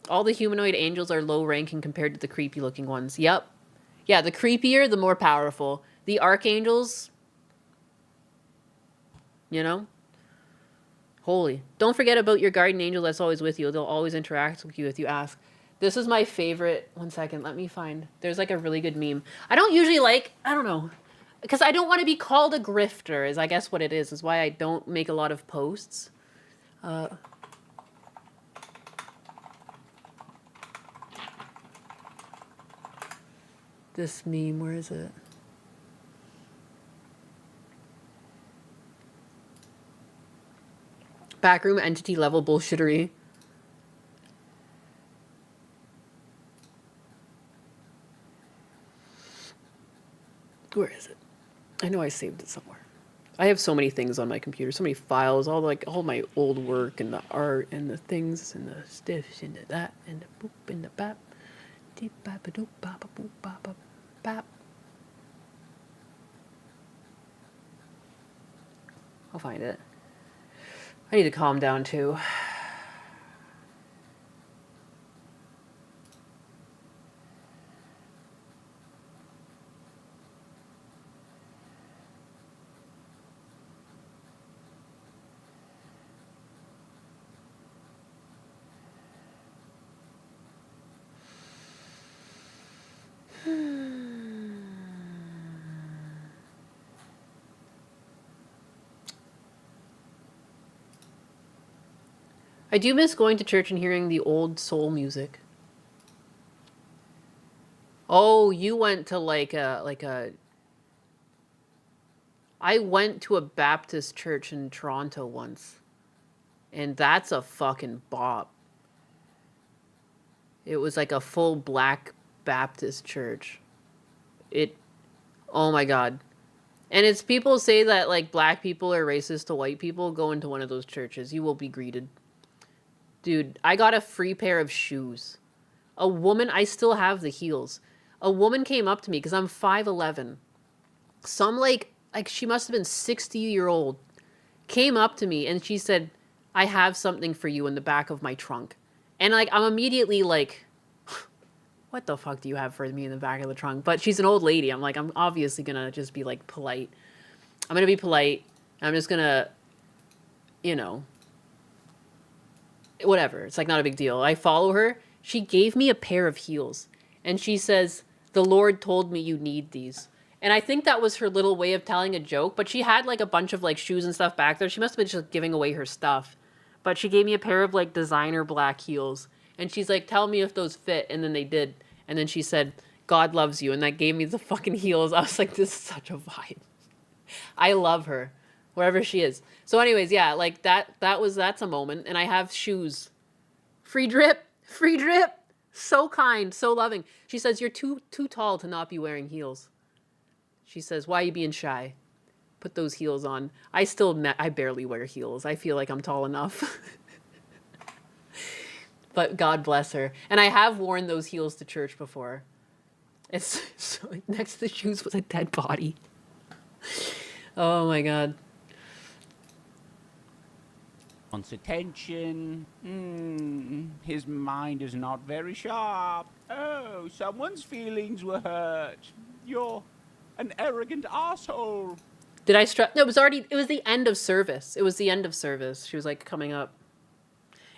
All the humanoid angels are low ranking compared to the creepy looking ones. Yep. Yeah, the creepier, the more powerful. The archangels, you know? Holy. Don't forget about your guardian angel that's always with you. They'll always interact with you if you ask. This is my favorite. One second, let me find. There's like a really good meme. I don't usually like, I don't know. Because I don't want to be called a grifter, is I guess what it is why I don't make a lot of posts. This meme, where is it? Backroom entity level bullshittery. Where is it? I know I saved it somewhere. I have so many things on my computer, so many files, all my old work and the art and the things and the stiffs and the that and the boop and the bap. Bap. I'll find it. I need to calm down too. I do miss going to church and hearing the old soul music. Oh, you went to I went to a Baptist church in Toronto once. And that's a fucking bop. It was like a full black Baptist church. Oh my God. And it's people say that like black people are racist to white people. Go into one of those churches. You will be greeted. Dude, I got a free pair of shoes. A woman, I still have the heels. A woman came up to me because I'm 5'11". Some like she must have been 60-year-old. Came up to me and she said, I have something for you in the back of my trunk. And like, I'm immediately like, what the fuck do you have for me in the back of the trunk? But she's an old lady. I'm like, I'm obviously gonna just be like polite. I'm gonna be polite. I'm just gonna, you know, whatever. It's like not a big deal. I follow her. She gave me a pair of heels. And she says, the Lord told me you need these. And I think that was her little way of telling a joke. But she had like a bunch of like shoes and stuff back there. She must have been just giving away her stuff. But she gave me a pair of like designer black heels. And she's like, tell me if those fit. And then they did. And then she said, God loves you. And that gave me the fucking heels. I was like, this is such a vibe. I love her. wherever she is. So anyways, yeah, like that's a moment. And I have shoes. Free drip. So kind, so loving. She says, you're too tall to not be wearing heels. She says, why are you being shy? Put those heels on. I barely wear heels. I feel like I'm tall enough. But God bless her. And I have worn those heels to church before. It's so, next to the shoes was a dead body. Oh my God. Wants attention. His mind is not very sharp. Oh, someone's feelings were hurt. You're an arrogant asshole. Did I stress? No, it was the end of service. It was the end of service. She was like coming up.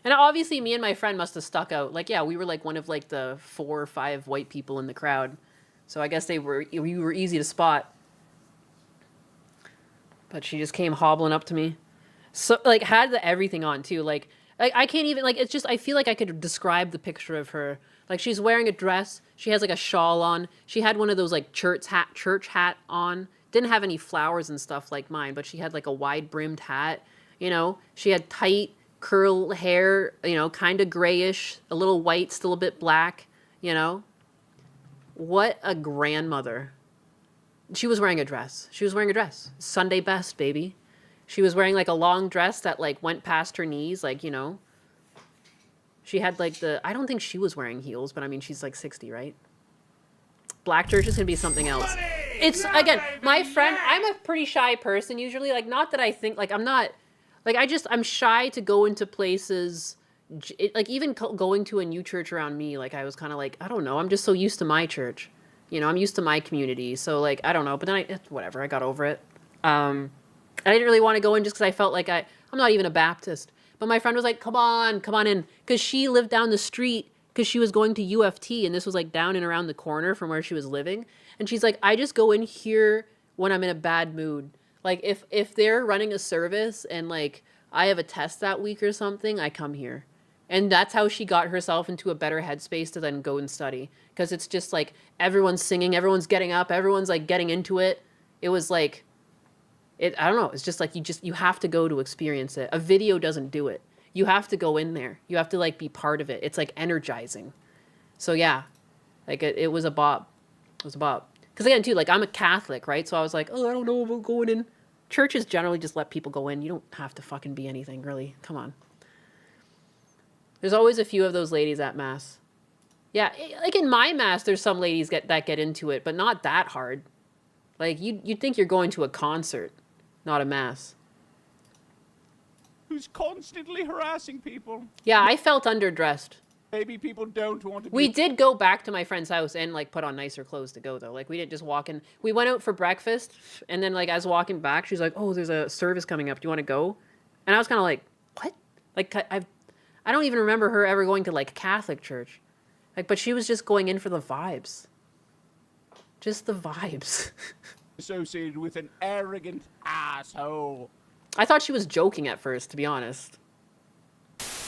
And obviously me and my friend must have stuck out. Like, yeah, we were like one of like the 4 or 5 white people in the crowd. So I guess we were easy to spot. But she just came hobbling up to me. So like had the everything on too. Like I can't even like, it's just, I feel like I could describe the picture of her. Like she's wearing a dress. She has like a shawl on. She had one of those like church hat on. Didn't have any flowers and stuff like mine, but she had like a wide brimmed hat. You know, she had tight curl hair, you know, kind of grayish, a little white, still a bit black, you know. What a grandmother. She was wearing a dress. Sunday best, baby. She was wearing like a long dress that like went past her knees, like, you know. She had like I don't think she was wearing heels, but I mean, she's like 60, right? Black church is going to be something else. It's, again, my friend, I'm a pretty shy person usually. Like, not that I think, like, I'm not, like, I'm shy to go into places, like, even going to a new church around me, like, I was kind of like, I don't know, I'm just so used to my church. You know, I'm used to my community, so, like, I don't know. But then whatever, I got over it. I didn't really want to go in just because I felt like I'm not even a Baptist. But my friend was like, come on in. Because she lived down the street because she was going to UFT, and this was, like, down and around the corner from where she was living. And she's like, I just go in here when I'm in a bad mood. Like, if they're running a service and, like, I have a test that week or something, I come here. And that's how she got herself into a better headspace to then go and study. Because it's just, like, everyone's singing, everyone's getting up, everyone's, like, getting into it. It was, like, I don't know. It's just, like, you have to go to experience it. A video doesn't do it. You have to go in there. You have to, like, be part of it. It's, like, energizing. So, yeah. Like, it was a bop. It was a bop. Because, again, too, like, I'm a Catholic, right? So I was like, oh, I don't know about going in. Churches generally just let people go in. You don't have to fucking be anything, really. Come on. There's always a few of those ladies at Mass. Yeah, like, in my Mass, there's some ladies that get into it, but not that hard. Like, you'd think you're going to a concert, not a Mass. Who's constantly harassing people. Yeah, I felt underdressed. Maybe people don't want to be... We did go back to my friend's house and, like, put on nicer clothes to go, though. Like, we didn't just walk in. We went out for breakfast, and then, like, as walking back, she's like, oh, there's a service coming up. Do you want to go? And I was kind of like, what? Like, I don't even remember her ever going to, like, Catholic church. Like, but she was just going in for the vibes. Just the vibes. Associated with an arrogant asshole. I thought she was joking at first, to be honest.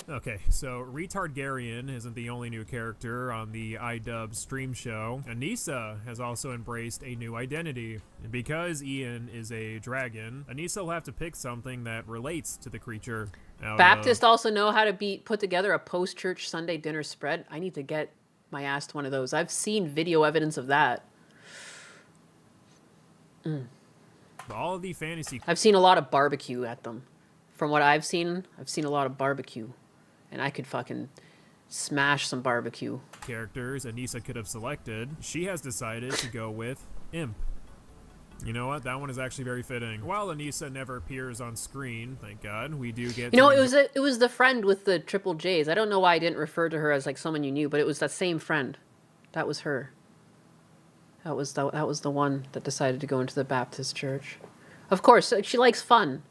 Okay, so Retardgarian isn't the only new character on the iDub stream show. Anissa has also embraced a new identity. And because Ian is a dragon, Anissa will have to pick something that relates to the creature. Baptists also know how to put together a post-church Sunday dinner spread. I need to get my ass to one of those. I've seen video evidence of that. All of the fantasy... I've seen a lot of barbecue at them. From what I've seen a lot of barbecue. And I could fucking smash some barbecue. Characters Anissa could have selected. She has decided to go with Imp. You know what? That one is actually very fitting. While Anissa never appears on screen, thank God, we do get... You know, it was the friend with the triple J's. I don't know why I didn't refer to her as, like, someone you knew, but it was that same friend. That was her. That was the one that decided to go into the Baptist church. Of course, she likes fun.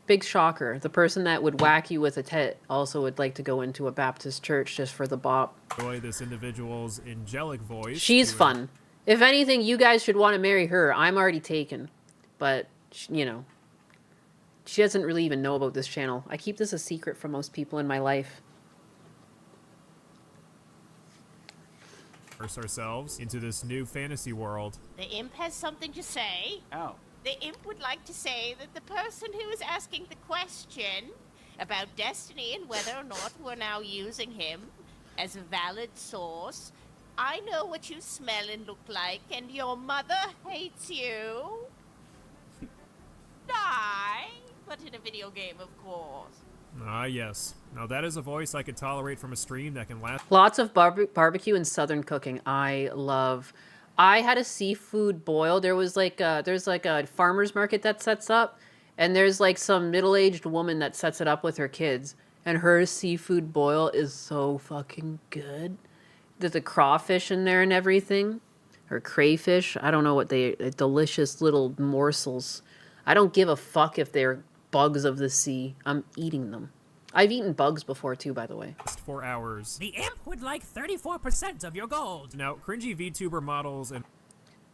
Big shocker. The person that would whack you with a tit also would like to go into a Baptist church just for the bop. Enjoy this individual's angelic voice. She's fun. If anything, you guys should want to marry her. I'm already taken. But, you know, she doesn't really even know about this channel. I keep this a secret from most people in my life. Ourselves into this new fantasy world. The imp has something to say. Oh, The imp would like to say that the person who is asking the question about Destiny and whether or not we're now using him as a valid source, I know what you smell and look like, and your mother hates you. Die, but in a video game, of course. Ah, yes. Now that is a voice I could tolerate from a stream that can last. Lots of barbecue and southern cooking. I love. I had a seafood boil. There's like a farmer's market that sets up, and there's like some middle-aged woman that sets it up with her kids, and her seafood boil is so fucking good. There's a crawfish in there and everything, or crayfish. I don't know what delicious little morsels. I don't give a fuck if they're bugs of the sea. I'm eating them. I've eaten bugs before too, by the way. 4 hours. The imp would like 34% of your gold. Now, cringy VTuber models and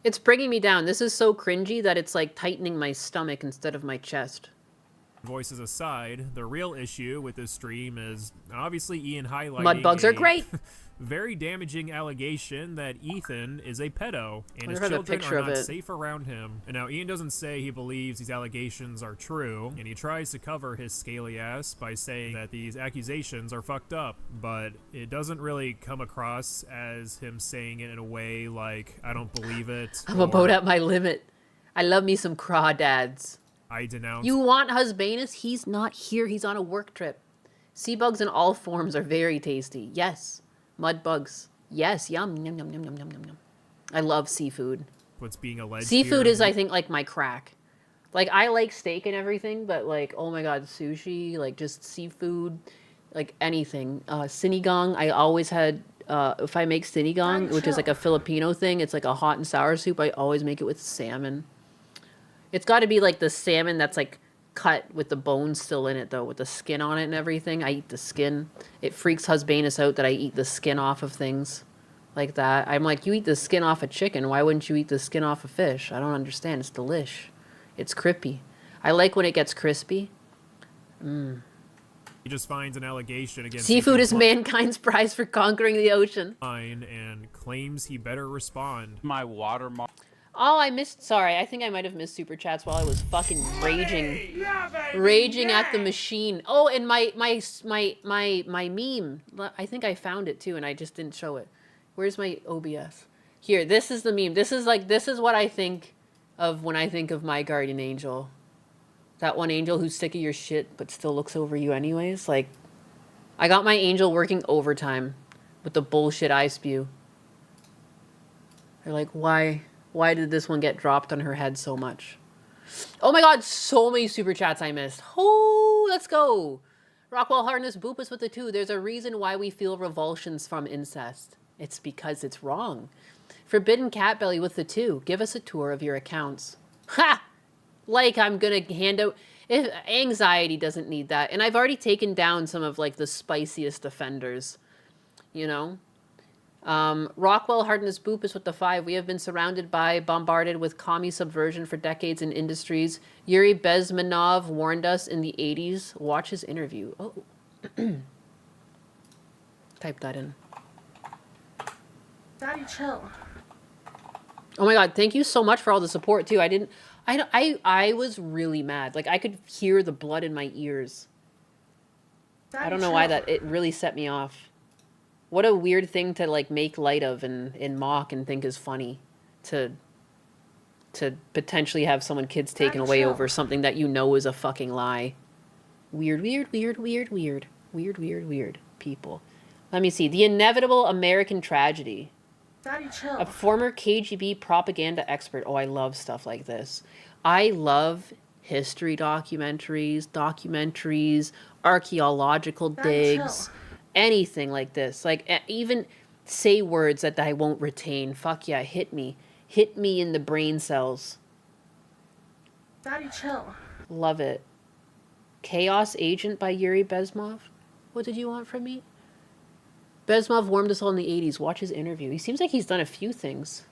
It's bringing me down. This is so cringy that it's like tightening my stomach instead of my chest. voices aside, the real issue with this stream is obviously Ian highlighting Mud bugs are great. very damaging allegation that Ethan is a pedo and his I have a children picture are of not it. safe around him. And now Ian doesn't say he believes these allegations are true, and he tries to cover his scaly ass by saying that these accusations are fucked up, but it doesn't really come across as him saying it in a way like, I don't believe it. I'm about at my limit. I love me some crawdads. I denounce. You want Husbanus? He's not here. He's on a work trip. Sea bugs in all forms are very tasty. Yes. Mud bugs. Yes. Yum. Yum, yum, yum, yum, yum, yum, yum. I love seafood. What's being alleged Seafood here. is, I think, like my crack. Like, I like steak and everything, but, like, oh my god, sushi, like, just seafood, like, anything. Sinigang, I always had, if I make sinigang, which is like a Filipino thing, it's like a hot and sour soup, I always make it with salmon. It's got to be, like, the salmon that's, like, cut with the bones still in it, though, with the skin on it and everything. I eat the skin. It freaks Husbanus out that I eat the skin off of things like that. I'm like, you eat the skin off a chicken. Why wouldn't you eat the skin off a fish? I don't understand. It's delish. It's crispy. I like when it gets crispy. He just finds an allegation against Seafood is Ethan mankind's prize for conquering the ocean. Klein and claims he better respond. My watermark. Oh, I missed. Sorry, I think I might have missed super chats while I was fucking raging at the machine. Oh, and my meme. I think I found it too, and I just didn't show it. Where's my OBS? Here, this is the meme. This is what I think of when I think of my guardian angel. That one angel who's sick of your shit but still looks over you anyways. Like, I got my angel working overtime with the bullshit I spew. They're like, why did this one get dropped on her head so much? Oh my god, so many super chats I missed. Oh, let's go. Rockwell Hardness Boopus with the 2. There's a reason why we feel revulsions from incest. It's because it's wrong. Forbidden Catbelly with the 2. Give us a tour of your accounts. Ha! Like I'm gonna hand out... If anxiety doesn't need that. And I've already taken down some of like the spiciest offenders. You know? Rockwell Hardness Boopus with the 5. We have been bombarded with commie subversion for decades in industries. Yuri Bezmenov warned us in the 80s. Watch his interview. Oh. Type that in. Daddy, chill. Oh my god, thank you so much for all the support too. I was really mad. Like I could hear the blood in my ears. Daddy, I don't know why it really set me off. What a weird thing to like make light of and mock and think is funny to potentially have kids taken Daddy, away chill. over something that you know is a fucking lie. Weird people. Let me see. The inevitable American tragedy. Daddy, chill. A former KGB propaganda expert. Oh, I love stuff like this. I love history documentaries, archaeological Daddy, digs, chill. anything like this. Like, even say words that I won't retain. Fuck yeah, hit me. Hit me in the brain cells. Daddy, chill. Love it. Chaos Agent by Yuri Bezmenov. What did you want from me? Bezmenov warmed us all in the 80s. Watch his interview. He seems like he's done a few things.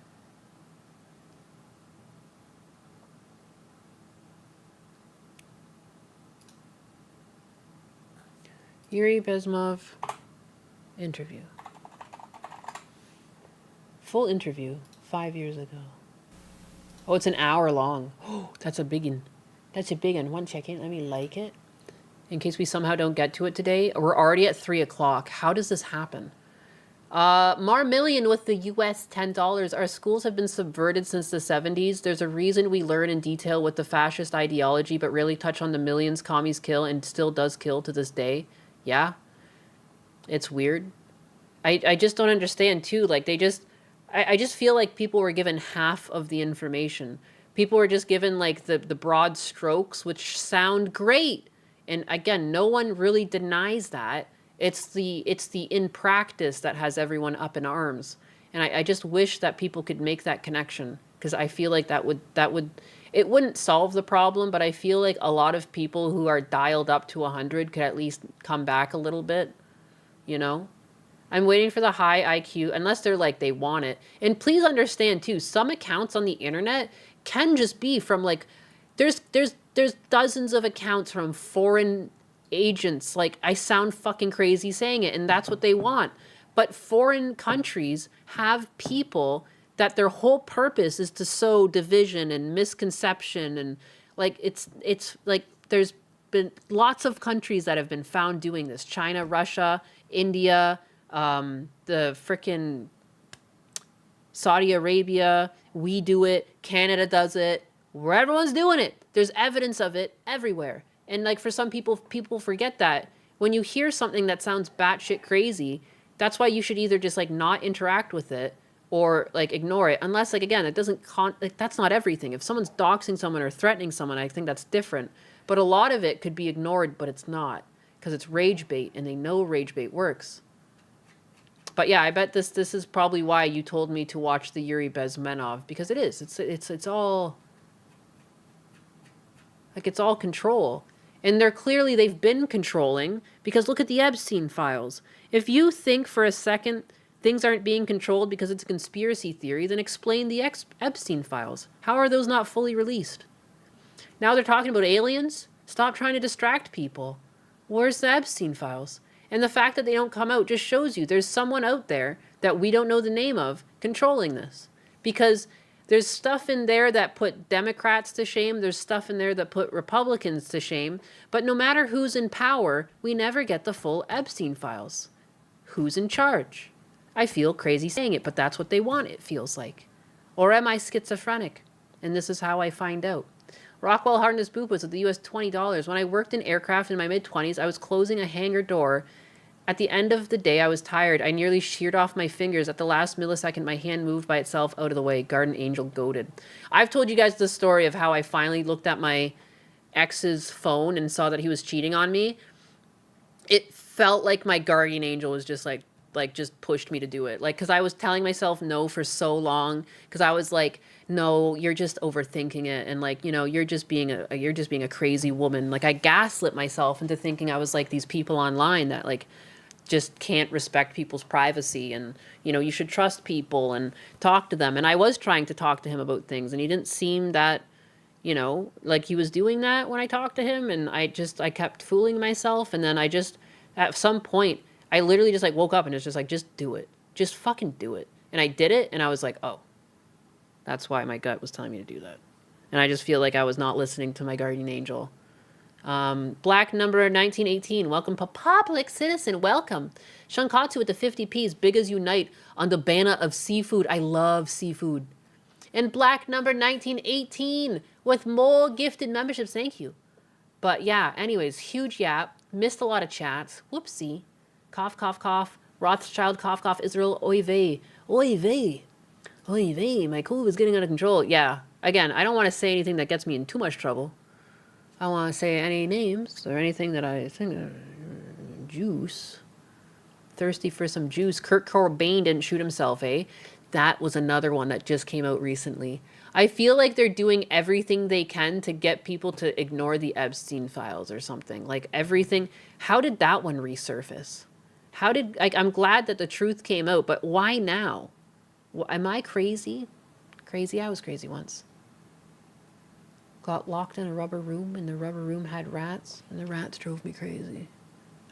Yuri Bezmenov interview. Full interview 5 years ago. Oh, it's an hour long. Oh, that's a big one. That's a big one. 1 second. Let me like it. In case we somehow don't get to it today. We're already at 3 o'clock. How does this happen? Marmillion with the US $10. Our schools have been subverted since the 70s. There's a reason we learn in detail with the fascist ideology, but really touch on the millions commies kill and still does kill to this day. Yeah. It's weird. I just don't understand too. Like I just feel like people were given half of the information. People were just given like the broad strokes, which sound great. And again, no one really denies that. It's the in practice that has everyone up in arms. And I just wish that people could make that connection, because I feel like that would it wouldn't solve the problem, but I feel like a lot of people who are dialed up to 100 could at least come back a little bit, you know? I'm waiting for the high IQ, unless they're like, they want it. And please understand too, some accounts on the internet can just be from like, there's dozens of accounts from foreign agents. Like, I sound fucking crazy saying it, and that's what they want. But foreign countries have people that their whole purpose is to sow division and misconception, and like it's like there's been lots of countries that have been found doing this. China, Russia, India, the frickin' Saudi Arabia, we do it, Canada does it, where everyone's doing it. There's evidence of it everywhere. And like for some people forget that. When you hear something that sounds batshit crazy, that's why you should either just like not interact with it or like ignore it. Unless like, again, it doesn't, like that's not everything. If someone's doxing someone or threatening someone, I think that's different. But a lot of it could be ignored, but it's not. Because it's rage bait, and they know rage bait works. But yeah, I bet this is probably why you told me to watch the Yuri Bezmenov, because it is. It's all like it's all control. And they've been controlling, because look at the Epstein files. If you think for a second things aren't being controlled because it's a conspiracy theory, then explain the Epstein files. How are those not fully released? Now they're talking about aliens? Stop trying to distract people. Where's the Epstein files? And the fact that they don't come out just shows you there's someone out there that we don't know the name of controlling this. Because there's stuff in there that put Democrats to shame. There's stuff in there that put Republicans to shame. But no matter who's in power, we never get the full Epstein files. Who's in charge? I feel crazy saying it, but that's what they want, it feels like. Or am I schizophrenic? And this is how I find out. Rockwell Harness Boop was at the US $20. When I worked in aircraft in my mid-20s, I was closing a hangar door. At the end of the day, I was tired. I nearly sheared off my fingers. At the last millisecond, my hand moved by itself out of the way. Garden Angel goated. I've told you guys the story of how I finally looked at my ex's phone and saw that he was cheating on me. It felt like my guardian angel was just like just pushed me to do it. Like, because I was telling myself no for so long, because I was like, no, you're just overthinking it, and like, you know, you're just being a crazy woman. Like, I gaslit myself into thinking I was like these people online that like just can't respect people's privacy, and you know, you should trust people and talk to them. And I was trying to talk to him about things, and he didn't seem that, you know, like he was doing that when I talked to him. And I kept fooling myself, and then I just at some point I literally just like woke up and it's just like, just do it. Just fucking do it. And I did it, and I was like, oh, that's why my gut was telling me to do that. And I just feel like I was not listening to my guardian angel. Black number 1918. Welcome, Public Citizen. Welcome. Shankatsu with the 50p's. Big as Unite on the banner of seafood. I love seafood. And Black number 1918 with more gifted memberships. Thank you. But yeah, anyways, huge yap. Missed a lot of chats. Whoopsie. Cough, cough, cough. Rothschild, cough, cough. Israel, oy vey. Oy vey. Oy vey. My cool is getting out of control. Yeah. Again, I don't want to say anything that gets me in too much trouble. I don't want to say any names or anything that I think. Juice. Thirsty for some juice. Kurt Cobain didn't shoot himself, eh? That was another one that just came out recently. I feel like they're doing everything they can to get people to ignore the Epstein files or something. Like everything. How did that one resurface? I'm glad that the truth came out, but why now? Am I crazy? Crazy? I was crazy once. Got locked in a rubber room, and the rubber room had rats, and the rats drove me crazy.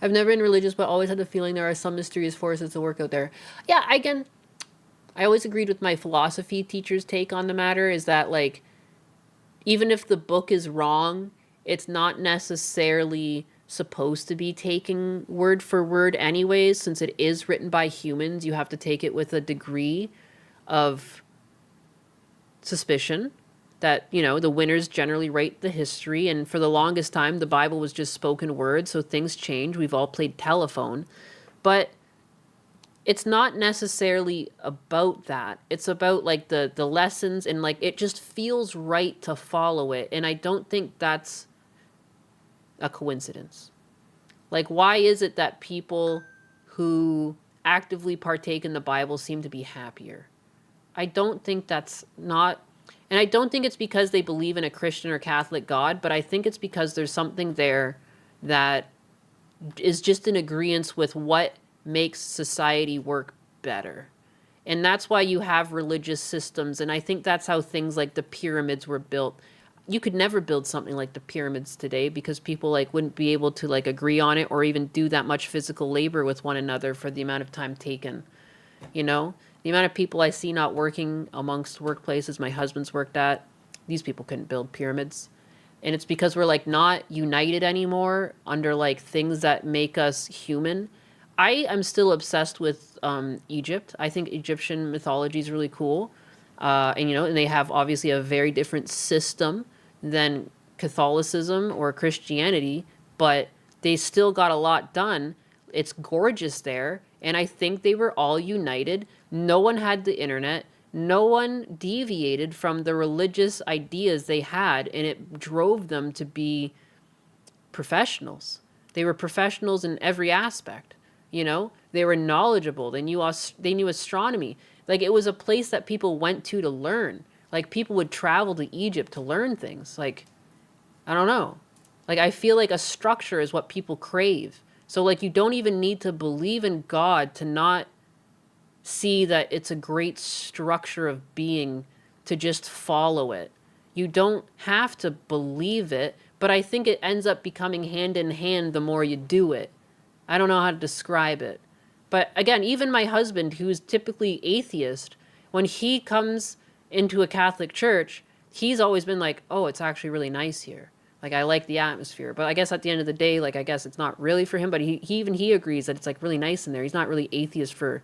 I've never been religious, but always had the feeling there are some mysterious forces at work out there. Yeah, again, I always agreed with my philosophy teacher's take on the matter, is that, like, even if the book is wrong, it's not necessarily supposed to be taken word for word anyways. Since it is written by humans, you have to take it with a degree of suspicion that, you know, the winners generally write the history. And for the longest time, the Bible was just spoken word, so things change. We've all played telephone. But it's not necessarily about that. It's about, like, the lessons, and, like, it just feels right to follow it. And I don't think that's a coincidence. Like, why is it that people who actively partake in the Bible seem to be happier? I don't think that's not... And I don't think it's because they believe in a Christian or Catholic God, but I think it's because there's something there that is just in agreement with what makes society work better. And that's why you have religious systems, and I think that's how things like the pyramids were built. You could never build something like the pyramids today because people, like, wouldn't be able to, like, agree on it or even do that much physical labor with one another for the amount of time taken. You know? The amount of people I see not working amongst workplaces my husband's worked at, these people couldn't build pyramids. And it's because we're, like, not united anymore under, like, things that make us human. I am still obsessed with Egypt. I think Egyptian mythology is really cool. And, you know, and they have obviously a very different system than Catholicism or Christianity, but they still got a lot done. It's gorgeous there. And I think they were all united. No one had the internet. No one deviated from the religious ideas they had, and it drove them to be professionals. They were professionals in every aspect, you know? They were knowledgeable. They knew astronomy. Like, it was a place that people went to learn. Like, people would travel to Egypt to learn things. Like, I don't know. Like, I feel like a structure is what people crave. So, like, you don't even need to believe in God to not see that it's a great structure of being to just follow it. You don't have to believe it, but I think it ends up becoming hand in hand the more you do it. I don't know how to describe it. But again, even my husband, who's typically atheist, when he comes into a Catholic church, he's always been like, oh, it's actually really nice here. Like, I like the atmosphere. But I guess at the end of the day, like, I guess it's not really for him, but he agrees that it's, like, really nice in there. He's not really atheist for...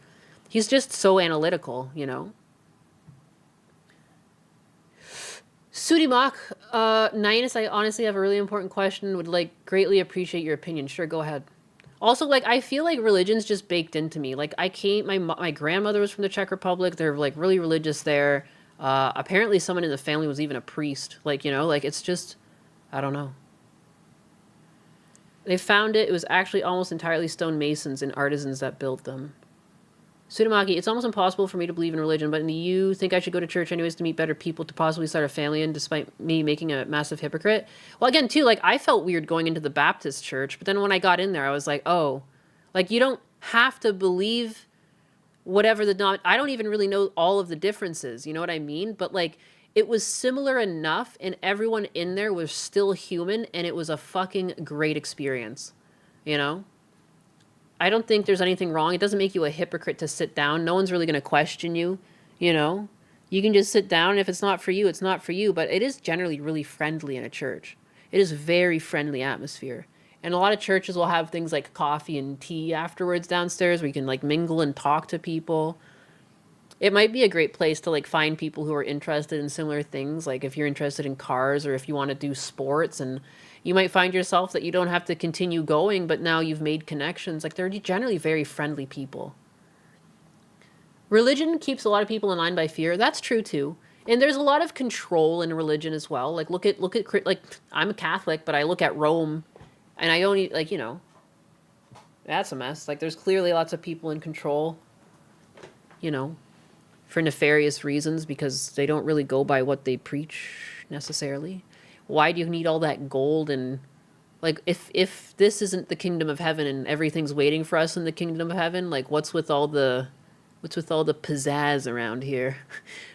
He's just so analytical, you know? Sudimak, Nyanus, I honestly have a really important question. Would, like, greatly appreciate your opinion. Sure, go ahead. Also, like, I feel like religion's just baked into me. Like, my grandmother was from the Czech Republic. They're, like, really religious there. Apparently someone in the family was even a priest. Like, you know, like, it's just... I don't know. They found it. It was actually almost entirely stonemasons and artisans that built them. Sudamaki, it's almost impossible for me to believe in religion, but you think I should go to church anyways to meet better people to possibly start a family in, despite me making a massive hypocrite? Well, again, too, like, I felt weird going into the Baptist church, but then when I got in there, I was like, oh, like, you don't have to believe whatever I don't even really know all of the differences, you know what I mean? But, like, it was similar enough, and everyone in there was still human, and it was a fucking great experience, you know? I don't think there's anything wrong. It doesn't make you a hypocrite to sit down. No one's really going to question you, you know? You can just sit down, and if it's not for you, it's not for you, but it is generally really friendly in a church. It is very friendly atmosphere. And a lot of churches will have things like coffee and tea afterwards downstairs where you can, like, mingle and talk to people. It might be a great place to, like, find people who are interested in similar things. Like, if you're interested in cars or if you want to do sports, and you might find yourself that you don't have to continue going, but now you've made connections. Like, they're generally very friendly people. Religion keeps a lot of people in line by fear. That's true, too. And there's a lot of control in religion as well. Like, look at, like, I'm a Catholic, but I look at Rome, and I only, like, you know, that's a mess. Like, there's clearly lots of people in control, you know, for nefarious reasons, because they don't really go by what they preach necessarily. Why do you need all that gold? And, like, if this isn't the kingdom of heaven and everything's waiting for us in the kingdom of heaven, like, what's with all the pizzazz around here?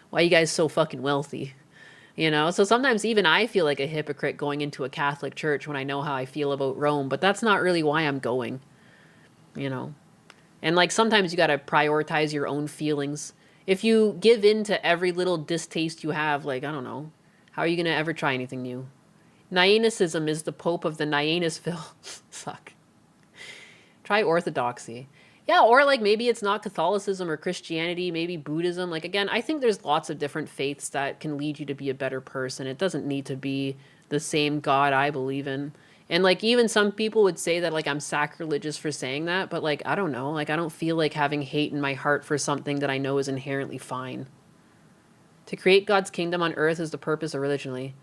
Why are you guys so fucking wealthy? You know? So sometimes even I feel like a hypocrite going into a Catholic church when I know how I feel about Rome, but that's not really why I'm going, you know? And, like, sometimes you gotta prioritize your own feelings. If you give in to every little distaste you have, like, I don't know, How are you going to ever try anything new? Nyanism is the Pope of the Nyanisville. Fuck. Try orthodoxy. Yeah, or like maybe it's not Catholicism or Christianity, maybe Buddhism. Like, again, I think there's lots of different faiths that can lead you to be a better person. It doesn't need to be the same God I believe in. And like even some people would say that like I'm sacrilegious for saying that, but like I don't know, like I don't feel like having hate in my heart for something that I know is inherently fine. To create God's kingdom on earth is the purpose originally.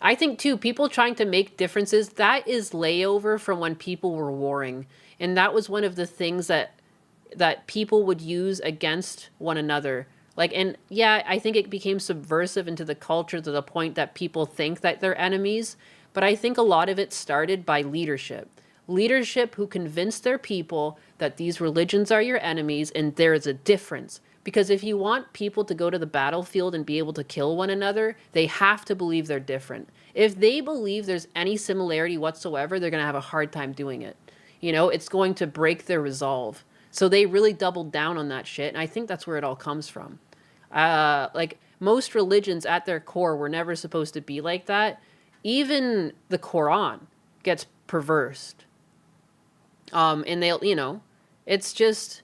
I think too, people trying to make differences, that is layover from when people were warring. And that was one of the things that people would use against one another. Like, and yeah, I think it became subversive into the culture to the point that people think that they're enemies. But I think a lot of it started by leadership. Leadership who convinced their people that these religions are your enemies and there is a difference. Because if you want people to go to the battlefield and be able to kill one another, they have to believe they're different. If they believe there's any similarity whatsoever, they're going to have a hard time doing it. You know, it's going to break their resolve. So they really doubled down on that shit. And I think that's where it all comes from. Like most religions at their core were never supposed to be like that. Even the Quran gets perversed. And they'll, you know, it's just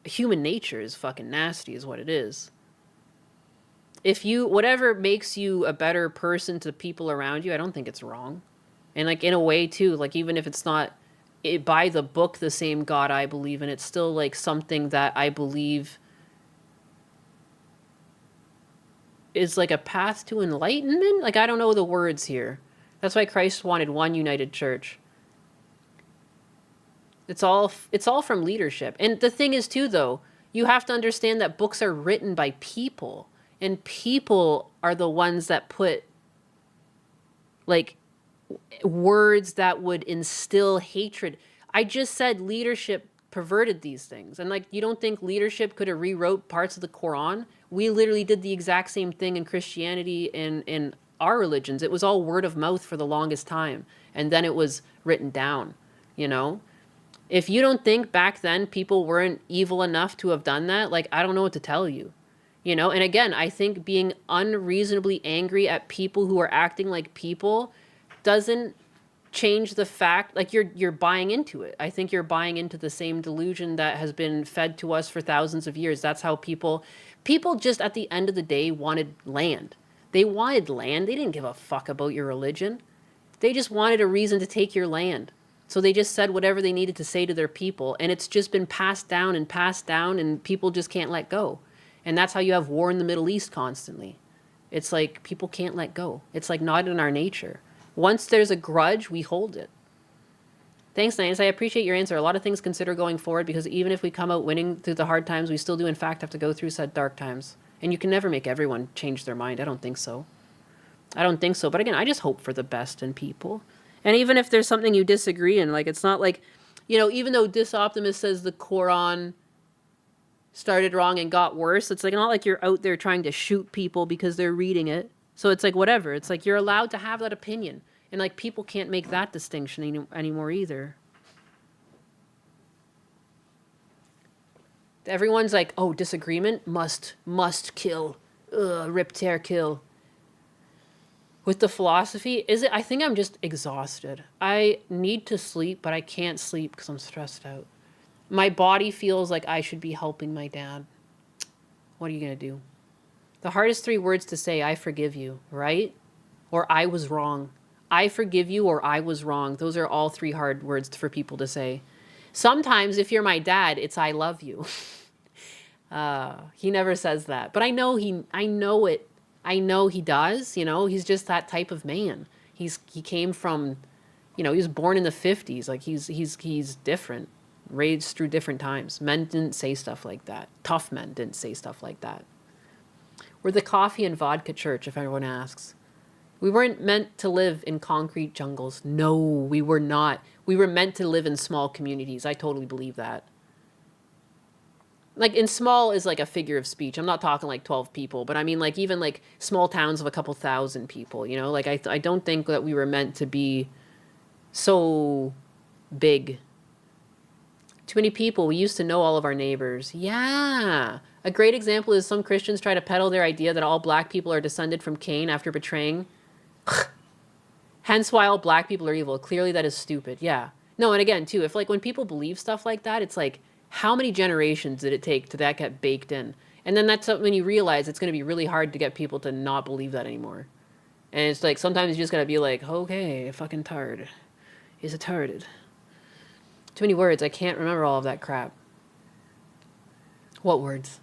human nature is fucking nasty is what it is. If you, whatever makes you a better person to the people around you, I don't think it's wrong. And like in a way too, like even if it's not by the book the same God I believe in, it's still like something that I believe is like a path to enlightenment. Like I don't know the words here. That's why Christ wanted one united church. It's all from leadership. And the thing is too though, you have to understand that books are written by people, and people are the ones that put like words that would instill hatred. I just said leadership perverted these things. And like, you don't think leadership could have rewrote parts of the Quran? We literally did the exact same thing in Christianity and in our religions. It was all word of mouth for the longest time. And then it was written down, you know? If you don't think back then people weren't evil enough to have done that, like, I don't know what to tell you, you know? And again, I think being unreasonably angry at people who are acting like people doesn't change the fact, like you're buying into it. I think you're buying into the same delusion that has been fed to us for thousands of years. That's how people just at the end of the day wanted land. They wanted land. They didn't give a fuck about your religion. They just wanted a reason to take your land. So they just said whatever they needed to say to their people. And it's just been passed down, and people just can't let go. And that's how you have war in the Middle East constantly. It's like people can't let go. It's like not in our nature. Once there's a grudge, we hold it. Thanks, Nance. I appreciate your answer. A lot of things consider going forward, because even if we come out winning through the hard times, we still do in fact have to go through said dark times. And you can never make everyone change their mind. I don't think so. But again, I just hope for the best in people. And even if there's something you disagree in, like, it's not like, you know, even though Disoptimist says the Quran started wrong and got worse, it's like not like you're out there trying to shoot people because they're reading it. So it's like whatever. It's like you're allowed to have that opinion. And like people can't make that distinction anymore either. Everyone's like, oh, disagreement must kill. Rip, tear, kill. With the philosophy, I think I'm just exhausted. I need to sleep, but I can't sleep because I'm stressed out. My body feels like I should be helping my dad. What are you going to do? The hardest 3 words to say, I forgive you, right? Or I was wrong. I forgive you, or I was wrong. Those are all 3 hard words for people to say. Sometimes if you're my dad, it's I love you. He never says that, but I know it. I know he does, you know, he's just that type of man. He came from, you know, he was born in the 50s. Like he's different, raised through different times. Men didn't say stuff like that. Tough men didn't say stuff like that. We're the coffee and vodka church, if anyone asks. We weren't meant to live in concrete jungles. No, we were not. We were meant to live in small communities. I totally believe that. Like, in small is like a figure of speech. I'm not talking like 12 people, but I mean like even like small towns of a couple thousand people, you know? Like I don't think that we were meant to be so big. Too many people. We used to know all of our neighbors. Yeah. A great example is some Christians try to peddle their idea that all black people are descended from Cain after betraying. Hence why all black people are evil. Clearly that is stupid. Yeah. No, and again, too, if like when people believe stuff like that, it's like, how many generations did it take to that get baked in? And then that's when you realize it's going to be really hard to get people to not believe that anymore. And it's like, sometimes you just got to be like, okay, fucking tard. Is it tarded? Too many words. I can't remember all of that crap. What words?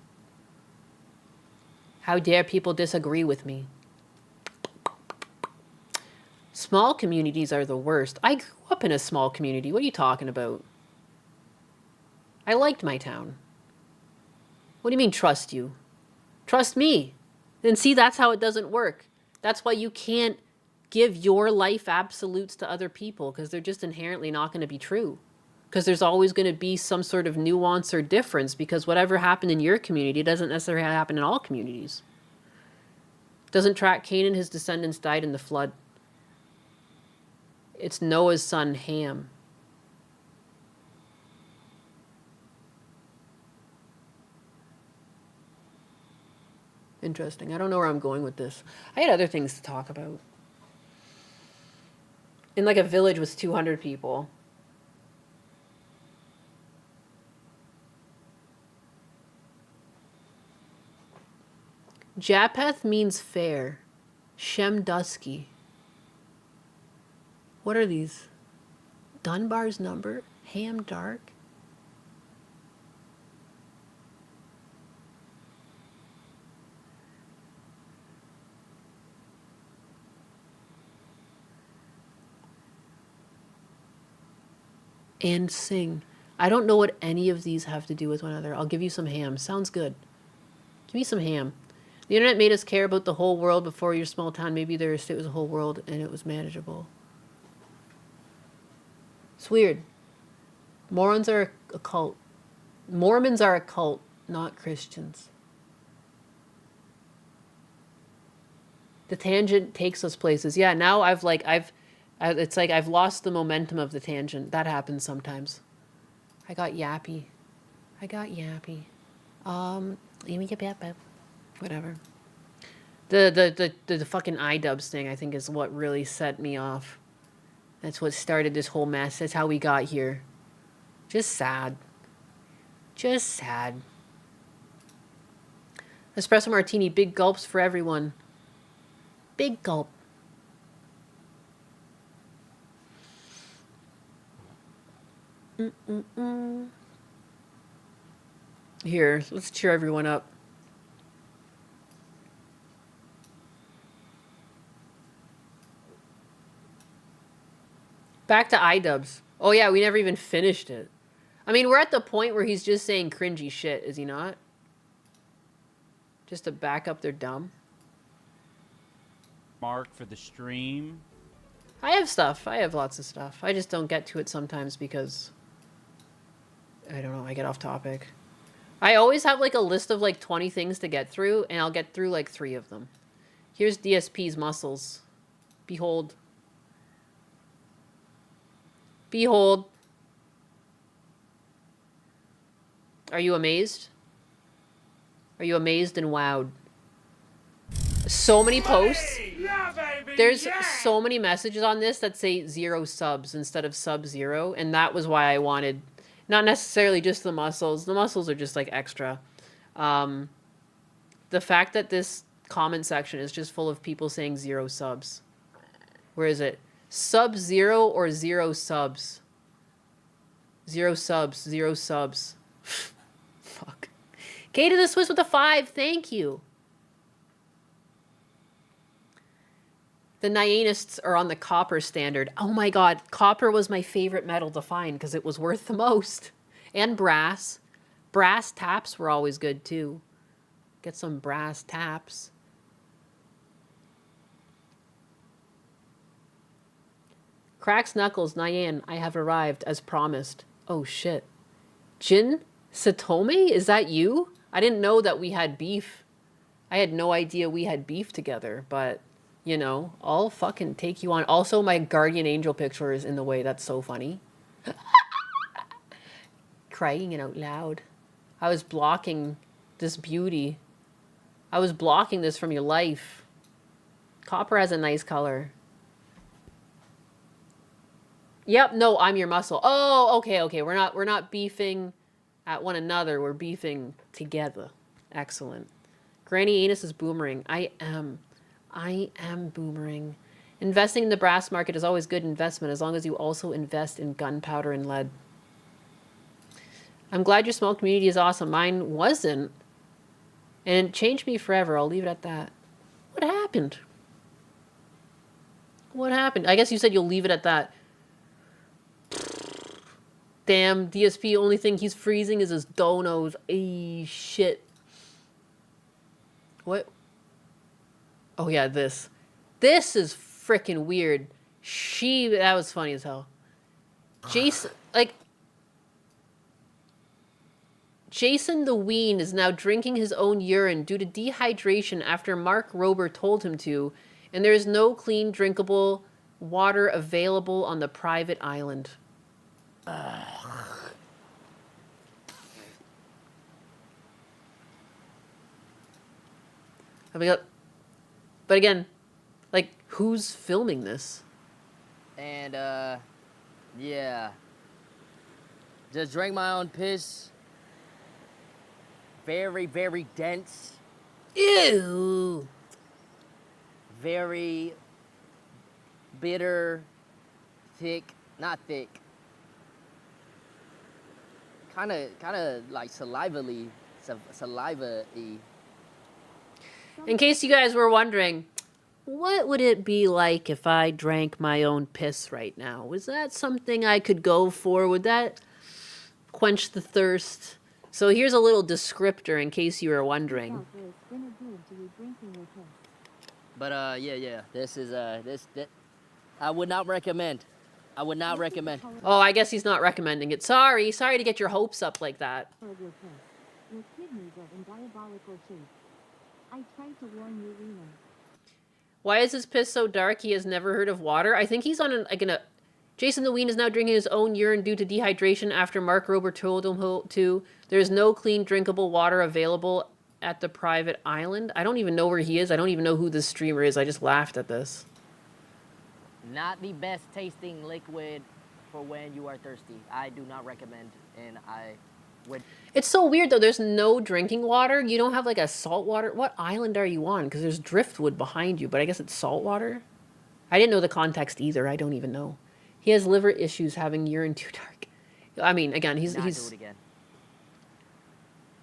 How dare people disagree with me? Small communities are the worst. I grew up in a small community. What are you talking about? I liked my town. What do you mean, trust you? Trust me. Then see, that's how it doesn't work. That's why you can't give your life absolutes to other people, because they're just inherently not going to be true. Because there's always going to be some sort of nuance or difference, because whatever happened in your community doesn't necessarily happen in all communities. Doesn't track Cain and his descendants died in the flood. It's Noah's son, Ham. Interesting. I don't know where I'm going with this. I had other things to talk about. In like a village with 200 people. Japheth means fair. Shem Dusky. What are these? Dunbar's number? Ham Dark? And sing. I don't know what any of these have to do with one another. I'll give you some ham. Sounds good. Give me some ham. The internet made us care about the whole world before your small town. Maybe their estate was a whole world and it was manageable. It's weird. Mormons are a cult. Mormons are a cult, not Christians. The tangent takes us places. Yeah, now it's like I've lost the momentum of the tangent. That happens sometimes. I got yappy. Whatever. The fucking iDubbbz thing, I think, is what really set me off. That's what started this whole mess. That's how we got here. Just sad. Espresso martini, big gulps for everyone. Big gulp. Here, let's cheer everyone up. Back to iDubbbz. Oh yeah, we never even finished it. I mean, we're at the point where he's just saying cringy shit, is he not? Just to back up their dumb. Mark for the stream. I have stuff. I have lots of stuff. I just don't get to it sometimes because I don't know, I get off topic. I always have like a list of like 20 things to get through, and I'll get through like 3 of them. Here's DSP's muscles. Behold. Behold. Are you amazed? Are you amazed and wowed? So many posts. Yeah, baby, There's so many messages on this that say 0 subs instead of sub-0, and that was why I wanted, not necessarily just the muscles. The muscles are just like extra. The fact that this comment section is just full of people saying 0 subs. Where is it? Sub-0 or 0 subs? 0 subs. 0 subs. Fuck. K to the Swiss with a 5. Thank you. The Nyanists are on the copper standard. Oh my god, copper was my favorite metal to find because it was worth the most. And brass. Brass taps were always good too. Get some brass taps. Cracks Knuckles, Nyan, I have arrived as promised. Oh shit. Jin Satome? Is that you? I didn't know that we had beef. I had no idea we had beef together, but you know, I'll fucking take you on. Also, my guardian angel picture is in the way. That's so funny. Crying it out loud. I was blocking this beauty. I was blocking this from your life. Copper has a nice color. Yep, no, I'm your muscle. Oh, okay. We're not beefing at one another. We're beefing together. Excellent. Granny Anus is boomerang. I am boomerang. Investing in the brass market is always good investment as long as you also invest in gunpowder and lead. I'm glad your small community is awesome. Mine wasn't. And it changed me forever. I'll leave it at that. What happened? What happened? I guess you said you'll leave it at that. Damn, DSP, only thing he's freezing is his donos. Ay, shit. What? Oh, yeah, this. This is freaking weird. That was funny as hell. Jason, like... Jason the Ween is now drinking his own urine due to dehydration after Mark Rober told him to, and there is no clean, drinkable water available on the private island. But again, like, who's filming this? And, yeah. Just drank my own piss. Very, very dense. Ew. Very bitter, thick, not thick. Kind of like saliva-y. In case you guys were wondering, what would it be like if I drank my own piss right now? Was that something I could go for? Would that quench the thirst? So here's a little descriptor in case you were wondering. But yeah. This is I would not recommend. I would not recommend. Oh, I guess he's not recommending it. Sorry to get your hopes up like that. Your kidneys are in diabolical shape. I tried to warn you, Rena. Why is his piss so dark? He has never heard of water. I think he's on a Jason the Ween is now drinking his own urine due to dehydration after Mark Rober told him to. There is no clean, drinkable water available at the private island. I don't even know where he is. I don't even know who this streamer is. I just laughed at this. Not the best tasting liquid for when you are thirsty. I do not recommend, and I would... It's so weird, though. There's no drinking water. You don't have, like, a salt water. What island are you on? Because there's driftwood behind you, but I guess it's salt water? I didn't know the context either. I don't even know. He has liver issues having urine too dark. I mean, again, he's... Do it again.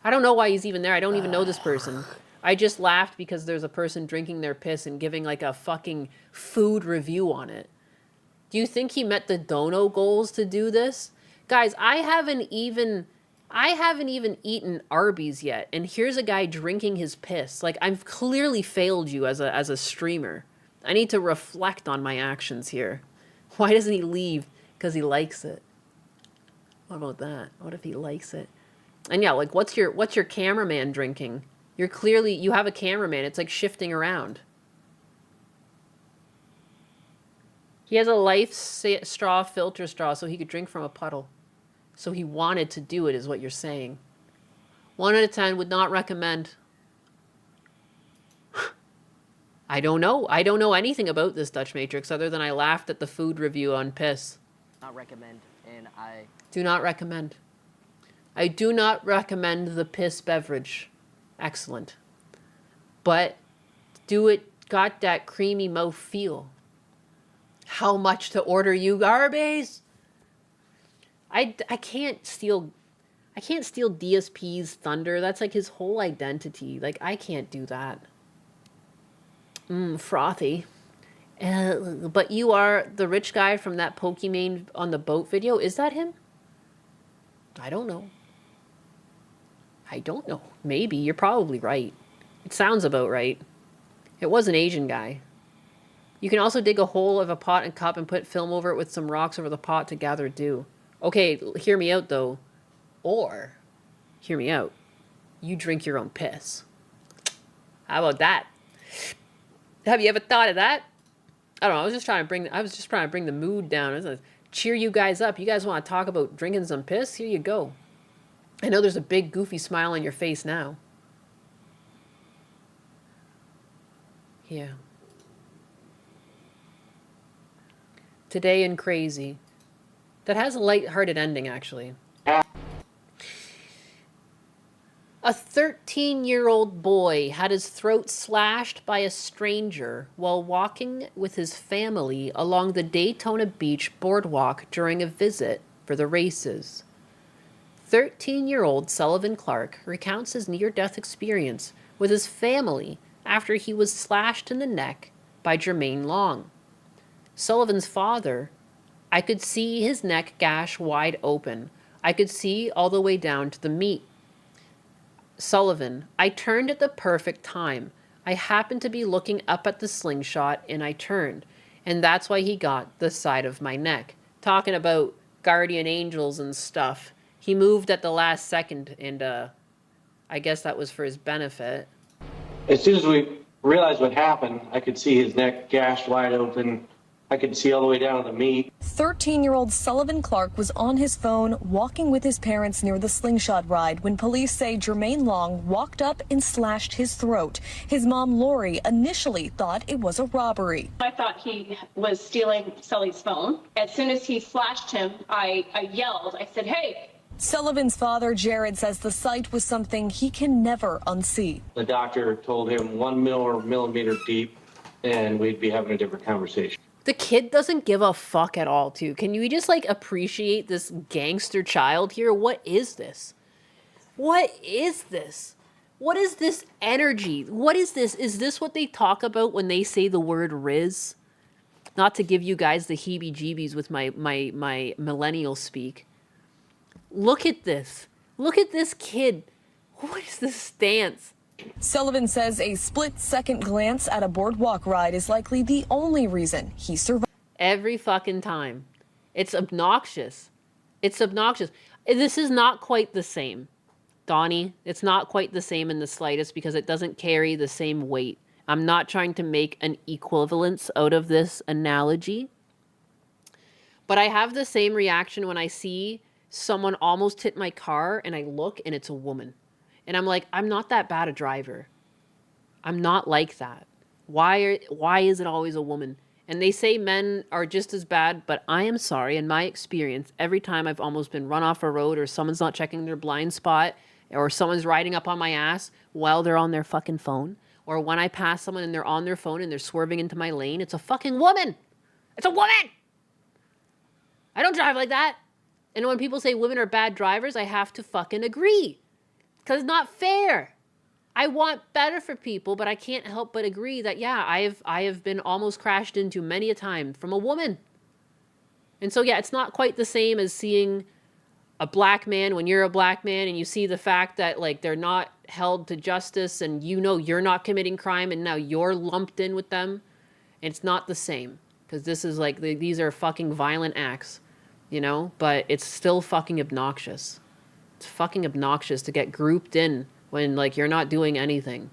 I don't know why he's even there. I don't even know this person. I just laughed because there's a person drinking their piss and giving, like, a fucking food review on it. Do you think he met the dono goals to do this? Guys, I haven't even eaten Arby's yet, and here's a guy drinking his piss. Like, I've clearly failed you as a streamer. I need to reflect on my actions here. Why doesn't he leave? Because he likes it. What about that? What if he likes it? And yeah, like, what's your cameraman drinking? You have a cameraman. It's like shifting around. He has a life straw filter straw so he could drink from a puddle. So he wanted to do it, is what you're saying. 1 out of 10, would not recommend. I don't know. I don't know anything about this Dutch Matrix other than I laughed at the food review on piss. Not recommend, and I... Do not recommend. I do not recommend the piss beverage. Excellent. But do it got that creamy mouth feel. How much to order, you garbies? I can't steal DSP's thunder. That's like his whole identity. Like, I can't do that. Frothy. But you are the rich guy from that Pokimane on the boat video. Is that him? I don't know. Maybe. You're probably right. It sounds about right. It was an Asian guy. You can also dig a hole of a pot and cup and put film over it with some rocks over the pot to gather dew. Okay, hear me out, though. Or, hear me out. You drink your own piss. How about that? Have you ever thought of that? I don't know. I was just trying to bring the mood down. I was gonna cheer you guys up. You guys want to talk about drinking some piss? Here you go. I know there's a big goofy smile on your face now. Yeah. Today in Crazy. That has a light-hearted ending, actually. A 13-year-old boy had his throat slashed by a stranger while walking with his family along the Daytona Beach boardwalk during a visit for the races. 13-year-old Sullivan Clark recounts his near-death experience with his family after he was slashed in the neck by Jermaine Long. Sullivan's father, I could see his neck gash wide open. I could see all the way down to the meat. Sullivan, I turned at the perfect time. I happened to be looking up at the slingshot and I turned. And that's why he got the side of my neck. Talking about guardian angels and stuff. He moved at the last second and I guess that was for his benefit. As soon as we realized what happened, I could see his neck gashed wide open. I could see all the way down to the meat. 13-year-old Sullivan Clark was on his phone walking with his parents near the slingshot ride when police say Jermaine Long walked up and slashed his throat. His mom, Lori, initially thought it was a robbery. I thought he was stealing Sully's phone. As soon as he slashed him, I yelled. I said, hey. Sullivan's father, Jared, says the sight was something he can never unsee. The doctor told him 1 millimeter deep, and we'd be having a different conversation. The kid doesn't give a fuck at all, too. Can you just, like, appreciate this gangster child here? What is this? What is this? What is this energy? What is this? Is this what they talk about when they say the word Riz? Not to give you guys the heebie-jeebies with my millennial speak. Look at this. Look at this kid. What is this stance? Sullivan says a split-second glance at a boardwalk ride is likely the only reason he survived. Every fucking time. It's obnoxious. It's obnoxious. This is not quite the same, Donnie. It's not quite the same in the slightest because it doesn't carry the same weight. I'm not trying to make an equivalence out of this analogy. But I have the same reaction when I see someone almost hit my car and I look and it's a woman. And I'm like, I'm not that bad a driver. I'm not like that. Why is it always a woman? And they say men are just as bad, but I am sorry, in my experience, every time I've almost been run off a road or someone's not checking their blind spot or someone's riding up on my ass while they're on their fucking phone, or when I pass someone and they're on their phone and they're swerving into my lane, it's a fucking woman. It's a woman. I don't drive like that. And when people say women are bad drivers, I have to fucking agree. Because it's not fair. I want better for people, but I can't help but agree that, yeah, I have been almost crashed into many a time from a woman. And so, yeah, it's not quite the same as seeing a black man when you're a black man and you see the fact that, like, they're not held to justice and you know you're not committing crime and now you're lumped in with them. It's not the same. Because this is, like, these are fucking violent acts, you know? But it's still fucking obnoxious. It's fucking obnoxious to get grouped in when, like, you're not doing anything.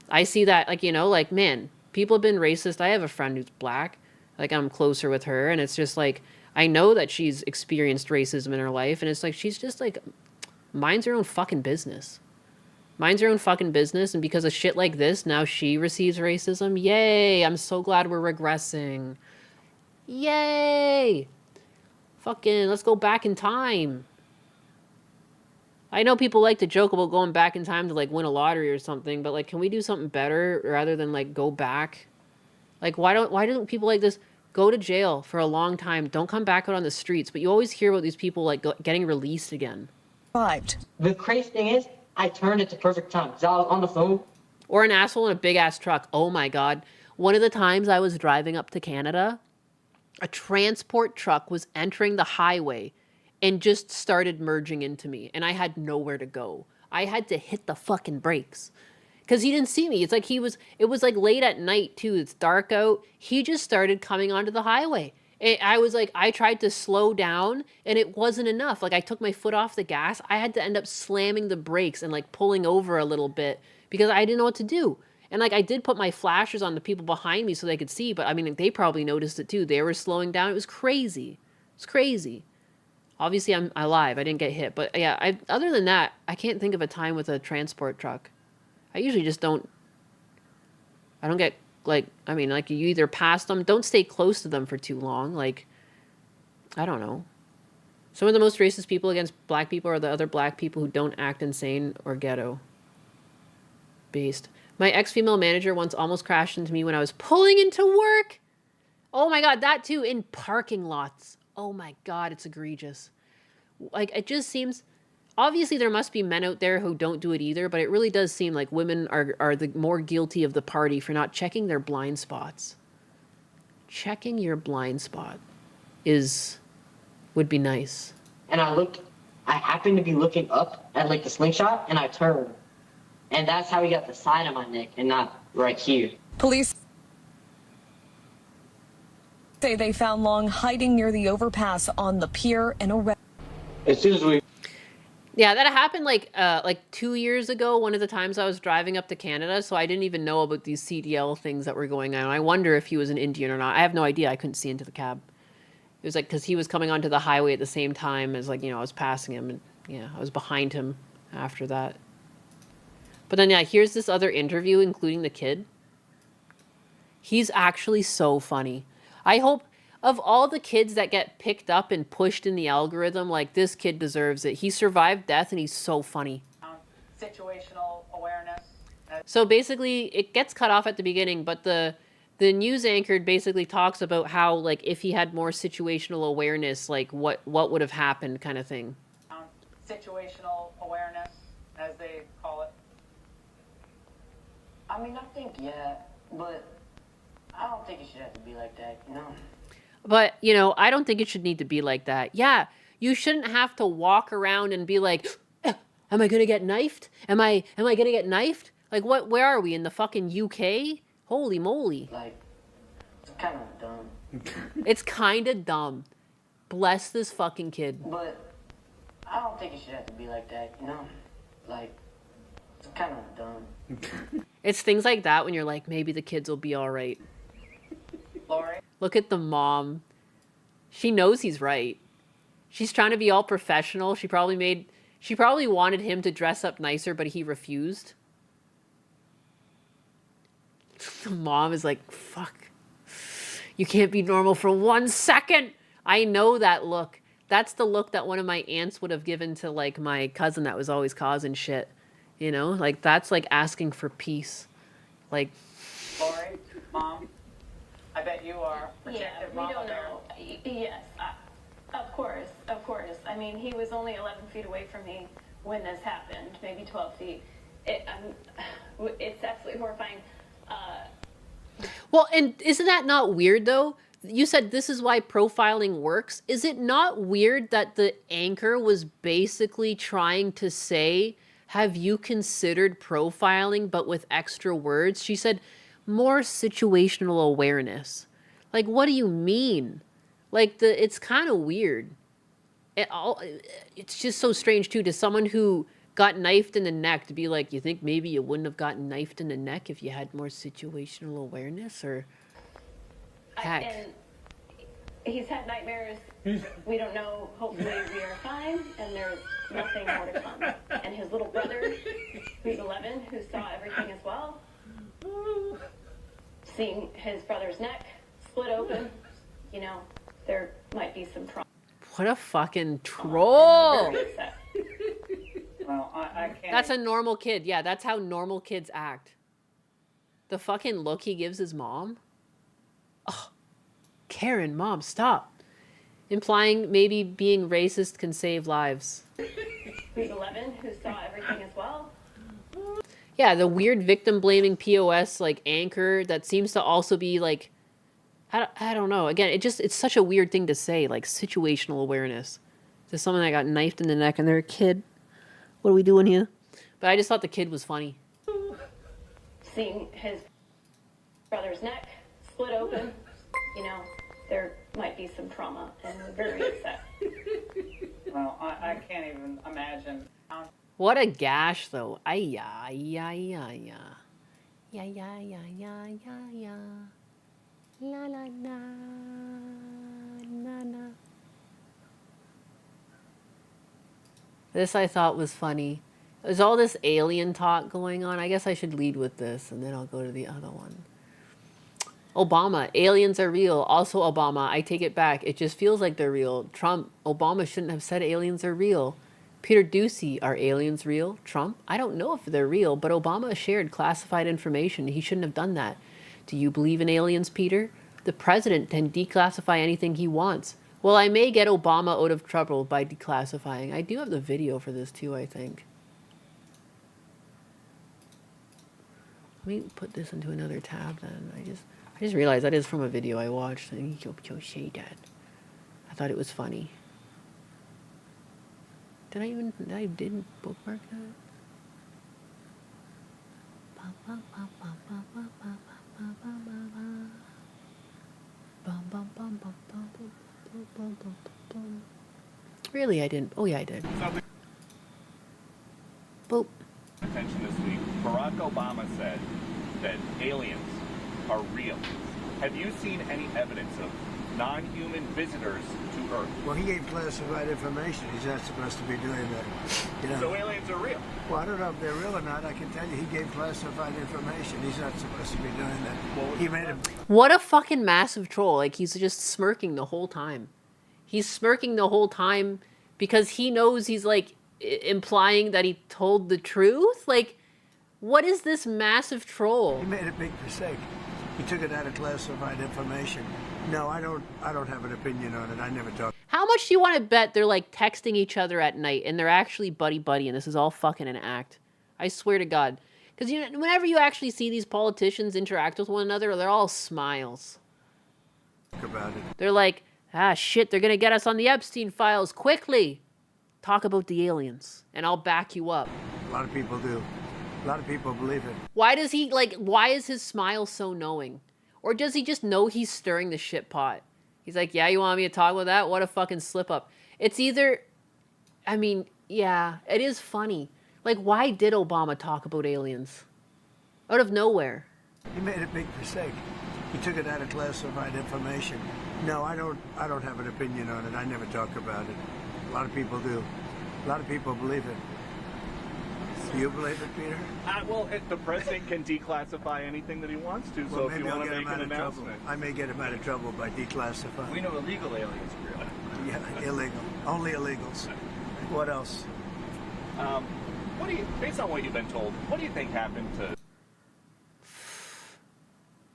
I see that, like, you know, like, man, people have been racist. I have a friend who's black. Like, I'm closer with her, and it's just, like, I know that she's experienced racism in her life, and it's, like, she's just, like, minds her own fucking business. Minds her own fucking business, and because of shit like this, now she receives racism. Yay! I'm so glad we're regressing. Yay! Fucking, let's go back in time. I know people like to joke about going back in time to, like, win a lottery or something, but, like, can we do something better rather than, like, go back? Like, why don't people like this go to jail for a long time, don't come back out on the streets, but you always hear about these people, like, getting released again. The crazy thing is, I turned at the perfect time, because I was on the phone. Or an asshole in a big-ass truck. Oh, my God. One of the times I was driving up to Canada, a transport truck was entering the highway and just started merging into me. And I had nowhere to go. I had to hit the fucking brakes. Because he didn't see me. It's like it was like late at night too. It's dark out. He just started coming onto the highway. And I was like, I tried to slow down and it wasn't enough. Like, I took my foot off the gas. I had to end up slamming the brakes and, like, pulling over a little bit because I didn't know what to do. And, like, I did put my flashers on the people behind me so they could see. But, I mean, they probably noticed it too. They were slowing down. It was crazy. It's crazy. Obviously, I'm alive. I didn't get hit. But yeah, other than that, I can't think of a time with a transport truck. I usually just don't. I don't get, like, I mean, like, you either pass them. Don't stay close to them for too long. Like, I don't know. Some of the most racist people against black people are the other black people who don't act insane or ghetto based. My ex-female manager once almost crashed into me when I was pulling into work. Oh my God, that too, in parking lots. Oh my God, it's egregious. Like, it just seems, obviously there must be men out there who don't do it either, but it really does seem like women are the more guilty of the party for not checking their blind spots. Checking your blind spot would be nice. And I happened to be looking up at like the slingshot, and I turned. And that's how he got the side of my neck and not right here. Police say they found Long hiding near the overpass on the pier and arrested. As soon as we Yeah, that happened like 2 years ago, one of the times I was driving up to Canada, so I didn't even know about these CDL things that were going on. I wonder if he was an Indian or not. I have no idea. I couldn't see into the cab. It was like, because he was coming onto the highway at the same time as, like, you know, I was passing him, and yeah, I was behind him after that. But then, yeah, here's this other interview, including the kid. He's actually so funny. I hope, of all the kids that get picked up and pushed in the algorithm, like, this kid deserves it. He survived death, and he's so funny. Situational awareness. So basically, it gets cut off at the beginning, but the news anchor basically talks about how, like, if he had more situational awareness, like, what would have happened, kind of thing. Situational awareness, as they call it. I mean, I think, yeah, but I don't think it should have to be like that, you know? But, you know, I don't think it should need to be like that. Yeah, you shouldn't have to walk around and be like, am I going to get knifed? Am I going to get knifed? Like, where are we, in the fucking UK? Holy moly. Like, it's kind of dumb. It's kind of dumb. Bless this fucking kid. But I don't think it should have to be like that, you know? Like, it's kind of dumb. It's things like that when you're like, maybe the kids will be all right. Lori? Look at the mom. She knows he's right. She's trying to be all professional. She probably wanted him to dress up nicer, but he refused. The mom is like, fuck. You can't be normal for 1 second. I know that look. That's the look that one of my aunts would have given to, like, my cousin that was always causing shit. You know? Like, that's like asking for peace. Like... Lori, Mom, I bet you are protective we mama don't there. know. Yes, of course. I mean, he was only 11 feet away from me when this happened, maybe 12 feet. It's absolutely horrifying. Well, and isn't that not weird, though? You said this is why profiling works. Is it not weird that the anchor was basically trying to say, have you considered profiling, but with extra words? She said, more situational awareness. Like, what do you mean? Like, it's kind of weird. It's just so strange, too, to someone who got knifed in the neck to be like, you think maybe you wouldn't have gotten knifed in the neck if you had more situational awareness? Or heck. And he's had nightmares. We don't know. Hopefully we are fine, and there's nothing more to come. And his little brother, who's 11, who saw everything as well, seeing his brother's neck split open, you know, there might be some trauma. What a fucking troll! Well, I can't. That's a normal kid. Yeah, that's how normal kids act. The fucking look he gives his mom. Oh, Karen, Mom, stop. Implying maybe being racist can save lives. Who's 11, who saw everything as well. Yeah, the weird victim-blaming POS, like, anchor that seems to also be, like, I don't know. Again, it's such a weird thing to say, like, situational awareness. To someone that got knifed in the neck and they're a kid. What are we doing here? But I just thought the kid was funny. Seeing his brother's neck split open, you know, there might be some trauma, and we're very upset. Well, I can't even imagine. What a gash, though. Ay-ya, ay-ya, ay-ya. Ya-ya, ya-ya, ya-ya. La-la-la. Na-na. This I thought was funny. There's all this alien talk going on. I guess I should lead with this, and then I'll go to the other one. Obama, aliens are real. Also Obama, I take it back. It just feels like they're real. Trump, Obama shouldn't have said aliens are real. Peter Ducey, are aliens real? Trump, I don't know if they're real, but Obama shared classified information. He shouldn't have done that. Do you believe in aliens, Peter? The president can declassify anything he wants. Well, I may get Obama out of trouble by declassifying. I do have the video for this too, I think. Let me put this into another tab then. I just realized that is from a video I watched. I thought it was funny. Did I didn't bookmark that? Really, I didn't. Oh yeah, I did. Boop. Attention this week. Barack Obama said that aliens are real. Have you seen any evidence of non-human visitors to Earth? Well, he gave classified information. He's not supposed to be doing that. You know? So aliens are real? Well, I don't know if they're real or not. I can tell you he gave classified information. He's not supposed to be doing that. He made him. What a fucking massive troll. Like, he's just smirking the whole time. He's smirking the whole time because he knows he's, like, implying that he told the truth. Like, what is this massive troll? He made a big mistake. He took it out of classified information. No, I don't have an opinion on it. I never talk. How much do you want to bet they're, like, texting each other at night and they're actually buddy-buddy and this is all fucking an act? I swear to God. Because you know, whenever you actually see these politicians interact with one another, they're all smiles. About it. They're like, ah, shit, they're going to get us on the Epstein files quickly. Talk about the aliens, and I'll back you up. A lot of people do. A lot of people believe it. Why does he, like, why is his smile so knowing? Or does he just know he's stirring the shit pot? He's like, yeah, you want me to talk about that? What a fucking slip up. It's either, I mean, yeah, it is funny. Like, why did Obama talk about aliens? Out of nowhere. He made a big mistake. He took it out of classified information. No, I don't have an opinion on it. I never talk about it. A lot of people do. A lot of people believe it. Do you believe it, Peter? Well, the president can declassify anything that he wants to, Well, so if maybe you I'll want get to him make out an of trouble. announcement. I may get him out of trouble by declassifying. We know illegal aliens are real. Yeah, illegal. Only illegals. What else? What do you, based on what you've been told, what do you think happened to...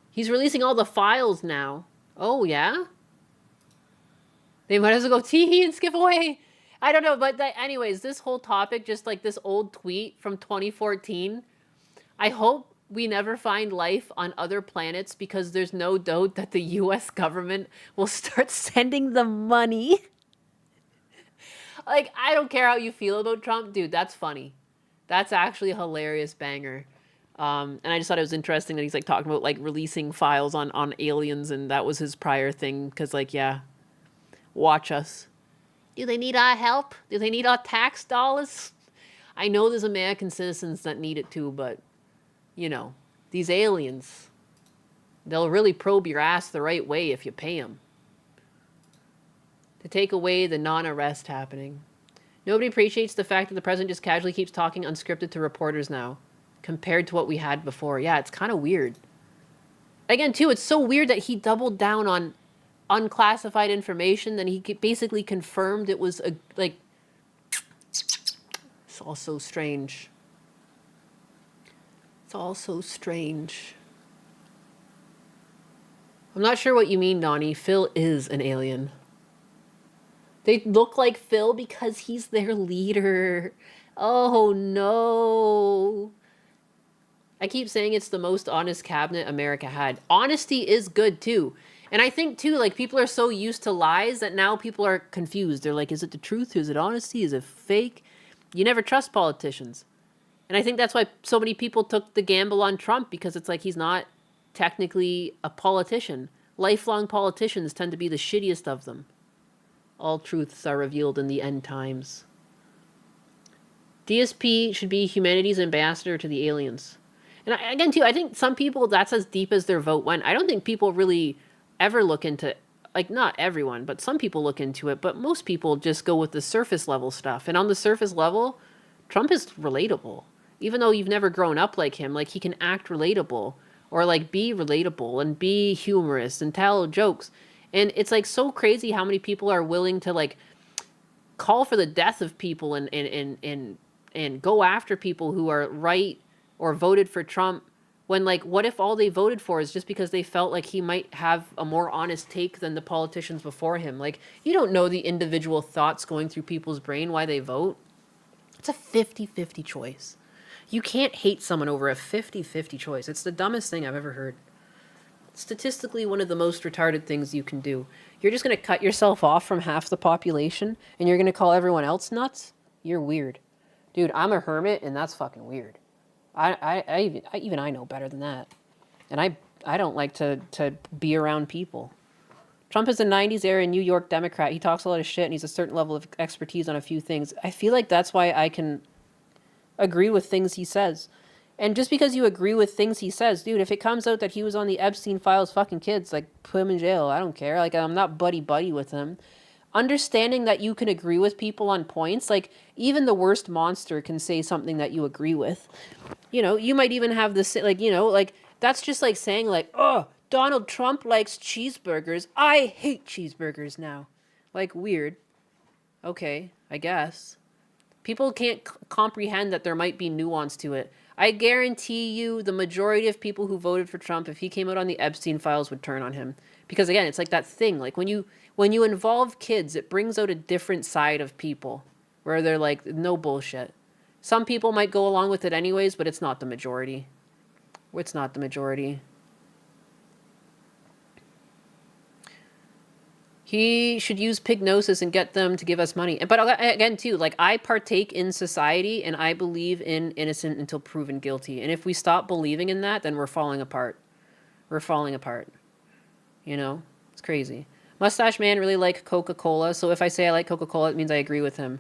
He's releasing all the files now. Oh, yeah? They might as well go tee and skip away. I don't know, but anyways, this whole topic, just like this old tweet from 2014, I hope we never find life on other planets because there's no doubt that the US government will start sending them money. Like, I don't care how you feel about Trump. Dude, that's funny. That's actually a hilarious banger. And I just thought it was interesting that he's like talking about like releasing files on aliens, and that was his prior thing. Because like, yeah, watch us. Do they need our help? Do they need our tax dollars? I know there's American citizens that need it too, but you know, these aliens, they'll really probe your ass the right way if you pay them. To take away the non-arrest happening. Nobody appreciates the fact that the president just casually keeps talking unscripted to reporters now, compared to what we had before. Yeah, it's kind of weird. Again, too, it's so weird that he doubled down on unclassified information, then he basically confirmed it was a, like, it's all so strange. It's all so strange. I'm not sure what you mean, Donnie. Phil is an alien. They look like Phil because he's their leader. Oh, no. I keep saying it's the most honest cabinet America had. Honesty is good, too. And I think, too, like, people are so used to lies that now people are confused. They're like, is it the truth? Is it honesty? Is it fake? You never trust politicians. And I think that's why so many people took the gamble on Trump, because it's like he's not technically a politician. Lifelong politicians tend to be the shittiest of them. All truths are revealed in the end times. DSP should be humanity's ambassador to the aliens. And again, too, I think some people, that's as deep as their vote went. I don't think people really ever look into like not everyone, but some people look into it, but most people just go with the surface level stuff. And on the surface level, Trump is relatable. Even though you've never grown up like him, like he can act relatable or like be relatable and be humorous and tell jokes. And it's like so crazy how many people are willing to like call for the death of people and go after people who are right or voted for Trump, when like what if all they voted for is just because they felt like he might have a more honest take than the politicians before him? Like, you don't know the individual thoughts going through people's brain why they vote. It's a 50-50 choice. You can't hate someone over a 50-50 choice. It's the dumbest thing I've ever heard. Statistically, one of the most retarded things you can do. You're just going to cut yourself off from half the population and you're going to call everyone else nuts? You're weird. Dude, I'm a hermit and that's fucking weird. Even I know better than that. And I don't like to be around people. Trump is a 90s era New York Democrat. He talks a lot of shit and he's a certain level of expertise on a few things. I feel like that's why I can agree with things he says. And just because you agree with things he says, dude, if it comes out that he was on the Epstein files fucking kids, like, put him in jail. I don't care. Like, I'm not buddy-buddy with him. Understanding that you can agree with people on points, like, even the worst monster can say something that you agree with. You know, you might even have this, like, you know, like, that's just like saying, like, oh, Donald Trump likes cheeseburgers. I hate cheeseburgers now. Like, weird. Okay, I guess. People can't comprehend that there might be nuance to it. I guarantee you the majority of people who voted for Trump, if he came out on the Epstein files, would turn on him. Because again, it's like that thing. Like when you involve kids, it brings out a different side of people where they're like, no bullshit. Some people might go along with it anyways, but it's not the majority. It's not the majority. He should use Pignosis and get them to give us money. But again, too, like, I partake in society and I believe in innocent until proven guilty. And if we stop believing in that, then we're falling apart. We're falling apart. You know? It's crazy. Mustache Man really like Coca-Cola. So if I say I like Coca-Cola, it means I agree with him.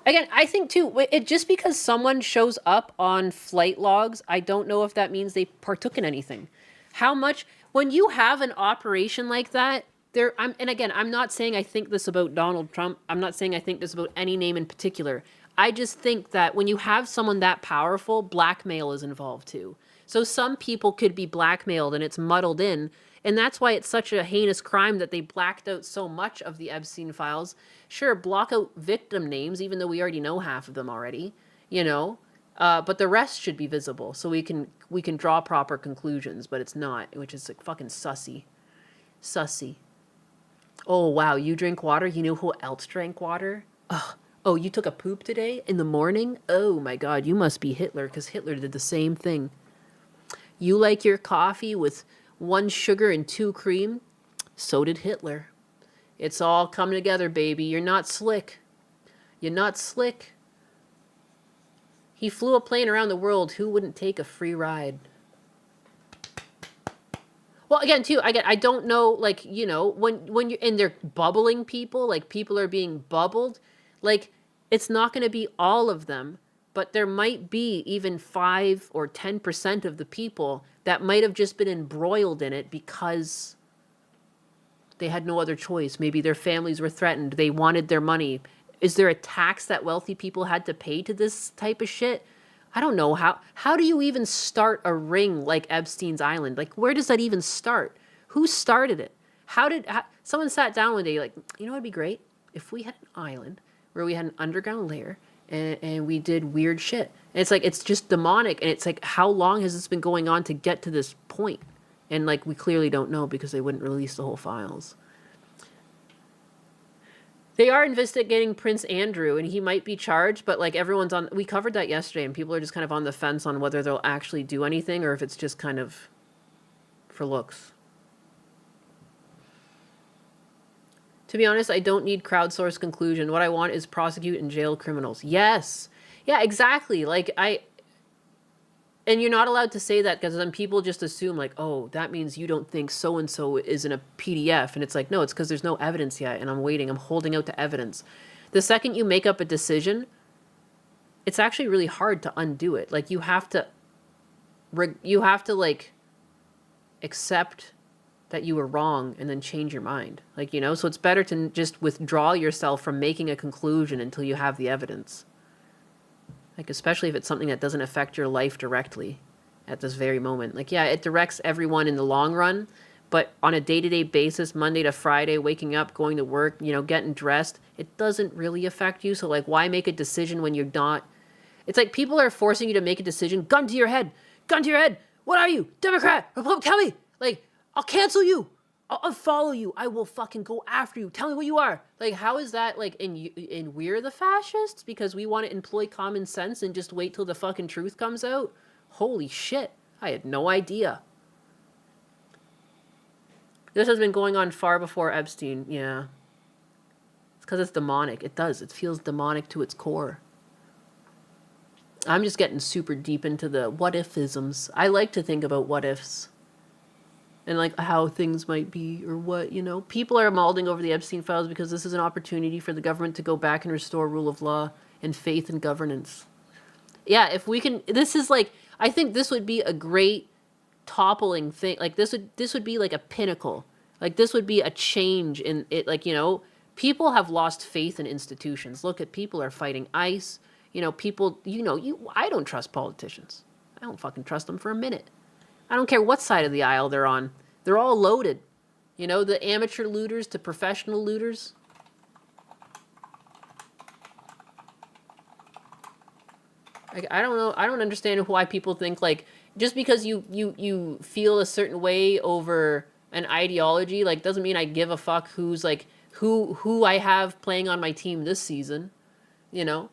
Again, I think, too, just because someone shows up on flight logs, I don't know if that means they partook in anything. How much... When you have an operation like that... And again, I'm not saying I think this about Donald Trump. I'm not saying I think this about any name in particular. I just think that when you have someone that powerful, blackmail is involved too. So some people could be blackmailed and it's muddled in. And that's why it's such a heinous crime that they blacked out so much of the Epstein files. Sure, block out victim names, even though we already know half of them already, you know. But the rest should be visible so we can draw proper conclusions, but it's not, which is like fucking sussy. Sussy. Oh, wow, you drink water? You know who else drank water? Ugh. Oh, you took a poop today in the morning? Oh, my God, you must be Hitler, because Hitler did the same thing. You like your coffee with 1 sugar and 2 cream? So did Hitler. It's all come together, baby. You're not slick. You're not slick. He flew a plane around the world. Who wouldn't take a free ride? Well, again, too, I don't know, like, you know, when you're, and they're bubbling people, like, people are being bubbled, like, it's not going to be all of them, but there might be even 5 or 10% of the people that might have just been embroiled in it because they had no other choice. Maybe their families were threatened. They wanted their money. Is there a tax that wealthy people had to pay to this type of shit? I don't know. How do you even start a ring like Epstein's Island? Like, where does that even start? Who started it? Someone sat down one day like, you know what would be great? If we had an island where we had an underground layer and we did weird shit. And it's like, it's just demonic. And it's like, how long has this been going on to get to this point? And like, we clearly don't know because they wouldn't release the whole files. They are investigating Prince Andrew, and he might be charged, but like everyone's on... We covered that yesterday, and people are just kind of on the fence on whether they'll actually do anything or if it's just kind of for looks. To be honest, I don't need crowdsourced conclusion. What I want is prosecute and jail criminals. Yes! Yeah, exactly. Like, And you're not allowed to say that because then people just assume like, oh, that means you don't think so-and-so is in a PDF. And it's like, no, it's because there's no evidence yet. And I'm waiting. I'm holding out to evidence. The second you make up a decision, it's actually really hard to undo it. Like you have to like accept that you were wrong and then change your mind. Like, you know, so it's better to just withdraw yourself from making a conclusion until you have the evidence. Like, especially if it's something that doesn't affect your life directly at this very moment. Like, yeah, it directs everyone in the long run, but on a day-to-day basis, Monday to Friday, waking up, going to work, you know, getting dressed, it doesn't really affect you. So, like, why make a decision when you're not? It's like people are forcing you to make a decision. Gun to your head. Gun to your head. What are you? Democrat? Republican? Tell me. Like, I'll cancel you. I'll unfollow you. I will fucking go after you. Tell me what you are. Like, how is that, like, in we're the fascists because we want to employ common sense and just wait till the fucking truth comes out? Holy shit. I had no idea. This has been going on far before Epstein. Yeah. It's because it's demonic. It does. It feels demonic to its core. I'm just getting super deep into the what-if-isms. I like to think about what-ifs. And, like, how things might be or what, you know. People are mauling over the Epstein files because this is an opportunity for the government to go back and restore rule of law and faith in governance. Yeah, if we can... This is, like... I think this would be a great toppling thing. Like, this would be, like, a pinnacle. Like, this would be a change in it. Like, you know, people have lost faith in institutions. Look at people are fighting ICE. You know, people... You know, I don't trust politicians. I don't fucking trust them for a minute. I don't care what side of the aisle they're on. They're all loaded. You know, the amateur looters to professional looters. Like, I don't know. I don't understand why people think, like, just because you feel a certain way over an ideology, like, doesn't mean I give a fuck who's, like, who I have playing on my team this season. You know?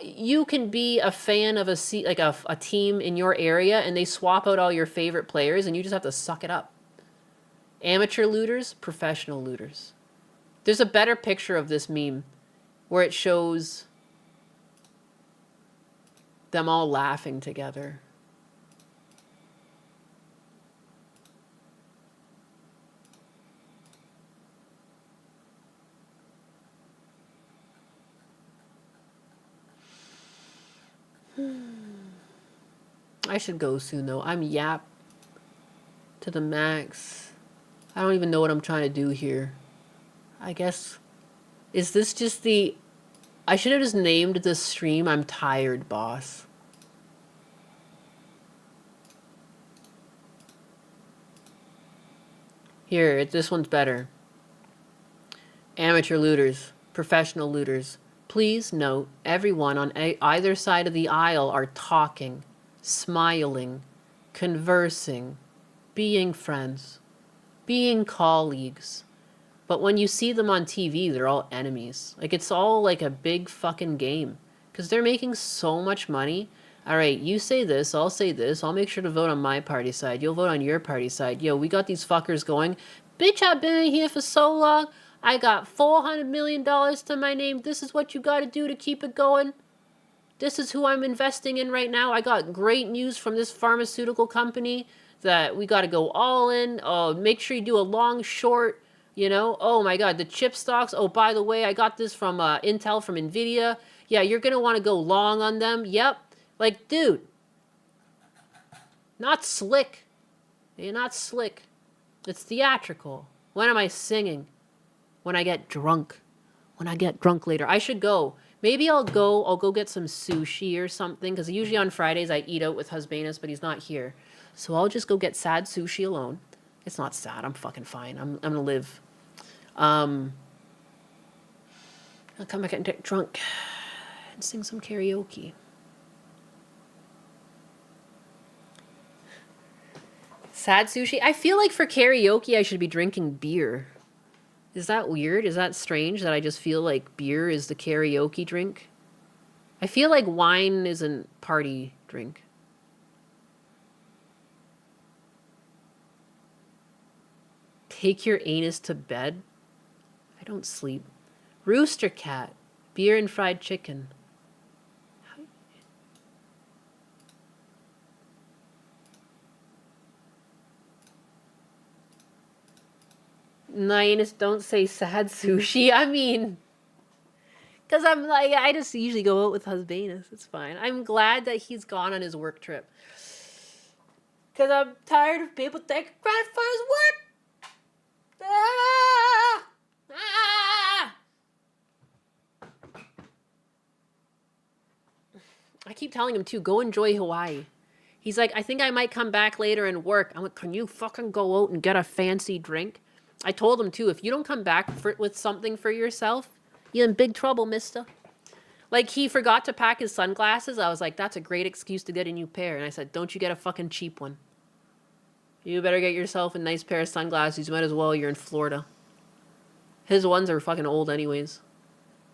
You can be a fan of a team in your area and they swap out all your favorite players and you just have to suck it up. Amateur looters, professional looters. There's a better picture of this meme where it shows them all laughing together. I should go soon, though. I'm yapped to the max. I don't even know what I'm trying to do here. I guess... Is this just the... I should have just named this stream I'm Tired, Boss. Here, this one's better. Amateur looters. Professional looters. Please note, everyone on either side of the aisle are talking, smiling, conversing, being friends, being colleagues. But when you see them on TV, they're all enemies. Like, it's all like a big fucking game. Because they're making so much money. Alright, you say this, I'll say this, I'll make sure to vote on my party side, you'll vote on your party side. Yo, we got these fuckers going. Bitch, I've been here for so long. I got $400 million to my name. This is what you gotta do to keep it going. This is who I'm investing in right now. I got great news from this pharmaceutical company that we gotta go all in. Oh, make sure you do a long short, you know. Oh my god, the chip stocks. Oh, by the way, I got this from Intel, from NVIDIA. Yeah, you're gonna wanna go long on them. Yep. Like, dude. Not slick. You're not slick. It's theatrical. When am I singing? When I get drunk. When I get drunk later. I should go. Maybe I'll go get some sushi or something. Because usually on Fridays I eat out with Husbanus, but he's not here. So I'll just go get sad sushi alone. It's not sad. I'm fucking fine. I'm gonna live. I'll come back and get drunk. And sing some karaoke. Sad sushi? I feel like for karaoke I should be drinking beer. Is that weird? Is that strange that I just feel like beer is the karaoke drink? I feel like wine isn't party drink. Take your anus to bed? I don't sleep. Rooster cat. Beer and fried chicken. Nines, don't say sad sushi. I mean, because I'm like, I just usually go out with Husbanus. It's fine. I'm glad that he's gone on his work trip. Because I'm tired of people taking credit for his work. Ah! Ah! I keep telling him to go enjoy Hawaii. He's like, I think I might come back later and work. I'm like, can you fucking go out and get a fancy drink? I told him too, if you don't come back with something for yourself, you're in big trouble, mister. Like, he forgot to pack his sunglasses. I was like, that's a great excuse to get a new pair. And I said, don't you get a fucking cheap one. You better get yourself a nice pair of sunglasses. You might as well. You're in Florida. His ones are fucking old anyways.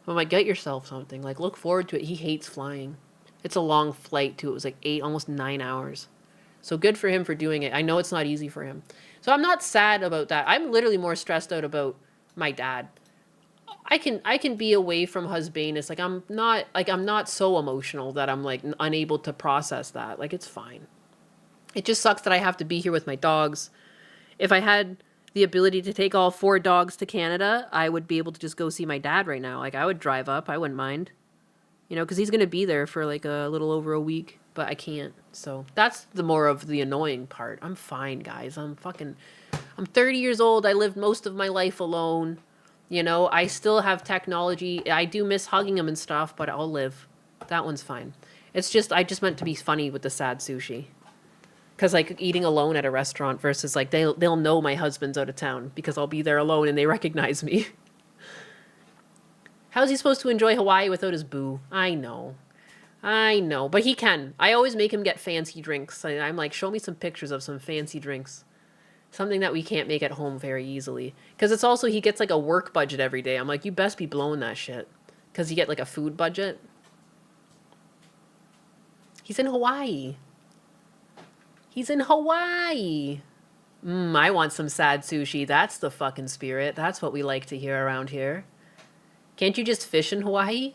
I'm like, get yourself something. Like, look forward to it. He hates flying. It's a long flight, too. It was like 8, almost 9 hours. So good for him for doing it. I know it's not easy for him. So I'm not sad about that. I'm literally more stressed out about my dad. I can be away from Husbanus. Like, I'm not so emotional that I'm like unable to process that. Like, it's fine. It just sucks that I have to be here with my dogs. If I had the ability to take all 4 dogs to Canada, I would be able to just go see my dad right now. Like, I would drive up. I wouldn't mind. You know, because he's going to be there for like a little over a week. But I can't. So that's the more of the annoying part. I'm fine, guys. I'm 30 years old. I lived most of my life alone. You know, I still have technology. I do miss hugging him and stuff, but I'll live. That one's fine. It's just, I just meant to be funny with the sad sushi. Because, like, eating alone at a restaurant versus, like, they'll know my husband's out of town because I'll be there alone and they recognize me. How's he supposed to enjoy Hawaii without his boo? I know. But he can. I always make him get fancy drinks. I'm like, show me some pictures of some fancy drinks. Something that we can't make at home very easily. Because it's also, he gets, like, a work budget every day. I'm like, you best be blowing that shit. Because you get, like, a food budget. He's in Hawaii. He's in Hawaii. I want some sad sushi. That's the fucking spirit. That's what we like to hear around here. Can't you just fish in Hawaii?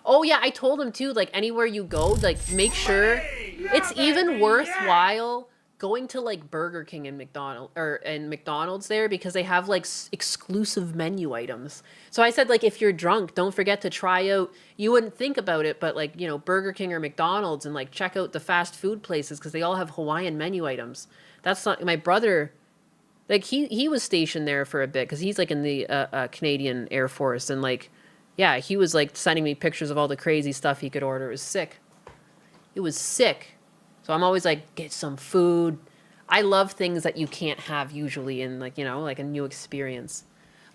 Oh, yeah, I told him, too, like, anywhere you go, like, make sure it's even worthwhile going to, like, Burger King and McDonald's there because they have, like, exclusive menu items. So I said, like, if you're drunk, don't forget to try out, you wouldn't think about it, but, like, you know, Burger King or McDonald's and, like, check out the fast food places because they all have Hawaiian menu items. That's not, my brother, like, he was stationed there for a bit because he's, like, in the Canadian Air Force and, like, yeah, he was, like, sending me pictures of all the crazy stuff he could order. It was sick. It was sick. So I'm always like, get some food. I love things that you can't have usually in, like, you know, like a new experience.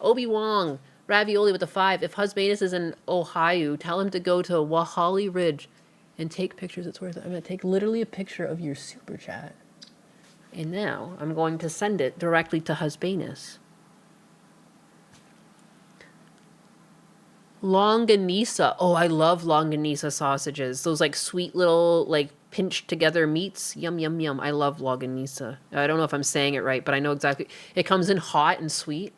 Obi Wong, ravioli with a 5. If Husbanus is in Ohio, tell him to go to Wahali Ridge and take pictures. It's worth it. I'm going to take literally a picture of your super chat. And now I'm going to send it directly to Husbanus. Longanisa. Oh, I love longanisa sausages. Those, like, sweet little, like, pinched together meats. Yum, yum, yum. I love longanisa. I don't know if I'm saying it right, but I know exactly. It comes in hot and sweet.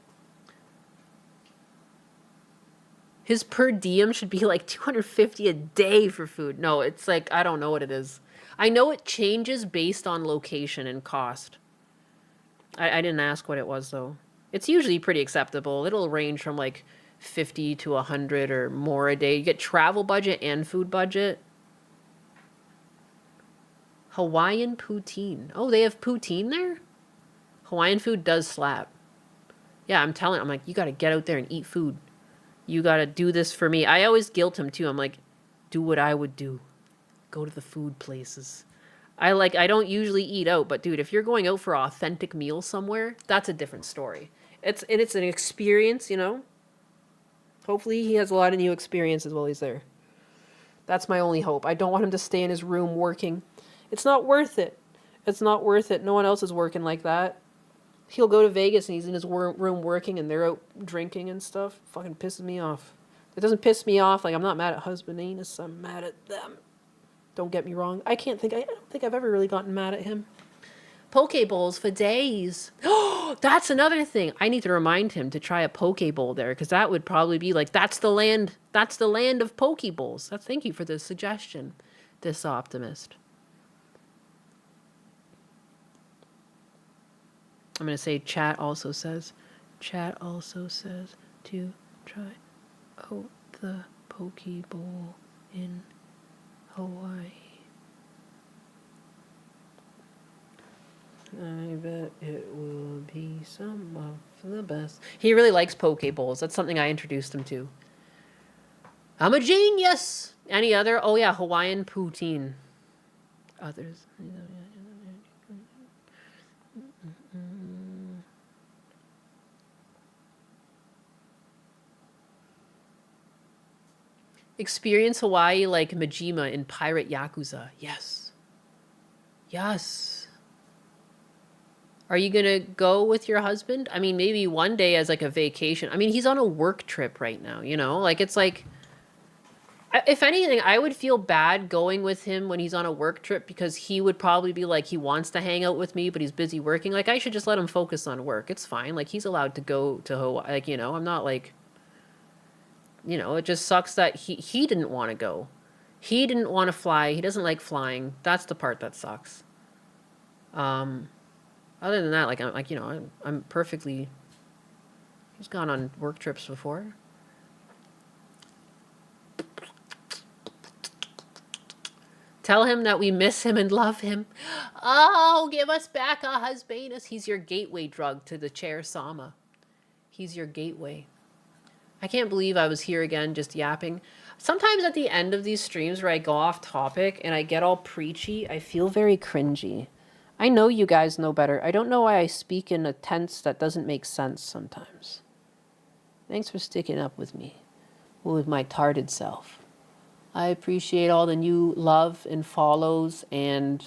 His per diem should be like $250 a day for food. No, it's like, I don't know what it is. I know it changes based on location and cost. I didn't ask what it was, though. It's usually pretty acceptable. It'll range from, like, 50 to 100 or more a day. You get travel budget and food budget. Hawaiian poutine. Oh, they have poutine there? Hawaiian food does slap. Yeah, I'm like, you got to get out there and eat food. You got to do this for me. I always guilt him, too. I'm like, do what I would do. Go to the food places. I don't usually eat out, but, dude, if you're going out for an authentic meal somewhere, that's a different story. It's an experience, you know? Hopefully he has a lot of new experiences while he's there. That's my only hope. I don't want him to stay in his room working. It's not worth it. It's not worth it. No one else is working like that. He'll go to Vegas and he's in his room working and they're out drinking and stuff. Fucking pisses me off. It doesn't piss me off. Like, I'm not mad at Husbanus. I'm mad at them. Don't get me wrong. I don't think I've ever really gotten mad at him. Poke bowls for days. Oh, that's another thing. I need to remind him to try a poke bowl there because that would probably be like, that's the land of poke bowls. Thank you for the suggestion, this optimist. I'm going to say chat also says to try out the poke bowl in Hawaii. I bet it will be some of the best. He really likes poke bowls. That's something I introduced him to. I'm a genius! Any other? Oh yeah, Hawaiian poutine. Others. Experience Hawaii like Majima in Pirate Yakuza. Yes. Yes. Are you going to go with your husband? I mean, maybe one day as like a vacation. I mean, he's on a work trip right now, you know? Like, it's like, if anything, I would feel bad going with him when he's on a work trip because he would probably be like, he wants to hang out with me, but he's busy working. Like, I should just let him focus on work. It's fine. Like, he's allowed to go to Hawaii. Like, you know, I'm not like, you know, it just sucks that he didn't want to go. He didn't want to fly. He doesn't like flying. That's the part that sucks. Other than that, like, you know, I'm perfectly, he's gone on work trips before. Tell him that we miss him and love him. Oh, give us back a husbanus. He's your gateway drug to the chair Sama. He's your gateway. I can't believe I was here again just yapping. Sometimes at the end of these streams where I go off topic and I get all preachy, I feel very cringy. I know you guys know better. I don't know why I speak in a tense that doesn't make sense sometimes. Thanks for sticking up with me, with my tarded self. I appreciate all the new love and follows, and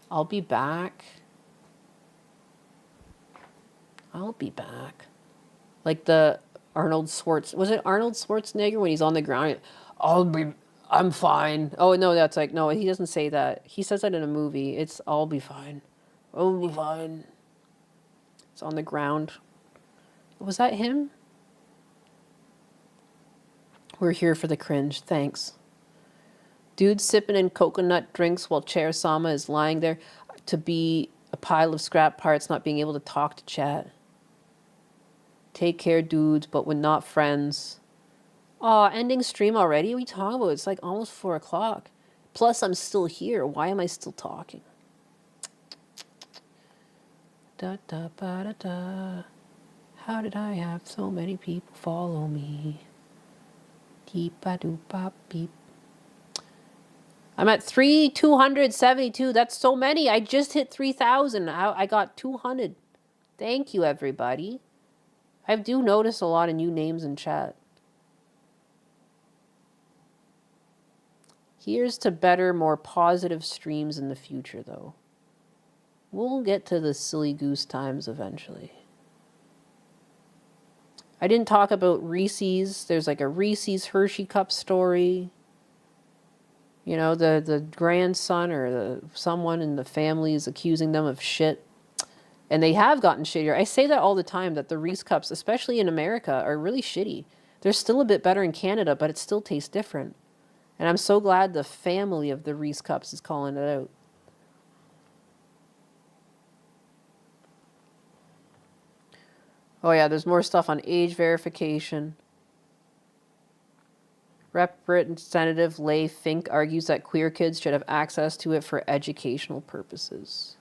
I'll be back. I'll be back. Like the Arnold was it Arnold Schwarzenegger when he's on the ground? I'm fine. Oh, no, that's like, no, he doesn't say that. He says that in a movie. It's, I'll be fine. I'll be fine. It's on the ground. Was that him? We're here for the cringe. Thanks. Dude sipping in coconut drinks while Chair Sama is lying there to be a pile of scrap parts, not being able to talk to chat. Take care, dudes, but we're not friends. Aw, ending stream already? What are you talking about? It's like almost 4 o'clock. Plus, I'm still here. Why am I still talking? Da da ba da da. How did I have so many people follow me? Deep ba doop bop beep. I'm at 272. That's so many. I just hit 3,000. I got 200. Thank you, everybody. I do notice a lot of new names in chat. Here's to better, more positive streams in the future, though. We'll get to the silly goose times eventually. I didn't talk about Reese's. There's like a Reese's Hershey Cup story. You know, the grandson or someone in the family is accusing them of shit. And they have gotten shittier. I say that all the time, that the Reese Cups, especially in America, are really shitty. They're still a bit better in Canada, but it still tastes different. And I'm so glad the family of the Reese Cups is calling it out. Oh yeah, there's more stuff on age verification. Representative Leigh Fink argues that queer kids should have access to it for educational purposes.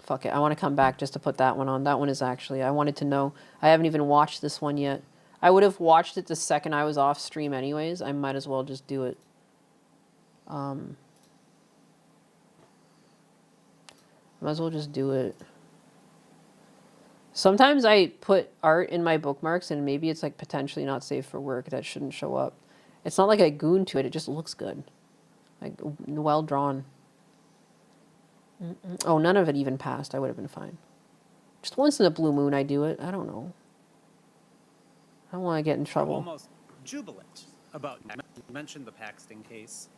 Fuck it, I want to come back just to put that one on. That one is actually, I wanted to know. I haven't even watched this one yet. I would have watched it the second I was off stream anyways. I might as well just do it. Might as well just do it. Sometimes I put art in my bookmarks and maybe it's like potentially not safe for work. That shouldn't show up. It's not like I goon to it. It just looks good. Like, well drawn. Oh, none of it even passed. I would have been fine. Just once in a blue moon I do it. I don't know. I don't want to get in trouble. Almost jubilant about, you mentioned the Paxton case,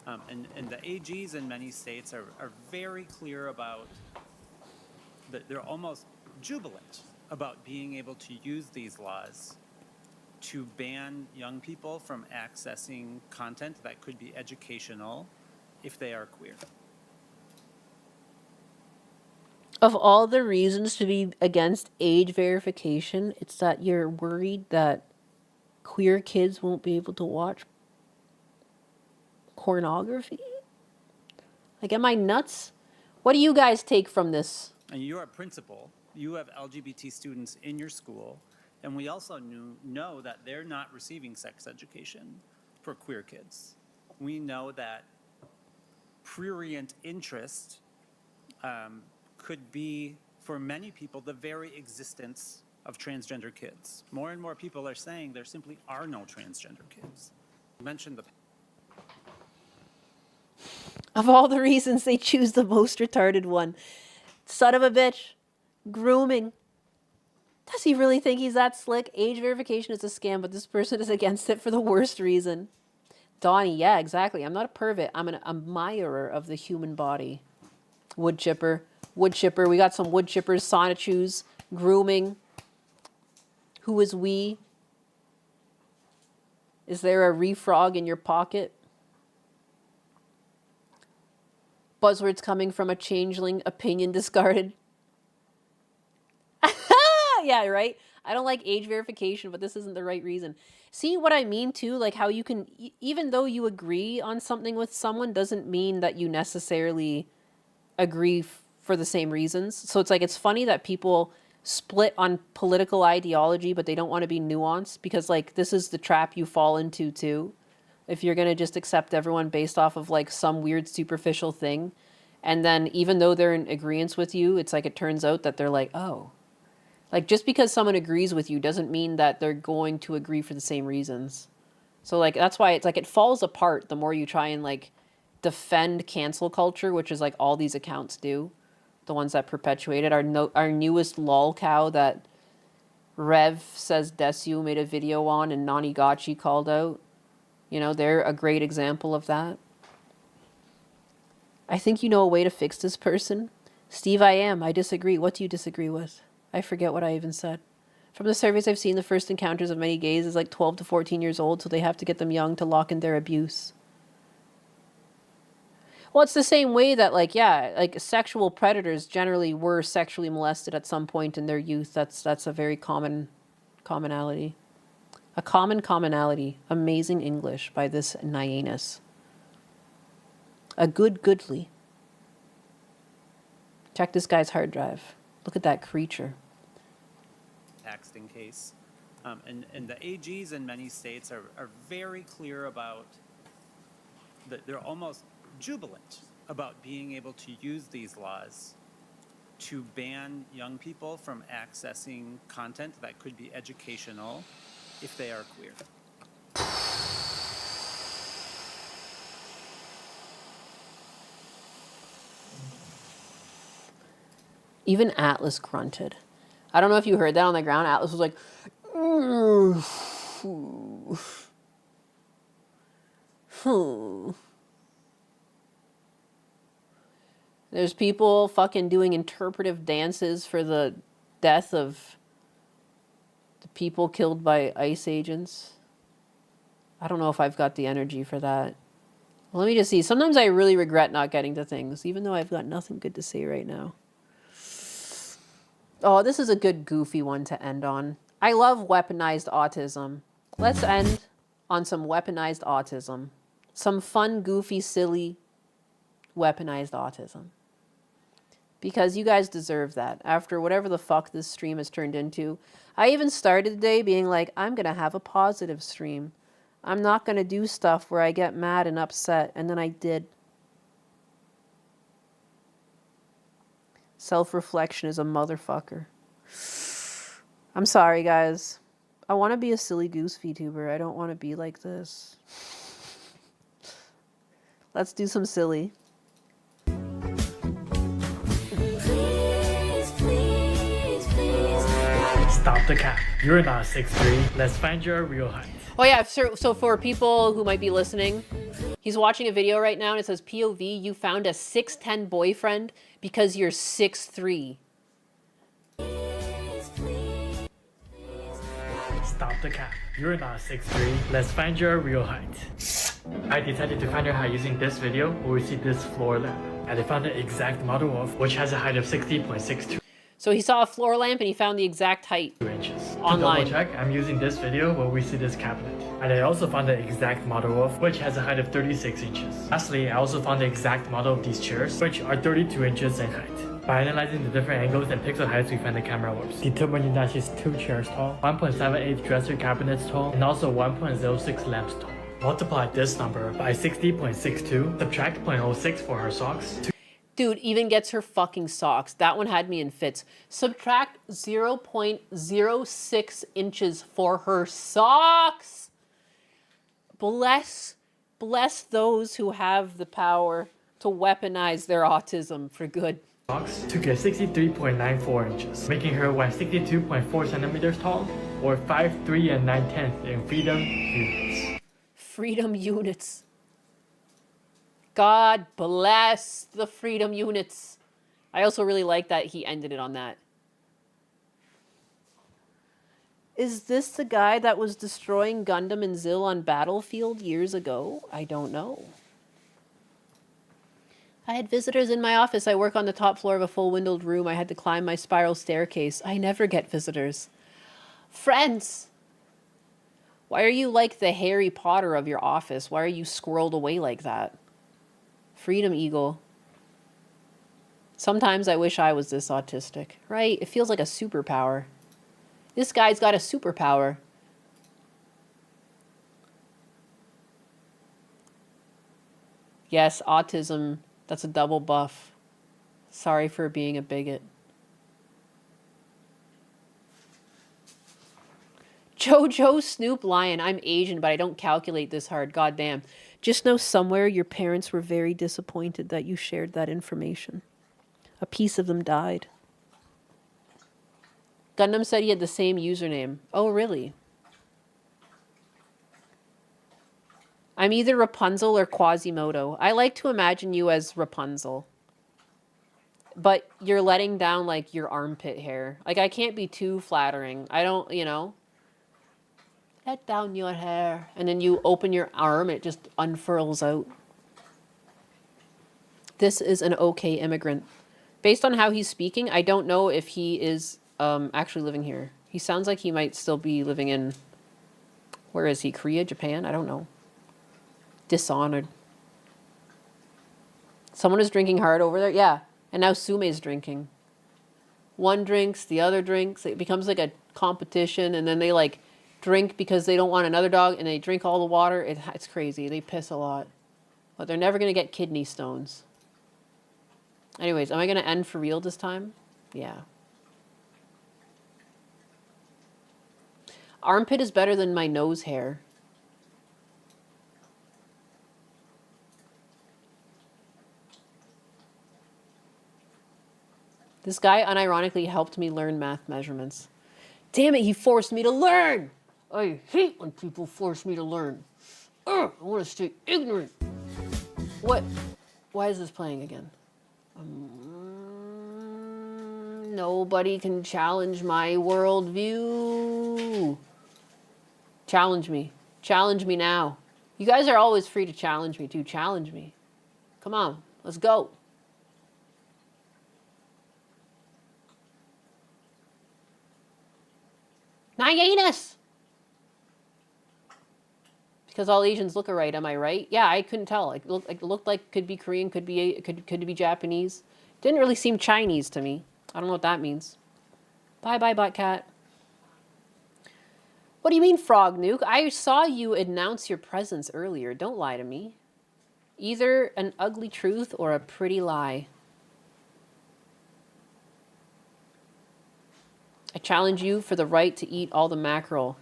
and the AGs in many states are very clear about, that they're almost jubilant about being able to use these laws to ban young people from accessing content that could be educational if they are queer. Of all the reasons to be against age verification, it's that you're worried that queer kids won't be able to watch pornography? Like, am I nuts? What do you guys take from this? And you're a principal, you have LGBT students in your school, and we also know that they're not receiving sex education for queer kids. We know that prurient interest could be, for many people, the very existence of transgender kids. More and more people are saying there simply are no transgender kids. You mentioned the... Of all the reasons, they choose the most retarded one. Son of a bitch. Grooming. Does he really think he's that slick? Age verification is a scam, but this person is against it for the worst reason. Donnie, yeah, exactly. I'm not a pervert. I'm an admirer of the human body. Wood chipper. Wood chipper. We got some wood chippers, sonotubes, grooming. Who is we? Is there a refrog in your pocket? Buzzwords coming from a changeling, opinion discarded. Yeah, right? I don't like age verification, but this isn't the right reason. See what I mean, too? Like how you can, even though you agree on something with someone, doesn't mean that you necessarily agree for the same reasons. So it's like, it's funny that people split on political ideology, but they don't want to be nuanced, because like this is the trap you fall into too. If you're going to just accept everyone based off of like some weird superficial thing, and then even though they're in agreement with you, it's like it turns out that they're like, oh, like just because someone agrees with you doesn't mean that they're going to agree for the same reasons. So like that's why it's like it falls apart the more you try and like defend cancel culture, which is like all these accounts do, the ones that perpetuate it. Our newest lol cow that Rev says Desu made a video on and Nanigachi called out. You know, they're a great example of that. I think you know a way to fix this person. Steve, I disagree. What do you disagree with? I forget what I even said. From the surveys I've seen, the first encounters of many gays is like 12 to 14 years old, so they have to get them young to lock in their abuse. Well, it's the same way that, like, yeah, like sexual predators generally were sexually molested at some point in their youth. That's a very common commonality. A common commonality. Amazing English by this Nyanus. A goodly. Check this guy's hard drive. Look at that creature. Paxton case. And the AGs in many states are very clear about that. They're almost jubilant about being able to use these laws to ban young people from accessing content that could be educational if they are queer. Even Atlas grunted. I don't know if you heard that on the ground. Atlas was like, There's people fucking doing interpretive dances for the death of the people killed by ICE agents. I don't know if I've got the energy for that. Well, let me just see. Sometimes I really regret not getting to things, even though I've got nothing good to say right now. Oh, this is a good goofy one to end on. I love weaponized autism. Let's end on some weaponized autism. Some fun, goofy, silly, weaponized autism. Because you guys deserve that. After whatever the fuck this stream has turned into. I even started the day being like, I'm going to have a positive stream. I'm not going to do stuff where I get mad and upset. And then I did. Self-reflection is a motherfucker. I'm sorry, guys. I want to be a silly goose VTuber. I don't want to be like this. Let's do some silly. Stop the cap. You're not 6'3". Let's find your real height. Oh yeah, so for people who might be listening, he's watching a video right now and it says, POV, you found a 6'10" boyfriend because you're 6'3". Stop the cap. You're not 6'3". Let's find your real height. I decided to find your height using this video where we see this floor lamp. And I found the exact model of which has a height of 60.62. So he saw a floor lamp and he found the exact height inches. online. To double check, I'm using this video where we see this cabinet. And I also found the exact model of which has a height of 36 inches. Lastly, I also found the exact model of these chairs, which are 32 inches in height. By analyzing the different angles and pixel heights, we find the camera works, determining that she's 2 chairs tall, 1.78 dresser cabinets tall, and also 1.06 lamps tall. Multiply this number by 60.62, subtract 0.06 for her socks. Dude even gets her fucking socks. That one had me in fits. Subtract 0.06 inches for her socks. Bless those who have the power to weaponize their autism for good. Socks to get 63.94 inches, making her 162.4 centimeters tall, or 5'3" and 9/10 in freedom units. Freedom units. God bless the freedom units. I also really like that he ended it on that. Is this the guy that was destroying Gundam and Zill on Battlefield years ago? I don't know. I had visitors in my office. I work on the top floor of a full windowed room. I had to climb my spiral staircase. I never get visitors. Friends! Why are you like the Harry Potter of your office? Why are you squirreled away like that? Freedom Eagle. Sometimes I wish I was this autistic, right? It feels like a superpower. This guy's got a superpower. Yes, autism. That's a double buff. Sorry for being a bigot. Jojo Snoop Lion. I'm Asian, but I don't calculate this hard. Goddamn. Just know somewhere your parents were very disappointed that you shared that information. A piece of them died. Gundam said he had the same username. Oh, really? I'm either Rapunzel or Quasimodo. I like to imagine you as Rapunzel. But you're letting down, like, your armpit hair. Like, I can't be too flattering. I don't, you know. Let down your hair. And then you open your arm, it just unfurls out. This is an okay immigrant. Based on how he's speaking, I don't know if he is actually living here. He sounds like he might still be living in... Where is he? Korea? Japan? I don't know. Dishonored. Someone is drinking hard over there? Yeah. And now Sume's drinking. One drinks, the other drinks. It becomes like a competition, and then they like drink because they don't want another dog, and they drink all the water. It's crazy. They piss a lot. But they're never going to get kidney stones. Anyways, am I going to end for real this time? Yeah. Armpit is better than my nose hair. This guy unironically helped me learn math measurements. Damn it, he forced me to learn! I hate when people force me to learn. I want to stay ignorant. What? Why is this playing again? Nobody can challenge my worldview. Challenge me. Challenge me now. You guys are always free to challenge me, too. Challenge me. Come on, let's go. Hyenas! Because all Asians look alright, am I right? Yeah, I couldn't tell. It looked like could be Korean, could be Japanese. Didn't really seem Chinese to me. I don't know what that means. Bye-bye, Black Cat. What do you mean, Frog Nuke? I saw you announce your presence earlier. Don't lie to me. Either an ugly truth or a pretty lie. I challenge you for the right to eat all the mackerel.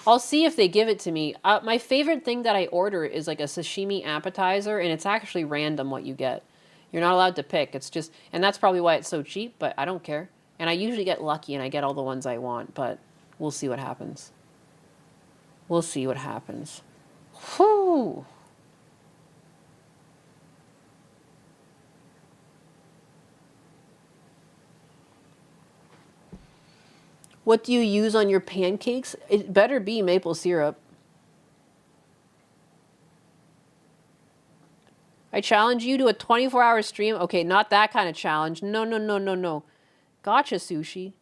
I'll see if they give it to me. My favorite thing that I order is like a sashimi appetizer, and it's actually random what you get. You're not allowed to pick. It's just, and that's probably why it's so cheap, but I don't care. And I usually get lucky and I get all the ones I want, but we'll see what happens. We'll see what happens. Whew. What do you use on your pancakes? It better be maple syrup. I challenge you to a 24-hour stream. Okay, not that kind of challenge. No, no, no, no, no. Gotcha, Sushi.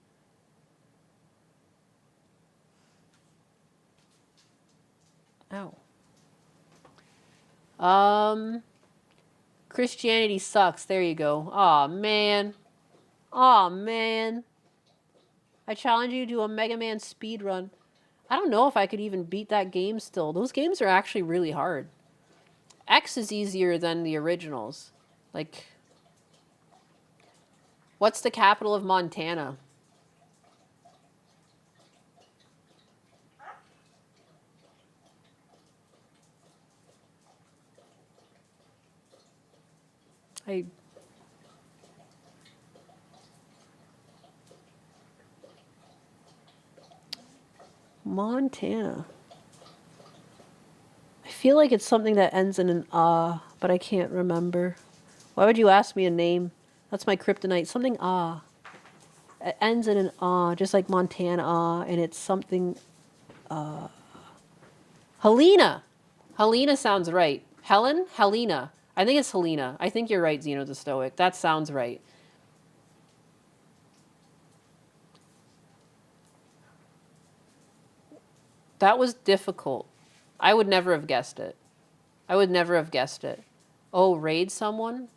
Ow. Christianity sucks. There you go. Aw, man. Aw, man. I challenge you to a Mega Man speed run. I don't know if I could even beat that game still. Those games are actually really hard. X is easier than the originals. Like, what's the capital of Montana? Montana. I feel like it's something that ends in an but I can't remember. Why would you ask me a name? That's my kryptonite. Something It ends in an just like Montana and it's something Helena. Helena sounds right. Helen? Helena. I think it's Helena. I think you're right, Zeno the Stoic. That sounds right. That was difficult. I would never have guessed it. I would never have guessed it. Oh, raid someone?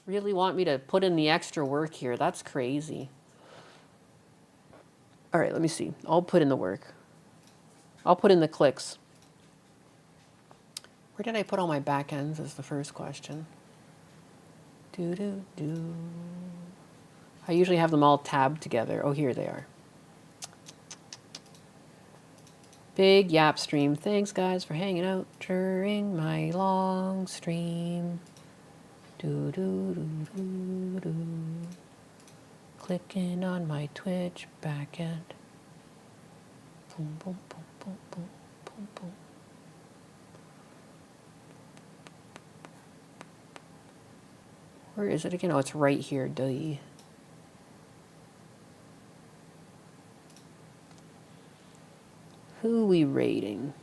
Really want me to put in the extra work here. That's crazy. All right, let me see. I'll put in the work. I'll put in the clicks. Where did I put all my back ends is the first question. Do. I usually have them all tabbed together. Oh, here they are. Big yap stream. Thanks, guys, for hanging out during my long stream. Do. Clicking on my Twitch back end. Boom, boom, boom, boom, boom, boom, boom. Where is it again? Oh, it's right here, duh. Who we rating?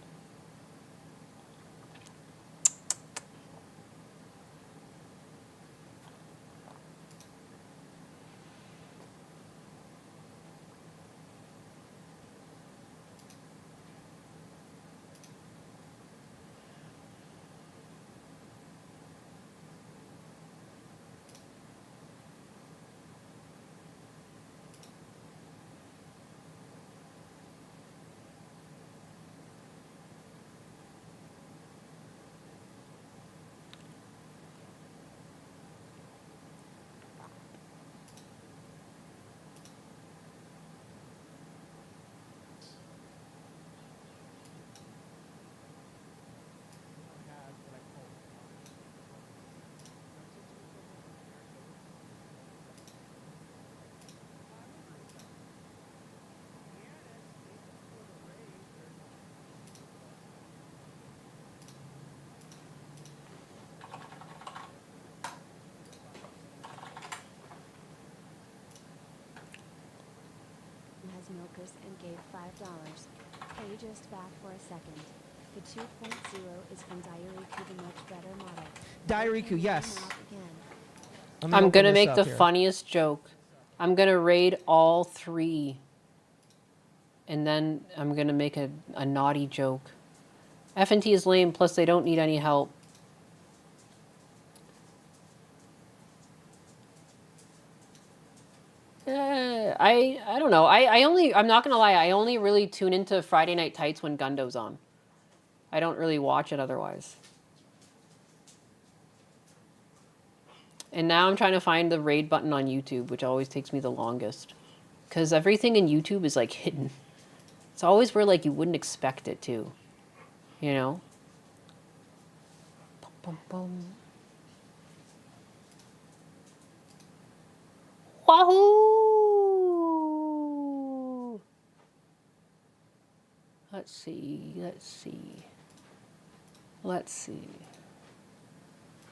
Has Milkers and gave $5. Hey, just back for a second. The 2.0 is from Diariku, the much better model. Diariku, yes. I'm gonna make the funniest joke. I'm gonna raid all 3. And then I'm gonna make a naughty joke. FNT is lame, plus they don't need any help. I don't know. I'm not gonna lie, I only really tune into Friday Night Tights when Gundo's on. I don't really watch it otherwise. And now I'm trying to find the raid button on YouTube, which always takes me the longest. Because everything in YouTube is like hidden. It's always where like you wouldn't expect it to. You know? Bum, bum, bum. Wahoo! Let's see.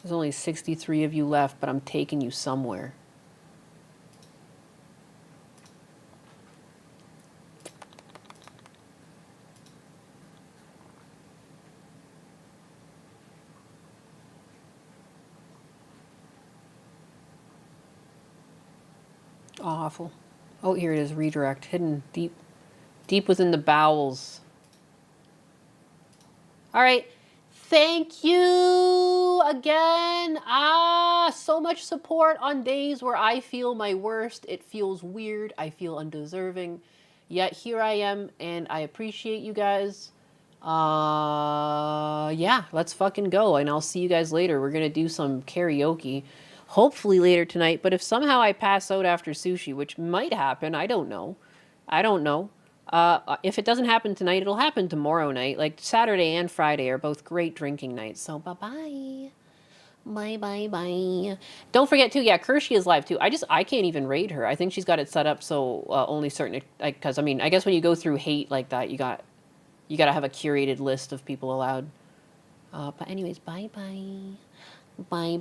There's only 63 of you left, but I'm taking you somewhere. Awful. Oh, here it is. Redirect. Hidden deep within the bowels. All right. Thank you again. So much support on days where I feel my worst. It feels weird. I feel undeserving. Yet here I am, and I appreciate you guys. Yeah, let's fucking go, and I'll see you guys later. We're gonna do some karaoke, hopefully later tonight, but if somehow I pass out after sushi, which might happen, I don't know. If it doesn't happen tonight, it'll happen tomorrow night. Like, Saturday and Friday are both great drinking nights, so bye-bye. Bye. Don't forget, too, yeah, Kershey is live, too. I can't even raid her. I think she's got it set up so only certain, because, I mean, I guess when you go through hate like that, you got to have a curated list of people allowed. But anyways, bye. Bye.